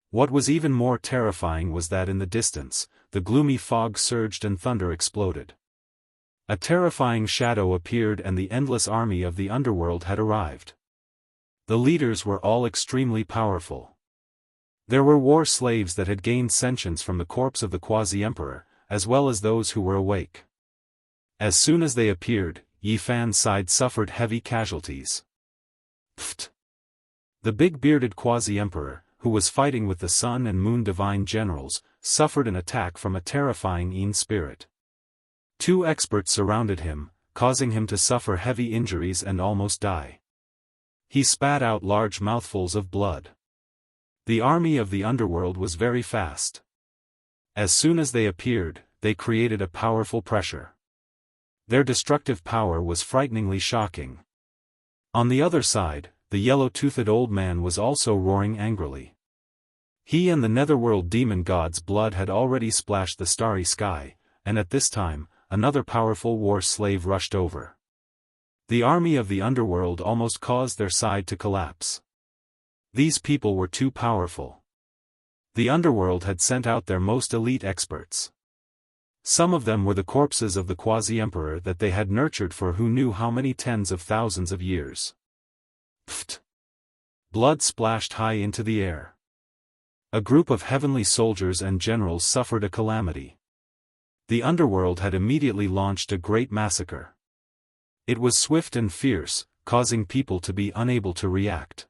[SPEAKER 1] What was even more terrifying was that in the distance, the gloomy fog surged and thunder exploded. A terrifying shadow appeared and the endless army of the underworld had arrived. The leaders were all extremely powerful. There were war slaves that had gained sentience from the corpse of the quasi-emperor, as well as those who were awake. As soon as they appeared, Yi Fan's side suffered heavy casualties. Pfft! The big-bearded quasi-emperor, who was fighting with the Sun and Moon divine generals, suffered an attack from a terrifying Yin spirit. Two experts surrounded him, causing him to suffer heavy injuries and almost die. He spat out large mouthfuls of blood. The army of the underworld was very fast. As soon as they appeared, they created a powerful pressure. Their destructive power was frighteningly shocking. On the other side, the yellow-toothed old man was also roaring angrily. He and the netherworld demon god's blood had already splashed the starry sky, and at this time, another powerful war slave rushed over. The army of the underworld almost caused their side to collapse. These people were too powerful. The underworld had sent out their most elite experts. Some of them were the corpses of the quasi-emperor that they had nurtured for who knew how many tens of thousands of years. Pfft! Blood splashed high into the air. A group of heavenly soldiers and generals suffered a calamity. The underworld had immediately launched a great massacre. It was swift and fierce, causing people to be unable to react.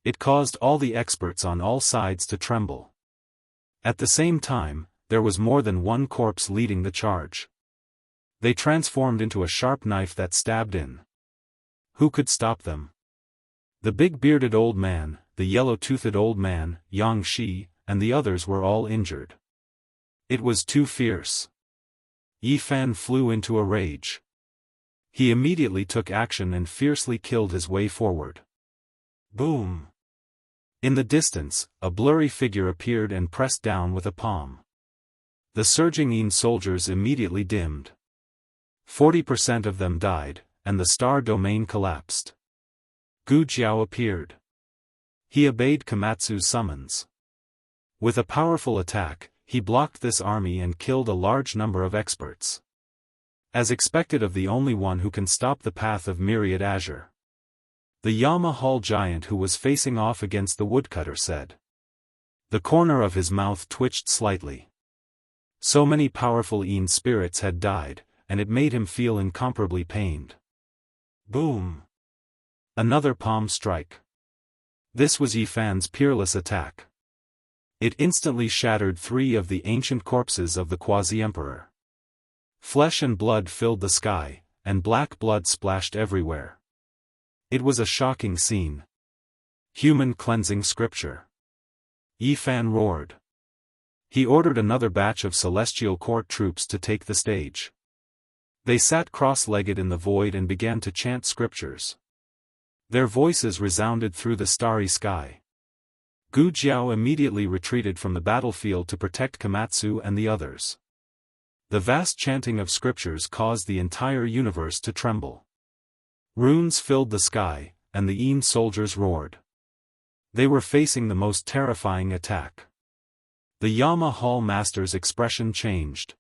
[SPEAKER 1] It caused all the experts on all sides to tremble. At the same time, there was more than one corpse leading the charge. They transformed into a sharp knife that stabbed in. Who could stop them? The big-bearded old man, the yellow-toothed old man, Yang Shi, and the others were all injured. It was too fierce. Yi Fan flew into a rage. He immediately took action and fiercely killed his way forward. Boom! In the distance, a blurry figure appeared and pressed down with a palm. The surging Yin soldiers immediately dimmed. 40% of them died, and the star domain collapsed. Gu Jiao appeared. He obeyed Komatsu's summons. With a powerful attack, he blocked this army and killed a large number of experts. As expected of the only one who can stop the path of myriad azure. The Yamahal giant who was facing off against the woodcutter said. The corner of his mouth twitched slightly. So many powerful Yin spirits had died, and it made him feel incomparably pained. Boom! Another palm strike. This was Yi Fan's peerless attack. It instantly shattered 3 of the ancient corpses of the quasi-emperor. Flesh and blood filled the sky, and black blood splashed everywhere. It was a shocking scene. Human cleansing scripture. Yi Fan roared. He ordered another batch of celestial court troops to take the stage. They sat cross-legged in the void and began to chant scriptures. Their voices resounded through the starry sky. Gu Jiao immediately retreated from the battlefield to protect Komatsu and the others. The vast chanting of scriptures caused the entire universe to tremble. Runes filled the sky, and the Yin soldiers roared. They were facing the most terrifying attack. The Yama Hall Master's expression changed.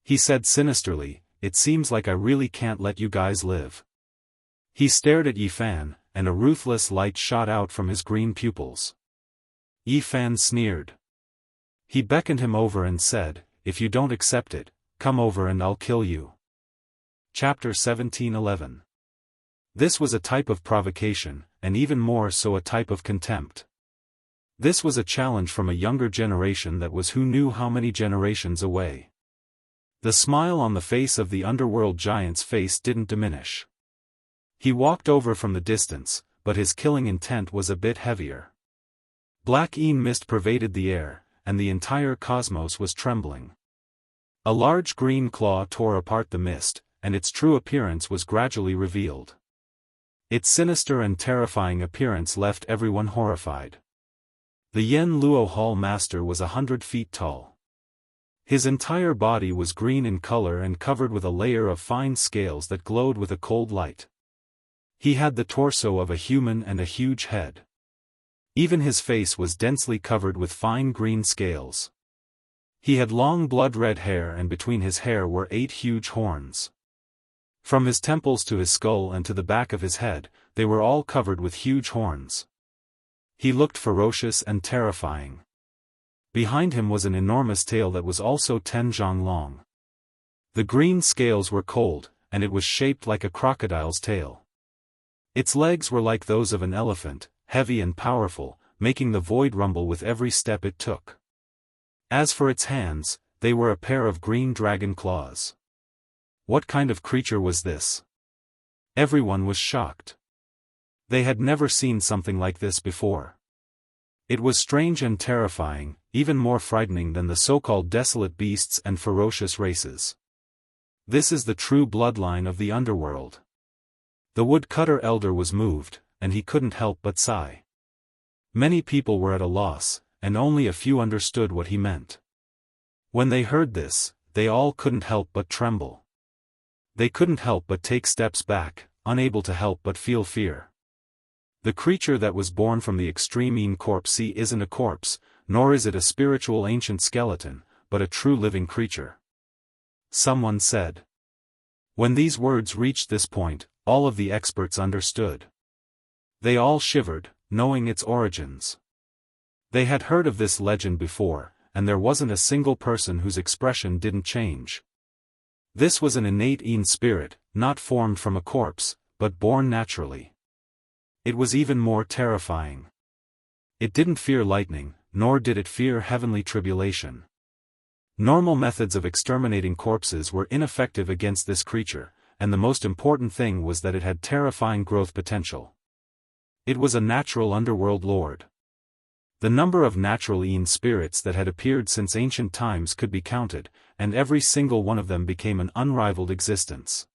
[SPEAKER 1] He said sinisterly, "It seems like I really can't let you guys live." He stared at Yi Fan, and a ruthless light shot out from his green pupils. Yi Fan sneered. He beckoned him over and said, "If you don't accept it, come over and I'll kill you." Chapter 17:11. This was a type of provocation, and even more so a type of contempt. This was a challenge from a younger generation that was who knew how many generations away. The smile on the face of the underworld giant's face didn't diminish. He walked over from the distance, but his killing intent was a bit heavier. Black Yin mist pervaded the air, and the entire cosmos was trembling. A large green claw tore apart the mist, and its true appearance was gradually revealed. Its sinister and terrifying appearance left everyone horrified. The Yen Luo Hall Master was 100 feet tall. His entire body was green in color and covered with a layer of fine scales that glowed with a cold light. He had the torso of a human and a huge head. Even his face was densely covered with fine green scales. He had long blood-red hair, and between his hair were 8 huge horns. From his temples to his skull and to the back of his head, they were all covered with huge horns. He looked ferocious and terrifying. Behind him was an enormous tail that was also 10 zhang long. The green scales were cold, and it was shaped like a crocodile's tail. Its legs were like those of an elephant, heavy and powerful, making the void rumble with every step it took. As for its hands, they were a pair of green dragon claws. What kind of creature was this? Everyone was shocked. They had never seen something like this before. It was strange and terrifying, even more frightening than the so-called desolate beasts and ferocious races. This is the true bloodline of the underworld. The woodcutter elder was moved, and he couldn't help but sigh. Many people were at a loss, and only a few understood what he meant. When they heard this, they all couldn't help but tremble. They couldn't help but take steps back, unable to help but feel fear. The creature that was born from the extreme Yin corpse isn't a corpse, nor is it a spiritual ancient skeleton, but a true living creature. Someone said. When these words reached this point, all of the experts understood. They all shivered, knowing its origins. They had heard of this legend before, and there wasn't a single person whose expression didn't change. This was an innate Yin spirit, not formed from a corpse, but born naturally. It was even more terrifying. It didn't fear lightning, nor did it fear heavenly tribulation. Normal methods of exterminating corpses were ineffective against this creature, and the most important thing was that it had terrifying growth potential. It was a natural underworld lord. The number of natural Yin spirits that had appeared since ancient times could be counted, and every single one of them became an unrivaled existence.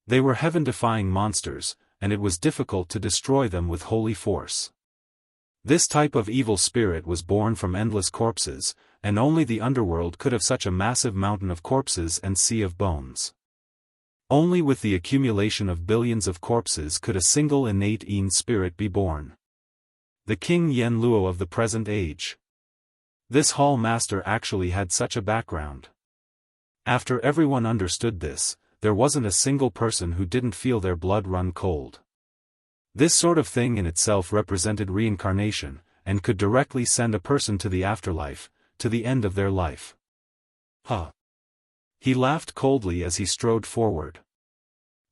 [SPEAKER 1] They were heaven-defying monsters, and it was difficult to destroy them with holy force. This type of evil spirit was born from endless corpses, and only the underworld could have such a massive mountain of corpses and sea of bones. Only with the accumulation of billions of corpses could a single innate Yin spirit be born. The King Yen Luo of the present age. This hall master actually had such a background. After everyone understood this, there wasn't a single person who didn't feel their blood run cold. This sort of thing in itself represented reincarnation, and could directly send a person to the afterlife, to the end of their life. Huh. He laughed coldly as he strode forward.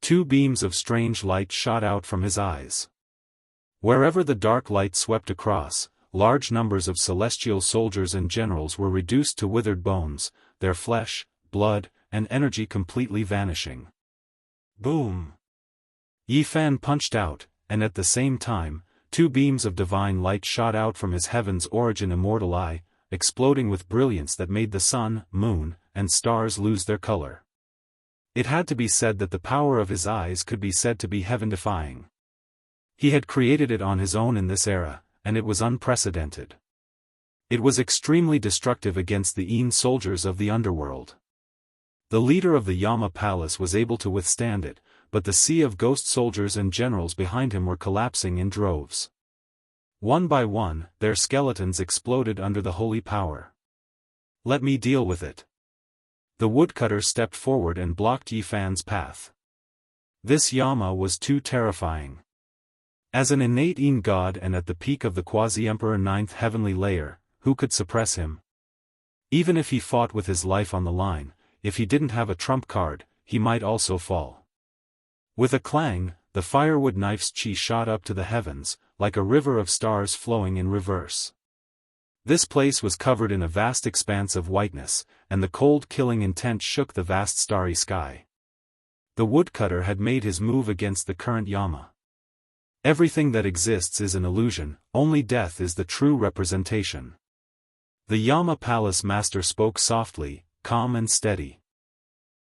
[SPEAKER 1] 2 beams of strange light shot out from his eyes. Wherever the dark light swept across, large numbers of celestial soldiers and generals were reduced to withered bones, their flesh, blood, and energy completely vanishing. Boom! Yifan punched out, and at the same time, two beams of divine light shot out from his heaven's origin immortal eye, exploding with brilliance that made the sun, moon, and stars lose their color. It had to be said that the power of his eyes could be said to be heaven-defying. He had created it on his own in this era, and it was unprecedented. It was extremely destructive against the Yin soldiers of the underworld. The leader of the Yama palace was able to withstand it, but the sea of ghost soldiers and generals behind him were collapsing in droves. One by one, their skeletons exploded under the holy power. Let me deal with it. The woodcutter stepped forward and blocked Yifan's path. This Yama was too terrifying. As an innate Yin god and at the peak of the quasi-emperor ninth heavenly layer, who could suppress him? Even if he fought with his life on the line, if he didn't have a trump card, he might also fall. With a clang, the firewood knife's chi shot up to the heavens, like a river of stars flowing in reverse. This place was covered in a vast expanse of whiteness, and the cold killing intent shook the vast starry sky. The woodcutter had made his move against the current Yama. Everything that exists is an illusion, only death is the true representation. The Yama palace master spoke softly, calm and steady.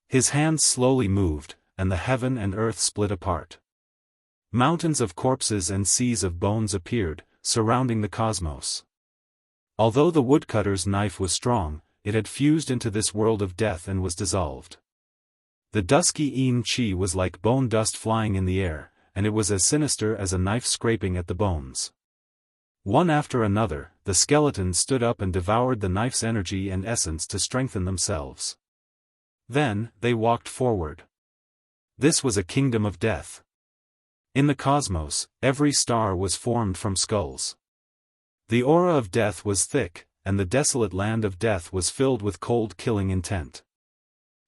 [SPEAKER 1] His hands slowly moved, and the heaven and earth split apart. Mountains of corpses and seas of bones appeared, surrounding the cosmos. Although the woodcutter's knife was strong, it had fused into this world of death and was dissolved. The dusky Yin chi was like bone dust flying in the air, and it was as sinister as a knife scraping at the bones. One after another, the skeletons stood up and devoured the knife's energy and essence to strengthen themselves. Then, they walked forward. This was a kingdom of death. In the cosmos, every star was formed from skulls. The aura of death was thick, and the desolate land of death was filled with cold killing intent.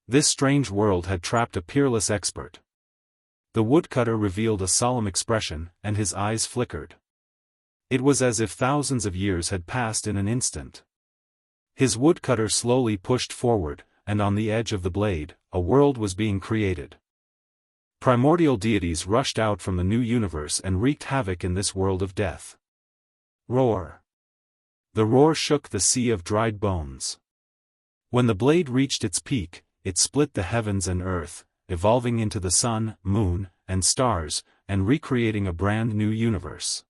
[SPEAKER 1] This strange world had trapped a peerless expert. The woodcutter revealed a solemn expression, and his eyes flickered. It was as if thousands of years had passed in an instant. His woodcutter slowly pushed forward, and on the edge of the blade, a world was being created. Primordial deities rushed out from the new universe and wreaked havoc in this world of death. Roar! The roar shook the sea of dried bones. When the blade reached its peak, it split the heavens and earth, evolving into the sun, moon, and stars, and recreating a brand new universe.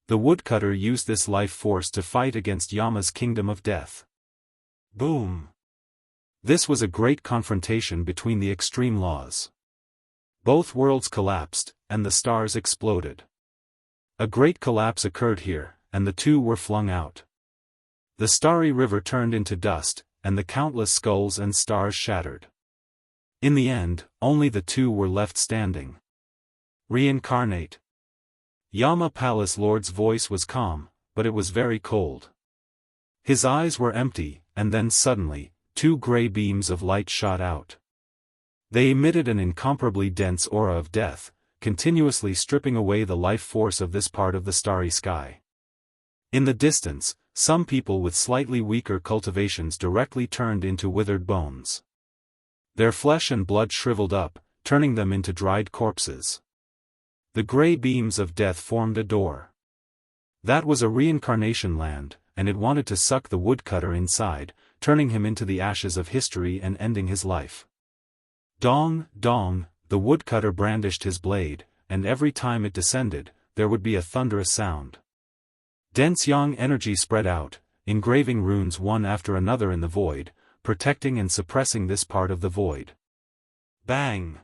[SPEAKER 1] The woodcutter used this life force to fight against Yama's kingdom of death. Boom! This was a great confrontation between the extreme laws. Both worlds collapsed, and the stars exploded. A great collapse occurred here, and the two were flung out. The starry river turned into dust, and the countless skulls and stars shattered. In the end, only the two were left standing. Reincarnate. Yama Palace Lord's voice was calm, but it was very cold. His eyes were empty, and then suddenly, two gray beams of light shot out. They emitted an incomparably dense aura of death, continuously stripping away the life force of this part of the starry sky. In the distance, some people with slightly weaker cultivations directly turned into withered bones. Their flesh and blood shriveled up, turning them into dried corpses. The gray beams of death formed a door. That was a reincarnation land, and it wanted to suck the woodcutter inside, turning him into the ashes of history and ending his life. Dong, dong, the woodcutter brandished his blade, and every time it descended, there would be a thunderous sound. Dense yang energy spread out, engraving runes one after another in the void, protecting and suppressing this part of the void. Bang!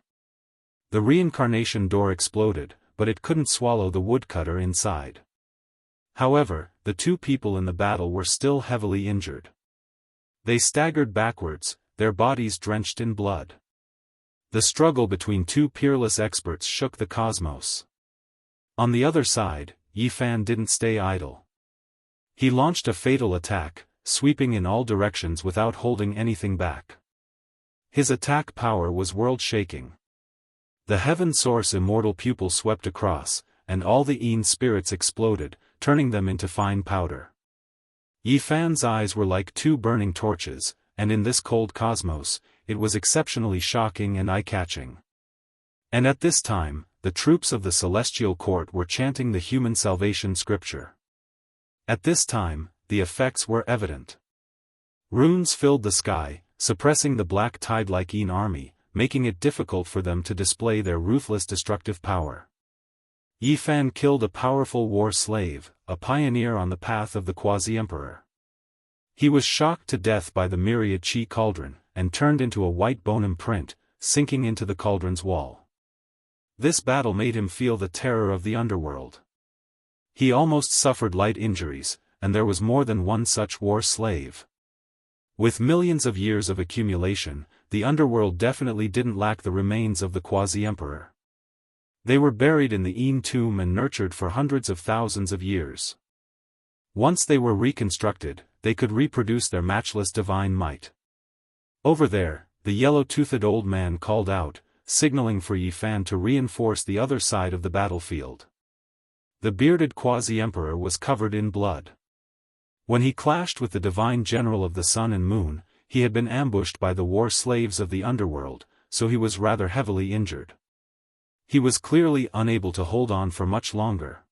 [SPEAKER 1] The reincarnation door exploded, but it couldn't swallow the woodcutter inside. However, the two people in the battle were still heavily injured. They staggered backwards, their bodies drenched in blood. The struggle between two peerless experts shook the cosmos. On the other side, Yifan didn't stay idle. He launched a fatal attack, sweeping in all directions without holding anything back. His attack power was world-shaking. The heaven source immortal pupil swept across, and all the Yin spirits exploded, turning them into fine powder. Yi Fan's eyes were like two burning torches, and in this cold cosmos, it was exceptionally shocking and eye-catching. And at this time, the troops of the celestial court were chanting the human salvation scripture. At this time, the effects were evident. Runes filled the sky, suppressing the black tide-like Yin army, making it difficult for them to display their ruthless destructive power. Yi Fan killed a powerful war slave, a pioneer on the path of the quasi-emperor. He was shocked to death by the myriad Qi cauldron, and turned into a white bone imprint, sinking into the cauldron's wall. This battle made him feel the terror of the underworld. He almost suffered light injuries, and there was more than one such war slave. With millions of years of accumulation, the underworld definitely didn't lack the remains of the quasi-emperor. They were buried in the Yin tomb and nurtured for hundreds of thousands of years. Once they were reconstructed, they could reproduce their matchless divine might. Over there, the yellow-toothed old man called out, signaling for Yi Fan to reinforce the other side of the battlefield. The bearded quasi-emperor was covered in blood. When he clashed with the divine general of the sun and moon, he had been ambushed by the war slaves of the underworld, so he was rather heavily injured. He was clearly unable to hold on for much longer.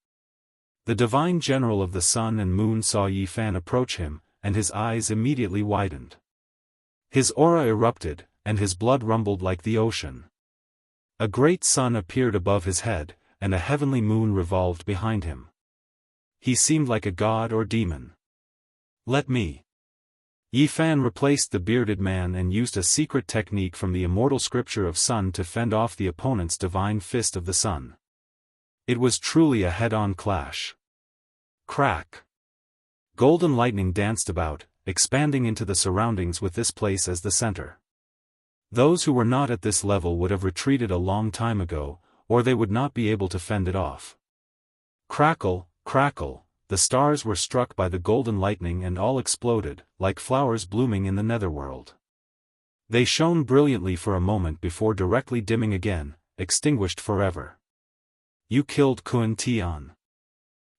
[SPEAKER 1] The divine general of the sun and moon saw Yi Fan approach him, and his eyes immediately widened. His aura erupted, and his blood rumbled like the ocean. A great sun appeared above his head, and a heavenly moon revolved behind him. He seemed like a god or demon. "Let me." Yi Fan replaced the bearded man and used a secret technique from the immortal scripture of sun to fend off the opponent's divine fist of the sun. It was truly a head-on clash. Crack! Golden lightning danced about, expanding into the surroundings with this place as the center. Those who were not at this level would have retreated a long time ago, or they would not be able to fend it off. Crackle, crackle, the stars were struck by the golden lightning and all exploded, like flowers blooming in the netherworld. They shone brilliantly for a moment before directly dimming again, extinguished forever. You killed Kun Tian.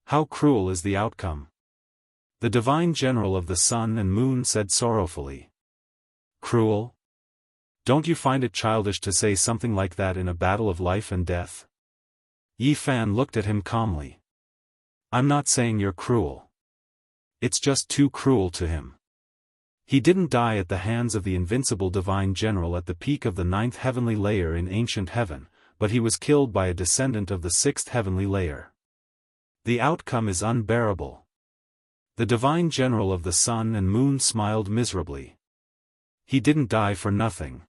[SPEAKER 1] How cruel is the outcome. The divine general of the sun and moon said sorrowfully. Cruel? Don't you find it childish to say something like that in a battle of life and death? Yi Fan looked at him calmly. I'm not saying you're cruel. It's just too cruel to him. He didn't die at the hands of the invincible divine general at the peak of the 9th heavenly layer in ancient heaven, but he was killed by a descendant of the 6th heavenly layer. The outcome is unbearable. The divine general of the sun and moon smiled miserably. He didn't die for nothing.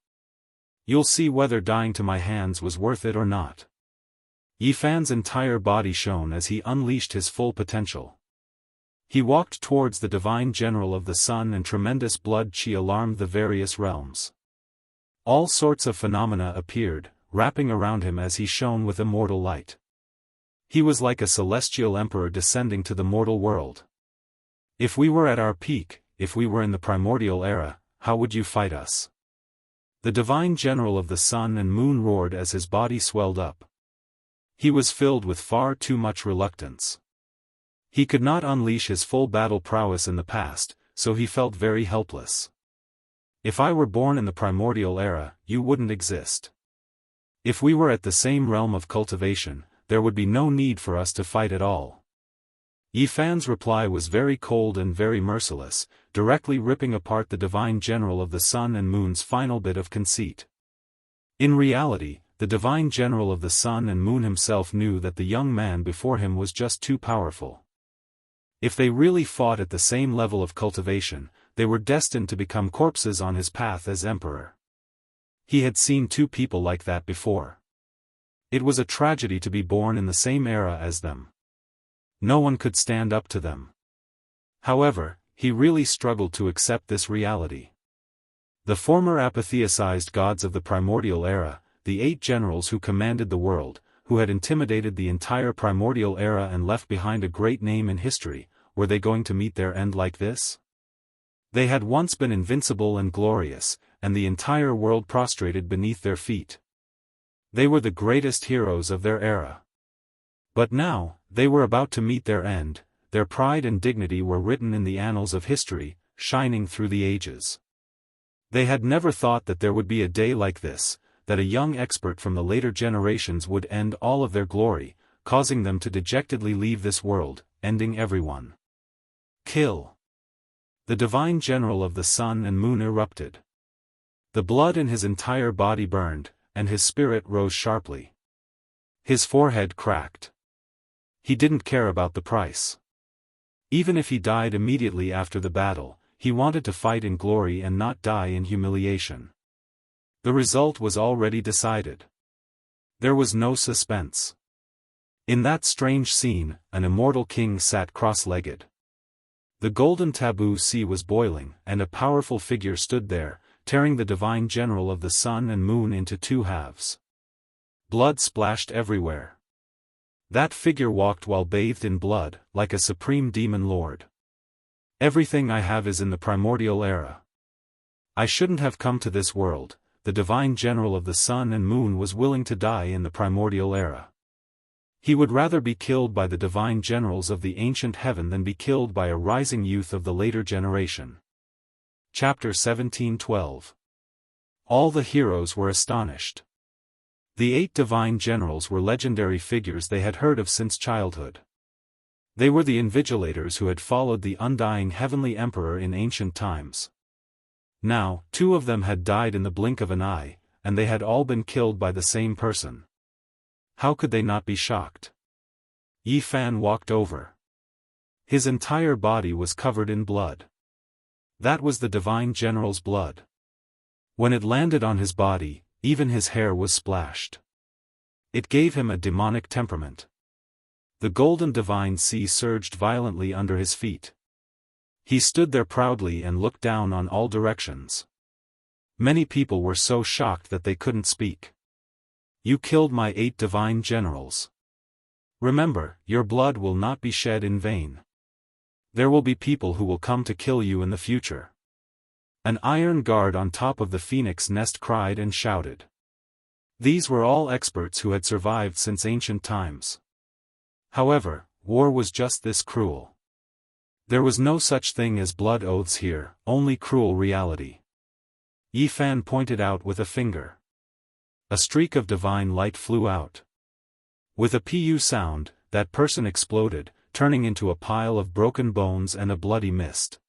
[SPEAKER 1] You'll see whether dying to my hands was worth it or not. Yi Fan's entire body shone as he unleashed his full potential. He walked towards the divine general of the sun and tremendous blood qi alarmed the various realms. All sorts of phenomena appeared, wrapping around him as he shone with immortal light. He was like a celestial emperor descending to the mortal world. If we were at our peak, if we were in the primordial era, how would you fight us? The divine general of the sun and moon roared as his body swelled up. He was filled with far too much reluctance. He could not unleash his full battle prowess in the past, so he felt very helpless. If I were born in the primordial era, you wouldn't exist. If we were at the same realm of cultivation, there would be no need for us to fight at all. Yi Fan's reply was very cold and very merciless, directly ripping apart the divine general of the sun and moon's final bit of conceit. In reality, the divine general of the sun and moon himself knew that the young man before him was just too powerful. If they really fought at the same level of cultivation, they were destined to become corpses on his path as emperor. He had seen two people like that before. It was a tragedy to be born in the same era as them. No one could stand up to them. However, he really struggled to accept this reality. The former apotheosized gods of the primordial era, the 8 generals who commanded the world, who had intimidated the entire primordial era and left behind a great name in history, were they going to meet their end like this? They had once been invincible and glorious, and the entire world prostrated beneath their feet. They were the greatest heroes of their era. But now, they were about to meet their end, their pride and dignity were written in the annals of history, shining through the ages. They had never thought that there would be a day like this, that a young expert from the later generations would end all of their glory, causing them to dejectedly leave this world, ending everyone. Kill. The divine general of the sun and moon erupted. The blood in his entire body burned, and his spirit rose sharply. His forehead cracked. He didn't care about the price. Even if he died immediately after the battle, he wanted to fight in glory and not die in humiliation. The result was already decided. There was no suspense. In that strange scene, an immortal king sat cross-legged. The golden taboo sea was boiling, and a powerful figure stood there, tearing the divine general of the sun and moon into two halves. Blood splashed everywhere. That figure walked while bathed in blood, like a supreme demon lord. Everything I have is in the primordial era. I shouldn't have come to this world. The divine general of the sun and moon was willing to die in the primordial era. He would rather be killed by the divine generals of the ancient heaven than be killed by a rising youth of the later generation. Chapter 17:12. All the heroes were astonished. The 8 divine generals were legendary figures they had heard of since childhood. They were the invigilators who had followed the undying heavenly emperor in ancient times. Now, 2 of them had died in the blink of an eye, and they had all been killed by the same person. How could they not be shocked? Yi Fan walked over. His entire body was covered in blood. That was the divine general's blood. When it landed on his body, even his hair was splashed. It gave him a demonic temperament. The golden divine sea surged violently under his feet. He stood there proudly and looked down on all directions. Many people were so shocked that they couldn't speak. You killed my 8 divine generals. Remember, your blood will not be shed in vain. There will be people who will come to kill you in the future. An iron guard on top of the phoenix nest cried and shouted. These were all experts who had survived since ancient times. However, war was just this cruel. There was no such thing as blood oaths here, only cruel reality. Yi Fan pointed out with a finger. A streak of divine light flew out. With a pu sound, that person exploded, turning into a pile of broken bones and a bloody mist.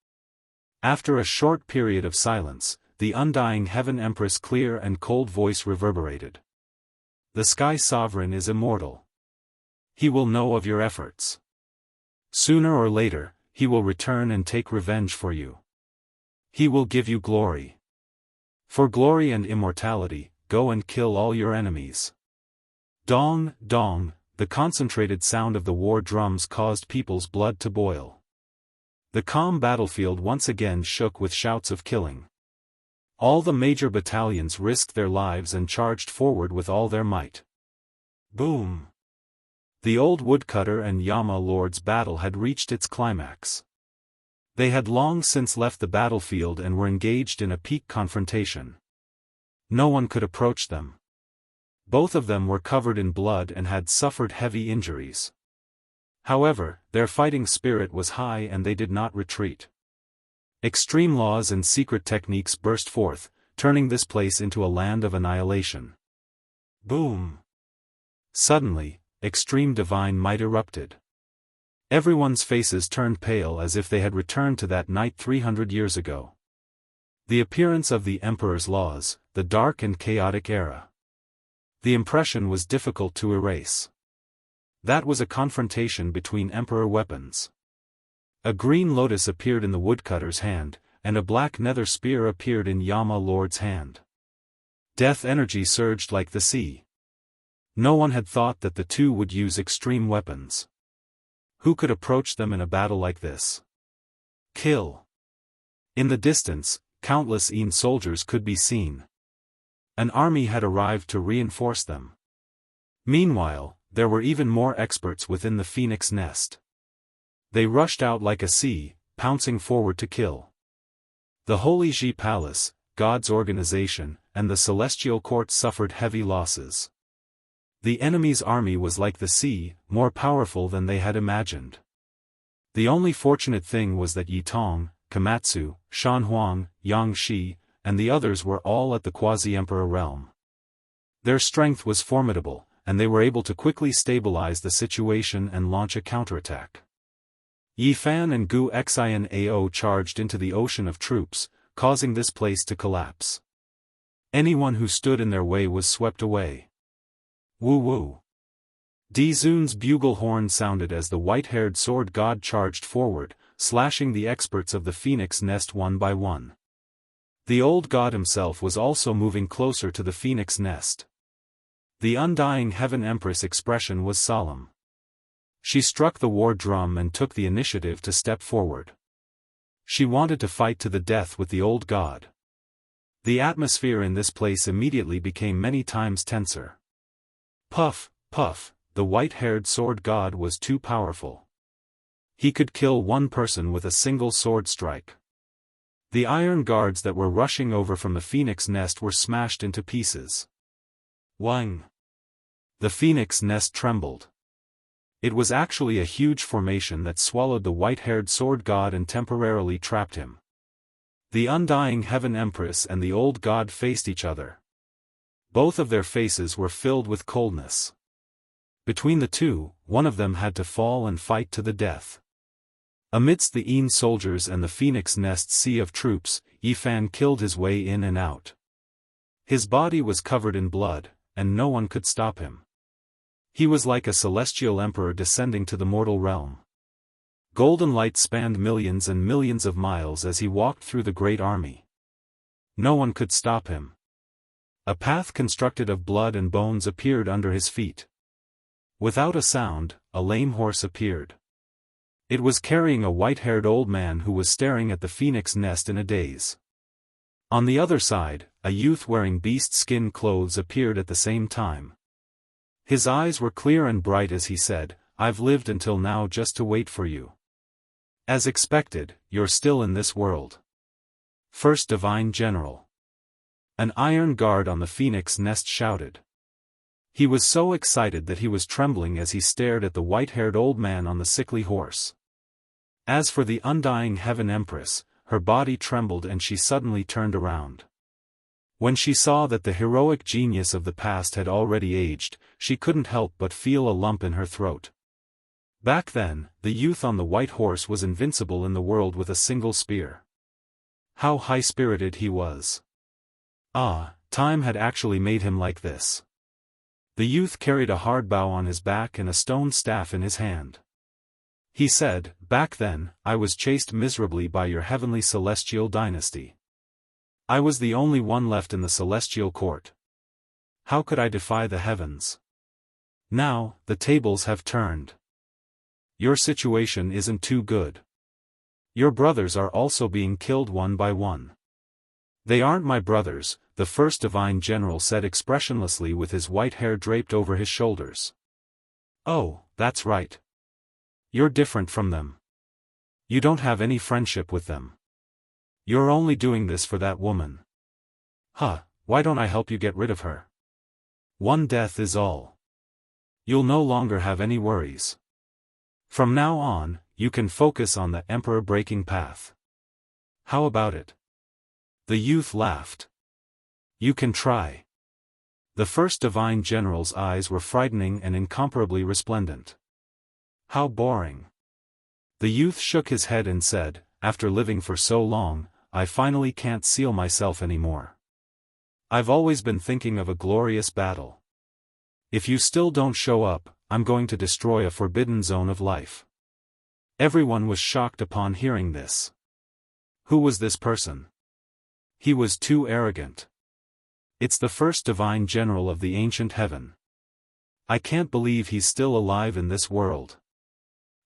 [SPEAKER 1] After a short period of silence, the undying Heaven Empress' clear and cold voice reverberated. The Sky Sovereign is immortal. He will know of your efforts. Sooner or later, he will return and take revenge for you. He will give you glory. For glory and immortality, go and kill all your enemies. Dong, dong, the concentrated sound of the war drums caused people's blood to boil. The calm battlefield once again shook with shouts of killing. All the major battalions risked their lives and charged forward with all their might. Boom! The old woodcutter and Yama lord's battle had reached its climax. They had long since left the battlefield and were engaged in a peak confrontation. No one could approach them. Both of them were covered in blood and had suffered heavy injuries. However, their fighting spirit was high and they did not retreat. Extreme laws and secret techniques burst forth, turning this place into a land of annihilation. Boom! Suddenly, extreme divine might erupted. Everyone's faces turned pale as if they had returned to that night 300 years ago. The appearance of the Emperor's laws, the dark and chaotic era. The impression was difficult to erase. That was a confrontation between Emperor weapons. A green lotus appeared in the woodcutter's hand, and a black nether spear appeared in Yama Lord's hand. Death energy surged like the sea. No one had thought that the two would use extreme weapons. Who could approach them in a battle like this? Kill! In the distance, countless Yin soldiers could be seen. An army had arrived to reinforce them. Meanwhile, there were even more experts within the phoenix nest. They rushed out like a sea, pouncing forward to kill. The Holy Ji Palace, God's organization, and the Celestial Court suffered heavy losses. The enemy's army was like the sea, more powerful than they had imagined. The only fortunate thing was that Yi Tong, Komatsu, Shan Huang, Yang Shi, and the others were all at the quasi-emperor realm. Their strength was formidable, and they were able to quickly stabilize the situation and launch a counterattack. Yi Fan and Gu Xianxia charged into the ocean of troops, causing this place to collapse. Anyone who stood in their way was swept away. Woo woo. Di Zun's bugle horn sounded as the white-haired sword god charged forward, slashing the experts of the phoenix nest one by one. The old god himself was also moving closer to the phoenix nest. The undying Heaven Empress expression was solemn. She struck the war drum and took the initiative to step forward. She wanted to fight to the death with the old god. The atmosphere in this place immediately became many times tenser. Puff, puff, the white-haired sword god was too powerful. He could kill one person with a single sword strike. The iron guards that were rushing over from the phoenix nest were smashed into pieces. Wang! The phoenix nest trembled. It was actually a huge formation that swallowed the white-haired sword god and temporarily trapped him. The undying Heaven Empress and the old god faced each other. Both of their faces were filled with coldness. Between the two, one of them had to fall and fight to the death. Amidst the Yin soldiers and the phoenix nest sea of troops, Yi Fan killed his way in and out. His body was covered in blood, and no one could stop him. He was like a celestial emperor descending to the mortal realm. Golden light spanned millions and millions of miles as he walked through the great army. No one could stop him. A path constructed of blood and bones appeared under his feet. Without a sound, a lame horse appeared. It was carrying a white-haired old man who was staring at the phoenix nest in a daze. On the other side, a youth wearing beast skin clothes appeared at the same time. His eyes were clear and bright as he said, "I've lived until now just to wait for you. As expected, you're still in this world. First Divine General." An iron guard on the phoenix nest shouted. He was so excited that he was trembling as he stared at the white-haired old man on the sickly horse. As for the undying Heaven Empress, her body trembled and she suddenly turned around. When she saw that the heroic genius of the past had already aged, she couldn't help but feel a lump in her throat. Back then, the youth on the white horse was invincible in the world with a single spear. How high-spirited he was. Ah, time had actually made him like this. The youth carried a hard bow on his back and a stone staff in his hand. He said, "Back then, I was chased miserably by your heavenly celestial dynasty. I was the only one left in the celestial court. How could I defy the heavens? Now, the tables have turned. Your situation isn't too good. Your brothers are also being killed one by one." "They aren't my brothers," the first Divine General said expressionlessly with his white hair draped over his shoulders. "Oh, that's right. You're different from them. You don't have any friendship with them. You're only doing this for that woman. Huh, why don't I help you get rid of her? One death is all. You'll no longer have any worries. From now on, you can focus on the emperor-breaking path. How about it?" The youth laughed. "You can try." The first Divine General's eyes were frightening and incomparably resplendent. "How boring." The youth shook his head and said, "After living for so long, I finally can't seal myself anymore. I've always been thinking of a glorious battle. If you still don't show up, I'm going to destroy a forbidden zone of life." Everyone was shocked upon hearing this. Who was this person? He was too arrogant. It's the first Divine General of the ancient heaven. I can't believe he's still alive in this world.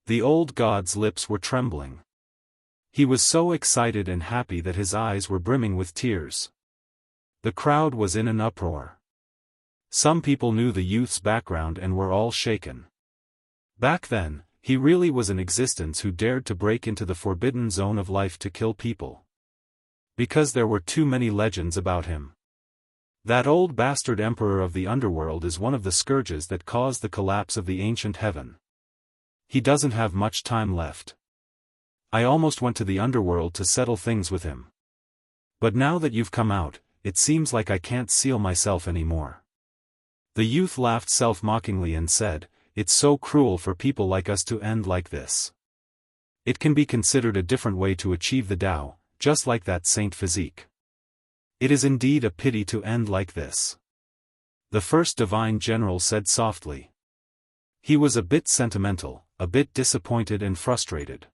[SPEAKER 1] The old god's lips were trembling. He was so excited and happy that his eyes were brimming with tears. The crowd was in an uproar. Some people knew the youth's background and were all shaken. Back then, he really was an existence who dared to break into the forbidden zone of life to kill people. Because there were too many legends about him. That old bastard emperor of the underworld is one of the scourges that caused the collapse of the ancient heaven. He doesn't have much time left. I almost went to the underworld to settle things with him. But now that you've come out, it seems like I can't seal myself anymore." The youth laughed self-mockingly and said, "It's so cruel for people like us to end like this. It can be considered a different way to achieve the Tao, just like that saint physique. It is indeed a pity to end like this." The first divine general said softly. He was a bit sentimental, a bit disappointed and frustrated.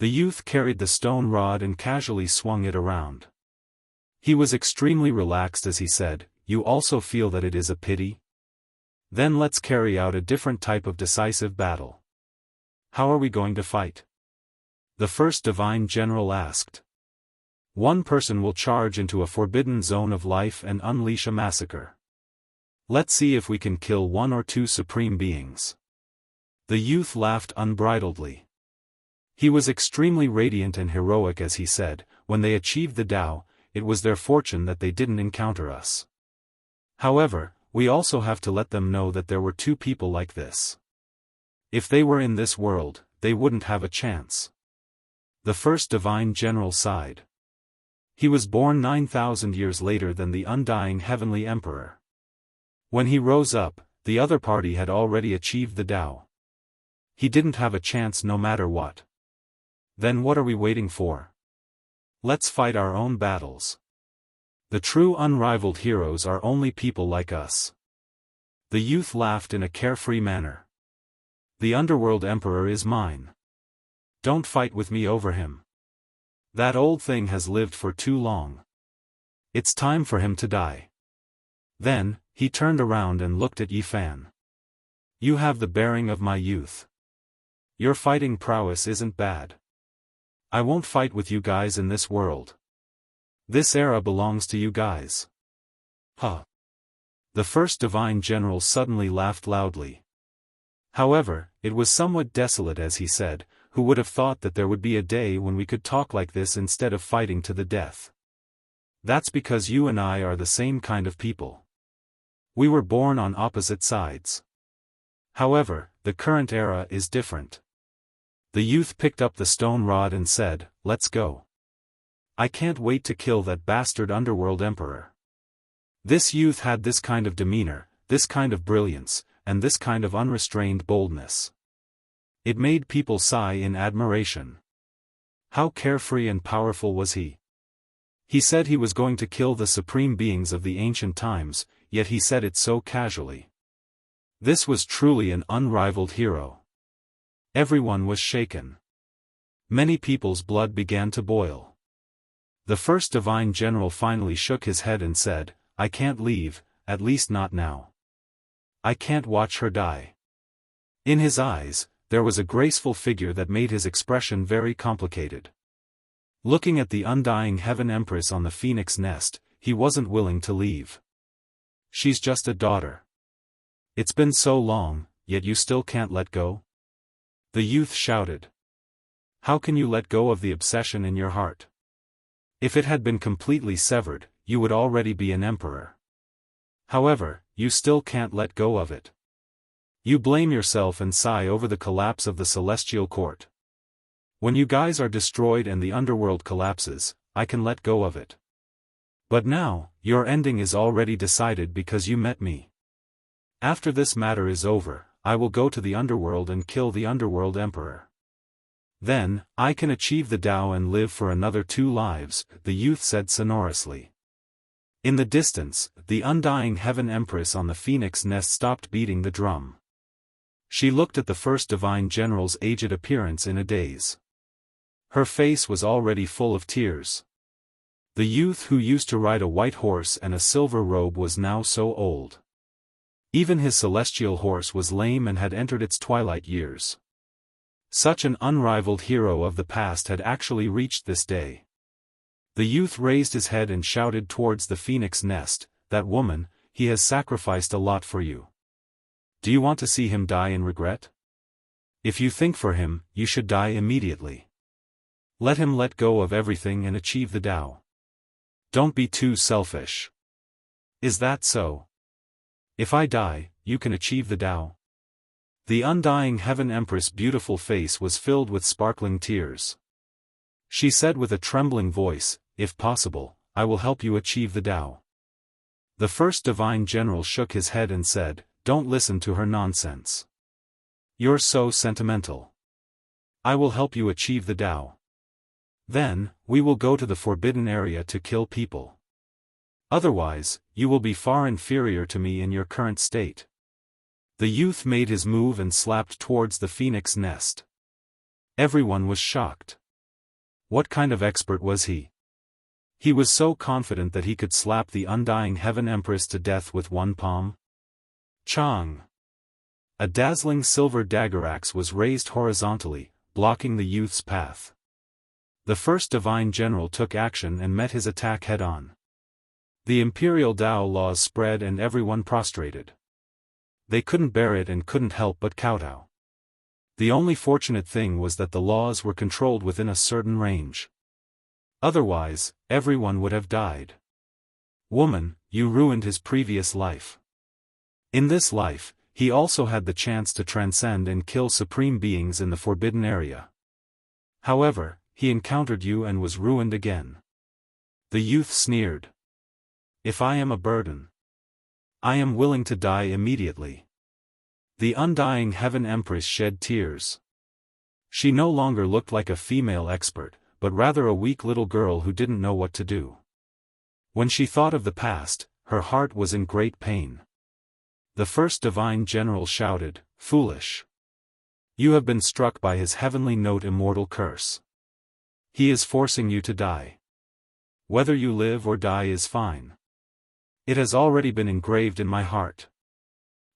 [SPEAKER 1] The youth carried the stone rod and casually swung it around. He was extremely relaxed as he said, "You also feel that it is a pity? Then let's carry out a different type of decisive battle. How are we going to fight?" The first divine general asked. "One person will charge into a forbidden zone of life and unleash a massacre. Let's see if we can kill 1 or 2 supreme beings." The youth laughed unbridledly. He was extremely radiant and heroic as he said, "When they achieved the Tao, it was their fortune that they didn't encounter us. However, we also have to let them know that there were 2 people like this. If they were in this world, they wouldn't have a chance." The first divine general sighed. He was born 9,000 years later than the undying heavenly emperor. When he rose up, the other party had already achieved the Tao. He didn't have a chance no matter what. Then what are we waiting for? Let's fight our own battles. The true unrivaled heroes are only people like us. The youth laughed in a carefree manner. "The underworld emperor is mine. Don't fight with me over him. That old thing has lived for too long. It's time for him to die." Then, he turned around and looked at Yi Fan. "You have the bearing of my youth. Your fighting prowess isn't bad. I won't fight with you guys in this world. This era belongs to you guys." Huh. The first divine general suddenly laughed loudly. However, it was somewhat desolate as he said, "Who would have thought that there would be a day when we could talk like this instead of fighting to the death? That's because you and I are the same kind of people. We were born on opposite sides. However, the current era is different." The youth picked up the stone rod and said, "Let's go. I can't wait to kill that bastard underworld emperor." This youth had this kind of demeanor, this kind of brilliance, and this kind of unrestrained boldness. It made people sigh in admiration. How carefree and powerful was he? He said he was going to kill the supreme beings of the ancient times, yet he said it so casually. This was truly an unrivaled hero. Everyone was shaken. Many people's blood began to boil. The first divine general finally shook his head and said, "I can't leave, at least not now. I can't watch her die." In his eyes, there was a graceful figure that made his expression very complicated. Looking at the undying heaven empress on the phoenix nest, he wasn't willing to leave. "She's just a daughter. It's been so long, yet you still can't let go?" The youth shouted. "How can you let go of the obsession in your heart? If it had been completely severed, you would already be an emperor. However, you still can't let go of it. You blame yourself and sigh over the collapse of the celestial court. When you guys are destroyed and the underworld collapses, I can let go of it. But now, your ending is already decided because you met me. After this matter is over, I will go to the underworld and kill the underworld emperor. Then, I can achieve the Tao and live for another 2 lives," the youth said sonorously. In the distance, the undying heaven empress on the phoenix nest stopped beating the drum. She looked at the first divine general's aged appearance in a daze. Her face was already full of tears. The youth who used to ride a white horse and a silver robe was now so old. Even his celestial horse was lame and had entered its twilight years. Such an unrivaled hero of the past had actually reached this day. The youth raised his head and shouted towards the phoenix nest, "That woman, he has sacrificed a lot for you. Do you want to see him die in regret? If you think for him, you should die immediately. Let him let go of everything and achieve the Tao. Don't be too selfish. Is that so? If I die, you can achieve the Tao." The undying heaven empress' beautiful face was filled with sparkling tears. She said with a trembling voice, "If possible, I will help you achieve the Tao." The first divine general shook his head and said, "Don't listen to her nonsense. You're so sentimental. I will help you achieve the Tao. Then, we will go to the forbidden area to kill people. Otherwise, you will be far inferior to me in your current state." The youth made his move and slapped towards the phoenix nest. Everyone was shocked. What kind of expert was he? He was so confident that he could slap the undying Heaven Empress to death with one palm. Chang! A dazzling silver dagger axe was raised horizontally, blocking the youth's path. The first divine general took action and met his attack head-on. The imperial Tao laws spread and everyone prostrated. They couldn't bear it and couldn't help but kowtow. The only fortunate thing was that the laws were controlled within a certain range. Otherwise, everyone would have died. Woman, you ruined his previous life. In this life, he also had the chance to transcend and kill supreme beings in the forbidden area. However, he encountered you and was ruined again. The youth sneered. If I am a burden, I am willing to die immediately. The undying Heaven Empress shed tears. She no longer looked like a female expert, but rather a weak little girl who didn't know what to do. When she thought of the past, her heart was in great pain. The first divine general shouted, "Foolish! You have been struck by his heavenly note immortal curse. He is forcing you to die. Whether you live or die is fine. It has already been engraved in my heart."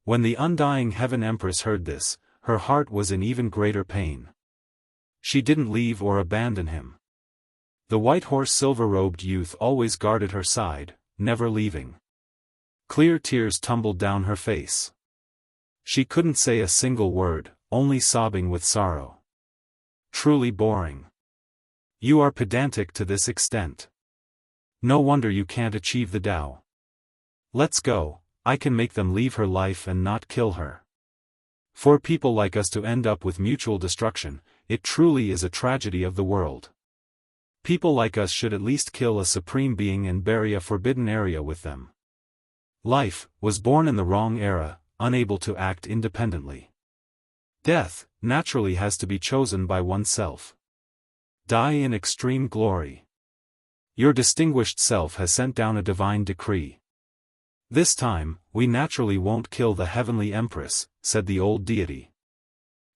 [SPEAKER 1] When the undying Heaven Empress heard this, her heart was in even greater pain. She didn't leave or abandon him. The white horse silver-robed youth always guarded her side, never leaving. Clear tears tumbled down her face. She couldn't say a single word, only sobbing with sorrow. Truly boring. You are pedantic to this extent. No wonder you can't achieve the Tao. Let's go, I can make them leave her life and not kill her. For people like us to end up with mutual destruction, it truly is a tragedy of the world. People like us should at least kill a supreme being and bury a forbidden area with them. Life was born in the wrong era, unable to act independently. Death, naturally, has to be chosen by oneself. Die in extreme glory. Your distinguished self has sent down a divine decree. This time, we naturally won't kill the heavenly empress, said the old deity.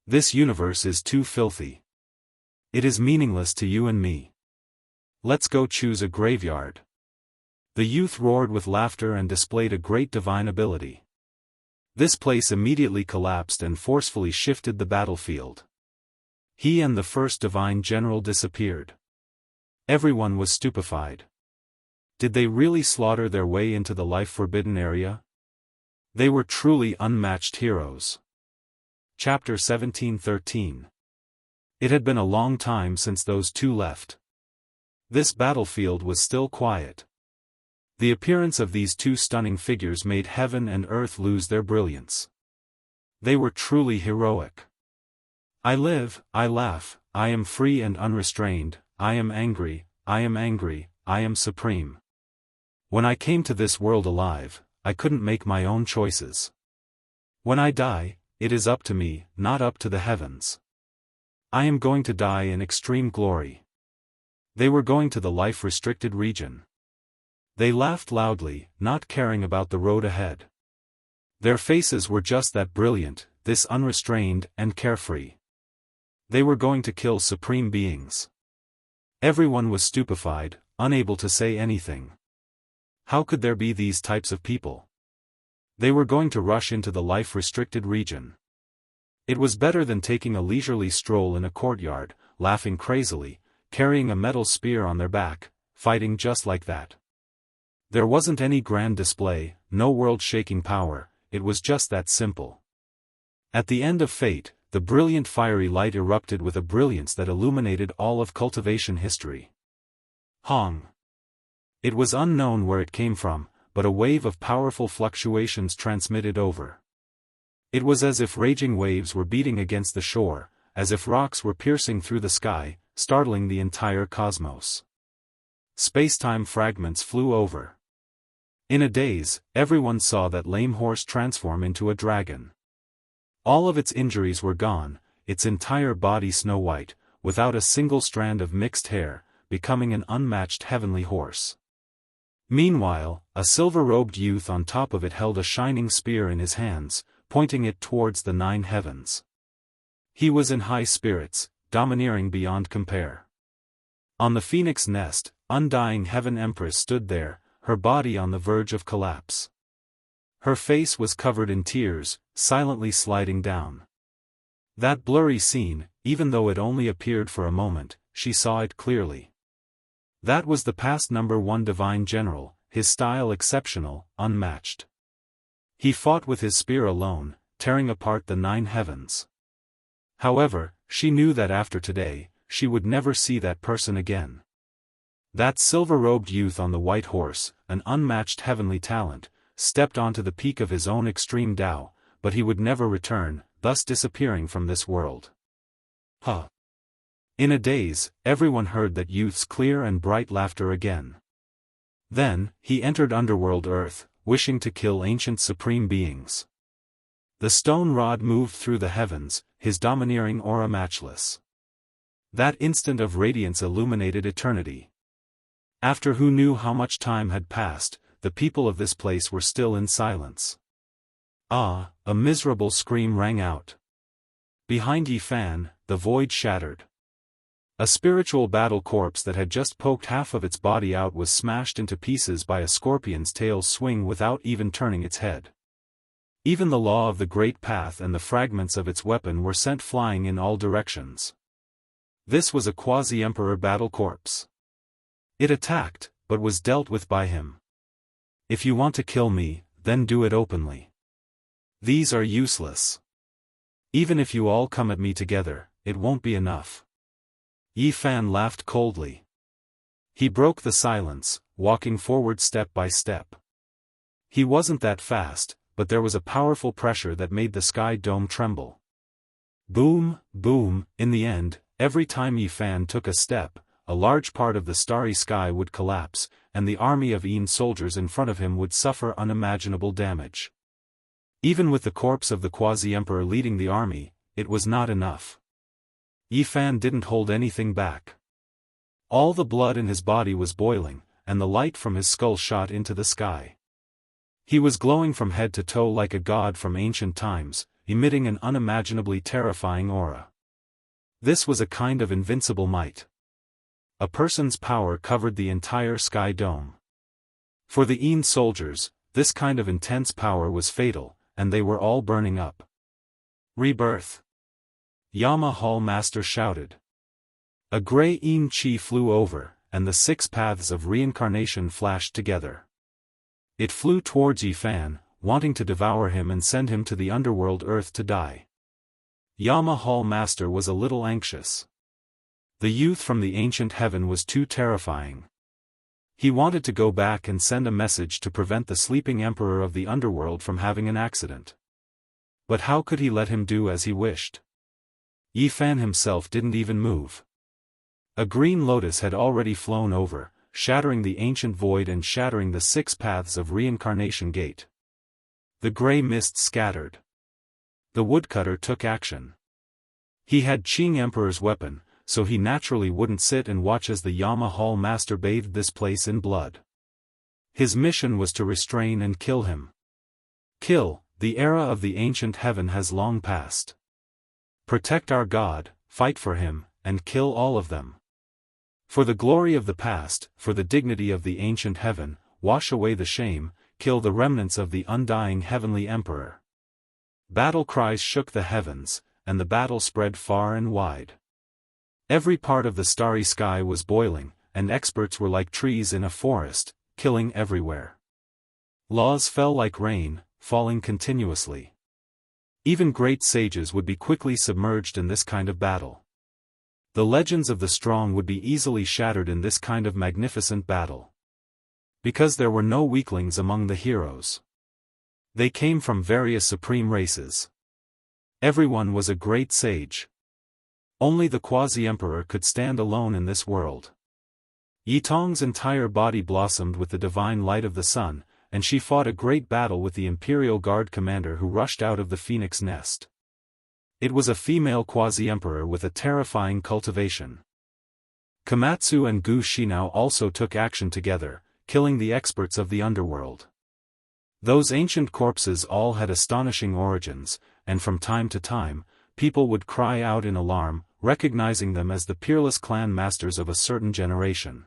[SPEAKER 1] This universe is too filthy. It is meaningless to you and me. Let's go choose a graveyard. The youth roared with laughter and displayed a great divine ability. This place immediately collapsed and forcefully shifted the battlefield. He and the first divine general disappeared. Everyone was stupefied. Did they really slaughter their way into the life-forbidden area? They were truly unmatched heroes. Chapter 17:13. It had been a long time since those two left. This battlefield was still quiet. The appearance of these two stunning figures made heaven and earth lose their brilliance. They were truly heroic. I live, I laugh, I am free and unrestrained, I am angry, I am angry, I am supreme. When I came to this world alive, I couldn't make my own choices. When I die, it is up to me, not up to the heavens. I am going to die in extreme glory. They were going to the life-restricted region. They laughed loudly, not caring about the road ahead. Their faces were just that brilliant, this unrestrained and carefree. They were going to kill supreme beings. Everyone was stupefied, unable to say anything. How could there be these types of people? They were going to rush into the life-restricted region. It was better than taking a leisurely stroll in a courtyard, laughing crazily, carrying a metal spear on their back, fighting just like that. There wasn't any grand display, no world-shaking power, it was just that simple. At the end of fate, the brilliant fiery light erupted with a brilliance that illuminated all of cultivation history. Hong. It was unknown where it came from, but a wave of powerful fluctuations transmitted over. It was as if raging waves were beating against the shore, as if rocks were piercing through the sky, startling the entire cosmos. Spacetime fragments flew over. In a daze, everyone saw that lame horse transform into a dragon. All of its injuries were gone, its entire body snow-white, without a single strand of mixed hair, becoming an unmatched heavenly horse. Meanwhile, a silver-robed youth on top of it held a shining spear in his hands, pointing it towards the 9 heavens. He was in high spirits, domineering beyond compare. On the phoenix nest, undying Heaven Empress stood there, her body on the verge of collapse. Her face was covered in tears, silently sliding down. That blurry scene, even though it only appeared for a moment, she saw it clearly. That was the past #1 divine general, his style exceptional, unmatched. He fought with his spear alone, tearing apart the 9 heavens. However, she knew that after today, she would never see that person again. That silver-robed youth on the white horse, an unmatched heavenly talent, stepped onto the peak of his own extreme Tao, but he would never return, thus disappearing from this world. In a daze, everyone heard that youth's clear and bright laughter again. Then, he entered underworld Earth, wishing to kill ancient supreme beings. The stone rod moved through the heavens, his domineering aura matchless. That instant of radiance illuminated eternity. After who knew how much time had passed, the people of this place were still in silence. Ah, a miserable scream rang out. Behind Yifan, the void shattered. A spiritual battle corpse that had just poked half of its body out was smashed into pieces by a scorpion's tail swing without even turning its head. Even the law of the Great Path and the fragments of its weapon were sent flying in all directions. This was a quasi-emperor battle corpse. It attacked, but was dealt with by him. If you want to kill me, then do it openly. These are useless. Even if you all come at me together, it won't be enough. Yifan laughed coldly. He broke the silence, walking forward step by step. He wasn't that fast, but there was a powerful pressure that made the sky dome tremble. Boom, boom, in the end, every time Yifan took a step, a large part of the starry sky would collapse, and the army of Yin soldiers in front of him would suffer unimaginable damage. Even with the corpse of the quasi-emperor leading the army, it was not enough. Yifan didn't hold anything back. All the blood in his body was boiling, and the light from his skull shot into the sky. He was glowing from head to toe like a god from ancient times, emitting an unimaginably terrifying aura. This was a kind of invincible might. A person's power covered the entire sky dome. For the Yin soldiers, this kind of intense power was fatal, and they were all burning up. Rebirth. Yama Hall Master shouted. A grey Yin chi flew over, and the 6 paths of reincarnation flashed together. It flew towards Yifan, wanting to devour him and send him to the underworld Earth to die. Yama Hall Master was a little anxious. The youth from the ancient heaven was too terrifying. He wanted to go back and send a message to prevent the sleeping emperor of the underworld from having an accident. But how could he let him do as he wished? Yifan himself didn't even move. A green lotus had already flown over, shattering the ancient void and shattering the 6 paths of reincarnation gate. The grey mist scattered. The woodcutter took action. He had Qing Emperor's weapon, so he naturally wouldn't sit and watch as the Yama Hall Master bathed this place in blood. His mission was to restrain and kill him. Kill, the era of the ancient heaven has long passed. Protect our God, fight for him, and kill all of them. For the glory of the past, for the dignity of the ancient heaven, wash away the shame, kill the remnants of the undying heavenly emperor. Battle cries shook the heavens, and the battle spread far and wide. Every part of the starry sky was boiling, and experts were like trees in a forest, killing everywhere. Laws fell like rain, falling continuously. Even great sages would be quickly submerged in this kind of battle. The legends of the strong would be easily shattered in this kind of magnificent battle. Because there were no weaklings among the heroes. They came from various supreme races. Everyone was a great sage. Only the quasi-emperor could stand alone in this world. Yitong's entire body blossomed with the divine light of the sun, and she fought a great battle with the Imperial Guard commander who rushed out of the phoenix nest. It was a female quasi-emperor with a terrifying cultivation. Komatsu and Gu Shinao also took action together, killing the experts of the underworld. Those ancient corpses all had astonishing origins, and from time to time, people would cry out in alarm, recognizing them as the peerless clan masters of a certain generation.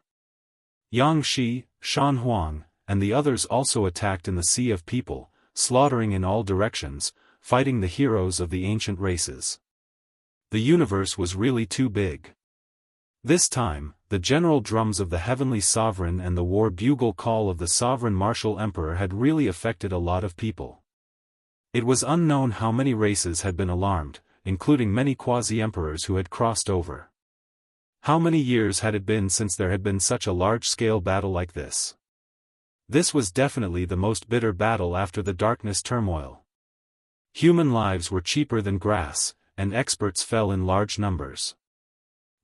[SPEAKER 1] Yang Shi, Shan Huang, and the others also attacked in the Sea of People, slaughtering in all directions, fighting the heroes of the ancient races. The universe was really too big. This time, the general drums of the heavenly sovereign and the war bugle call of the sovereign martial emperor had really affected a lot of people. It was unknown how many races had been alarmed, including many quasi-emperors who had crossed over. How many years had it been since there had been such a large-scale battle like this? This was definitely the most bitter battle after the darkness turmoil. Human lives were cheaper than grass, and experts fell in large numbers.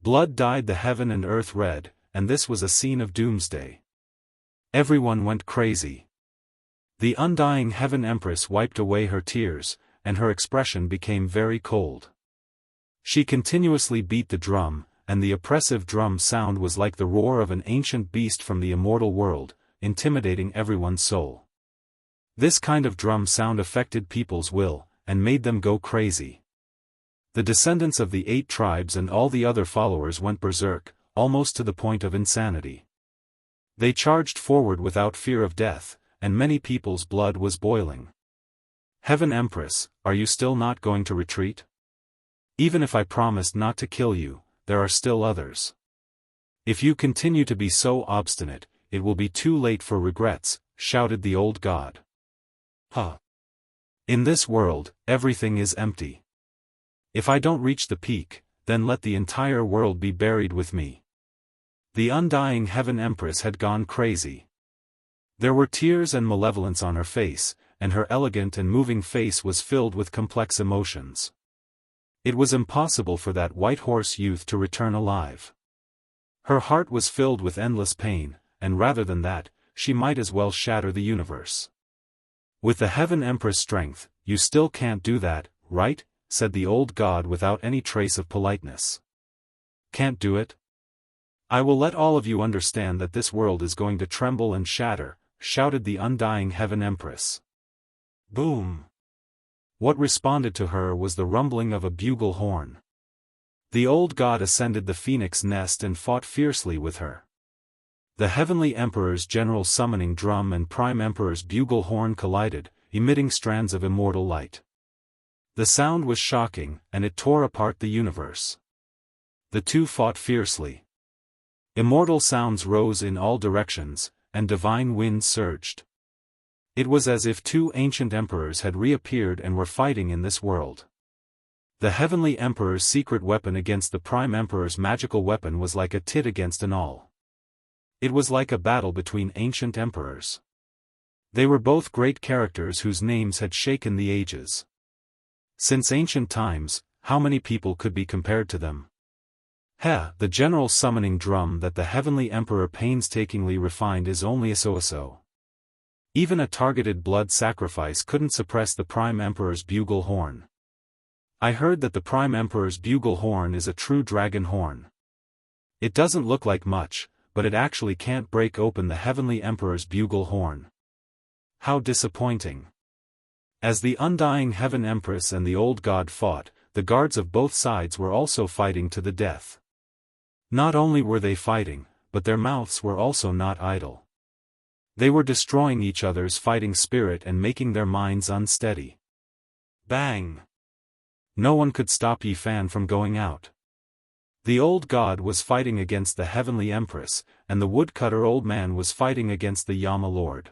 [SPEAKER 1] Blood dyed the heaven and earth red, and this was a scene of doomsday. Everyone went crazy. The undying Heaven Empress wiped away her tears, and her expression became very cold. She continuously beat the drum, and the oppressive drum sound was like the roar of an ancient beast from the immortal world, intimidating everyone's soul. This kind of drum sound affected people's will, and made them go crazy. The descendants of the 8 tribes and all the other followers went berserk, almost to the point of insanity. They charged forward without fear of death, and many people's blood was boiling. Heaven Empress, are you still not going to retreat? Even if I promised not to kill you, there are still others. If you continue to be so obstinate, it will be too late for regrets, shouted the old god. Huh. In this world, everything is empty. If I don't reach the peak, then let the entire world be buried with me. The undying Heaven Empress had gone crazy. There were tears and malevolence on her face, and her elegant and moving face was filled with complex emotions. It was impossible for that white horse youth to return alive. Her heart was filled with endless pain, and rather than that, she might as well shatter the universe. With the Heaven Empress strength, you still can't do that, right? Said the old god without any trace of politeness. Can't do it? I will let all of you understand that this world is going to tremble and shatter, shouted the undying Heaven Empress. Boom! What responded to her was the rumbling of a bugle horn. The old god ascended the phoenix nest and fought fiercely with her. The Heavenly Emperor's general summoning drum and Prime Emperor's bugle horn collided, emitting strands of immortal light. The sound was shocking, and it tore apart the universe. The two fought fiercely. Immortal sounds rose in all directions, and divine winds surged. It was as if 2 ancient emperors had reappeared and were fighting in this world. The Heavenly Emperor's secret weapon against the Prime Emperor's magical weapon was like a tit against an awl. It was like a battle between ancient emperors. They were both great characters whose names had shaken the ages. Since ancient times, how many people could be compared to them? The general summoning drum that the Heavenly Emperor painstakingly refined is only a so-so. Even a targeted blood sacrifice couldn't suppress the Prime Emperor's bugle horn. I heard that the Prime Emperor's bugle horn is a true dragon horn. It doesn't look like much, but it actually can't break open the Heavenly Emperor's bugle horn. How disappointing. As the undying Heaven Empress and the old god fought, the guards of both sides were also fighting to the death. Not only were they fighting, but their mouths were also not idle. They were destroying each other's fighting spirit and making their minds unsteady. Bang! No one could stop Yi Fan from going out. The old god was fighting against the Heavenly Empress, and the woodcutter old man was fighting against the Yama Lord.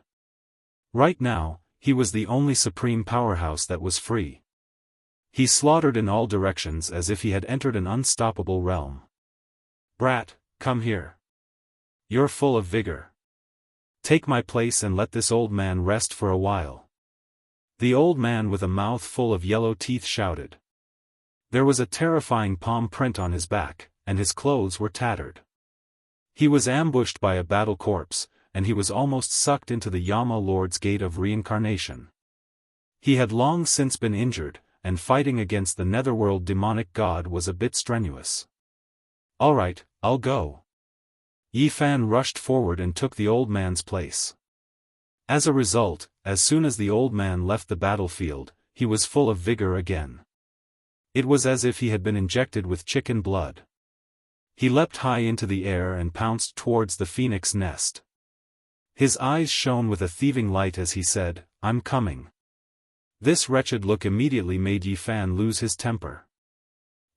[SPEAKER 1] Right now, he was the only supreme powerhouse that was free. He slaughtered in all directions as if he had entered an unstoppable realm. Brat, come here. You're full of vigor. Take my place and let this old man rest for a while. The old man with a mouth full of yellow teeth shouted. There was a terrifying palm print on his back, and his clothes were tattered. He was ambushed by a battle corpse, and he was almost sucked into the Yama Lord's gate of reincarnation. He had long since been injured, and fighting against the netherworld demonic god was a bit strenuous. "Alright, I'll go." Yi Fan rushed forward and took the old man's place. As a result, as soon as the old man left the battlefield, he was full of vigor again. It was as if he had been injected with chicken blood. He leapt high into the air and pounced towards the phoenix nest. His eyes shone with a thieving light as he said, "I'm coming." This wretched look immediately made Yi Fan lose his temper.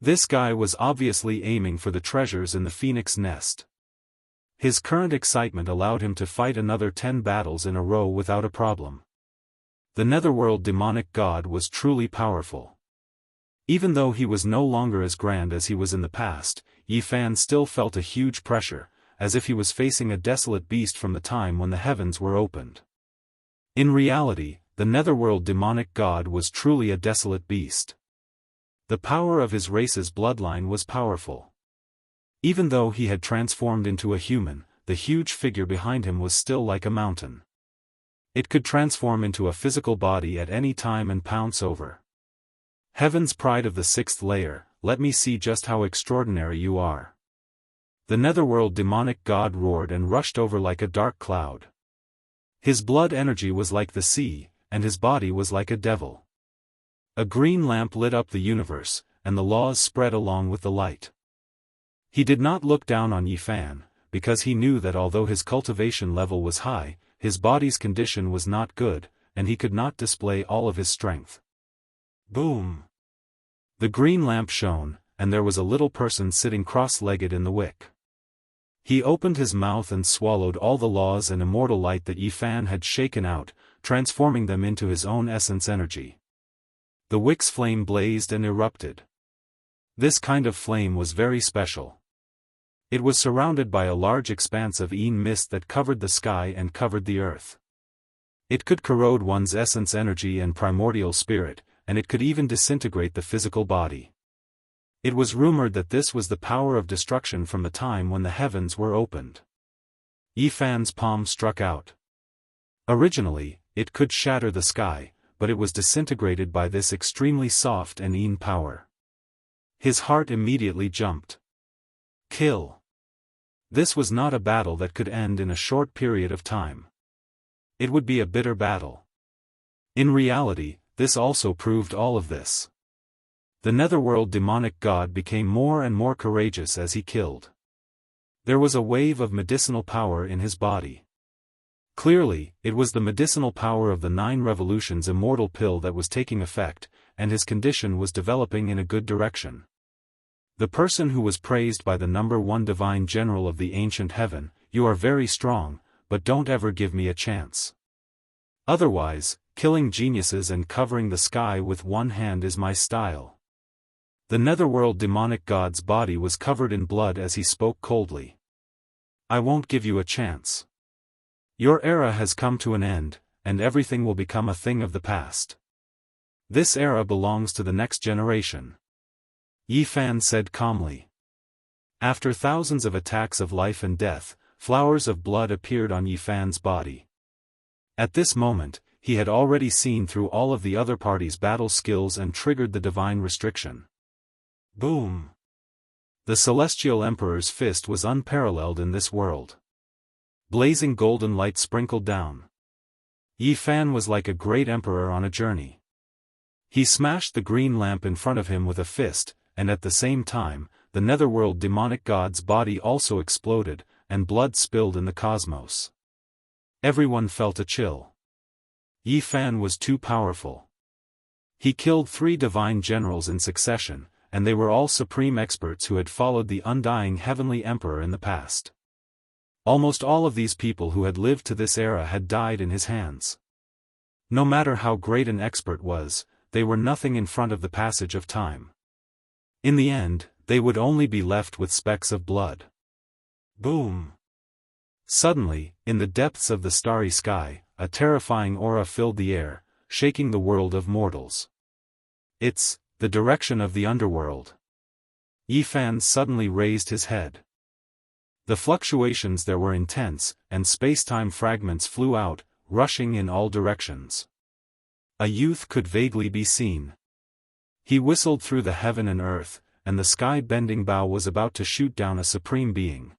[SPEAKER 1] This guy was obviously aiming for the treasures in the phoenix nest. His current excitement allowed him to fight another 10 battles in a row without a problem. The netherworld demonic god was truly powerful. Even though he was no longer as grand as he was in the past, Yi Fan still felt a huge pressure, as if he was facing a desolate beast from the time when the heavens were opened. In reality, the netherworld demonic god was truly a desolate beast. The power of his race's bloodline was powerful. Even though he had transformed into a human, the huge figure behind him was still like a mountain. It could transform into a physical body at any time and pounce over. Heaven's pride of the 6th layer, let me see just how extraordinary you are. The netherworld demonic god roared and rushed over like a dark cloud. His blood energy was like the sea, and his body was like a devil. A green lamp lit up the universe, and the laws spread along with the light. He did not look down on Yi Fan, because he knew that although his cultivation level was high, his body's condition was not good, and he could not display all of his strength. Boom! The green lamp shone, and there was a little person sitting cross-legged in the wick. He opened his mouth and swallowed all the laws and immortal light that Yi Fan had shaken out, transforming them into his own essence energy. The wick's flame blazed and erupted. This kind of flame was very special. It was surrounded by a large expanse of mist that covered the sky and covered the earth. It could corrode one's essence energy and primordial spirit, and it could even disintegrate the physical body. It was rumored that this was the power of destruction from the time when the heavens were opened. Yi Fan's palm struck out. Originally, it could shatter the sky, but it was disintegrated by this extremely soft and power. His heart immediately jumped. Kill. This was not a battle that could end in a short period of time. It would be a bitter battle. In reality, this also proved all of this. The netherworld demonic god became more and more courageous as he killed. There was a wave of medicinal power in his body. Clearly, it was the medicinal power of the 9 revolutions immortal pill that was taking effect, and his condition was developing in a good direction. The person who was praised by the number 1 divine general of the ancient heaven, "You are very strong, but don't ever give me a chance. Otherwise, killing geniuses and covering the sky with one hand is my style." The netherworld demonic god's body was covered in blood as he spoke coldly. "I won't give you a chance. Your era has come to an end, and everything will become a thing of the past. This era belongs to the next generation," Yi Fan said calmly. After thousands of attacks of life and death, flowers of blood appeared on Yi Fan's body. At this moment, he had already seen through all of the other party's battle skills and triggered the divine restriction. Boom! The Celestial Emperor's fist was unparalleled in this world. Blazing golden light sprinkled down. Yi Fan was like a great emperor on a journey. He smashed the green lamp in front of him with a fist, and at the same time, the netherworld demonic god's body also exploded, and blood spilled in the cosmos. Everyone felt a chill. Yi Fan was too powerful. He killed 3 divine generals in succession, and they were all supreme experts who had followed the undying heavenly emperor in the past. Almost all of these people who had lived to this era had died in his hands. No matter how great an expert was, they were nothing in front of the passage of time. In the end, they would only be left with specks of blood. Boom! Suddenly, in the depths of the starry sky, a terrifying aura filled the air, shaking the world of mortals. It's The direction of the underworld. Yifan suddenly raised his head. The fluctuations there were intense, and space-time fragments flew out, rushing in all directions. A youth could vaguely be seen. He whistled through the heaven and earth, and the sky-bending bow was about to shoot down a supreme being.